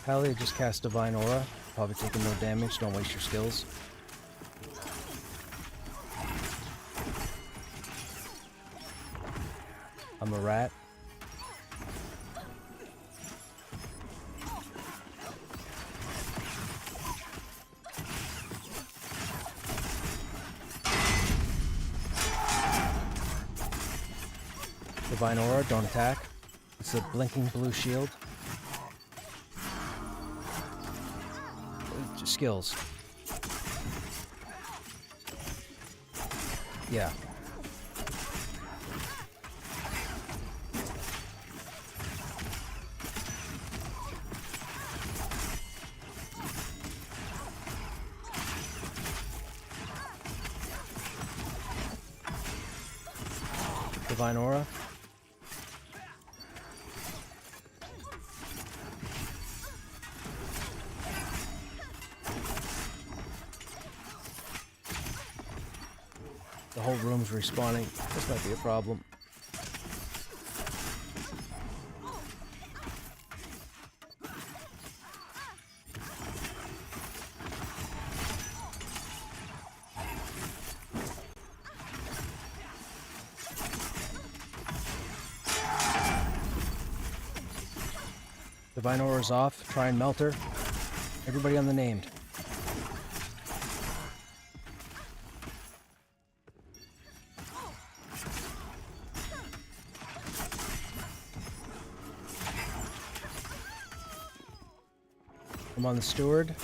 Hallie just cast Divine Aura. Probably taking no damage. Don't waste your skills. I'm a rat. Divine Aura, don't attack. It's a blinking blue shield. Skills. Yeah. Divine Aura. The whole room's respawning. This might be a problem. Divine Aura's off. Try and melt her. Everybody on the named. I'm on the steward.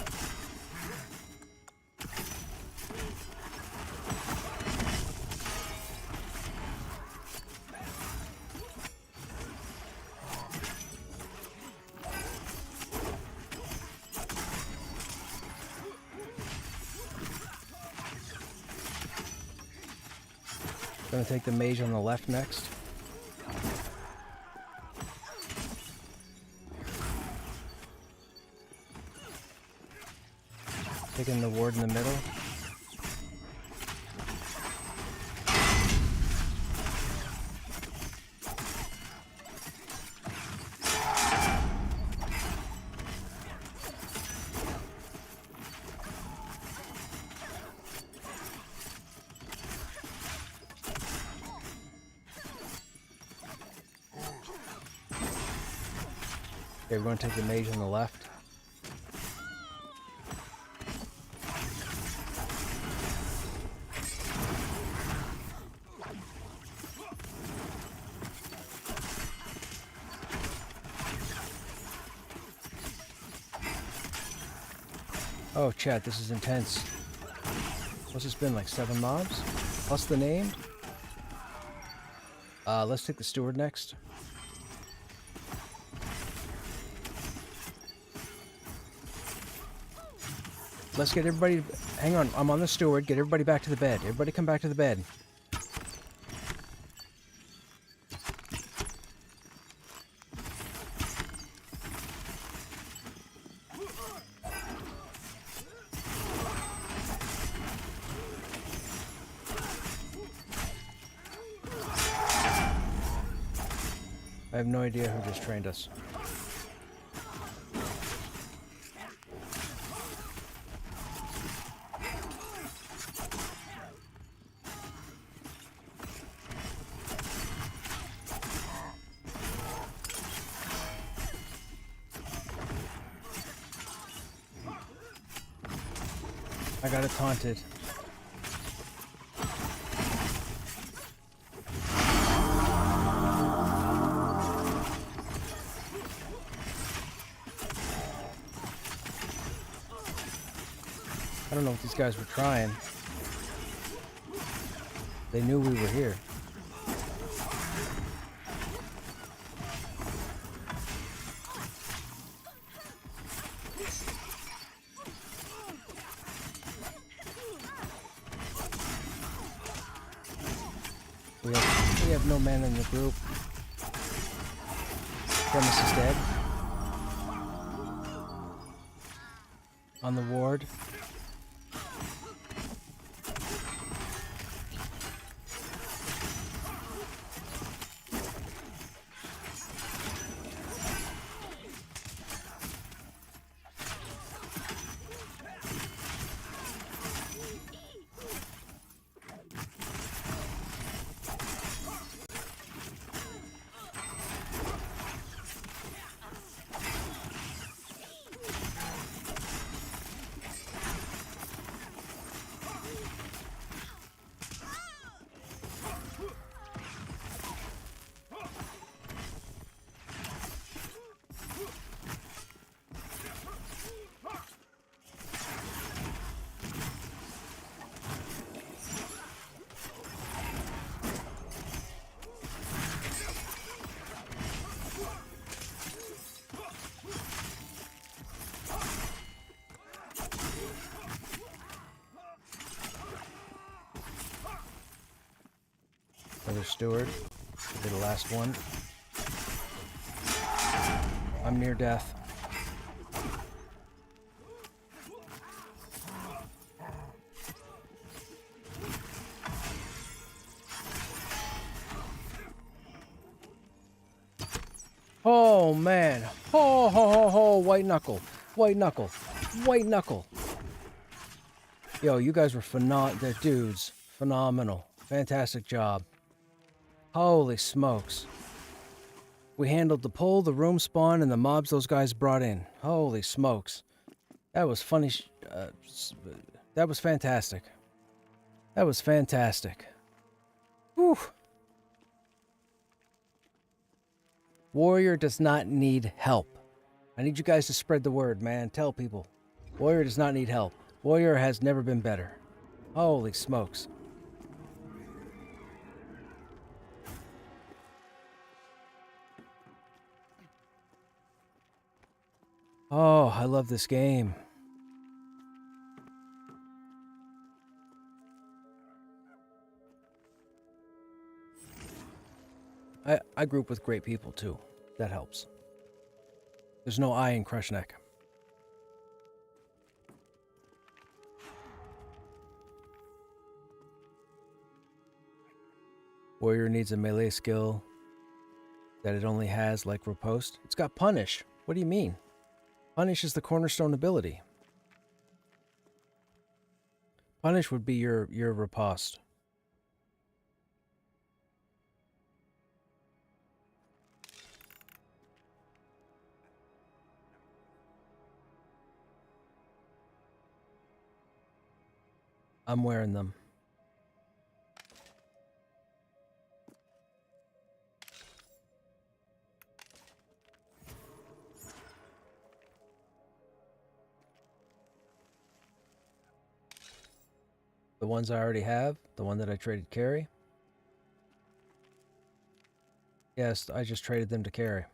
Gonna take the mage on the left next. Taking the ward in the middle. Okay, we're going to take the mage on the left. Oh, chat, this is intense. What's this been, like 7 mobs? Plus the named? Let's take the steward next. Let's get everybody... Hang on, I'm on the steward. Get everybody back to the bed. Everybody come back to the bed. I have no idea who just trained us. I got it taunted. I don't know what these guys were trying. They knew we were here. We have no man in the group. Premise is dead. On the ward. Another steward. Be the last one. I'm near death. Oh man. Ho ho ho ho, white knuckle. White knuckle. White knuckle. Yo, you guys were they're dudes. Phenomenal. Fantastic job. Holy smokes. We handled the pull, the room spawn, and the mobs those guys brought in. Holy smokes. That was funny. That was fantastic. That was fantastic. Whew. Warrior does not need help. I need you guys to spread the word, man. Tell people. Warrior does not need help. Warrior has never been better. Holy smokes. Oh, I love this game. I group with great people too. That helps. There's no I in Krushnek. Warrior needs a melee skill that it only has, like Riposte. It's got Punish. What do you mean? Punish is the cornerstone ability. Punish would be your Riposte. I'm wearing them. The ones I already have, the one that I traded carry. Yes, I just traded them to carry.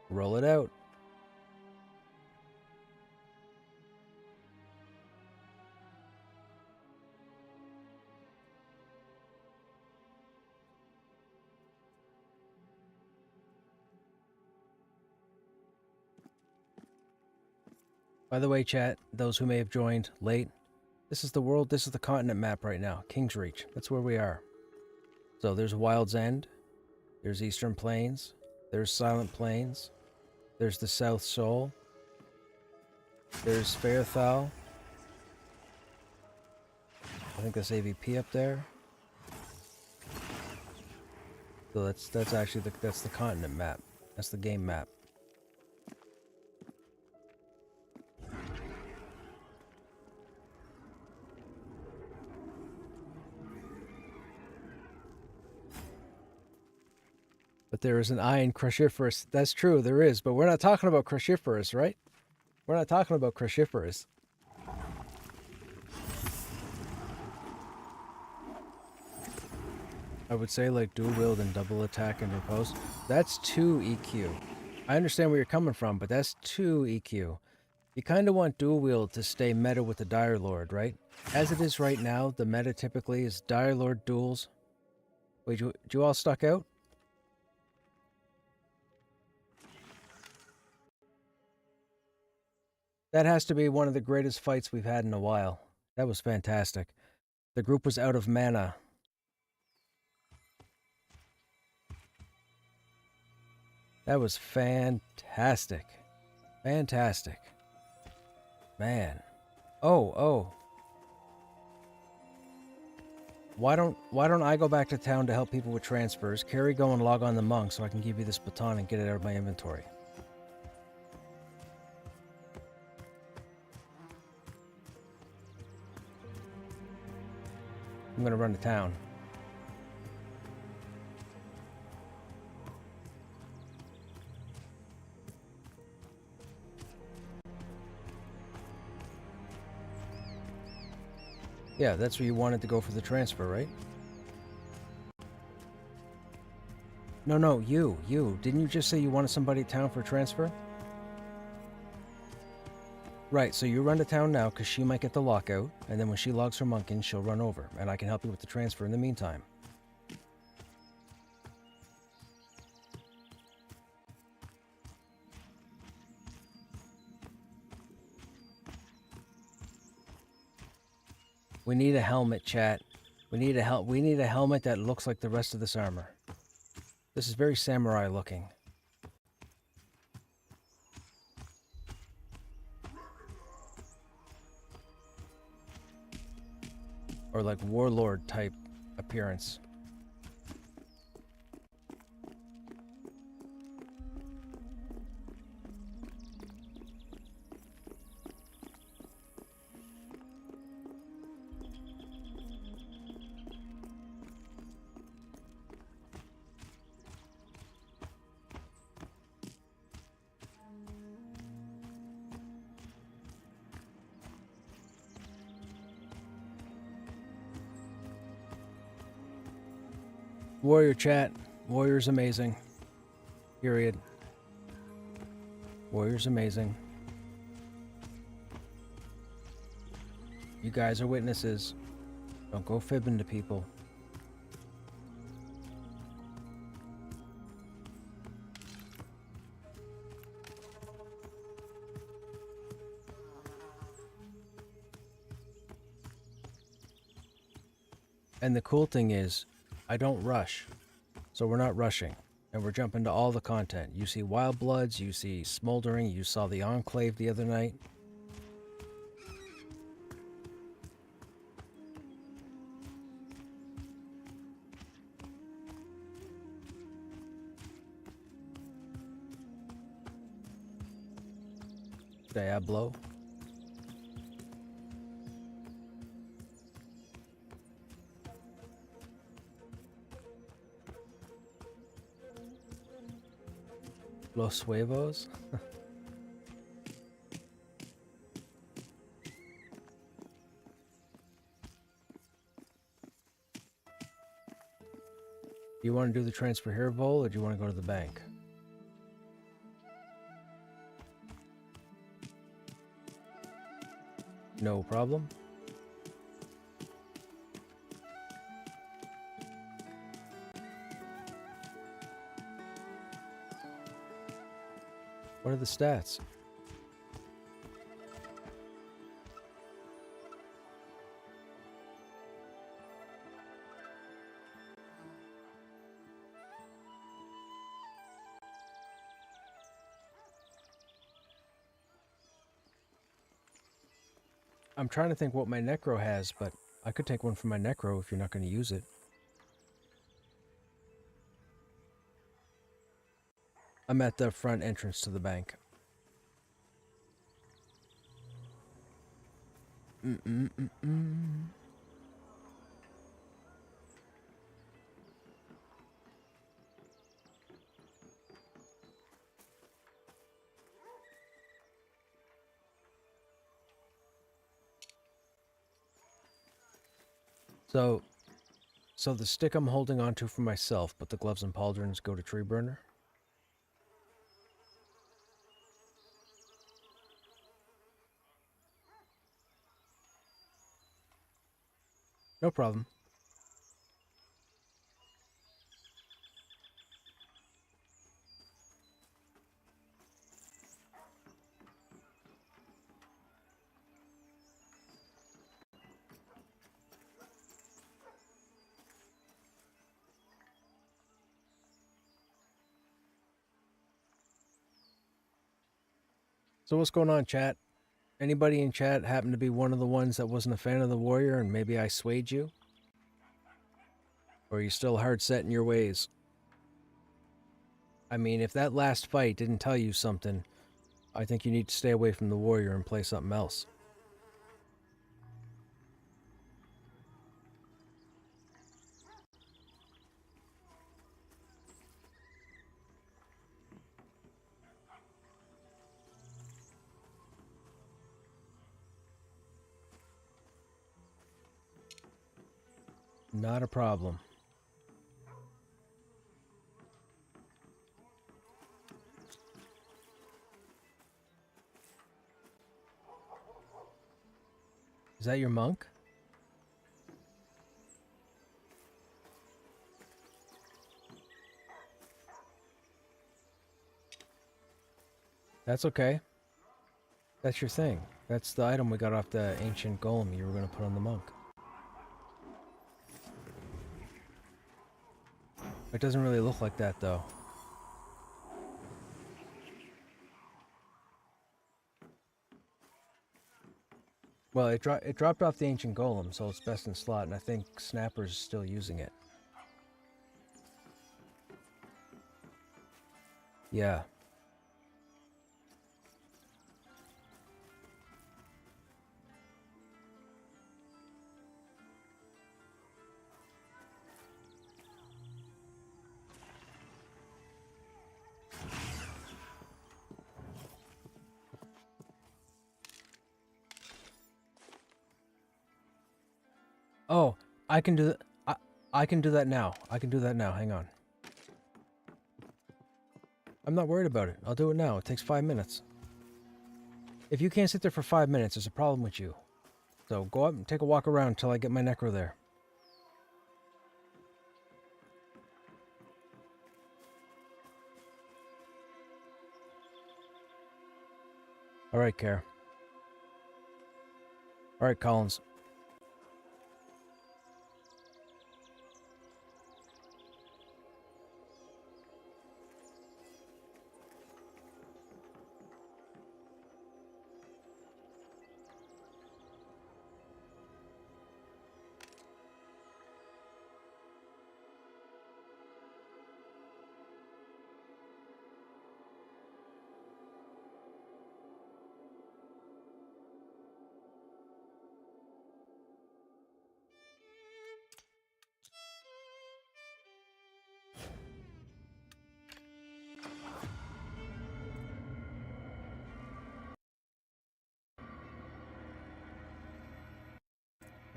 Roll it out. By the way, chat, those who may have joined late, this is the world, this is the continent map right now. King's Reach, that's where we are. So there's Wild's End, there's Eastern Plains, there's Silent Plains, there's the South Soul, there's Fairthal. I think that's AVP up there. So that's actually that's the continent map. That's the game map. But there is an I in Cruciferous. That's true, there is. But we're not talking about Cruciferous, right? We're not talking about Cruciferous. I would say like dual wield and double attack and riposte. That's 2 EQ. I understand where you're coming from, but that's 2 EQ. You kind of want dual wield to stay meta with the Dire Lord, right? As it is right now, the meta typically is Dire Lord duels. Wait, you all stuck out? That has to be one of the greatest fights we've had in a while. That was fantastic. The group was out of mana. That was fantastic. Fantastic. Man. Oh. Why don't I go back to town to help people with transfers? Carrie, go and log on the monk so I can give you this baton and get it out of my inventory. I'm gonna run to town. Yeah, that's where you wanted to go for the transfer, right? No, you. Didn't you just say you wanted somebody in town for a transfer? Right, so you run to town now because she might get the lockout, and then when she logs her monk in, she'll run over, and I can help you with the transfer in the meantime. We need a helmet, chat. We need a helmet that looks like the rest of this armor. This is very samurai looking. Or like warlord type appearance. Warrior chat. Warrior's amazing. Period. Warrior's amazing. You guys are witnesses. Don't go fibbing to people. And the cool thing is, I don't rush. So we're not rushing. And we're jumping to all the content. You see Wild Bloods, you see Smoldering, you saw the Enclave the other night. Diablo. Los Huevos. Do you want to do the transfer here, Vol, or do you want to go to the bank? No problem. What are the stats? I'm trying to think what my Necro has, but I could take one from my Necro if you're not going to use it. I'm at the front entrance to the bank. So the stick I'm holding onto for myself, but the gloves and pauldrons go to Tree Burner? No problem. So what's going on, chat? Anybody in chat happen to be one of the ones that wasn't a fan of the warrior and maybe I swayed you? Or are you still hard set in your ways? I mean, if that last fight didn't tell you something, I think you need to stay away from the warrior and play something else. Not a problem. Is that your monk? That's okay. That's your thing. That's the item we got off the ancient golem you were going to put on the monk. It doesn't really look like that, though. Well, it dropped off the ancient golem, so it's best in slot, and I think Snapper's still using it. Yeah. Oh, I can do that. I can do that now. I can do that now. Hang on. I'm not worried about it. I'll do it now. It takes 5 minutes. If you can't sit there for 5 minutes, there's a problem with you. So go up and take a walk around until I get my Necro there. All right, Care. All right, Collins.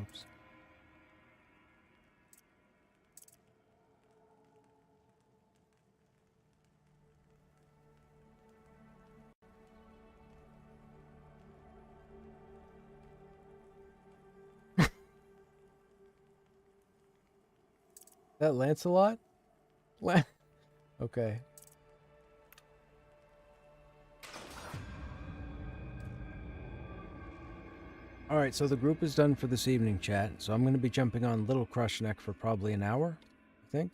Oops. That Lancelot? Okay. Alright, so the group is done for this evening, chat. So I'm going to be jumping on Little Krushnek for probably an hour, I think.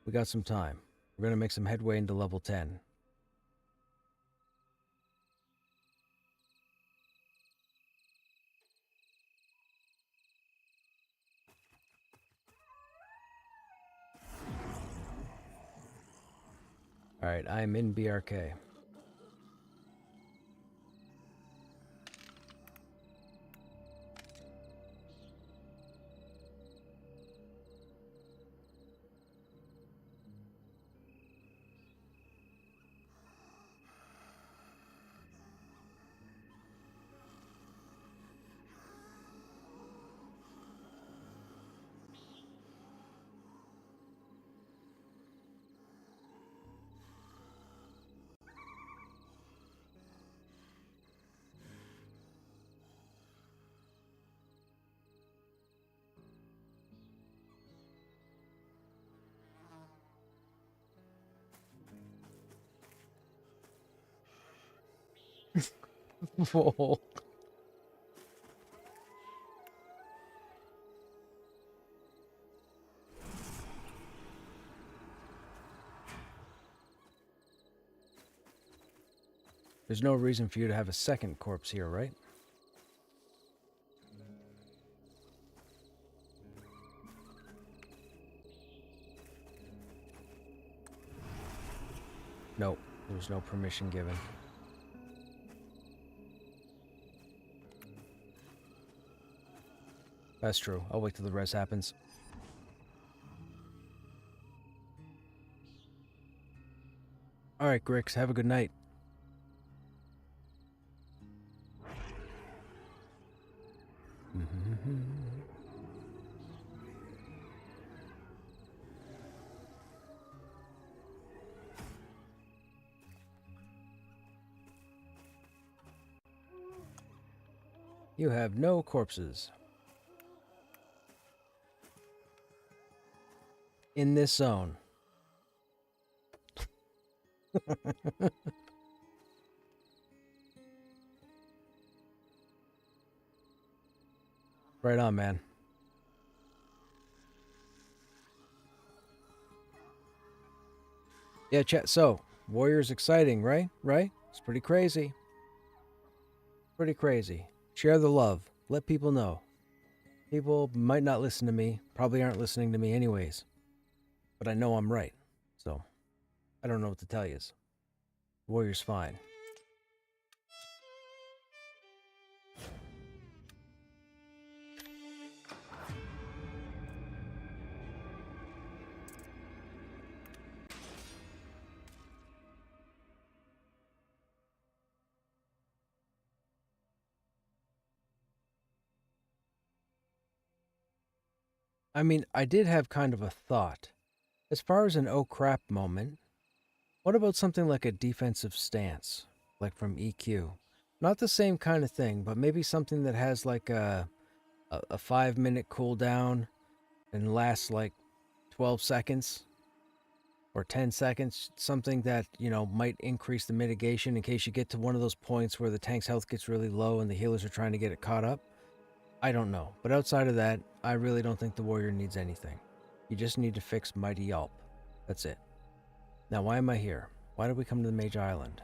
We got some time. We're going to make some headway into level 10. Alright, I'm in BRK. Whoa. There's no reason for you to have a second corpse here, right? No, there was no permission given. That's true. I'll wait till the res happens. Alright, Grix, have a good night. You have no corpses. In this zone. Right on, man. Yeah, chat. So, Warrior's exciting, right? Right? It's pretty crazy. Pretty crazy. Share the love. Let people know. People might not listen to me. Probably aren't listening to me anyways. But I know I'm right. So, I don't know what to tell you. Warrior's fine. I mean, I did have kind of a thought. As far as an oh crap moment, what about something like a defensive stance? Like from EQ? Not the same kind of thing, but maybe something that has like a 5-minute cooldown and lasts like 12 seconds. or 10 seconds, something that, you know, might increase the mitigation in case you get to one of those points where the tank's health gets really low and the healers are trying to get it caught up. I don't know. But outside of that, I really don't think the warrior needs anything. You just need to fix Mighty Yelp. That's it. Now, why am I here? Why did we come to the Mage Island?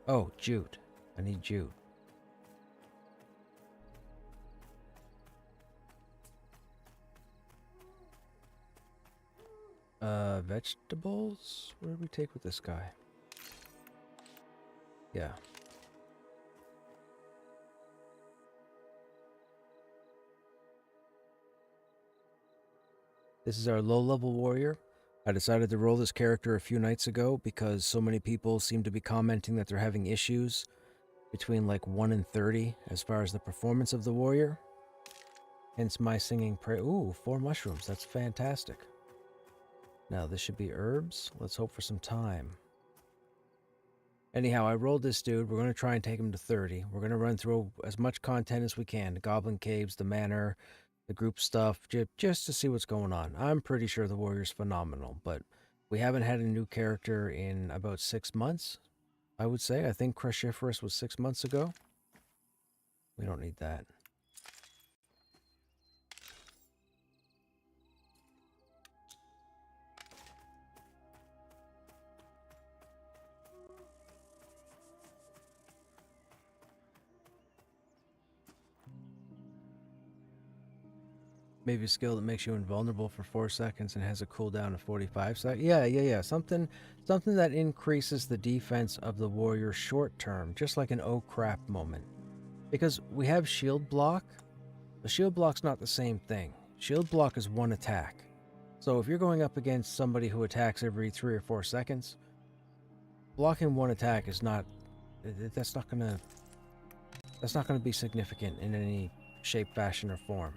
Oh, jute. I need jute. Vegetables? What did we take with this guy? Yeah. This is our low-level warrior. I decided to roll this character a few nights ago because so many people seem to be commenting that they're having issues between like 1 and 30 as far as the performance of the warrior. Hence my singing prayer. Ooh, 4 mushrooms. That's fantastic. Now, this should be herbs. Let's hope for some time. Anyhow, I rolled this dude. We're going to try and take him to 30. We're going to run through as much content as we can. The Goblin Caves, the Manor, the group stuff, just to see what's going on. I'm pretty sure the warrior's phenomenal, but we haven't had a new character in about 6 months, I would say. I think Cruciferous was 6 months ago. We don't need that. Maybe a skill that makes you invulnerable for 4 seconds and has a cooldown of 45 seconds. Yeah. Something that increases the defense of the warrior short term, just like an oh crap moment. Because we have shield block. The shield block's not the same thing. Shield block is 1 attack. So if you're going up against somebody who attacks every 3 or 4 seconds, blocking 1 attack is not that's not gonna be significant in any shape, fashion, or form.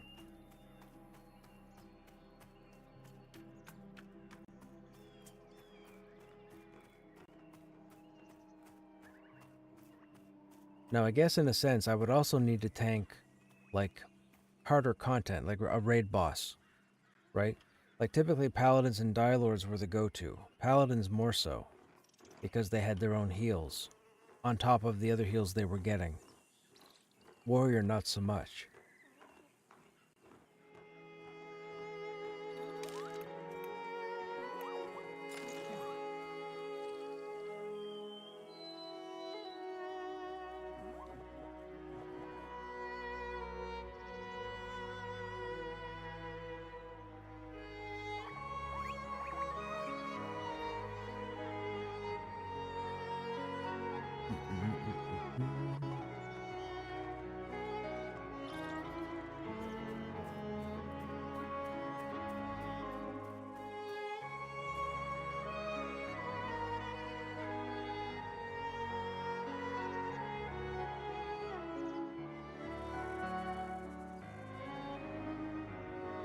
Now, I guess in a sense, I would also need to tank, like, harder content, like a raid boss, right? Like, typically, Paladins and Dialords were the go-to. Paladins more so, because they had their own heals, on top of the other heals they were getting. Warrior, not so much.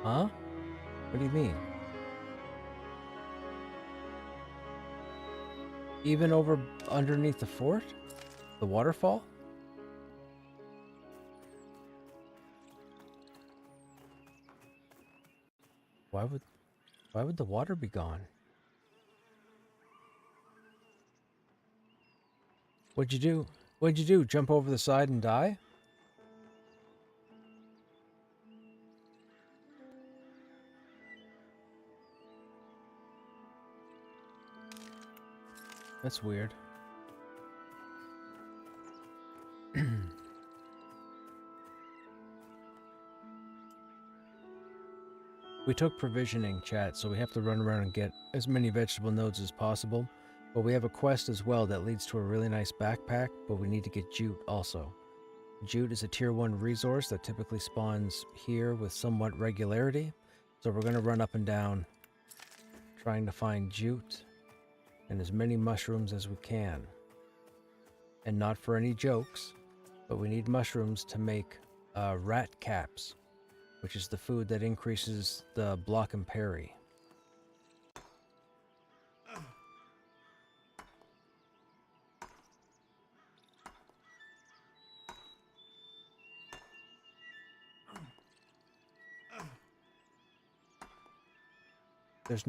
Huh? What do you mean? Even over underneath the fort? The waterfall? Why would the water be gone? What'd you do? What'd you do? Jump over the side and die? That's weird. We took provisioning, chat, so we have to run around and get as many vegetable nodes as possible. But we have a quest as well that leads to a really nice backpack, but we need to get jute also. Jute is a tier 1 resource that typically spawns here with somewhat regularity. So we're going to run up and down trying to find jute and as many mushrooms as we can. And not for any jokes, but we need mushrooms to make rat caps, which is the food that increases the block and parry. There's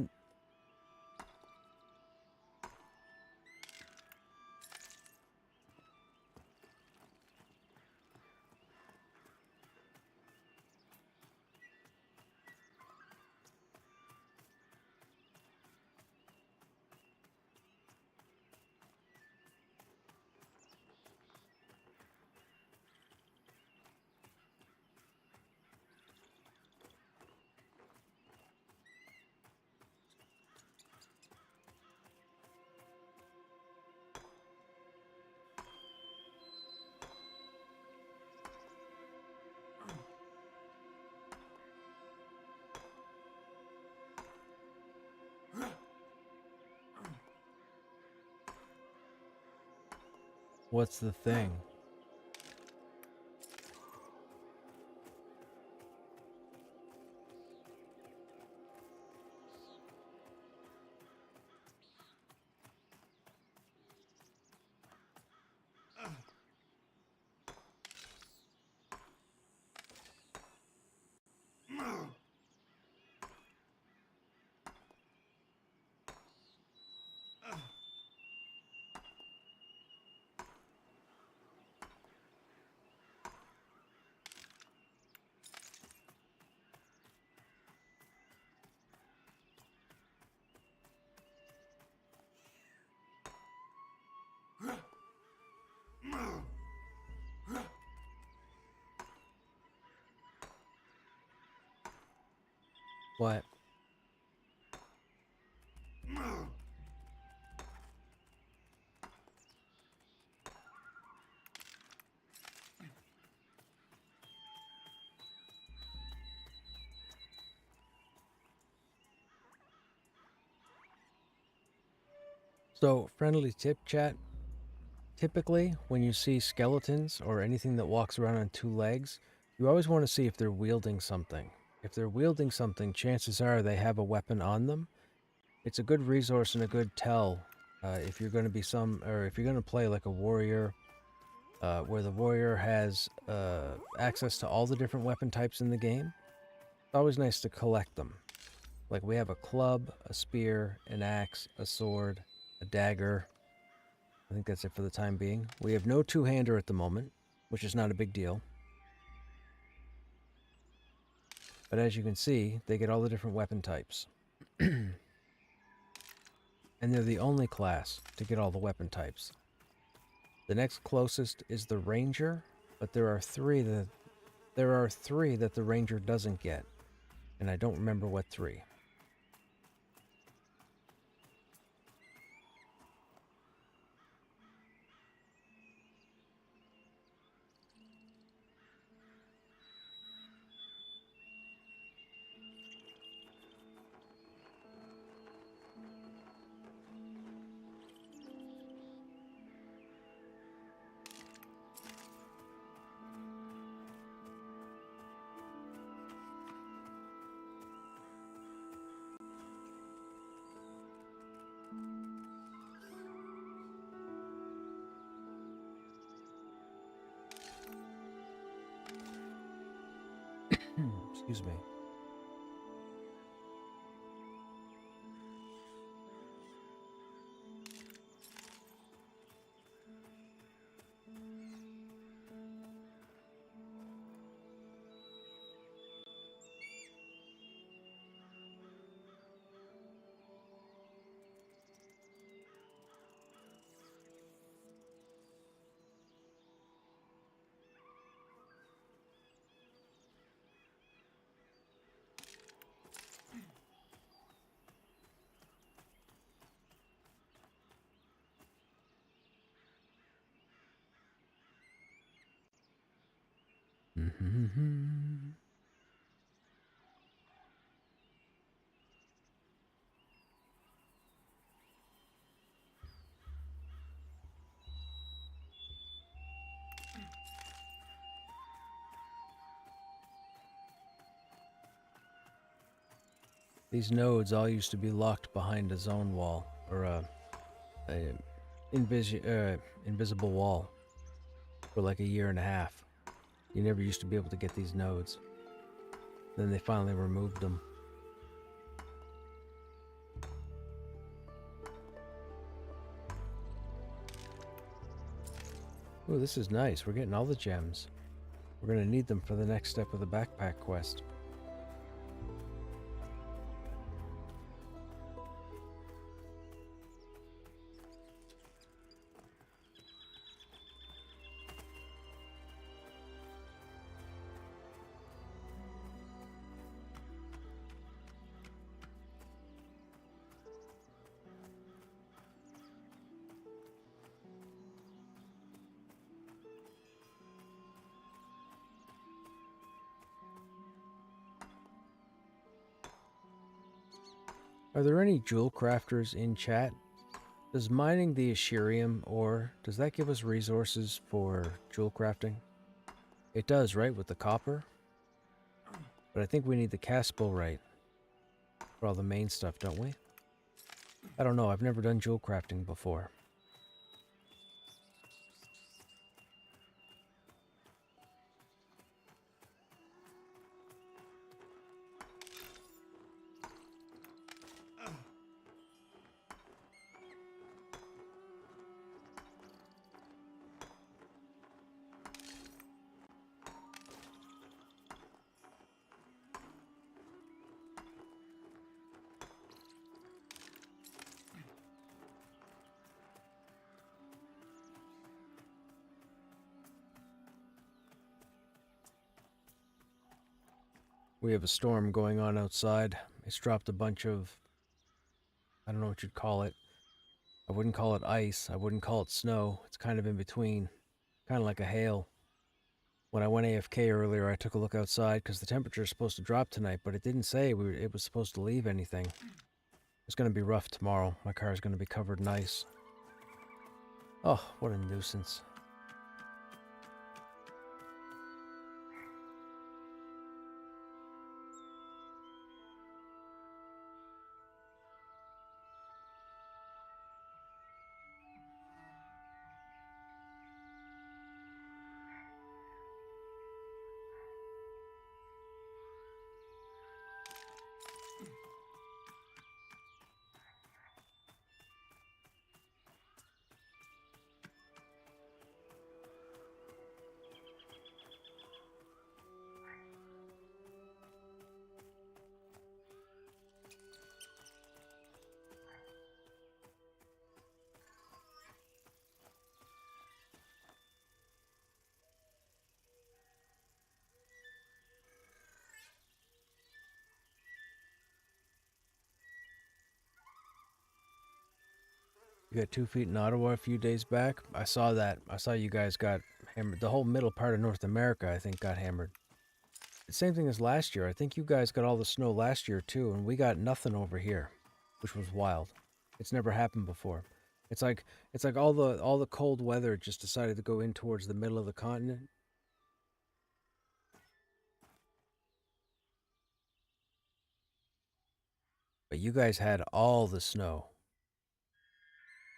What's the thing? What? So, friendly tip chat. Typically, when you see skeletons or anything that walks around on two legs, you always want to see if they're wielding something. If they're wielding something, chances are they have a weapon on them. It's a good resource and a good tell if you're going to be if you're going to play like a warrior, where the warrior has access to all the different weapon types in the game. It's always nice to collect them. Like we have a club, a spear, an axe, a sword, a dagger. I think that's it for the time being. We have no two-hander at the moment, which is not a big deal. But as you can see, they get all the different weapon types. And they're the only class to get all the weapon types. The next closest is the ranger, but there are three that the ranger doesn't get. And I don't remember what three. Excuse me. These nodes all used to be locked behind a zone wall, or a invisible wall, for like a year and a half. You never used to be able to get these nodes. Then they finally removed them. Ooh, this is nice. We're getting all the gems. We're gonna need them for the next step of the backpack quest. Are there any jewel crafters in chat? Does mining the Asherium ore, does that give us resources for jewel crafting? It does, right, with the copper? But I think we need the Caspolrite for all the main stuff, don't we? I don't know, I've never done jewel crafting before. We have a storm going on outside. It's dropped a bunch of, I don't know what you'd call it. I wouldn't call it ice. I wouldn't call it snow. It's kind of in between. Kind of like a hail. When I went AFK earlier, I took a look outside because the temperature is supposed to drop tonight, but it didn't say it was supposed to leave anything. It's going to be rough tomorrow. My car is going to be covered in ice. Oh, what a nuisance. You got 2 feet in Ottawa a few days back. I saw that. I saw you guys got hammered. The whole middle part of North America, I think, got hammered. The same thing as last year. I think you guys got all the snow last year too, and we got nothing over here, which was wild. It's never happened before. It's like all the cold weather just decided to go in towards the middle of the continent. But you guys had all the snow.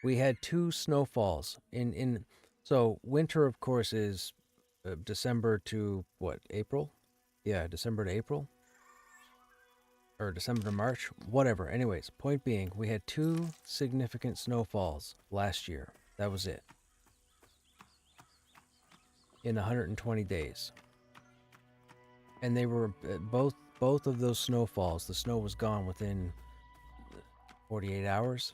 We had 2 snowfalls in so winter, of course, is December to what, April? Yeah, December to April. Or December to March, whatever. Anyways, point being, we had 2 significant snowfalls last year. That was it. In 120 days. And they were both of those snowfalls, the snow was gone within 48 hours.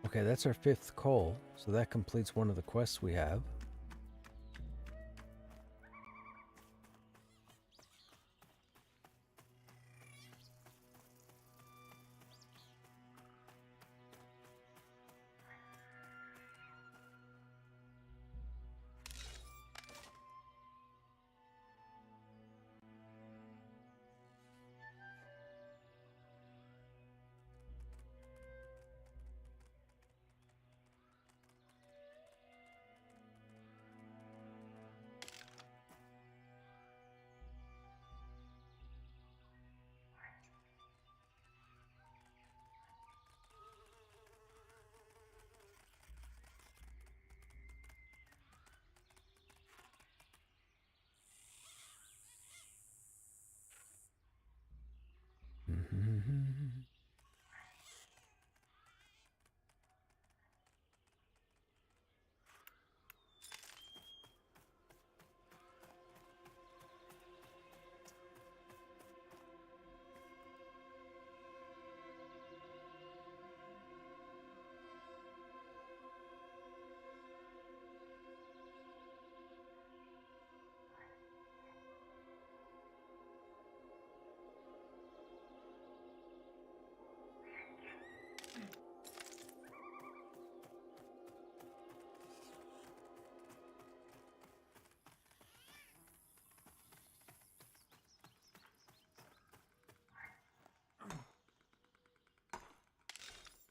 Okay, that's our 5th coal, so that completes one of the quests we have.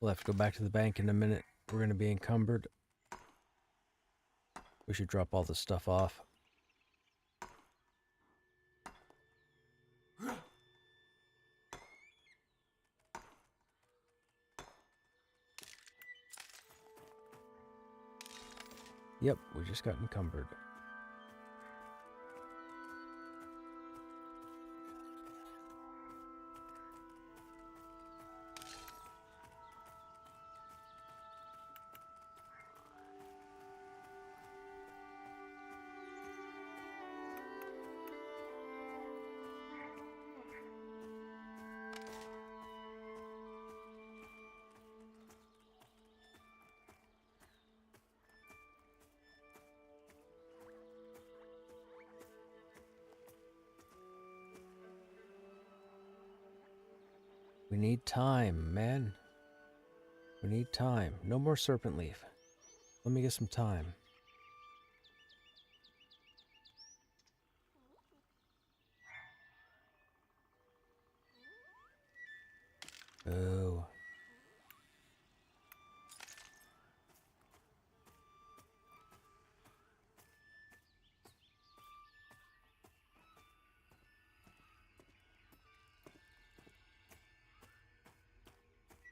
We'll have to go back to the bank in a minute. We're going to be encumbered. We should drop all this stuff off. Yep, we just got encumbered. We need time, man. We need time. No more serpent leaf. Let me get some time. Oh.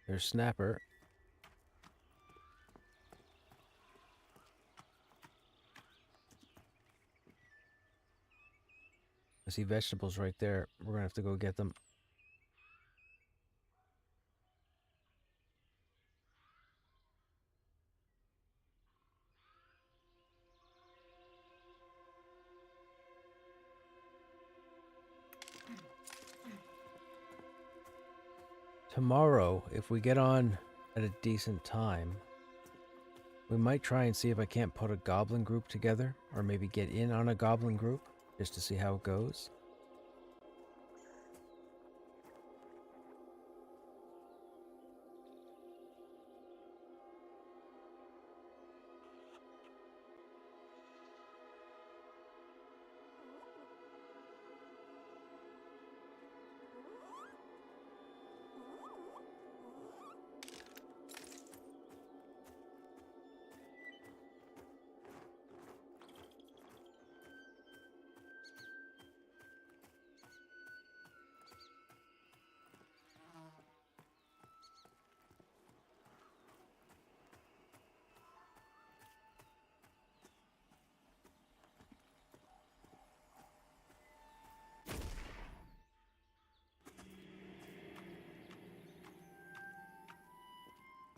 There's Snapper. I see vegetables right there. We're gonna have to go get them. Tomorrow, if we get on at a decent time, we might try and see if I can't put a goblin group together, or maybe get in on a goblin group, just to see how it goes.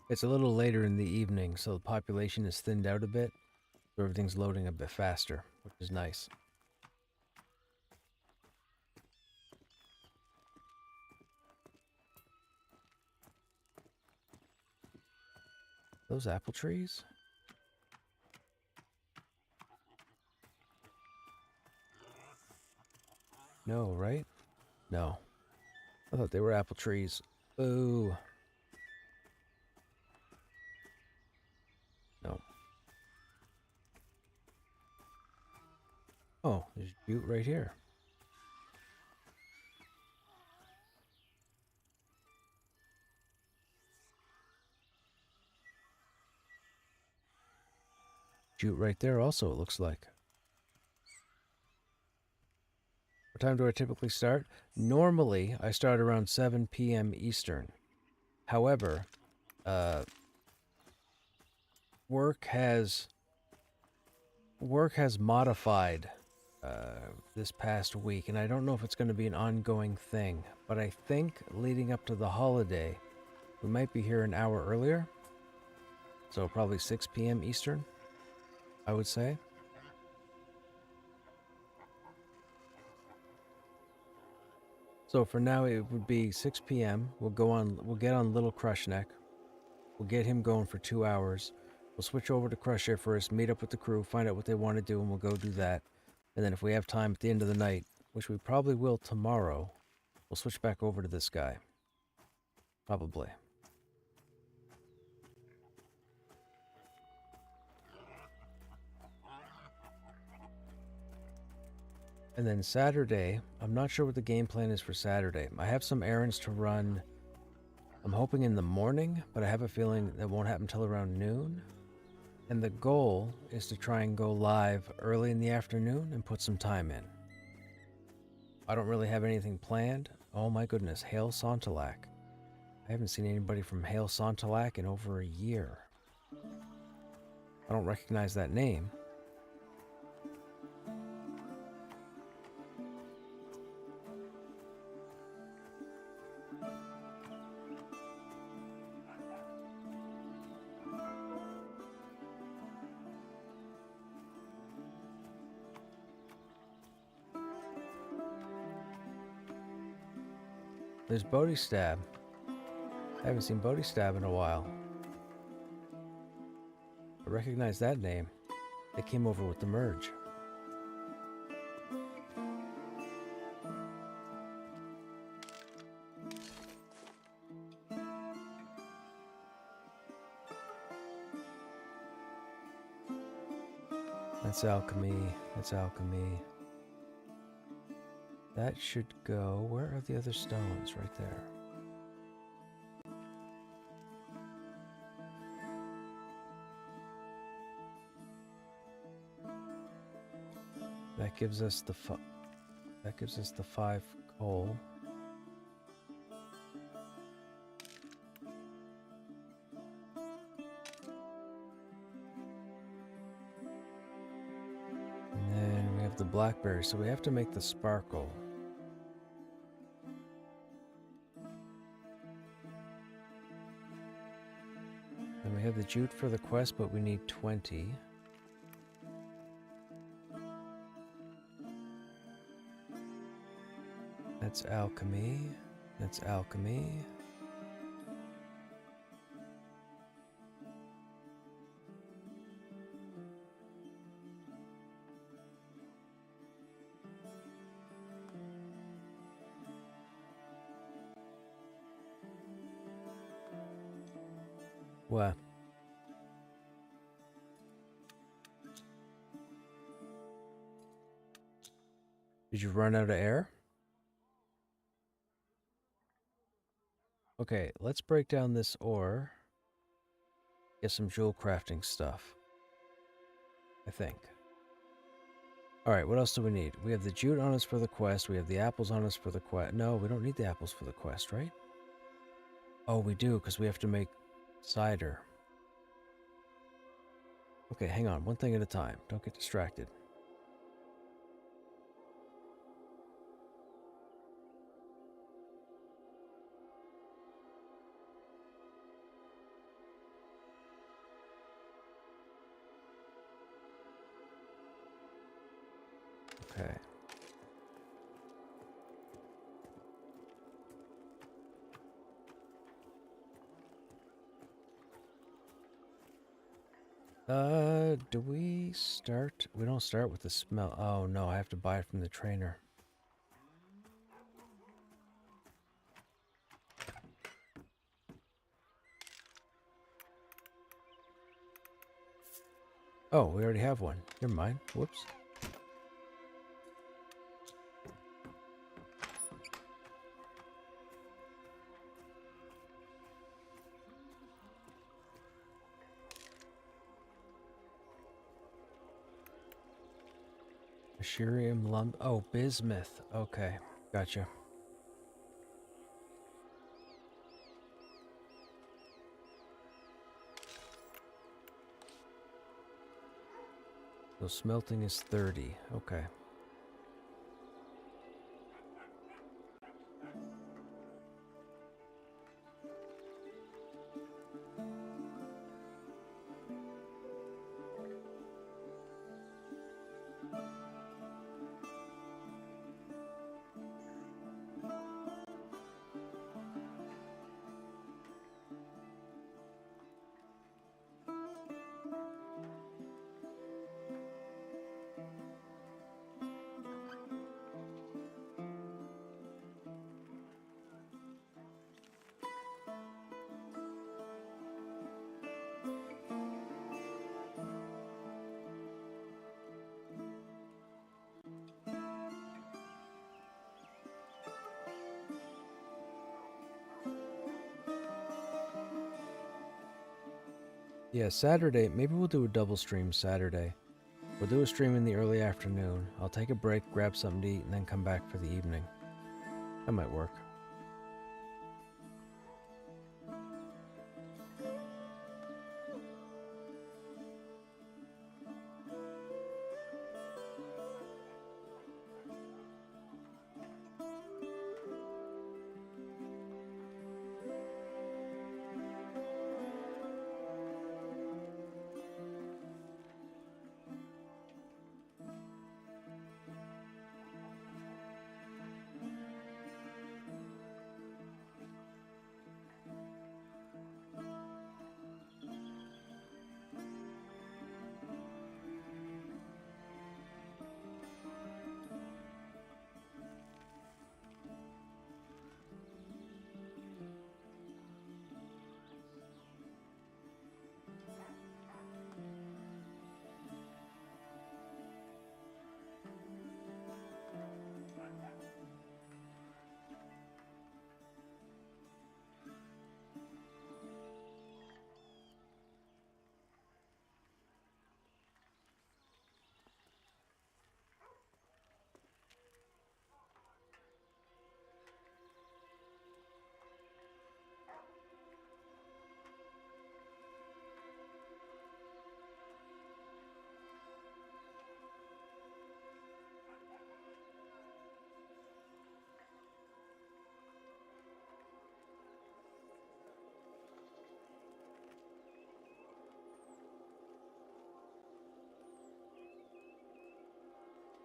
It's a little later in the evening, so the population is thinned out a bit, so everything's loading a bit faster, which is nice. Those apple trees? No, right? No. I thought they were apple trees. Boo. No. Oh, there's jute right here. Jute right there also, it looks like. What time do I typically start? Normally, I start around 7 p.m. Eastern. However, work has modified this past week, and I don't know if it's going to be an ongoing thing, but I think leading up to the holiday, we might be here an hour earlier, so probably 6 p.m. Eastern, I would say. So for now, it would be 6 p.m. We'll get on Little Krushnek. We'll get him going for 2 hours. We'll switch over to Crusher first, meet up with the crew, find out what they want to do, and we'll go do that. And then if we have time at the end of the night, which we probably will tomorrow, we'll switch back over to this guy. Probably. And then Saturday, I'm not sure what the game plan is for Saturday. I have some errands to run. I'm hoping in the morning, but I have a feeling that won't happen until around noon. And the goal is to try and go live early in the afternoon and put some time in. I don't really have anything planned. Oh my goodness, Hail Sontalak. I haven't seen anybody from Hail Sontalak in over a year. I don't recognize that name. There's Bodhi Stab. I haven't seen Bodhi Stab in a while. I recognize that name. They came over with the merge. That's alchemy. That's alchemy. That should go... Where are the other stones? Right there. That gives us the that gives us the 5 coal. And then we have the blackberry, so we have to make the sparkle. And we have the jute for the quest, but we need 20. That's alchemy. That's alchemy. What? Did you run out of air? Okay, let's break down this ore. Get some jewel crafting stuff. I think. Alright, what else do we need? We have the jute on us for the quest. We have the apples on us for the quest. No, we don't need the apples for the quest, right? Oh, we do, because we have to make cider. Okay, hang on. One thing at a time. Don't get distracted. Okay. Do we start? We don't start with the smell. Oh no, I have to buy it from the trainer. Oh, we already have one. Never mind. Whoops. Asherium lump. Oh, bismuth. Okay, gotcha. So smelting is 30. Okay. Yeah, Saturday. Maybe we'll do a double stream Saturday. We'll do a stream in the early afternoon. I'll take a break, grab something to eat, and then come back for the evening. That might work.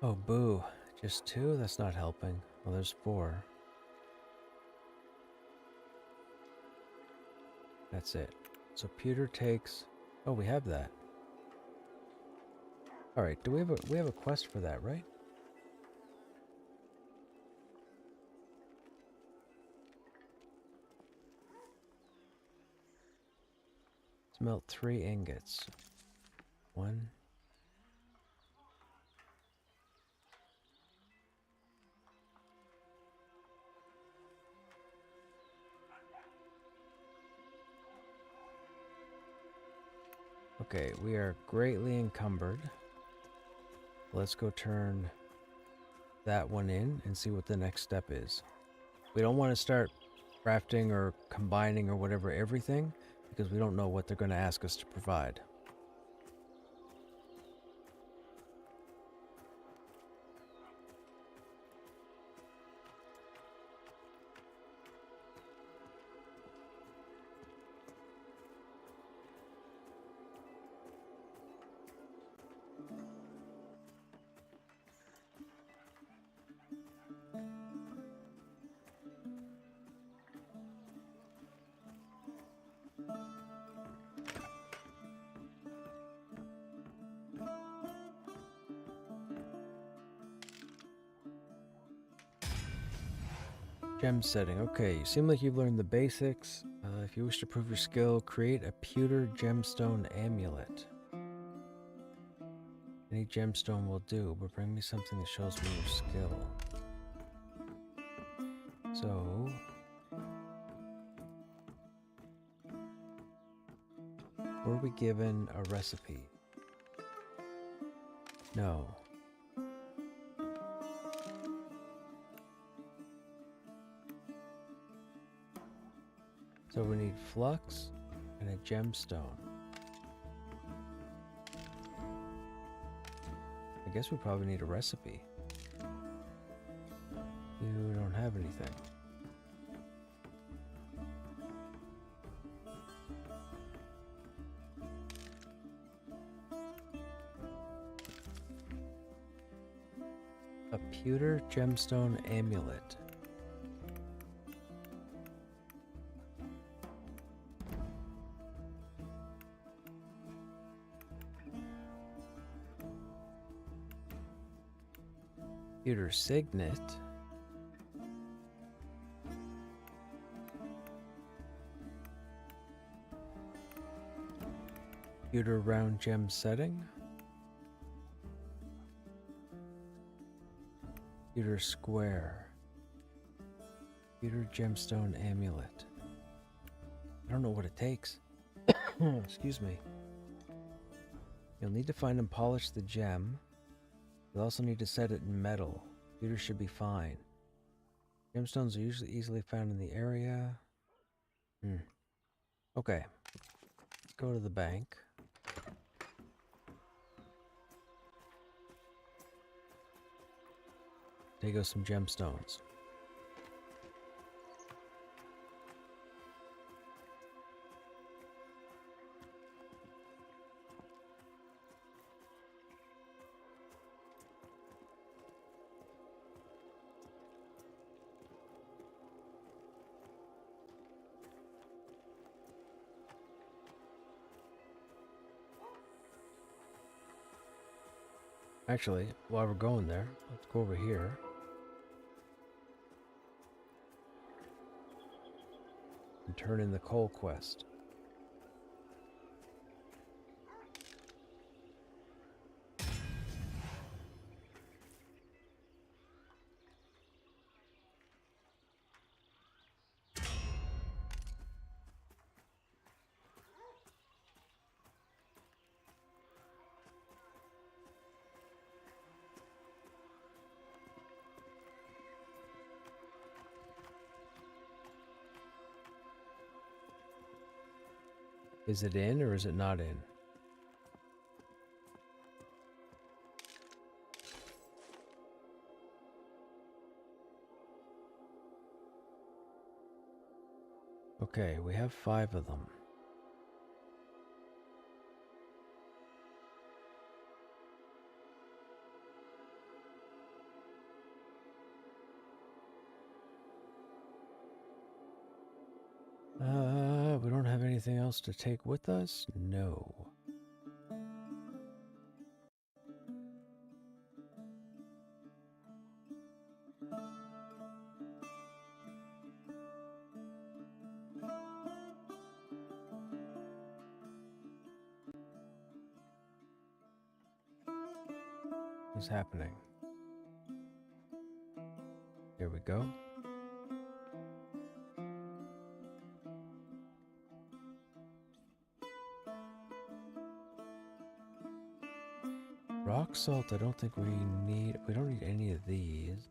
Oh, boo. Just 2? That's not helping. Well, there's 4. That's it. So pewter takes... Oh, we have that. Alright, do we have a quest for that, right? Smelt 3 ingots. 1. Okay, we are greatly encumbered. Let's go turn that one in and see what the next step is. We don't want to start crafting or combining or whatever everything, because we don't know what they're going to ask us to provide. Gem setting. Okay, you seem like you've learned the basics. If you wish to prove your skill, create a pewter gemstone amulet. Any gemstone will do, but bring me something that shows me your skill. So... were we given a recipe? No. So we need flux and a gemstone. I guess we probably need a recipe. You don't have anything. A pewter gemstone amulet. Pewter signet. Pewter round gem setting. Pewter square. Pewter gemstone amulet. I don't know what it takes. Excuse me. You'll need to find and polish the gem. You'll also need to set it in metal. Computer should be fine. Gemstones are usually easily found in the area. Okay. Let's go to the bank. Take out some gemstones. Actually, while we're going there, let's go over here. And turn in the coal quest. Is it in or is it not in? Okay, we have 5 of them. We don't have anything else to take with us? No. What's happening? Here we go. Rock salt, I don't think we don't need any of these.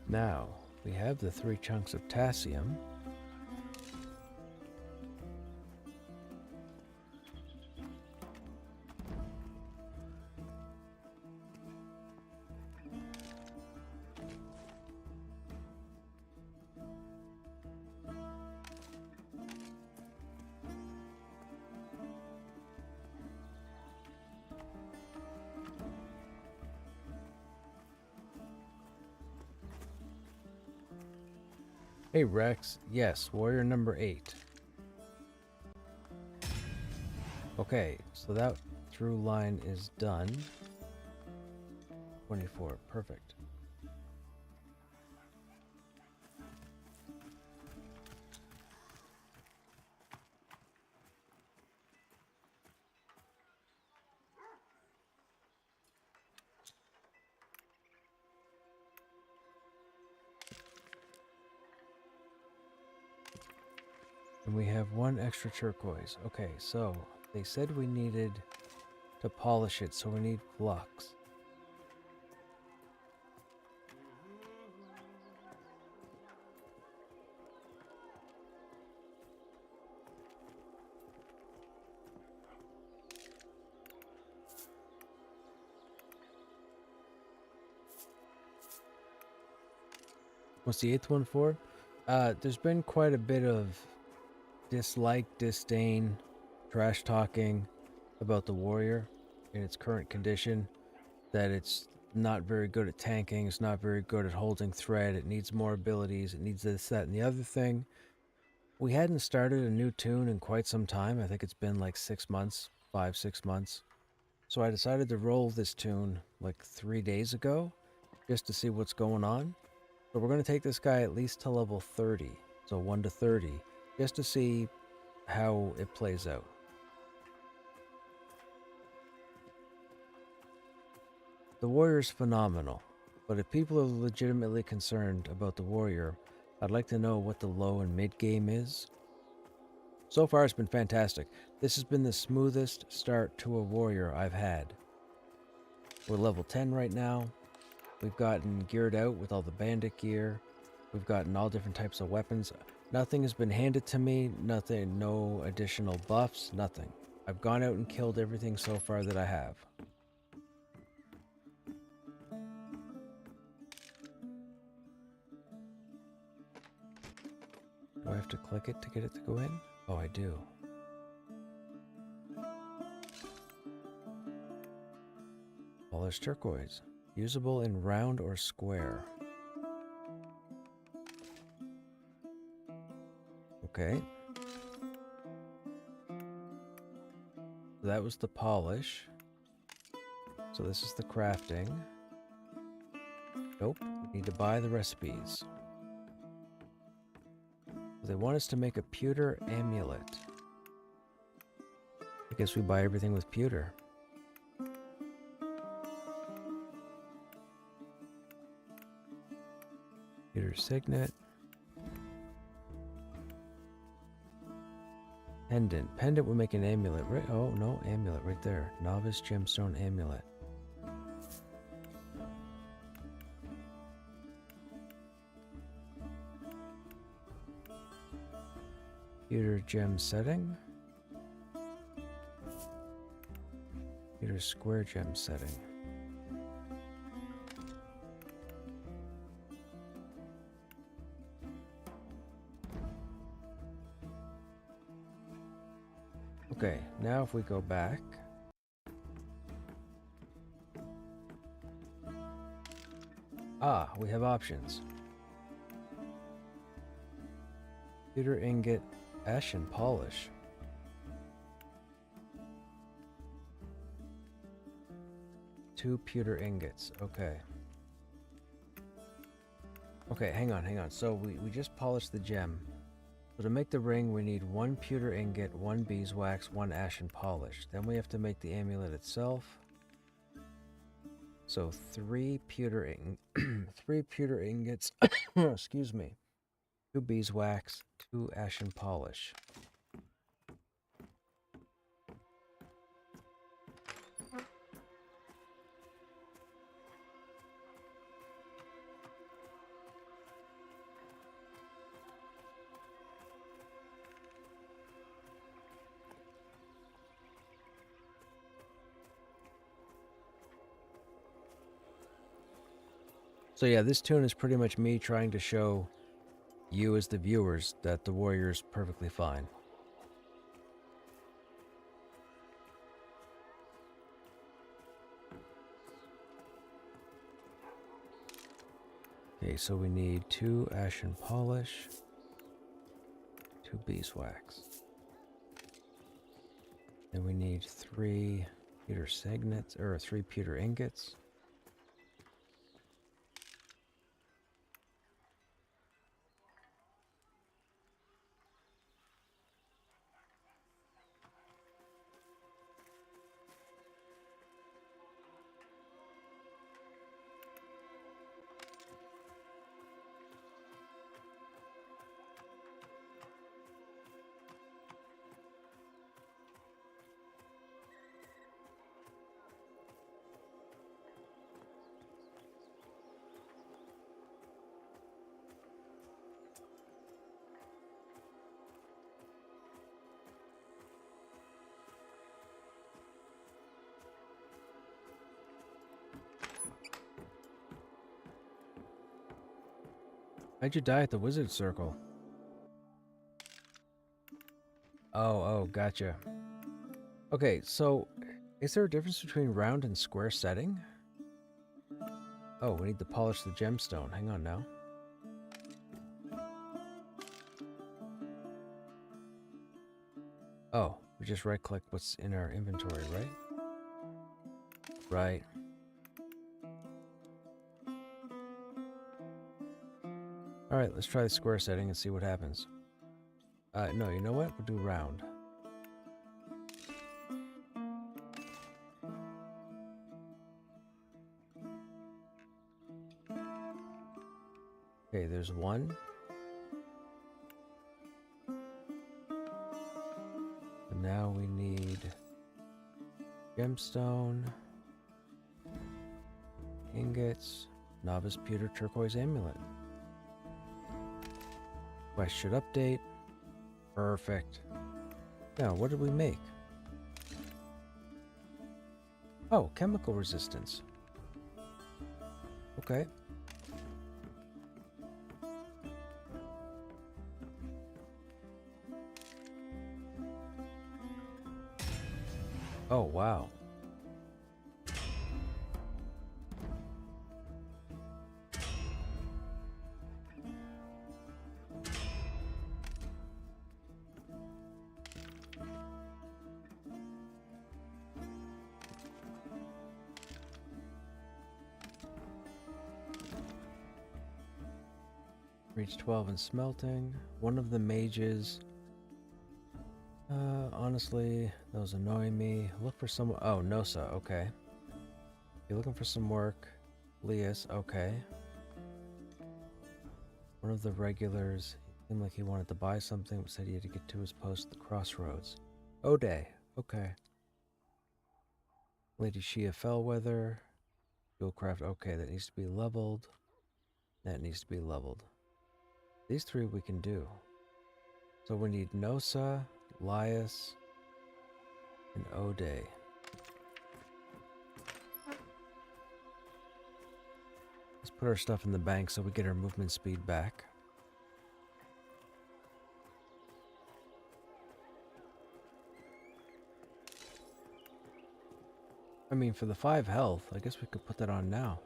Now, we have the 3 chunks of potassium. Hey Rex, yes, warrior number 8. Okay, so that through line is done. 24, perfect. And we have 1 extra turquoise. Okay, so they said we needed to polish it, so we need flux. What's the 8th one for? There's been quite a bit of dislike, disdain, trash talking about the warrior in its current condition, that it's not very good at tanking. It's not very good at holding thread. It needs more abilities. It needs this, that, and the other thing. We hadn't started a new tune in quite some time. I think it's been like 6 months, 5, 6 months. So I decided to roll this tune like 3 days ago just to see what's going on. So we're going to take this guy at least to level 30. So 1 to 30, just to see how it plays out. The warrior's phenomenal, but if people are legitimately concerned about the warrior, I'd like to know what the low and mid game is. So far it's been fantastic. This has been the smoothest start to a warrior I've had. We're level 10 right now. We've gotten geared out with all the bandit gear. We've gotten all different types of weapons. Nothing has been handed to me, nothing, no additional buffs, nothing. I've gone out and killed everything so far that I have. Do I have to click it to get it to go in? Oh, I do. Polished turquoise. Usable in round or square. Okay. That was the polish. So this is the crafting. Nope. We need to buy the recipes. They want us to make a pewter amulet. I guess we buy everything with pewter. Pewter signet. Pendant. Pendant will make an amulet, right? Oh, no, amulet right there. Novice gemstone amulet. Pewter gem setting. Pewter square gem setting. Okay, now if we go back. Ah, we have options. Pewter ingot, ashen polish. Two pewter ingots, okay. Okay, hang on. So we just polished the gem. So to make the ring, we need 1 pewter ingot, 1 beeswax, 1 ashen polish. Then we have to make the amulet itself. So 3 pewter ingots, excuse me, 2 beeswax, 2 ashen polish. So yeah, this tune is pretty much me trying to show you as the viewers that the warrior's perfectly fine. Okay, so we need 2 ashen polish, 2 beeswax. Then we need 3 pewter signets, or 3 pewter ingots. How'd you die at the wizard circle? Oh, gotcha. Okay, so is there a difference between round and square setting? Oh, we need to polish the gemstone. Hang on now. Oh, we just right-click what's in our inventory, right? Right. Alright, let's try the square setting and see what happens. No, you know what? We'll do round. Okay, there's one. And now we need gemstone, ingots, novice pewter turquoise amulet. Quest should update. Perfect. Now, what did we make? Oh, chemical resistance. Okay. Oh, wow. Reach 12 in smelting. One of the mages. Honestly, those annoy me. Look for some. Oh, Nosa. Okay. You're looking for some work. Lias. Okay. One of the regulars. Seemed like he wanted to buy something, but said he had to get to his post at the crossroads. Ode. Okay. Lady Shia Fellweather. Jewelcraft. Okay, that needs to be leveled. That needs to be leveled. These three we can do. So we need Nosa, Lias, and Ode. Let's put our stuff in the bank so we get our movement speed back. I mean, for the 5 health, I guess we could put that on now.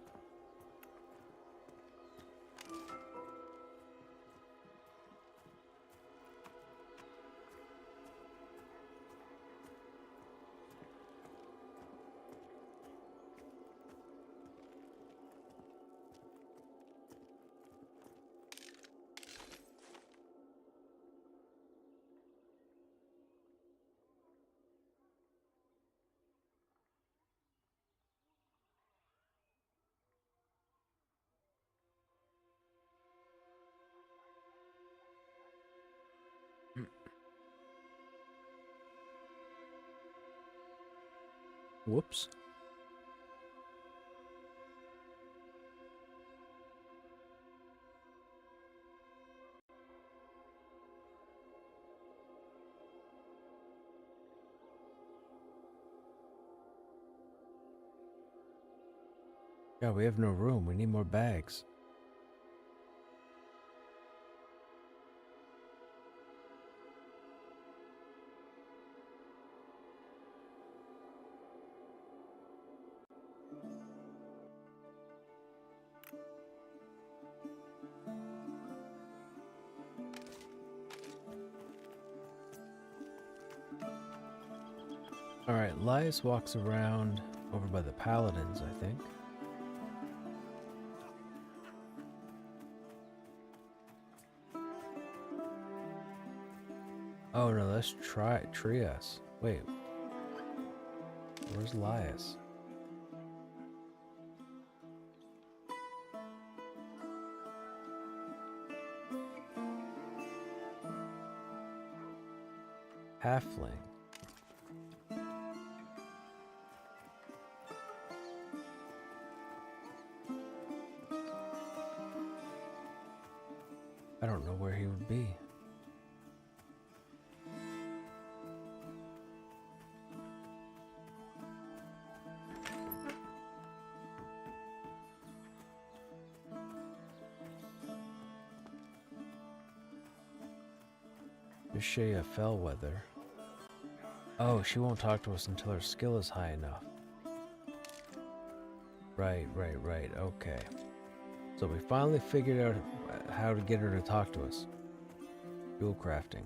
Whoops. Yeah, we have no room. We need more bags. Alright, Lias walks around over by the paladins, I think. Oh no, let's try Trias. Wait. Where's Lias? Halfling. I don't know where he would be. Shea Fellweather. Oh, she won't talk to us until her skill is high enough. Right, okay. So we finally figured out how to get her to talk to us. Fuel crafting.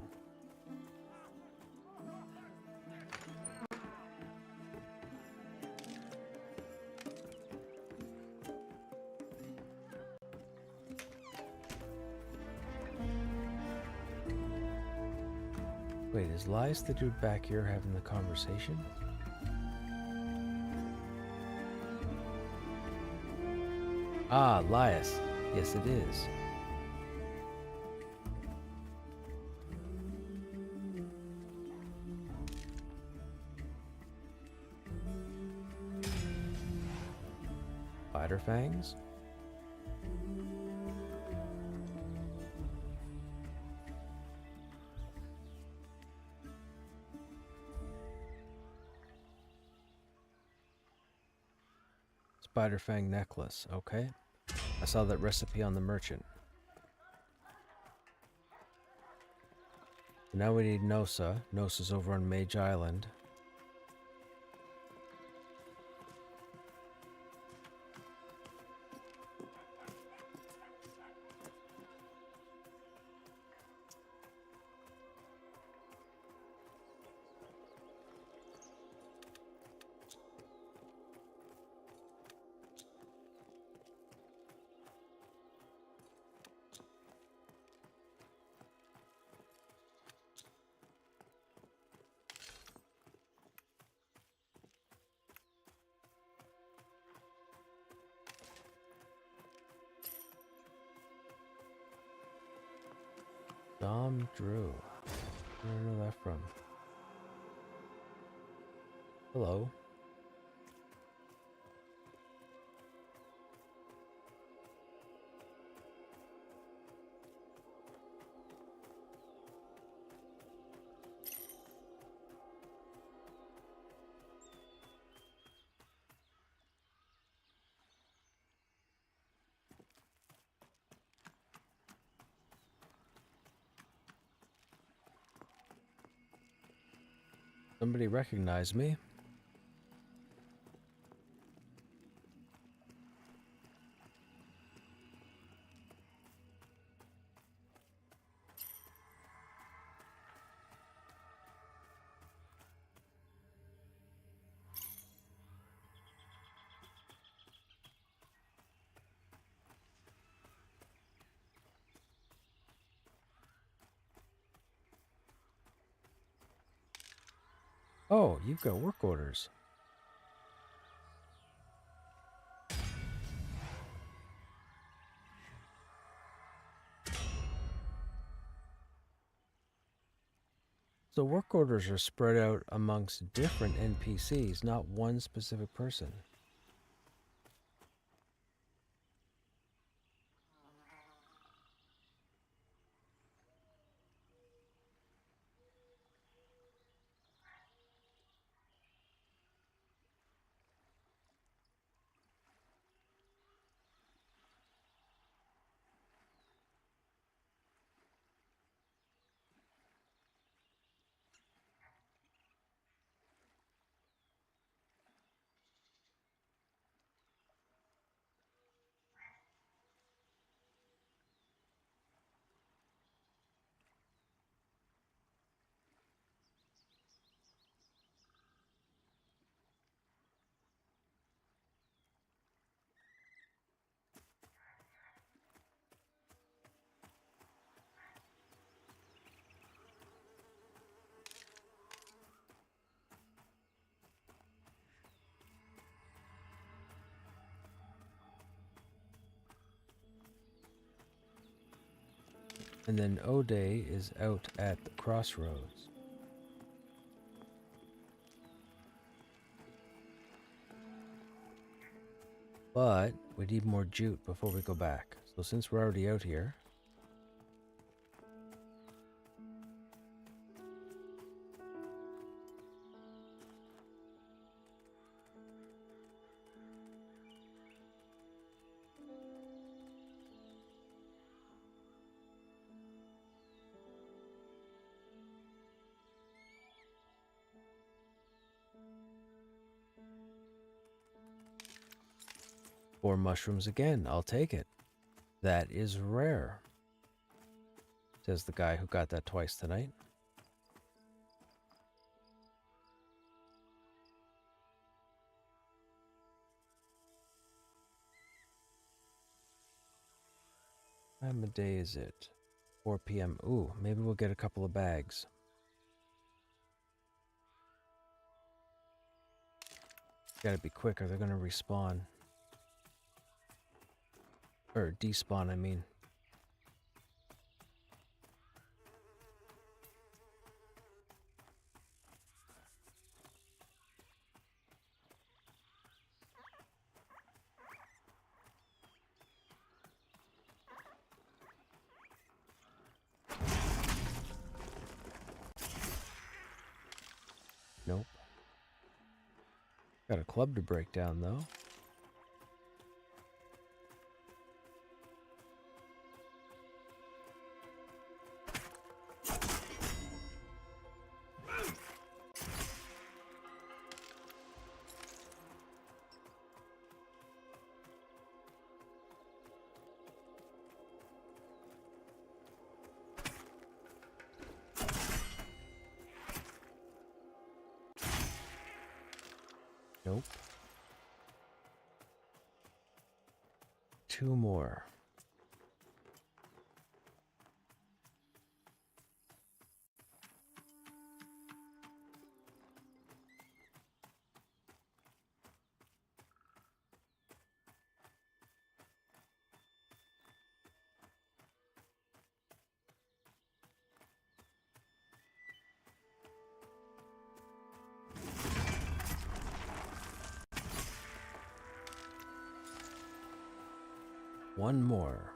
Wait, is Lias the dude back here having the conversation? Ah, Lias. Yes, it is. Spider fangs? Spider fang necklace, okay. I saw that recipe on the merchant. Now we need Nosa. Nosa's over on Mage Island. Dom Drew. Where do I know that from? Hello. Somebody recognized me. Oh, you've got work orders. So work orders are spread out amongst different NPCs, not one specific person. And then O'Day is out at the crossroads. But we need more jute before we go back. So since we're already out here, 4 mushrooms again. I'll take it. That is rare, says the guy who got that twice tonight. What time of day is it? 4 p.m. Ooh, maybe we'll get a couple of bags. Gotta be quick or they're gonna respawn. Or despawn, I mean. Nope. Got a club to break down, though. Nope. 2 more. One more.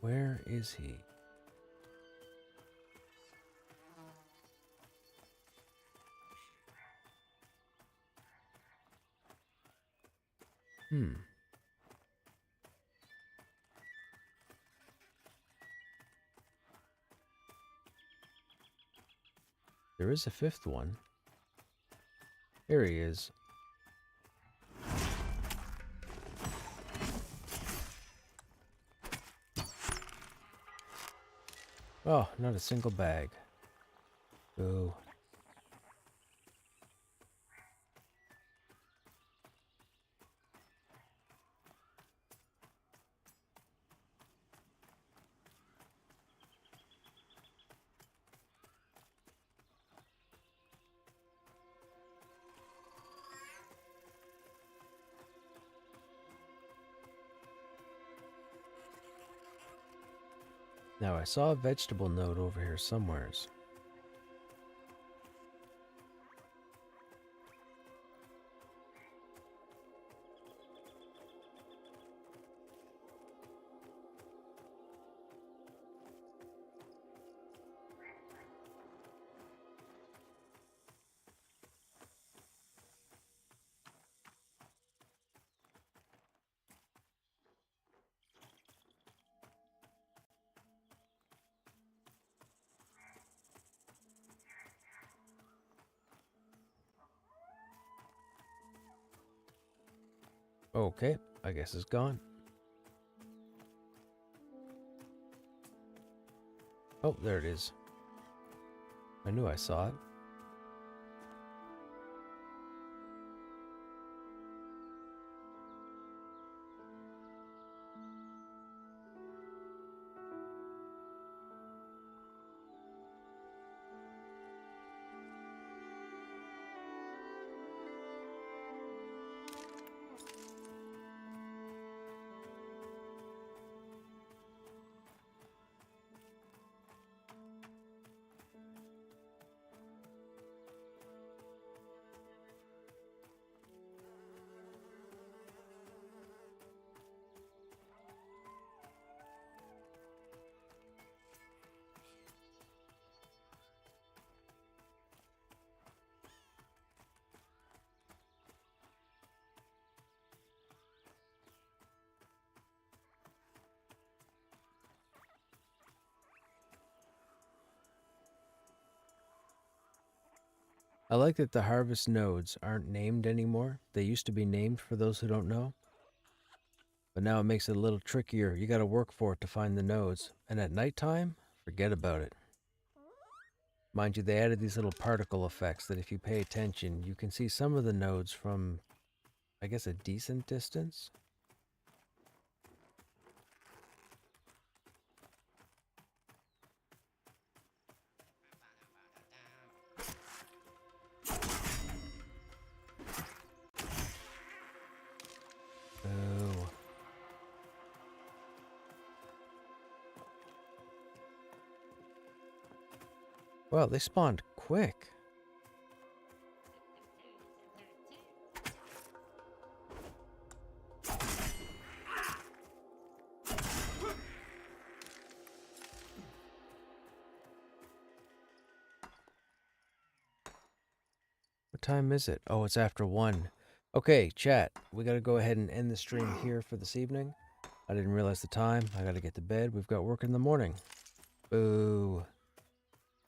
Where is he? There is a 5th one. Here he is. Oh, not a single bag. Ooh. Now, I saw a vegetable node over here somewheres. Okay, I guess it's gone. Oh, there it is. I knew I saw it. I like that the harvest nodes aren't named anymore. They used to be named for those who don't know. But now it makes it a little trickier. You gotta work for it to find the nodes. And at nighttime, forget about it. Mind you, they added these little particle effects that if you pay attention, you can see some of the nodes from, I guess, a decent distance. Oh. Well, they spawned quick. What time is it? Oh, it's after 1. Okay, chat. We gotta go ahead and end the stream here for this evening. I didn't realize the time. I gotta get to bed. We've got work in the morning. Boo.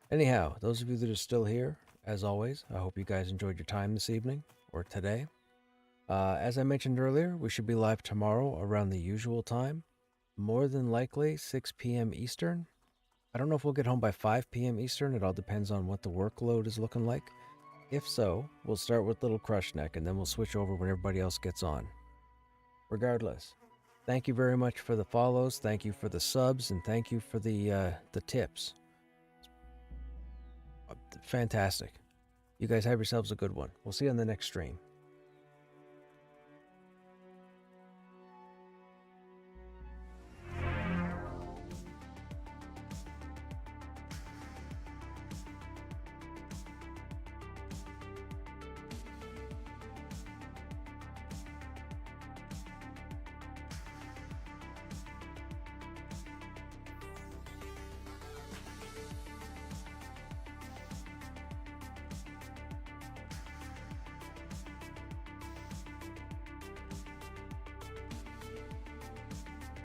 Anyhow, those of you that are still here, as always, I hope you guys enjoyed your time this evening, or today. As I mentioned earlier, we should be live tomorrow around the usual time. More than likely, 6 p.m. Eastern. I don't know if we'll get home by 5 p.m. Eastern. It all depends on what the workload is looking like. If so, we'll start with Little Krushnek, and then we'll switch over when everybody else gets on. Regardless, thank you very much for the follows, thank you for the subs, and thank you for the tips. Fantastic. You guys have yourselves a good one. We'll see you on the next stream.